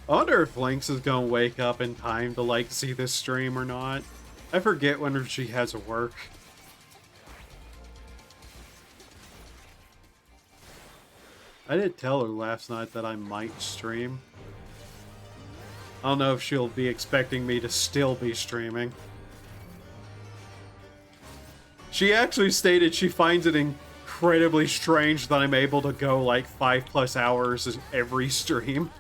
I wonder if Lynx is gonna wake up in time to, like, see this stream or not. I forget when she has work. I did tell her last night that I might stream. I don't know if she'll be expecting me to still be streaming. She actually stated she finds it incredibly strange that I'm able to go like 5+ hours every stream.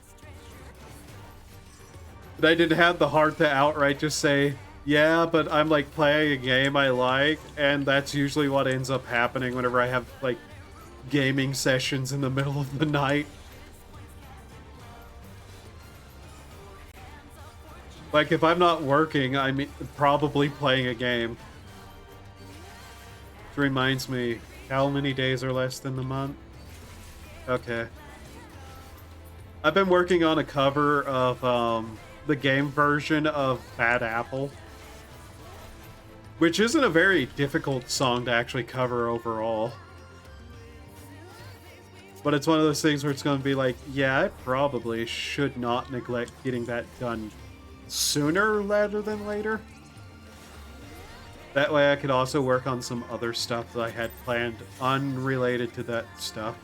But I didn't have the heart to outright just say, yeah, but I'm like playing a game I like, and that's usually what ends up happening whenever I have like gaming sessions in the middle of the night. Like, if I'm not working, I'm probably playing a game. Which reminds me, how many days are less than the month? Okay. I've been working on a cover of the game version of Bad Apple, which isn't a very difficult song to actually cover overall. But it's one of those things where it's going to be like, yeah, I probably should not neglect getting that done sooner rather than later. That way I could also work on some other stuff that I had planned unrelated to that stuff.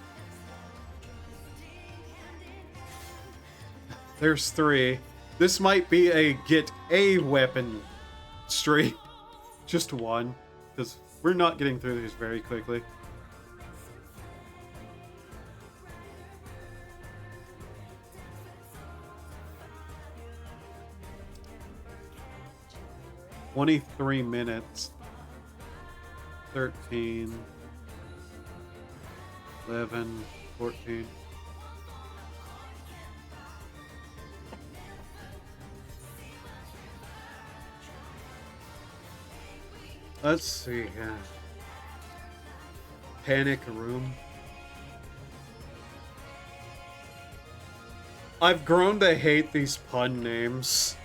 There's 3. This might be a get a weapon stream. Just one, because we're not getting through these very quickly. 23 minutes. 13, 11, 14. Let's see here. Panic Room. I've grown to hate these pun names.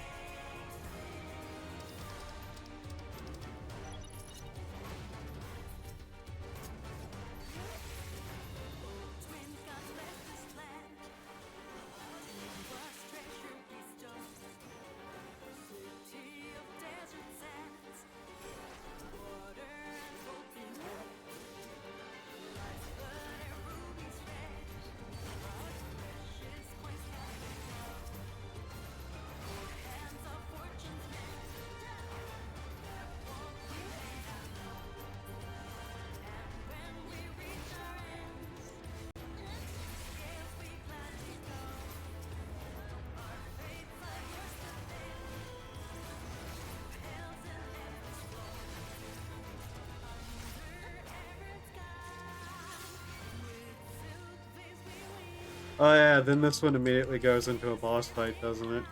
Oh yeah, then this one immediately goes into a boss fight, doesn't it?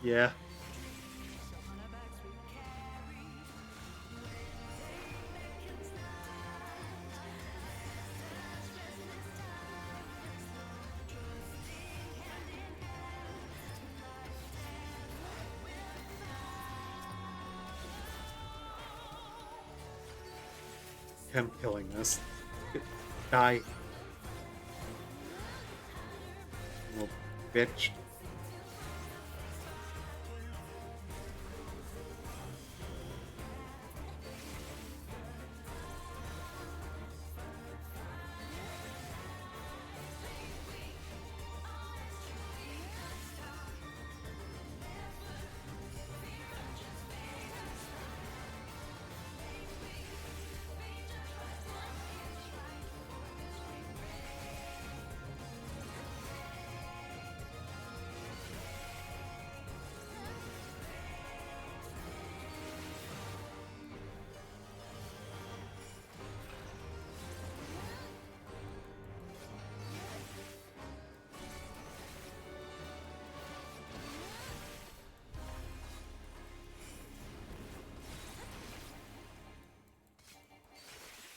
Yeah. Him killing this. Die. Little bitch.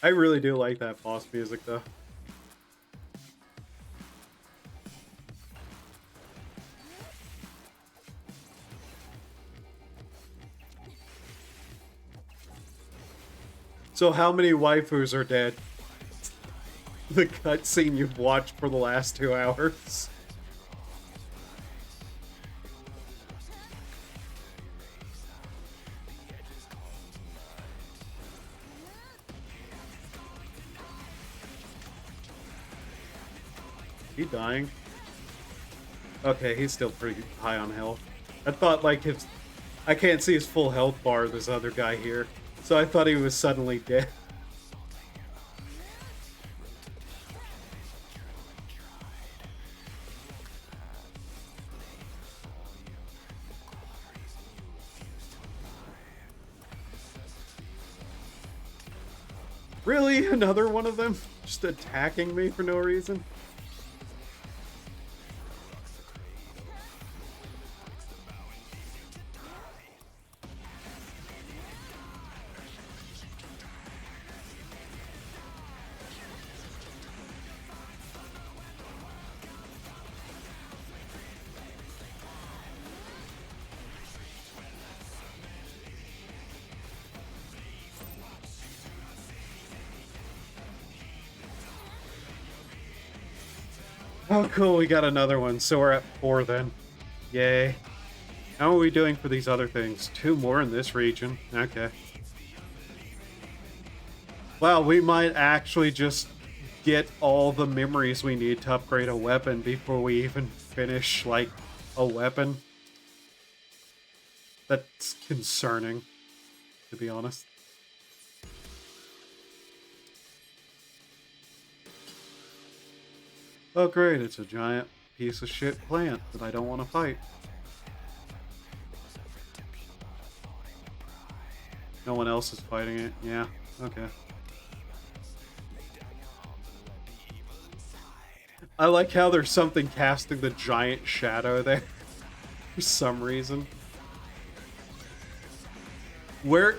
I really do like that boss music, though. So how many waifus are dead? The cutscene you've watched for the last 2 hours. He dying? Okay, he's still pretty high on health. I thought like I can't see his full health bar, this other guy here. So I thought he was suddenly dead. Really? Another one of them? Just attacking me for no reason? Oh, cool, we got another one, so we're at 4 then. Yay. How are we doing for these other things? 2 more in this region. Okay. Wow, we might actually just get all the memories we need to upgrade a weapon before we even finish, like, a weapon. That's concerning, to be honest. Oh great, it's a giant piece of shit plant that I don't want to fight. No one else is fighting it. Yeah, okay. I like how there's something casting the giant shadow there. For some reason. Where...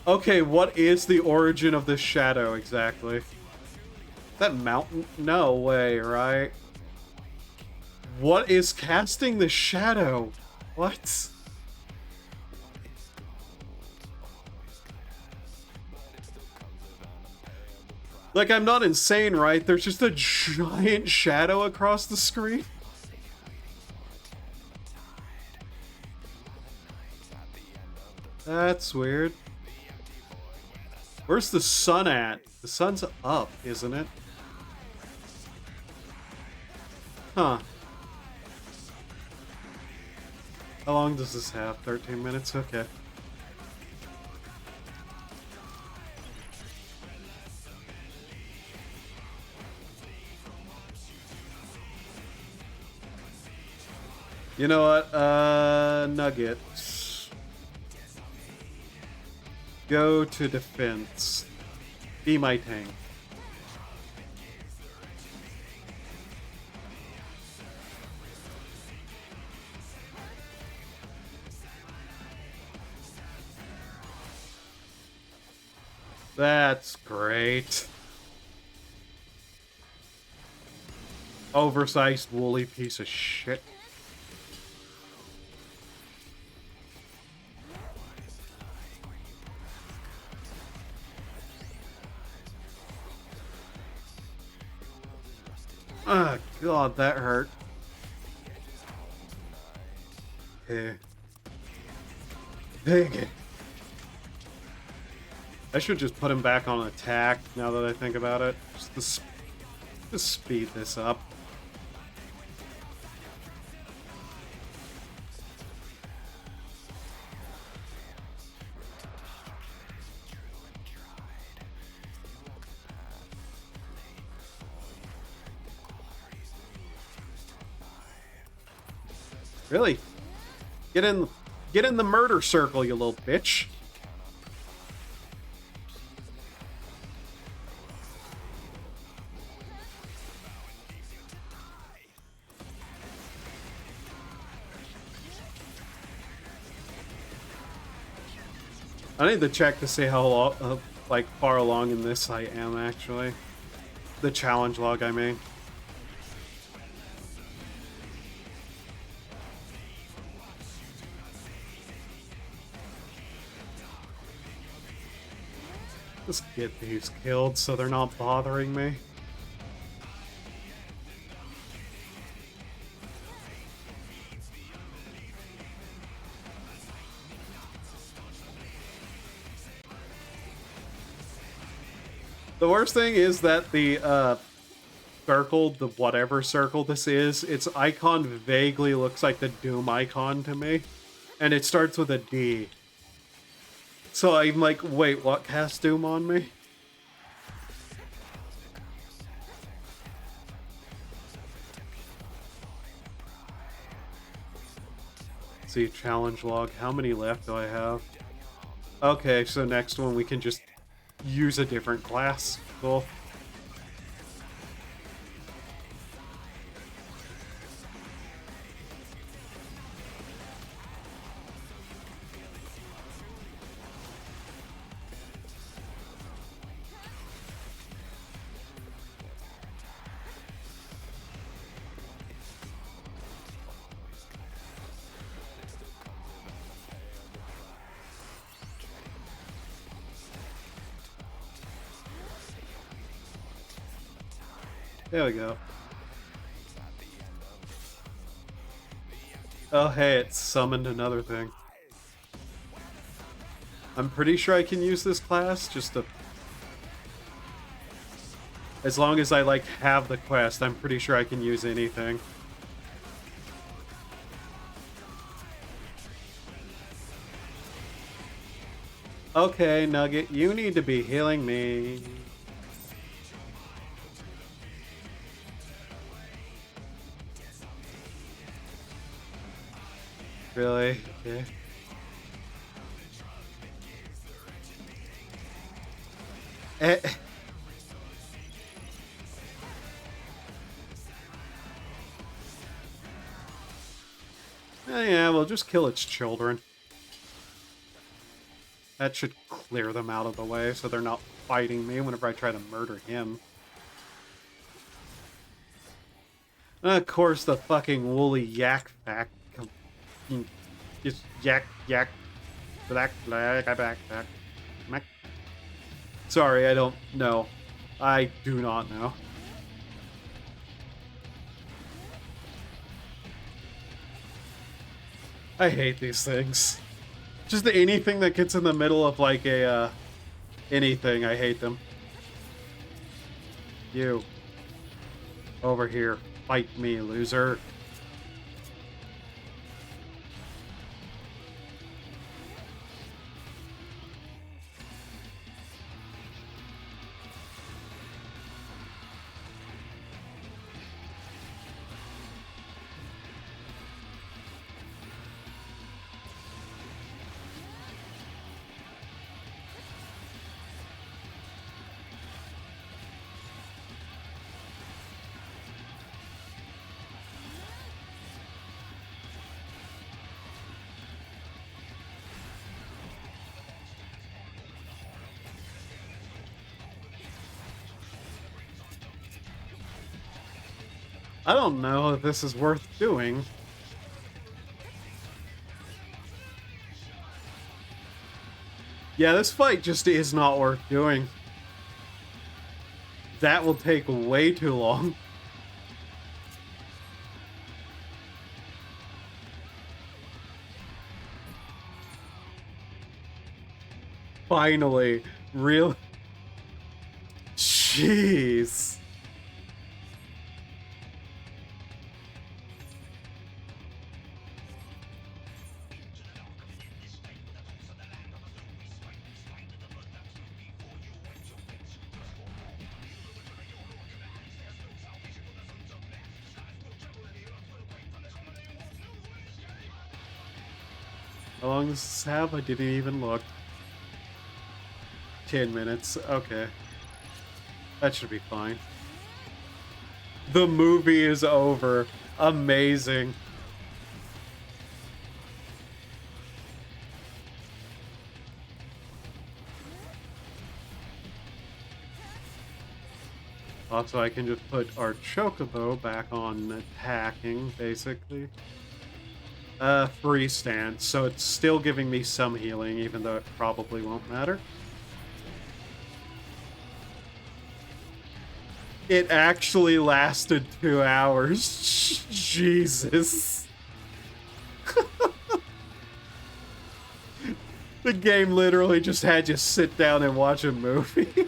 Okay, what is the origin of this shadow exactly? That mountain? No way, right? What is casting the shadow? What? Like, I'm not insane, right? There's just a giant shadow across the screen. That's weird. Where's the sun at? The sun's up, isn't it? Huh. How long does this have? 13 minutes? Okay. You know what? Nugget. Go to defense. Be my tank. That's great. Oversized woolly piece of shit. Oh god, that hurt. Okay. Dang it. I should just put him back on attack now that I think about it. Just speed this up. Really? Get in the murder circle, you little bitch. I need to check to see how like far along in this I am actually. The challenge log, I mean. Just get these killed so they're not bothering me. The worst thing is that the circle, the whatever circle this is, its icon vaguely looks like the Doom icon to me. And it starts with a D. So I'm like, wait, what cast Doom on me? Let's see, challenge log. How many left do I have? Okay, so next one we can just use a different class. Cool. There we go. Oh hey, it summoned another thing. I'm pretty sure I can use this class, just to... As long as I, like, have the quest, I'm pretty sure I can use anything. Okay, Nugget, you need to be healing me. Really? Okay. Eh. Yeah, we'll just kill its children. That should clear them out of the way so they're not fighting me whenever I try to murder him. And of course, the fucking woolly yak fact. Just yak, black. Sorry, I don't know. I do not know. I hate these things. Just anything that gets in the middle of like a, anything, I hate them. You. Over here. Fight me, loser. I don't know if this is worth doing. Yeah, this fight just is not worth doing. That will take way too long. Finally. Real. Jeez. How long does this have? I didn't even look. 10 minutes. Okay. That should be fine. The movie is over. Amazing. Also, I can just put our Chocobo back on attacking, basically. Free stance, so it's still giving me some healing, even though it probably won't matter. It actually lasted 2 hours. Jesus. The game literally just had you sit down and watch a movie.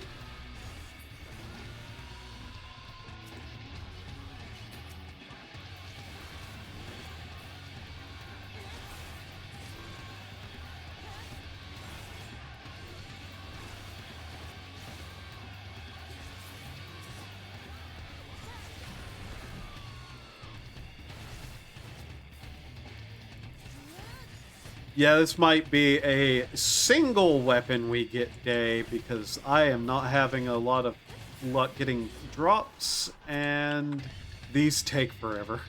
Yeah, this might be a single weapon we get day because I am not having a lot of luck getting drops, and these take forever.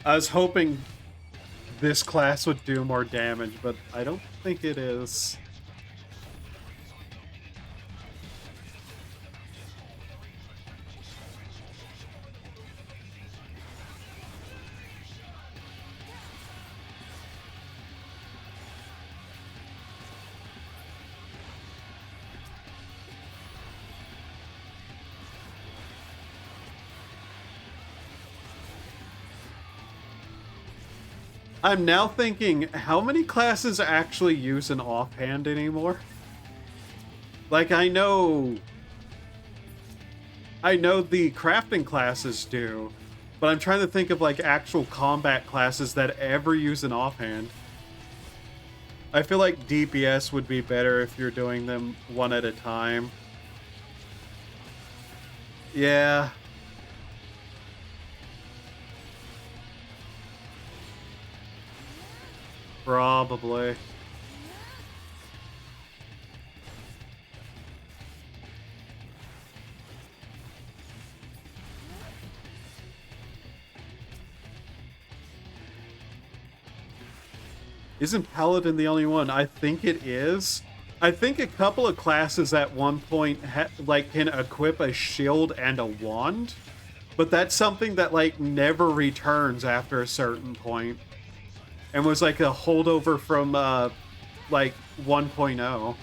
I was hoping this class would do more damage, but I don't think it is. I'm now thinking, how many classes actually use an offhand anymore? Like, I know the crafting classes do, but I'm trying to think of, like, actual combat classes that ever use an offhand. I feel like DPS would be better if you're doing them one at a time. Probably. Isn't Paladin the only one? I think it is. I think a couple of classes at one point like can equip a shield and a wand, but that's something that like never returns after a certain point, and was like a holdover from like 1.0.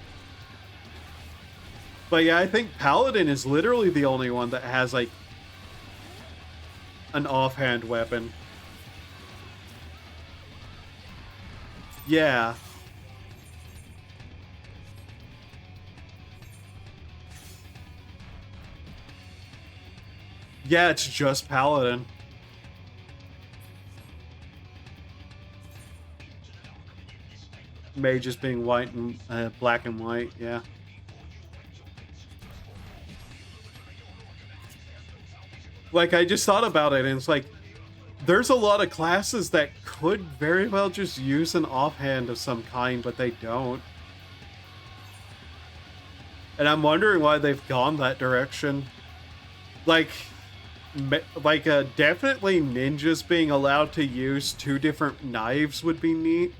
But yeah, I think Paladin is literally the only one that has like an offhand weapon. Yeah. Yeah, it's just Paladin. Mages being white and black and white, yeah. Like, I just thought about it, and it's like, there's a lot of classes that could very well just use an offhand of some kind, but they don't. And I'm wondering why they've gone that direction. Like definitely ninjas being allowed to use 2 different knives would be neat.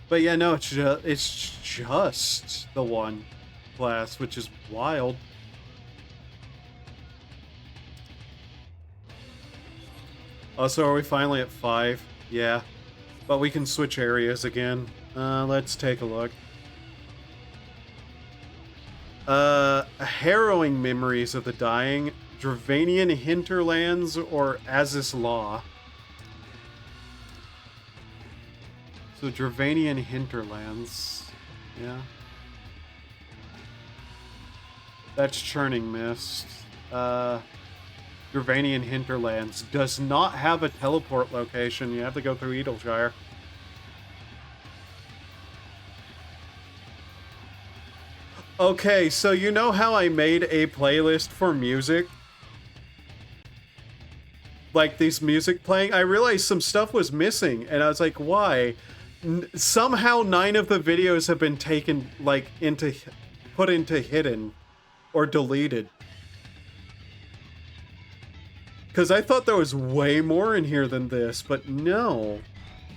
But yeah, no, it's just the one class, which is wild. Oh, so are we finally at 5? Yeah. But we can switch areas again. Let's take a look. Harrowing Memories of the Dying, Dravanian Hinterlands, or Aziz Law. So Dravanian Hinterlands. Yeah. That's Churning Mist. Dravanian Hinterlands does not have a teleport location. You have to go through Edelshire. Okay, so you know how I made a playlist for music? Like these music playing? I realized some stuff was missing, and I was like, why? Somehow 9 of the videos have been taken, like, put into hidden or deleted. Because I thought there was way more in here than this, but no.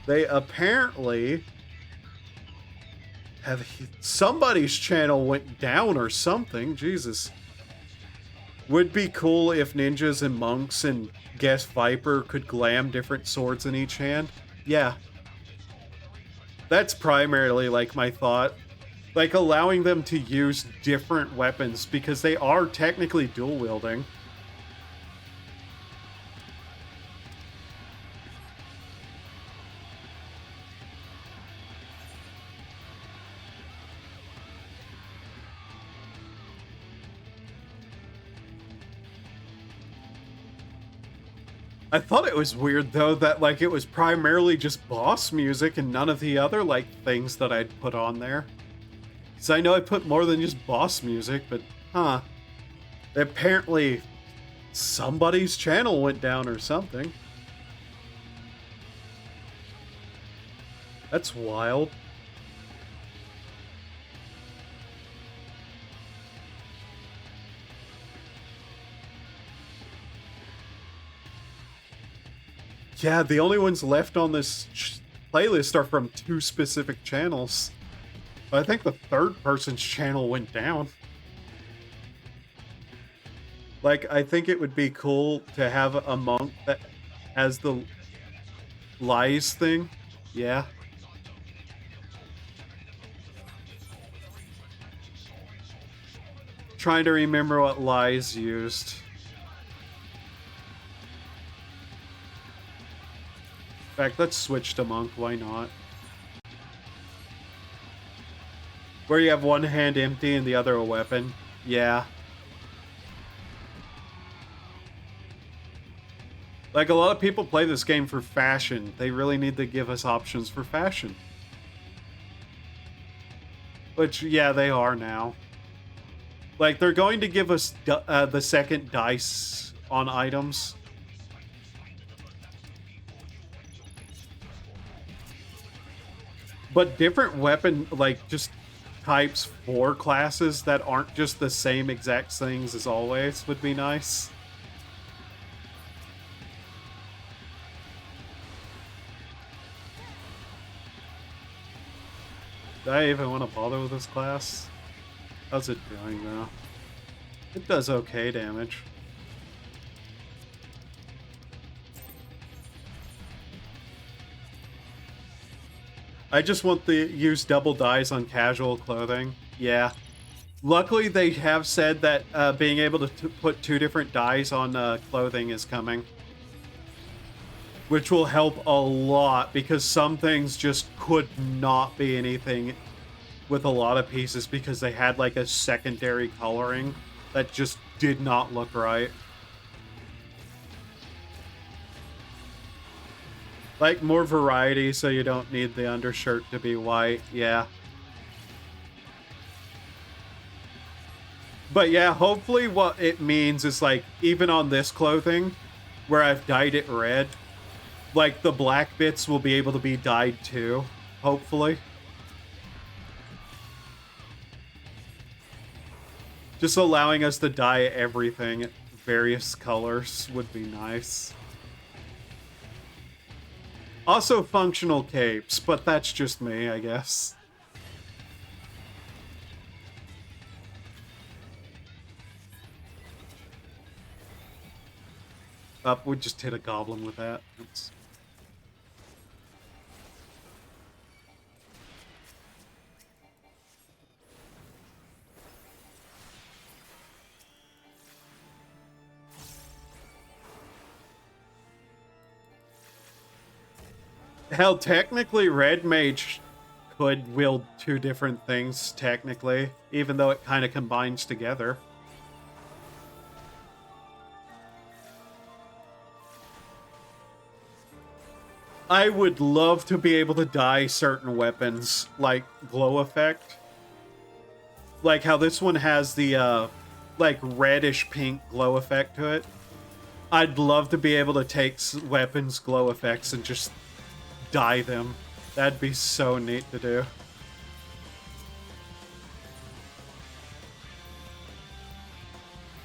They apparently have... Somebody's channel went down or something. Jesus. Would be cool if ninjas and monks and Guest Viper could glam different swords in each hand. Yeah. That's primarily, like, my thought. Like, allowing them to use different weapons, because they are technically dual-wielding. I thought it was weird, though, that, like, it was primarily just boss music and none of the other, like, things that I'd put on there. Because I know I put more than just boss music, but, huh. Apparently, somebody's channel went down or something. That's wild. Yeah, the only ones left on this playlist are from 2 specific channels. I think the 3rd person's channel went down. Like, I think it would be cool to have a monk that has the lies thing. Yeah. Trying to remember what lies used. In fact, let's switch to monk, why not? Where you have one hand empty and the other a weapon. Yeah. Like, a lot of people play this game for fashion. They really need to give us options for fashion. Which, yeah, they are now. Like, they're going to give us the second dice on items. But different weapon, like, just types for classes that aren't just the same exact things as always would be nice. Do I even want to bother with this class? How's it doing, though? It does okay damage. I just want to use double dyes on casual clothing. Yeah. Luckily, they have said that being able to put 2 different dyes on clothing is coming. Which will help a lot, because some things just could not be anything with a lot of pieces because they had like a secondary coloring that just did not look right. Like, more variety so you don't need the undershirt to be white, yeah. But yeah, hopefully what it means is, like, even on this clothing, where I've dyed it red, like, the black bits will be able to be dyed too, hopefully. Just allowing us to dye everything various colors would be nice. Also functional capes, but that's just me, I guess. We just hit a goblin with that. Oops. Hell, technically, Red Mage could wield 2 different things, technically, even though it kind of combines together. I would love to be able to dye certain weapons, like glow effect. Like how this one has the, like, reddish-pink glow effect to it. I'd love to be able to take weapons' glow effects and just dye them. That'd be so neat to do.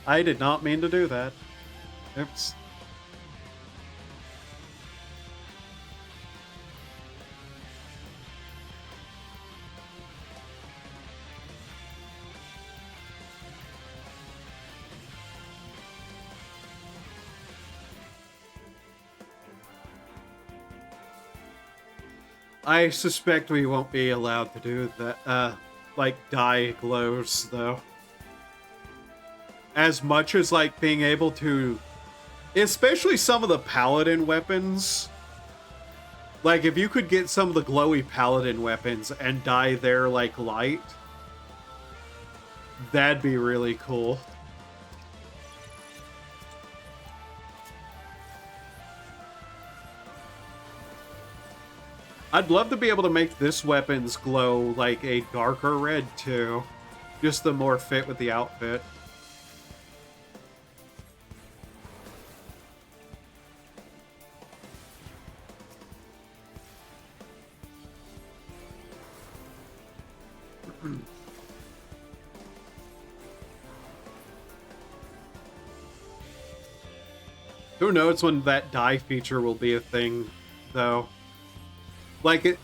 I did not mean to do that. Oops. I suspect we won't be allowed to do that, like, dye glows, though. As much as, like, being able to... Especially some of the paladin weapons. Like, if you could get some of the glowy paladin weapons and dye their, like, light, that'd be really cool. I'd love to be able to make this weapons glow like a darker red too. Just to more fit with the outfit. Who knows when that dye feature will be a thing, though. Like, it...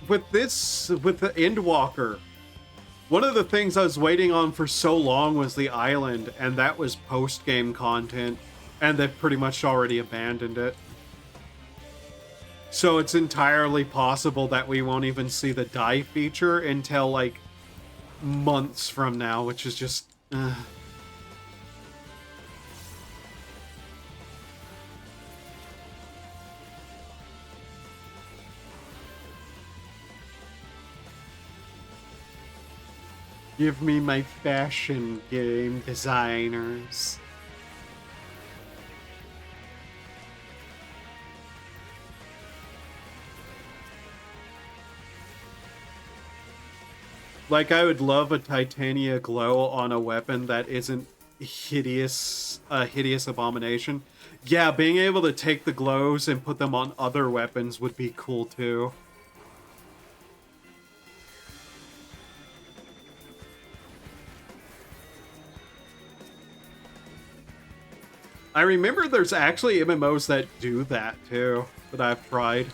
With the Endwalker, one of the things I was waiting on for so long was the island, and that was post-game content, and they've pretty much already abandoned it. So it's entirely possible that we won't even see the dye feature until, like, months from now, which is just... Give me my fashion, game designers. Like, I would love a Titania glow on a weapon that isn't hideous abomination. Yeah, being able to take the glows and put them on other weapons would be cool too. I remember there's actually MMOs that do that too, that I've tried.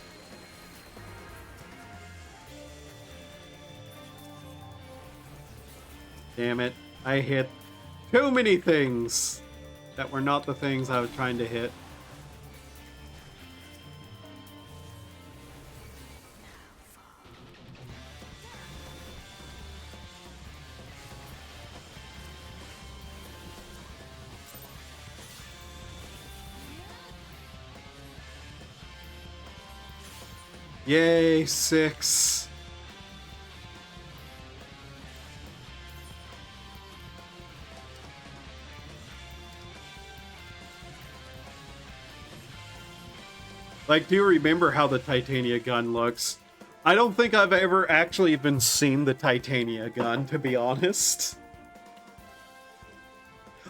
Damn it, I hit too many things that were not the things I was trying to hit. Yay, 6. Like, do you remember how the Titania gun looks? I don't think I've ever actually even seen the Titania gun, to be honest.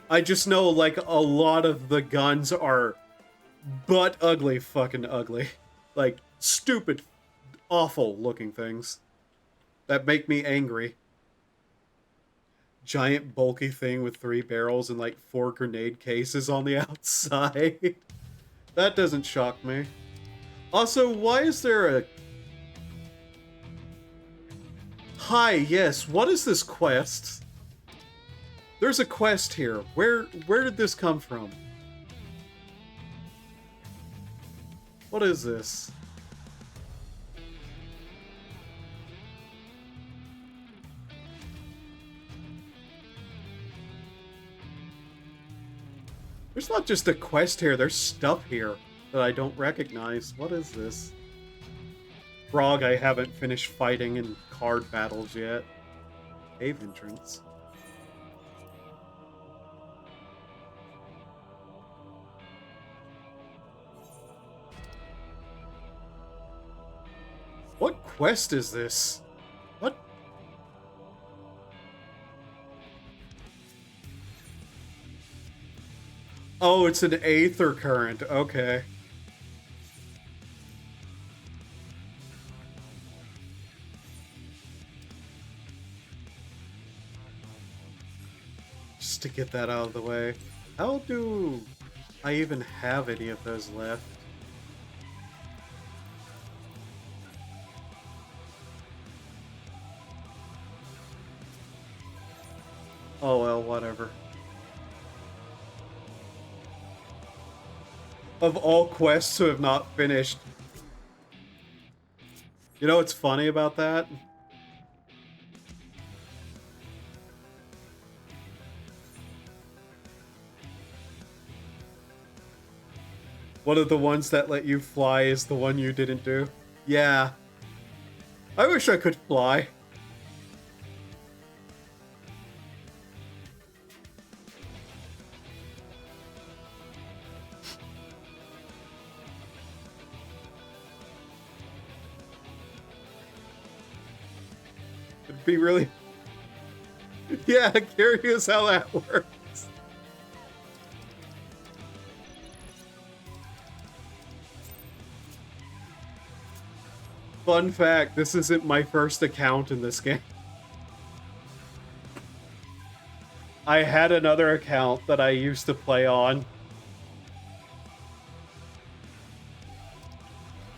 I just know, like, a lot of the guns are butt ugly fucking ugly. Like, stupid, awful looking things that make me angry. Giant bulky thing with 3 barrels and like 4 grenade cases on the outside. That doesn't shock me. Also, why is there a... Hi, yes, what is this quest? There's a quest here. Where did this come from? What is this? There's not just a quest here, there's stuff here that I don't recognize. What is this? Frog I haven't finished fighting in card battles yet. Cave entrance. What quest is this? What? Oh, it's an Aether Current. Okay. Just to get that out of the way. How do I even have any of those left? Oh well, whatever. Of all quests who have not finished. You know what's funny about that? One of the ones that let you fly is the one you didn't do. Yeah. I wish I could fly. It'd be really... Yeah, curious how that works. Fun fact, this isn't my first account in this game. I had another account that I used to play on.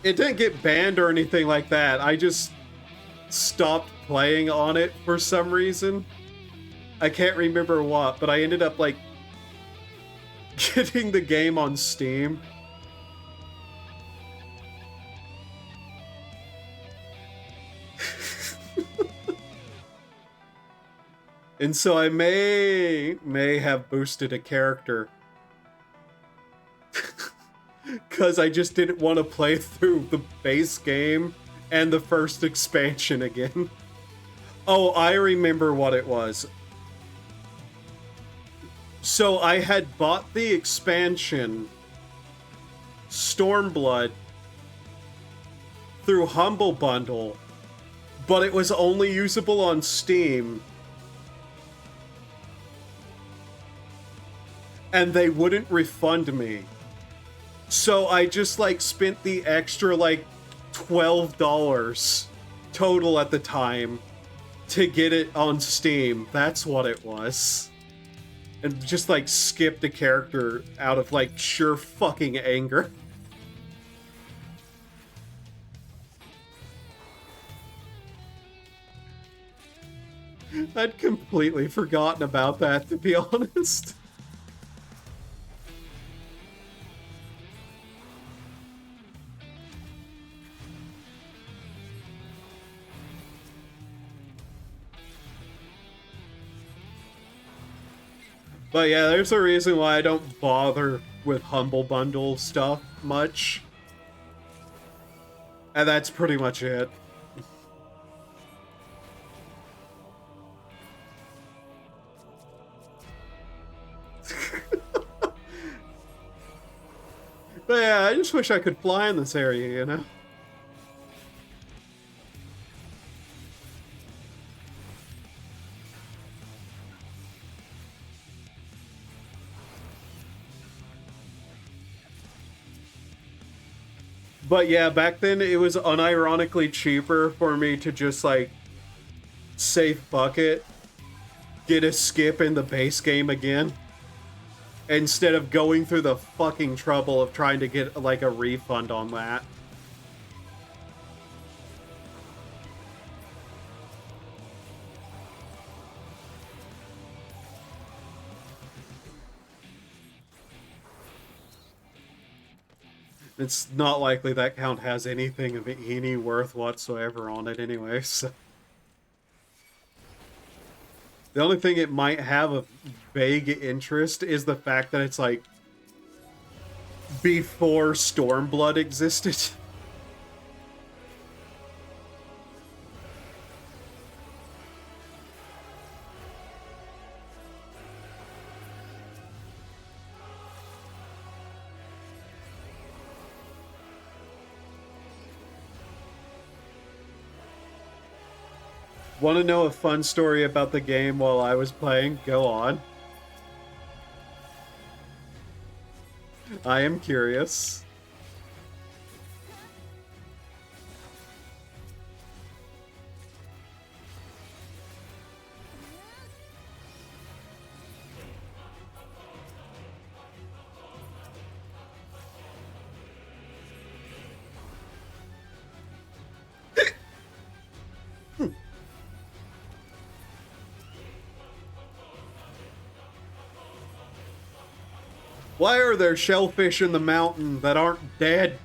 It didn't get banned or anything like that. I just stopped playing on it for some reason. I can't remember what, but I ended up like getting the game on Steam. And so I may have boosted a character. Because I just didn't want to play through the base game and the first expansion again. Oh, I remember what it was. So I had bought the expansion Stormblood through Humble Bundle, but it was only usable on Steam. and they wouldn't refund me. So I just like spent the extra like $12 total at the time to get it on Steam. That's what it was. And just like skipped a character out of like sheer fucking anger. I'd completely forgotten about that, to be honest. But yeah, there's a reason why I don't bother with Humble Bundle stuff much. And that's pretty much it. But yeah, I just wish I could fly in this area, you know? But yeah, back then it was unironically cheaper for me to just like say fuck it, get a skip in the base game again, instead of going through the fucking trouble of trying to get like a refund on that. It's not likely that count has anything of any worth whatsoever on it anyway, so. The only thing it might have of vague interest is the fact that it's like before Stormblood existed. Want to know a fun story about the game while I was playing? Go on. I am curious. Why are there shellfish in the mountain that aren't dead?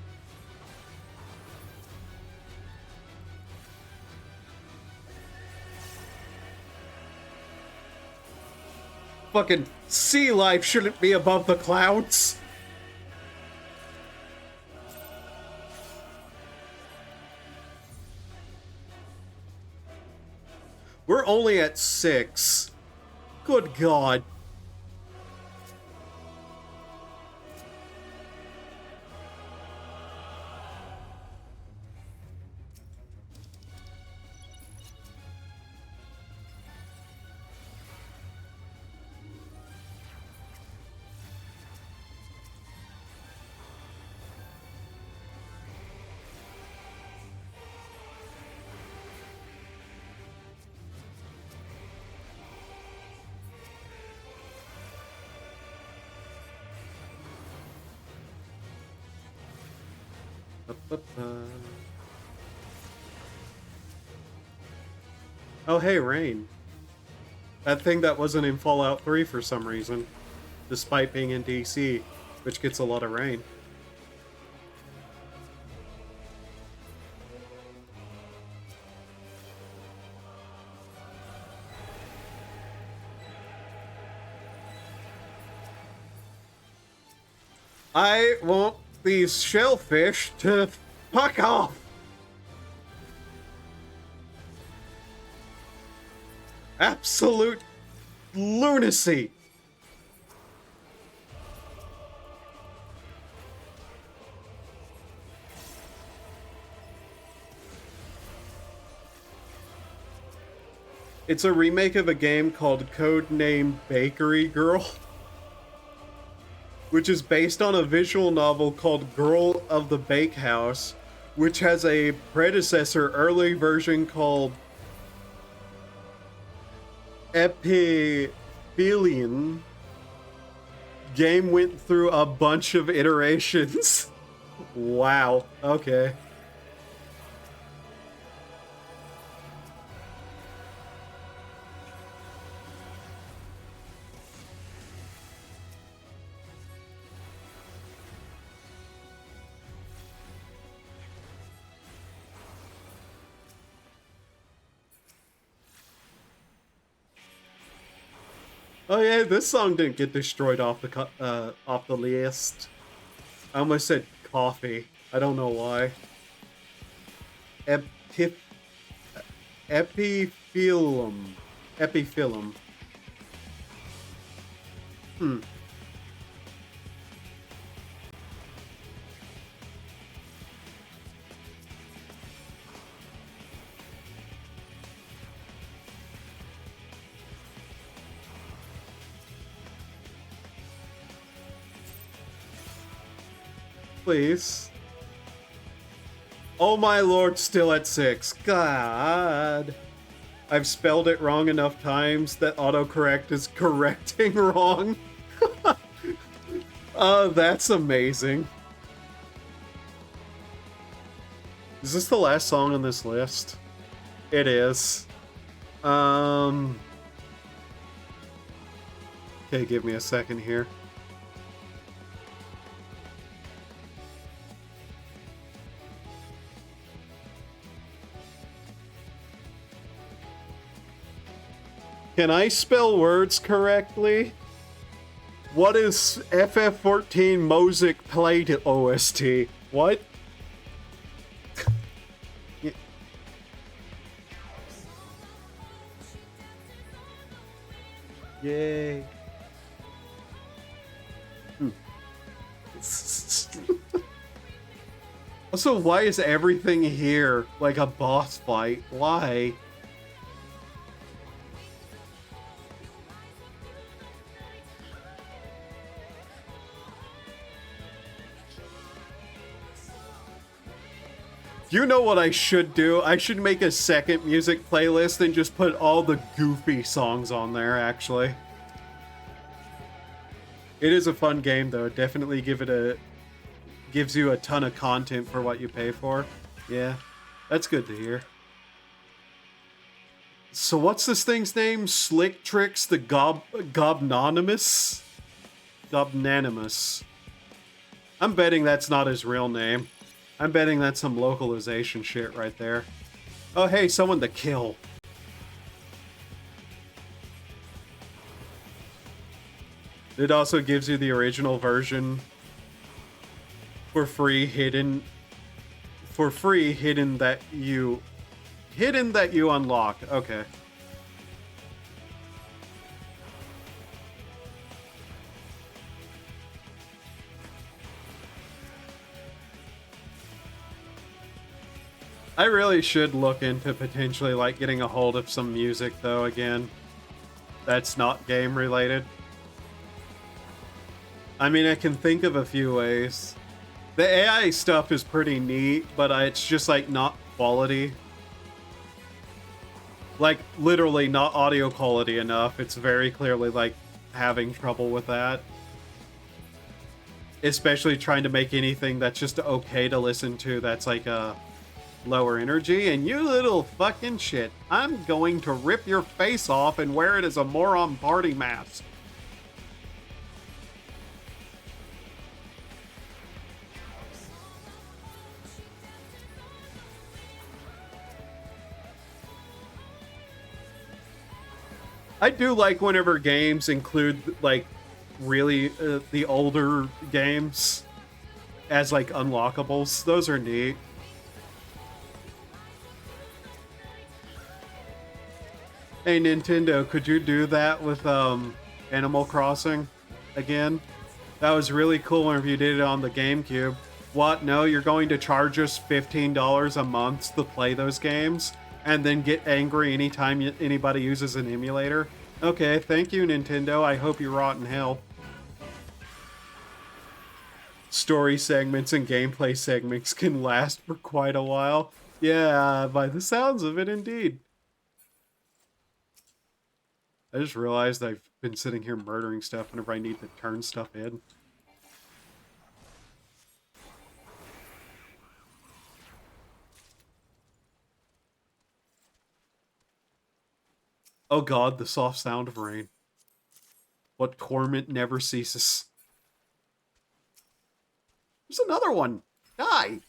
Fucking sea life shouldn't be above the clouds. We're only at 6. Good God. Oh, hey, rain. That thing that wasn't in Fallout 3 for some reason, despite being in DC, which gets a lot of rain. I want these shellfish to fuck off! Absolute lunacy! It's a remake of a game called Codename Bakery Girl. which is based on a visual novel called Girl of the Bakehouse, which has a predecessor early version called Epithelion. Game went through a bunch of iterations. Wow, okay. Oh yeah, this song didn't get destroyed off the list. I almost said coffee. I don't know why. Epiphyllum. Epiphyllum. Please. Oh my lord, still at 6. God. I've spelled it wrong enough times that autocorrect is correcting wrong. Oh, that's amazing. Is this the last song on this list? It is. Okay, give me a second here. Can I spell words correctly? What is FF14 Mosic Plate OST? What? Yay. Also, why is everything here like a boss fight? Why? You know what I should do? I should make a second music playlist and just put all the goofy songs on there, actually. It is a fun game, though. Definitely gives you a ton of content for what you pay for. Yeah, that's good to hear. So what's this thing's name? Slick Tricks the Gobnanimous? Gobnanimous. I'm betting that's not his real name. I'm betting that's some localization shit right there. Oh, hey, someone to kill. It also gives you the original version for free, hidden that you unlock. Okay. I really should look into potentially like getting a hold of some music though again. That's not game related. I mean, I can think of a few ways. The AI stuff is pretty neat, but it's just like not quality. Like literally not audio quality enough. It's very clearly like having trouble with that. Especially trying to make anything that's just okay to listen to that's like a lower energy. And you little fucking shit, I'm going to rip your face off and wear it as a moron party mask. I do like whenever games include like really the older games as like unlockables. Those are neat. Hey Nintendo, could you do that with Animal Crossing again? That was really cool whenever you did it on the GameCube. What? No, you're going to charge us $15 a month to play those games and then get angry anytime anybody uses an emulator? Okay, thank you Nintendo. I hope you rot in hell. story segments and gameplay segments can last for quite a while. Yeah, by the sounds of it, indeed. I just realized I've been sitting here murdering stuff whenever I need to turn stuff in. Oh god, the soft sound of rain. What torment never ceases. There's another one! Die!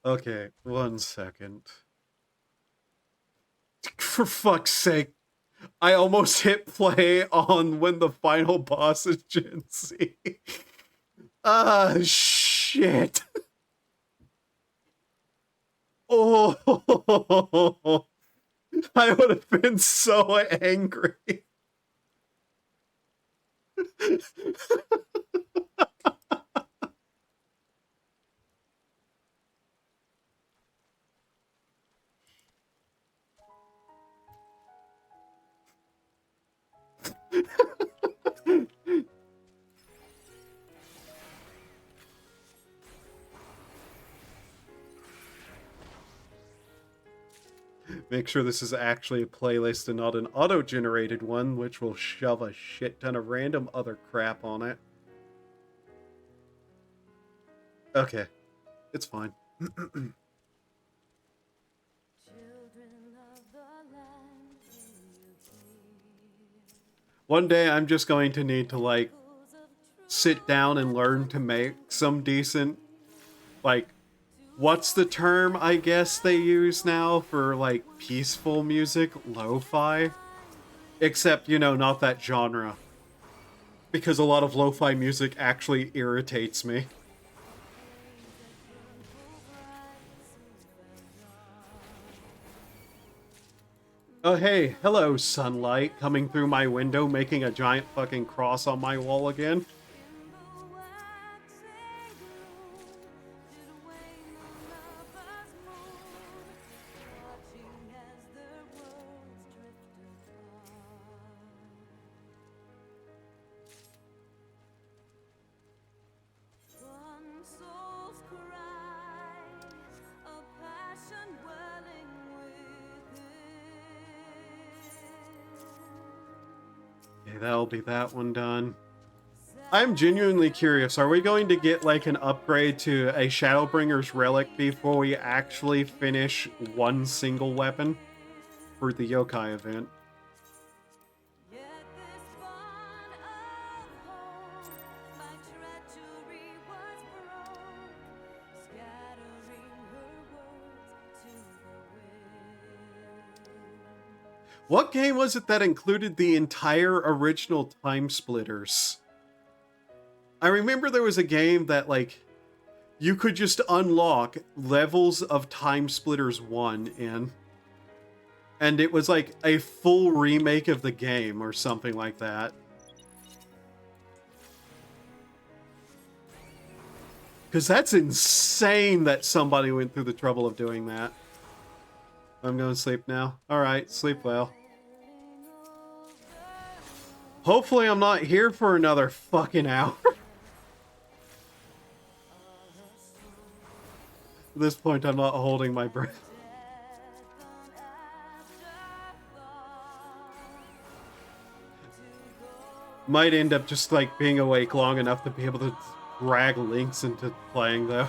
Okay, 1 second. For fuck's sake. I almost hit play on when the final boss is Gen Z. Ah, shit. Oh, I would have been so angry. Make sure this is actually a playlist and not an auto-generated one, which will shove a shit ton of random other crap on it. Okay, it's fine. One day I'm just going to need to, like, sit down and learn to make some decent, like, what's the term I guess they use now for, like, peaceful music? Lo-fi? Except, you know, not that genre. Because a lot of lo-fi music actually irritates me. Oh hey, hello sunlight, coming through my window making a giant fucking cross on my wall again. That'll be that one done. I'm genuinely curious, are we going to get like an upgrade to a Shadowbringer's Relic before we actually finish one single weapon for the yokai event? What game was it that included the entire original Time Splitters? I remember there was a game that, like, you could just unlock levels of Time Splitters 1 in. And it was like a full remake of the game or something like that. Because that's insane that somebody went through the trouble of doing that. I'm going to sleep now. Alright, sleep well. Hopefully I'm not here for another fucking hour. At this point, I'm not holding my breath. Might end up just, like, being awake long enough to be able to drag Lynx into playing, though.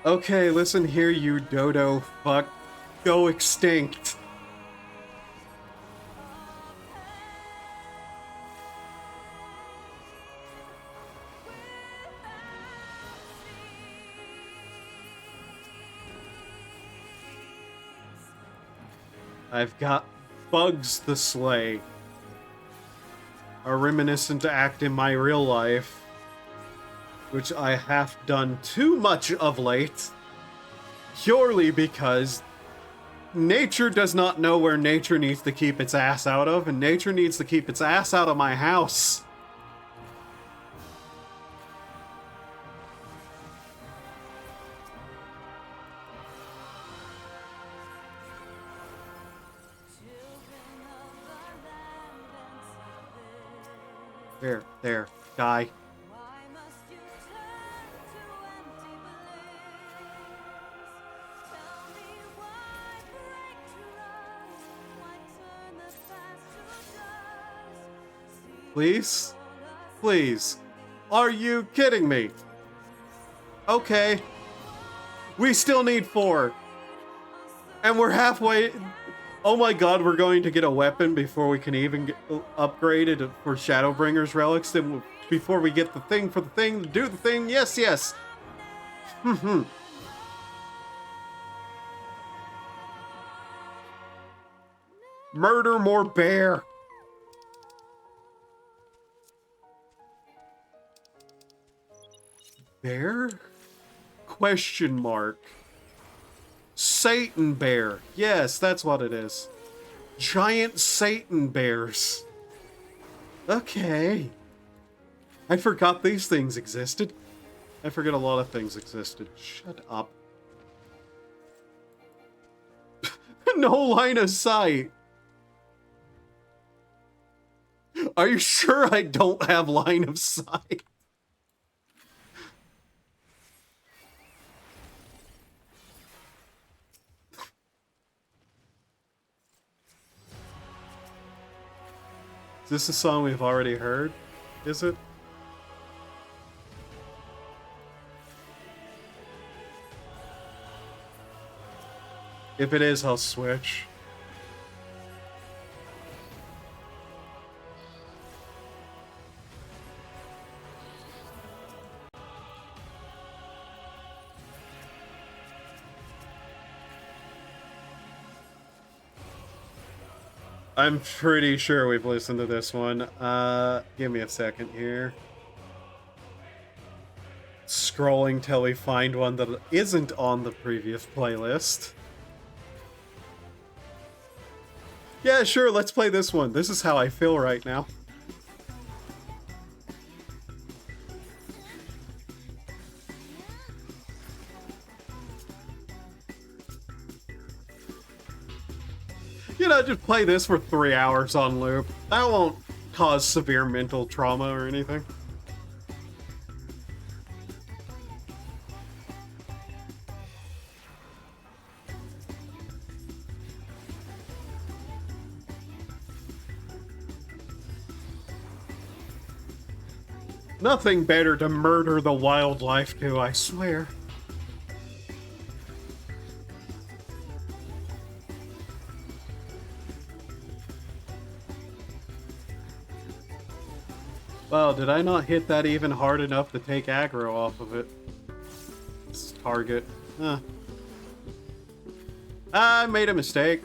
Okay, listen here, you dodo fuck. Go extinct. I've got bugs to slay. A reminiscent act in my real life, which I have done too much of late, purely because nature does not know where nature needs to keep its ass out of, and nature needs to keep its ass out of my house. There, die. Please? Please. Are you kidding me? Okay. We still need 4. And we're halfway... Oh my god, we're going to get a weapon before we can even get upgraded for Shadowbringer's relics. Then before we get the thing for the thing to do the thing. Yes, yes. Murder more bear. Bear? Question mark. Satan bear. Yes, that's what it is. Giant Satan bears. Okay. I forgot these things existed. I forget a lot of things existed. Shut up. No line of sight. Are you sure I don't have line of sight? Is this a song we've already heard? Is it? If it is, I'll switch. I'm pretty sure we've listened to this one. Give me a second here. Scrolling till we find one that isn't on the previous playlist. Yeah, sure, let's play this one. This is how I feel right now. You know, just play this for 3 hours on loop. That won't cause severe mental trauma or anything. Nothing better to murder the wildlife to, I swear. Well, did I not hit that even hard enough to take aggro off of it? This target. Huh. I made a mistake.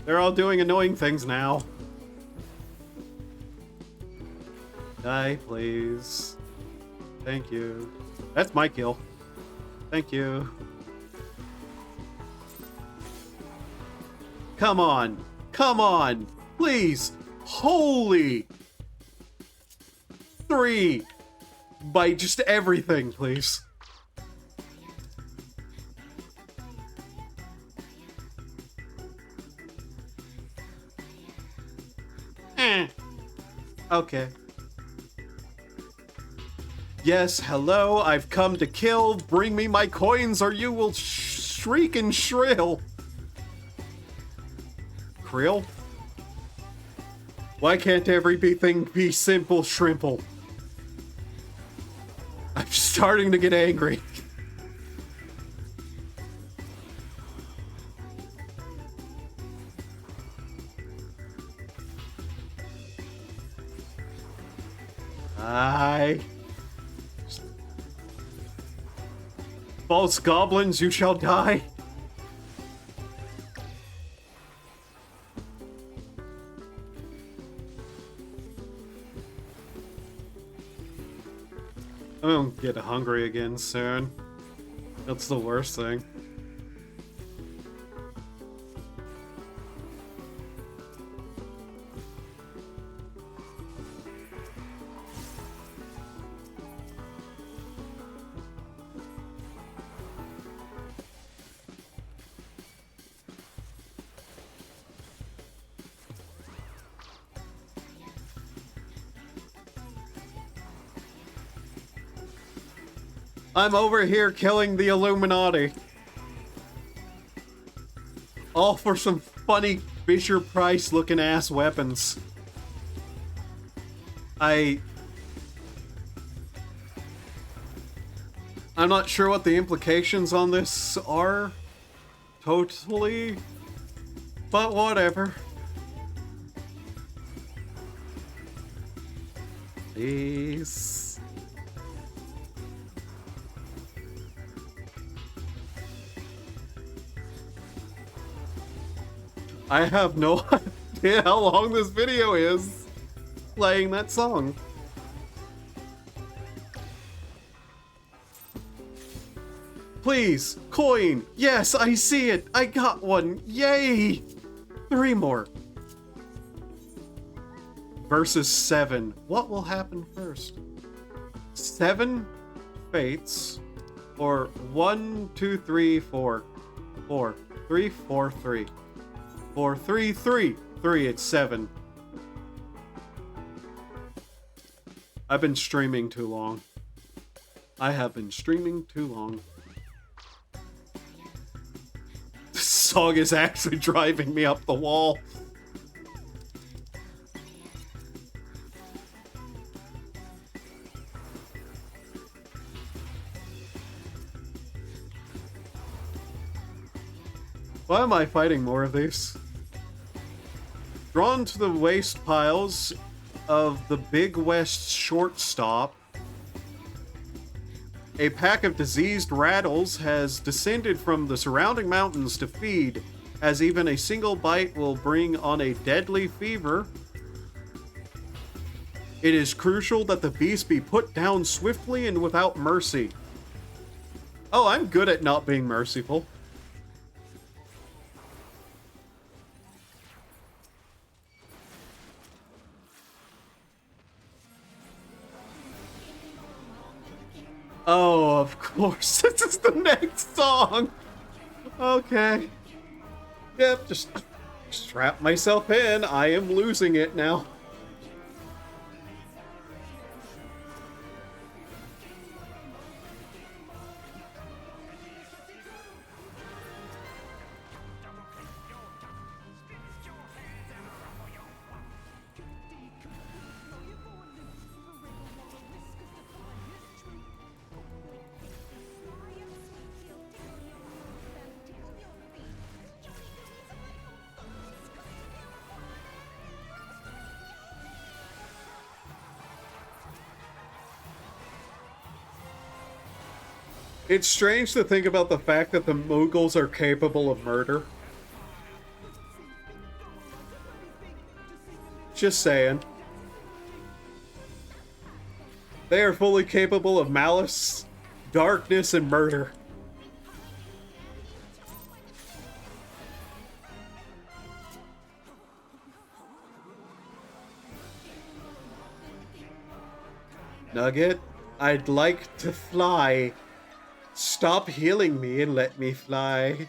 They're all doing annoying things now. Die, please. Thank you. That's my kill. Thank you. Come on. Come on. Please. Holy. 3. By just everything, please. Okay. Yes, hello, I've come to kill. Bring me my coins or you will shriek and shrill. Krill? Why can't everything be simple shrimple? I'm starting to get angry. False goblins, you shall die. I'm gonna get hungry again soon. That's the worst thing. I'm over here killing the Illuminati. All for some funny Fisher-Price looking ass weapons. I'm not sure what the implications on this are. Totally. But whatever. Please. I have no idea how long this video is playing that song. Please, coin. Yes, I see it. I got one. Yay. 3 more. Versus 7. What will happen first? 7 fates. Or 1, 2, 3, 4. 4. 3, 4, 3. 4, 3, 3. 3, it's 7. I've been streaming too long. I have been streaming too long. This song is actually driving me up the wall. Why am I fighting more of these? Drawn to the waste piles of the Big West shortstop, a pack of diseased rattles has descended from the surrounding mountains to feed, as even a single bite will bring on a deadly fever. It is crucial that the beast be put down swiftly and without mercy. Oh, I'm good at not being merciful. Oh, of course. This is the next song. Okay. Yep, just strap myself in. I am losing it now. It's strange to think about the fact that the Mughals are capable of murder. Just saying. They are fully capable of malice, darkness, and murder. Nugget, I'd like to fly. Stop healing me and let me fly.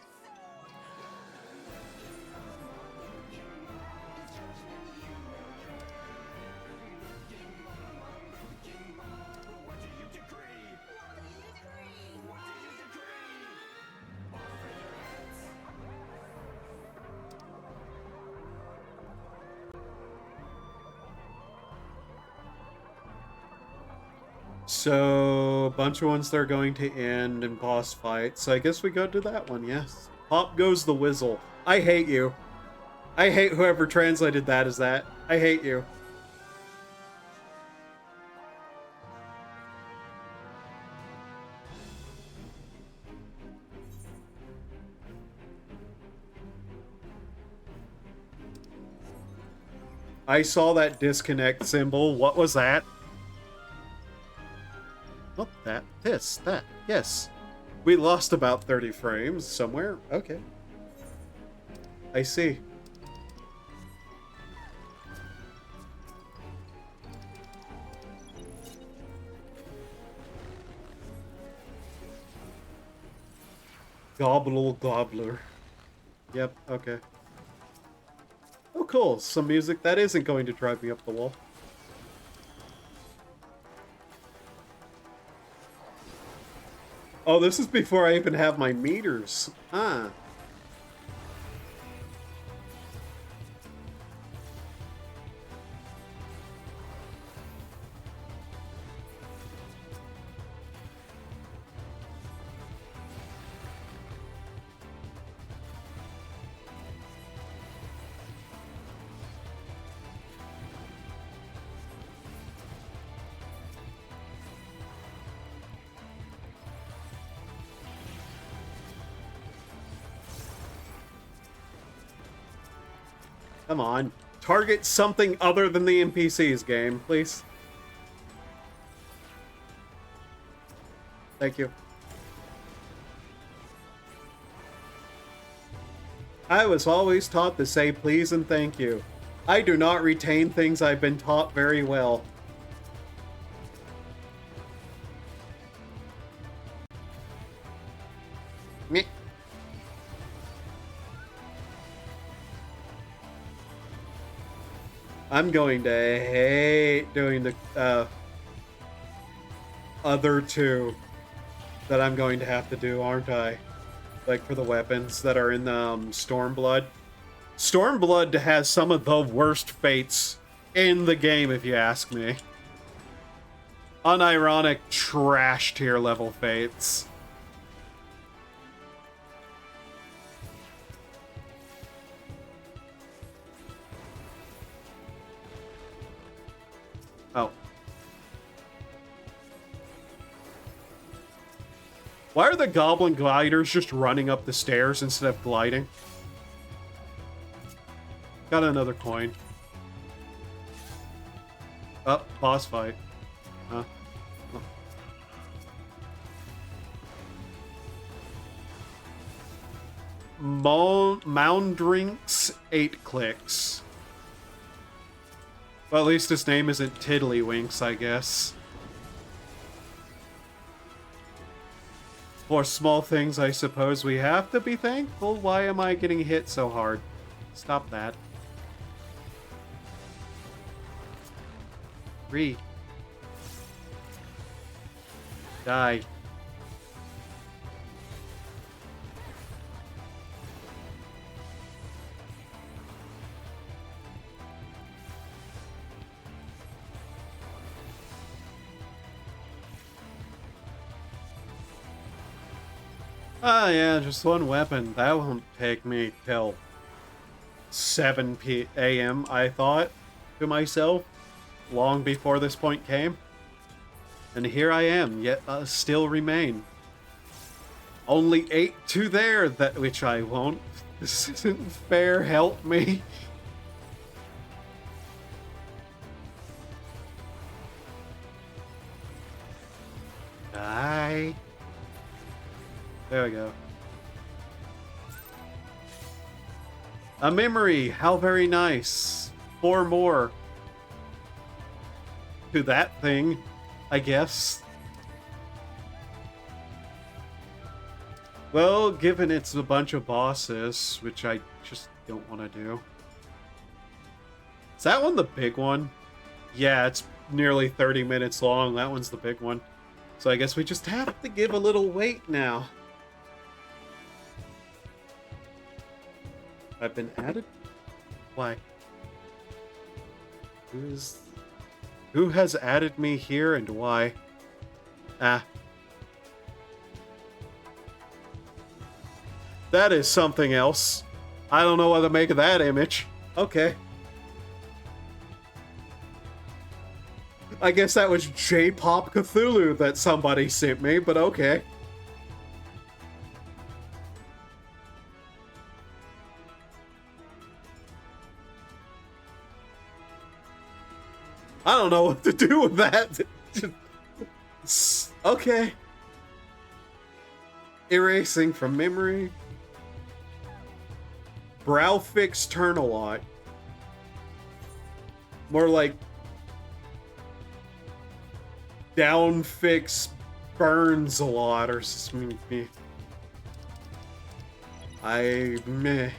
So, a bunch of ones that are going to end in boss fights. So I guess we go to that one, yes. Pop goes the Whizzle. I hate you. I hate whoever translated that as that. I hate you. I saw that disconnect symbol. What was that? Well, yes, that. Yes. We lost about 30 frames somewhere. Okay. I see. Gobble gobbler. Yep, okay. Oh, cool. Some music that isn't going to drive me up the wall. Oh, this is before I even have my meters. Ah. Come on. Target something other than the NPCs, game, please. Thank you. I was always taught to say please and thank you. I do not retain things I've been taught very well. Meh. I'm going to hate doing the other two that I'm going to have to do, aren't I? Like for the weapons that are in Stormblood. Stormblood has some of the worst fates in the game, if you ask me. Unironic trash tier level fates. Oh. Why are the goblin gliders just running up the stairs instead of gliding? Got another coin. Oh, boss fight. Huh? Oh. Moundrinks 8 clicks. Well, at least his name isn't Tiddlywinks, I guess. For small things, I suppose we have to be thankful. Why am I getting hit so hard? Stop that. Re. Die. Ah, yeah, just one weapon. That won't take me till 7 a.m., I thought to myself, long before this point came. And here I am, yet still remain. Only 8 to there, that which I won't. This isn't fair, help me. Die. There we go. A memory, how very nice. 4 more. To that thing, I guess. Well, given it's a bunch of bosses, which I just don't want to do. Is that one the big one? Yeah, it's nearly 30 minutes long. That one's the big one. So I guess we just have to give a little wait now. I've been added? Why? Who has added me here and why? Ah. That is something else. I don't know what to make of that image. Okay. I guess that was J-Pop Cthulhu that somebody sent me, but okay. I don't know what to do with that. Okay. Erasing from memory. Brow fix turn a lot. More like down fix burns a lot or something. I'm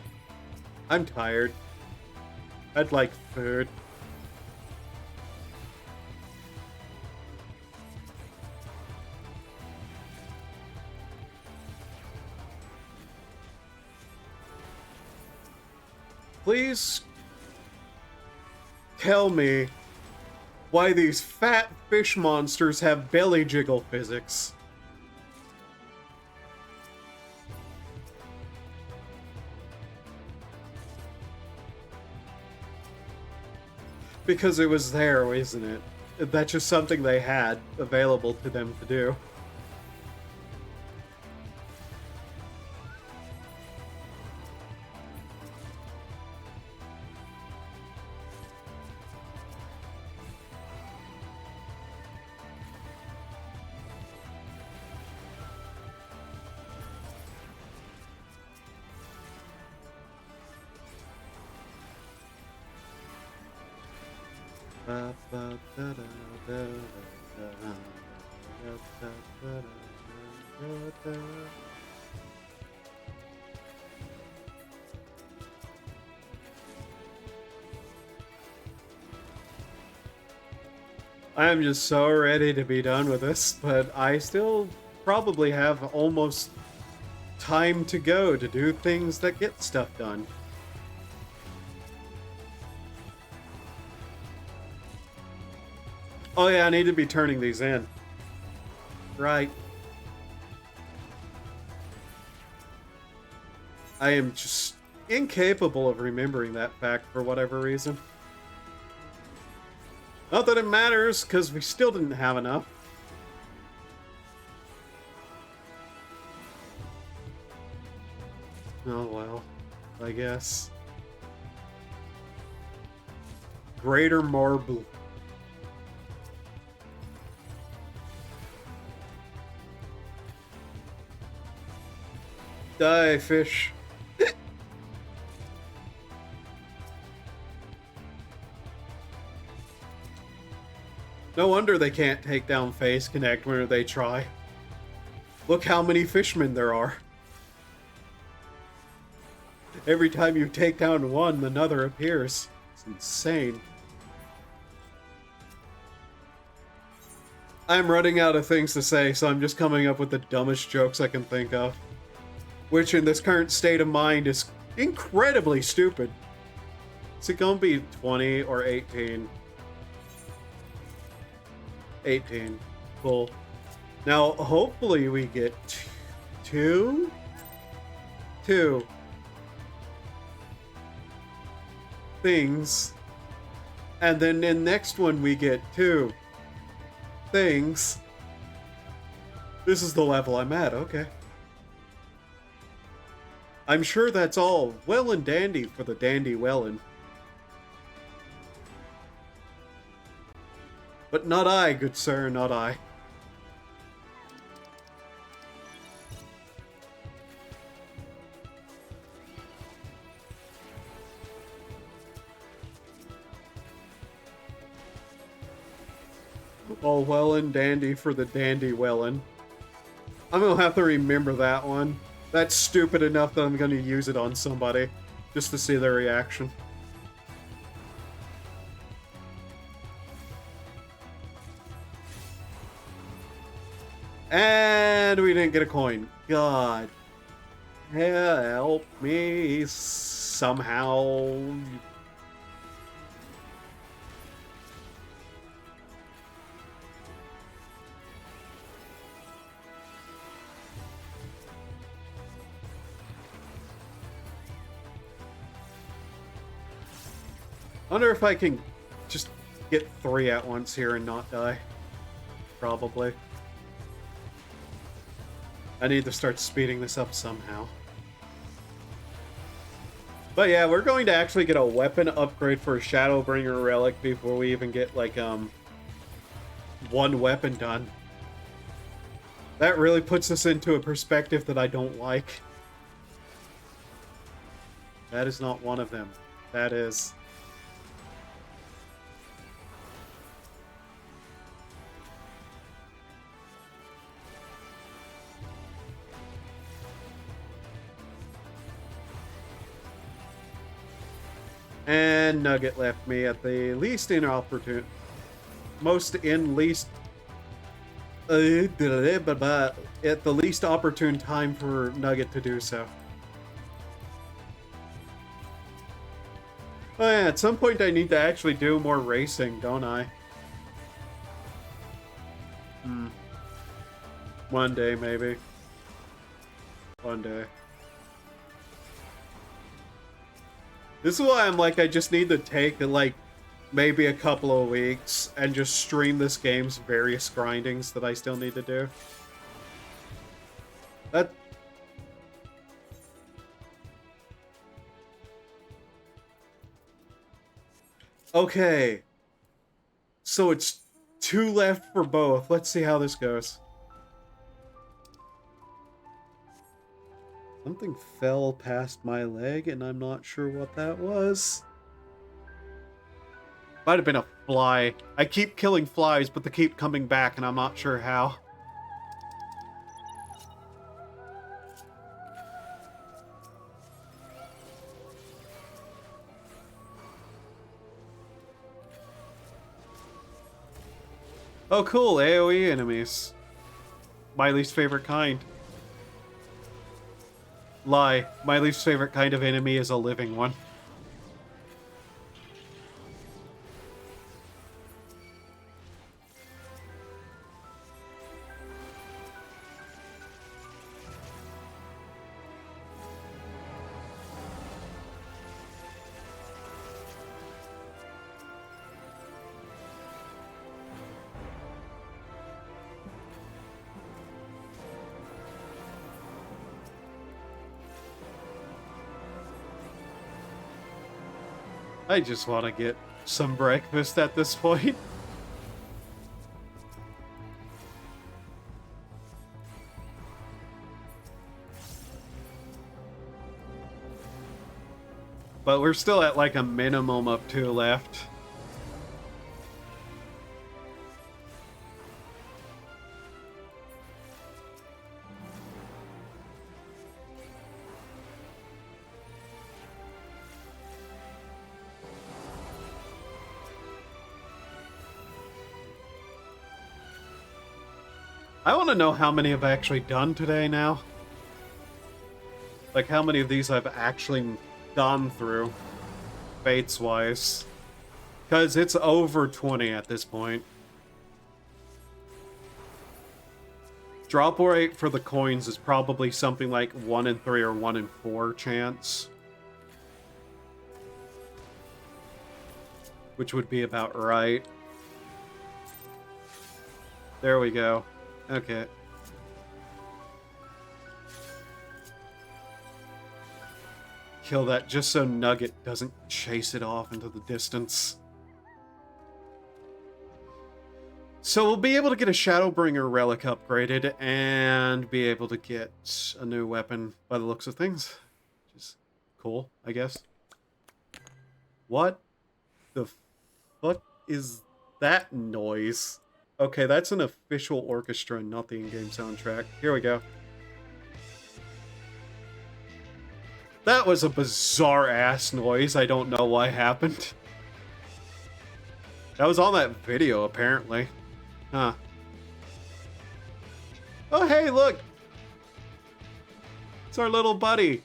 tired. I'd like food. Please tell me why these fat fish monsters have belly jiggle physics. Because it was there, isn't it? That's just something they had available to them to do. I am just so ready to be done with this, but I still probably have almost time to go to do things that get stuff done. Oh yeah, I need to be turning these in. Right. I am just incapable of remembering that fact for whatever reason. Not that it matters, because we still didn't have enough. Oh well, I guess. Greater Marble. Die, fish. No wonder they can't take down Face Connect whenever they try. Look how many fishmen there are. Every time you take down one, another appears. It's insane. I'm running out of things to say, so I'm just coming up with the dumbest jokes I can think of. Which in this current state of mind is incredibly stupid. Is it gonna be 20 or 18? 18. Cool. Now, hopefully we get two things. And then in next one we get 2 things. This is the level I'm at, okay. I'm sure that's all well and dandy for the Dandy Wellen. But not I, good sir, not I. All well and dandy for the Dandy Wellen. I'm gonna have to remember that one. That's stupid enough that I'm gonna use it on somebody, just to see their reaction. And we didn't get a coin. God. Help me somehow. I wonder if I can just get 3 at once here and not die. Probably. I need to start speeding this up somehow. But yeah, we're going to actually get a weapon upgrade for a Shadowbringer relic before we even get, like, one weapon done. That really puts us into a perspective that I don't like. That is not one of them. That is... And Nugget left me at the least inopportune... Most in least... at the least opportune time for Nugget to do so. Oh yeah, at some point I need to actually do more racing, don't I? One day, maybe. One day. This is why I'm like, I just need to take, like, maybe a couple of weeks and just stream this game's various grindings that I still need to do. That... Okay. So it's 2 left for both. Let's see how this goes. Something fell past my leg, and I'm not sure what that was. Might have been a fly. I keep killing flies, but they keep coming back, and I'm not sure how. Oh, cool. AoE enemies. My least favorite kind. Lie. My least favorite kind of enemy is a living one. I just want to get some breakfast at this point. But we're still at like a minimum of 2 left. I want to know how many I've actually done today now. Like how many of these I've actually gone through, Fates-wise. Because it's over 20 at this point. Drop rate for the coins is probably something like 1 in 3 or 1 in 4 chance. Which would be about right. There we go. Okay. Kill that just so Nugget doesn't chase it off into the distance. So we'll be able to get a Shadowbringer relic upgraded and be able to get a new weapon by the looks of things. Which is cool, I guess. What the fuck is that noise? Okay, that's an official orchestra, not the in-game soundtrack. Here we go. That was a bizarre-ass noise. I don't know why happened. That was on that video, apparently. Huh. Oh, hey, look! It's our little buddy.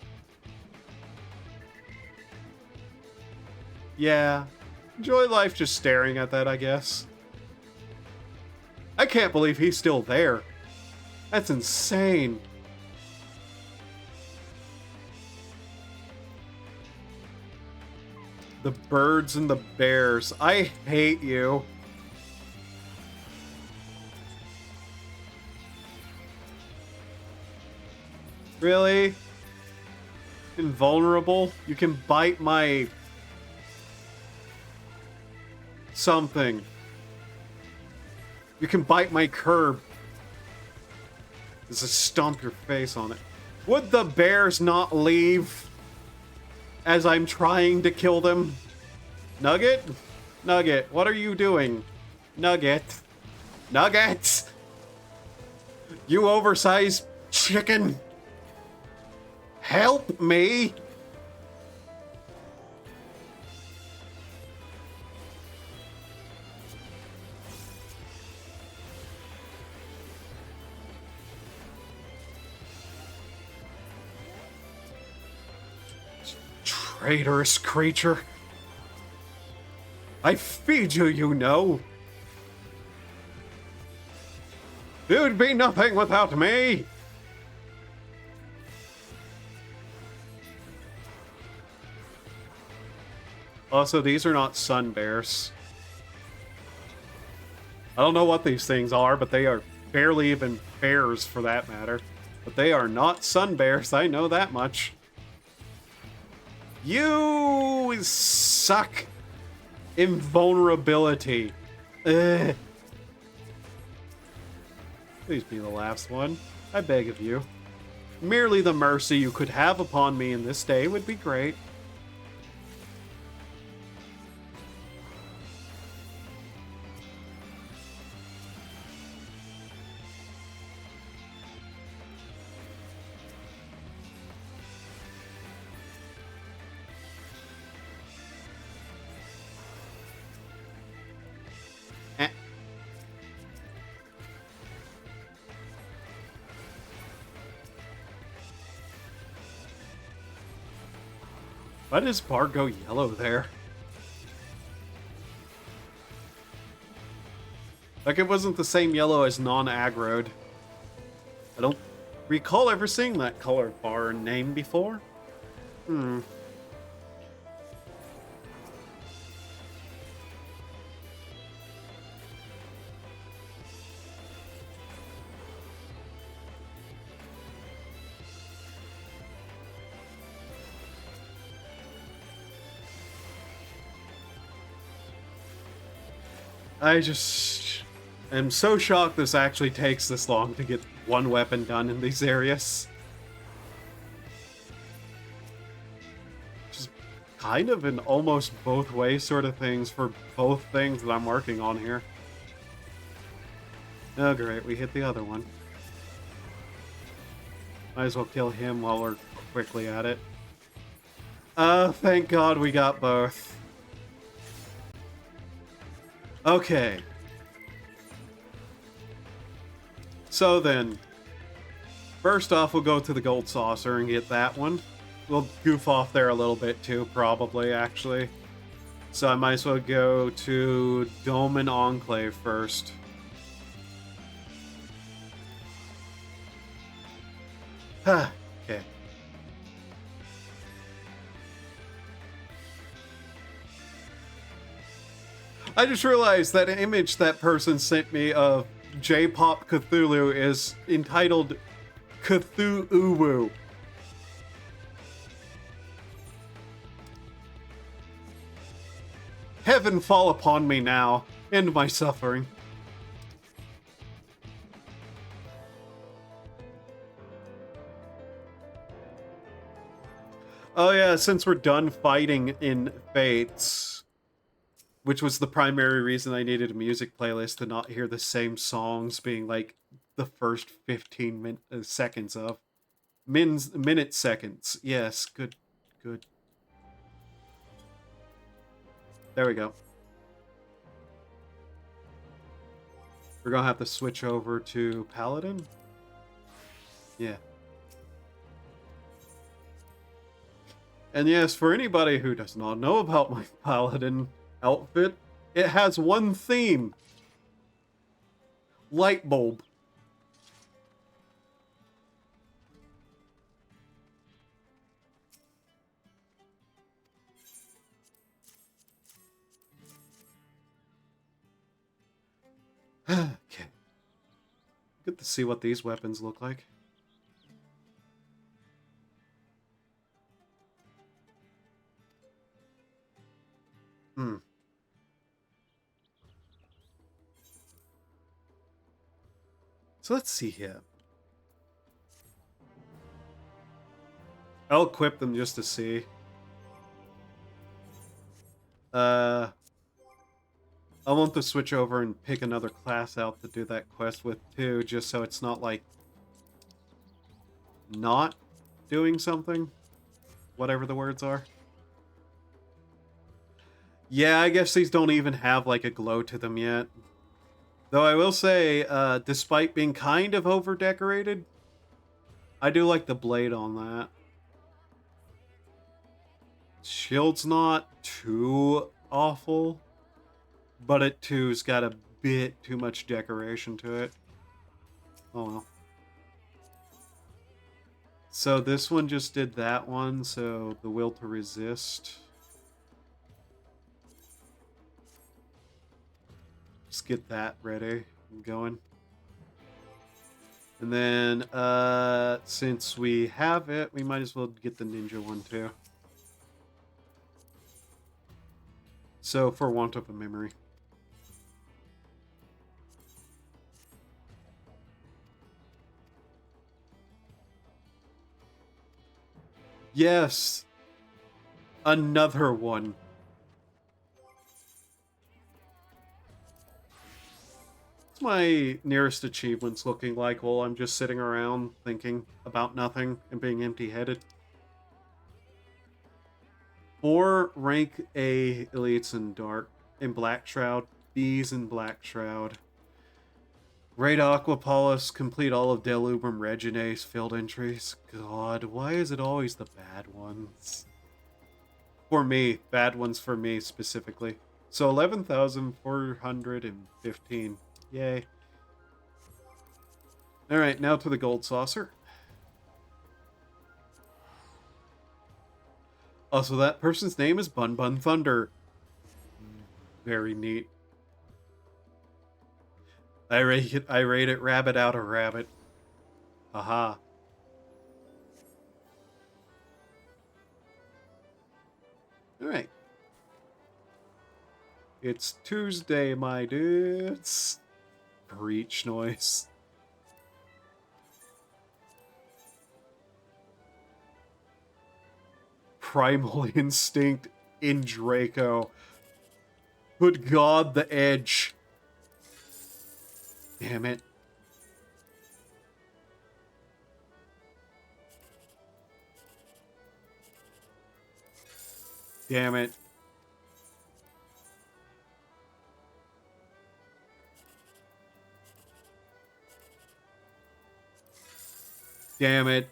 Yeah. Enjoy life just staring at that, I guess. I can't believe he's still there. That's insane. The birds and the bears. I hate you. Really? Invulnerable? You can bite my... something. You can bite my curb. is to stomp your face on it. Would the bears not leave as I'm trying to kill them? Nugget? Nugget, what are you doing? Nugget. Nuggets! You oversized chicken! Help me! Traitorous creature. I feed you, you know. You'd be nothing without me. Also, these are not sun bears. I don't know what these things are, but they are barely even bears for that matter. But they are not sun bears, I know that much. You suck invulnerability. Ugh. Please be the last one. I beg of you. Merely the mercy you could have upon me in this day would be great. Why does Bar go yellow there? Like it wasn't the same yellow as non-aggroed. I don't recall ever seeing that color bar name before. I just am so shocked this actually takes this long to get one weapon done in these areas. Just kind of an almost both way sort of things for both things that I'm working on here. Oh great, we hit the other one. Might as well kill him while we're quickly at it. Thank God we got both. Okay. So then, first off, we'll go to the gold saucer and get that one. We'll goof off there a little bit too, probably, actually. So I might as well go to Dome and Enclave first. Okay. I just realized that image that person sent me of J-Pop Cthulhu is entitled Cthulhu. Heaven fall upon me now, end my suffering. Oh yeah, since we're done fighting in Fates, which was the primary reason I needed a music playlist to not hear the same songs being like the first 15 seconds of. Minute seconds. Yes, good. There we go. We're gonna have to switch over to Paladin. Yeah. And yes, for anybody who does not know about my Paladin outfit, it has one theme. Light bulb. Okay. Good to see what these weapons look like. So let's see here. I'll equip them just to see. I want to switch over and pick another class out to do that quest with too, just so it's not like not doing something. Whatever the words are. Yeah, I guess these don't even have like a glow to them yet. Though I will say, despite being kind of over-decorated, I do like the blade on that. Shield's not too awful, but it too's got a bit too much decoration to it. Oh well. So this one just did that one, so the will to resist. Just get that ready and going. And then, since we have it, we might as well get the ninja one too. So, for want of a memory. Yes! Another one. What's my nearest achievements looking like while I'm just sitting around thinking about nothing and being empty-headed? 4 rank A elites in Black Shroud, B's in Black Shroud. Raid Aquapolis, complete all of Delubrum Reginae's field entries. God, why is it always the bad ones? For me, bad ones for me specifically. So 11,415. Yay. Alright, now to the gold saucer. Also, that person's name is Bun Bun Thunder. Very neat. I rate it rabbit out of rabbit. Aha. Alright. It's Tuesday, my dudes. Breach noise. Primal Instinct in Draco. Good God, the edge. Damn it. Damn it. Damn it.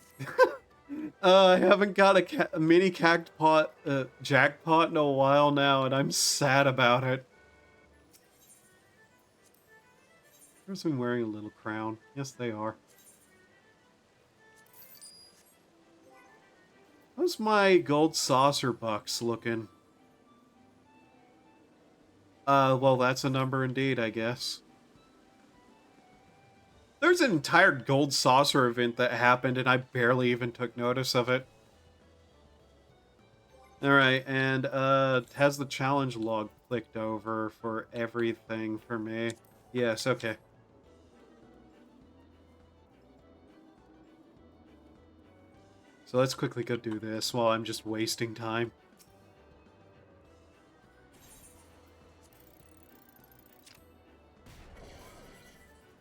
I haven't got a mini jackpot in a while now, and I'm sad about it. Person wearing a little crown. Yes, they are. How's my gold saucer bucks looking? Well, that's a number indeed, I guess. There's an entire gold saucer event that happened, and I barely even took notice of it. Alright, and, has the challenge log clicked over for everything for me? Yes, okay. So let's quickly go do this while I'm just wasting time.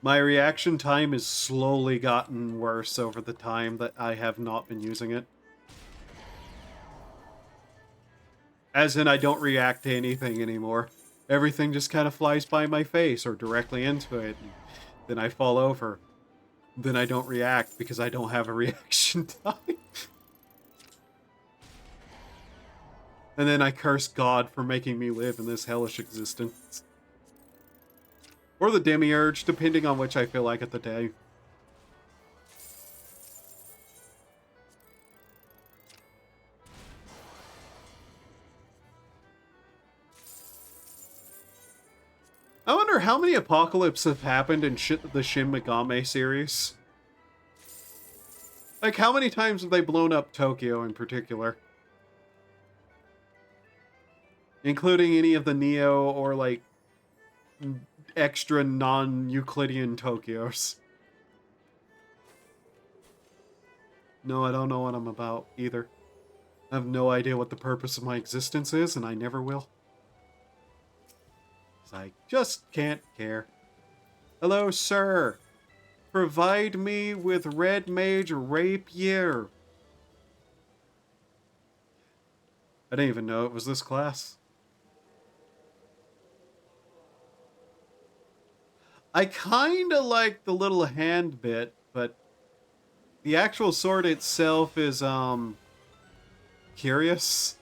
My reaction time has slowly gotten worse over the time that I have not been using it. As in, I don't react to anything anymore. Everything just kind of flies by my face or directly into it. And then I fall over. Then I don't react because I don't have a reaction time. And then I curse God for making me live in this hellish existence. Or the demiurge, depending on which I feel like at the day. I wonder how many apocalypses have happened in the Shin Megami series. Like, how many times have they blown up Tokyo in particular? Including any of the Neo or, like, extra non-Euclidean Tokyos. No, I don't know what I'm about either. I have no idea what the purpose of my existence is, and I never will. 'Cause I just can't care. Hello, sir. Provide me with Red Mage Rapier. I didn't even know it was this class. I kinda like the little hand bit, but the actual sword itself is, curious.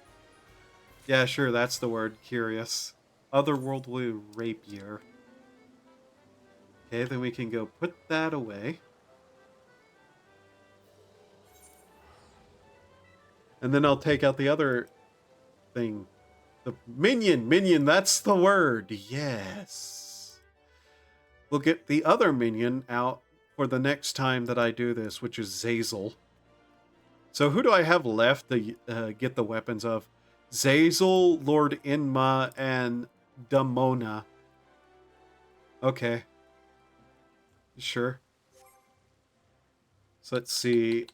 Yeah, sure, that's the word, curious. Otherworldly rapier. Okay, then we can go put that away. And then I'll take out the other thing. The minion, that's the word. Yes. We'll get the other minion out for the next time that I do this, which is Zazel. So who do I have left to get the weapons of? Zazel, Lord Inma, and Damona. Okay. Sure. So let's see.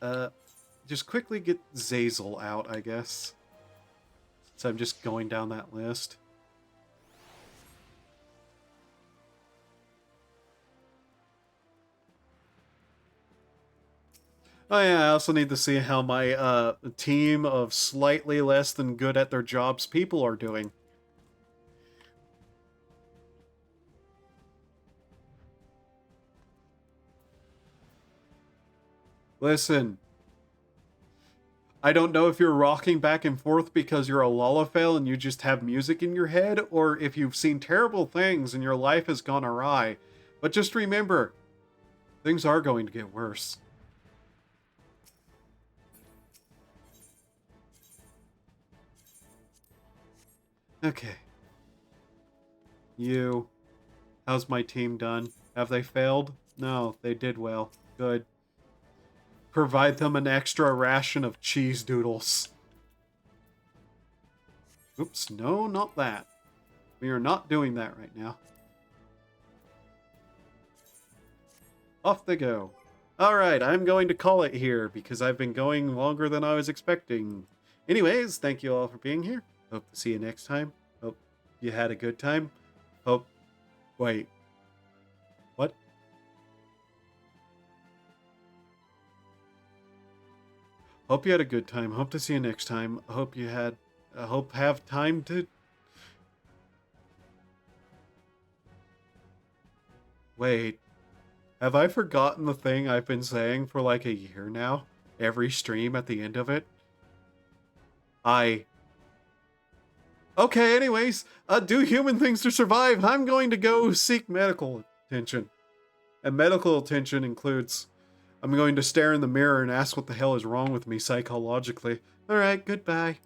Just quickly get Zazel out, I guess. So I'm just going down that list. Oh yeah, I also need to see how my team of slightly less than good at their jobs people are doing. Listen, I don't know if you're rocking back and forth because you're a Lalafell and you just have music in your head, or if you've seen terrible things and your life has gone awry. But just remember, things are going to get worse. Okay. You. How's my team done? Have they failed? No, they did well. Good. Provide them an extra ration of cheese doodles. Oops, no, not that. We are not doing that right now. Off they go. Alright, I'm going to call it here because I've been going longer than I was expecting. Anyways, thank you all for being here. Hope to see you next time. Hope you had a good time. Hope... Wait. What? Hope you had a good time. Hope to see you next time. Hope you had... hope have time to... Wait. Have I forgotten the thing I've been saying for like a year now? Every stream at the end of it? Okay, anyways, do human things to survive. I'm going to go seek medical attention. And medical attention includes... I'm going to stare in the mirror and ask what the hell is wrong with me psychologically. Alright, goodbye.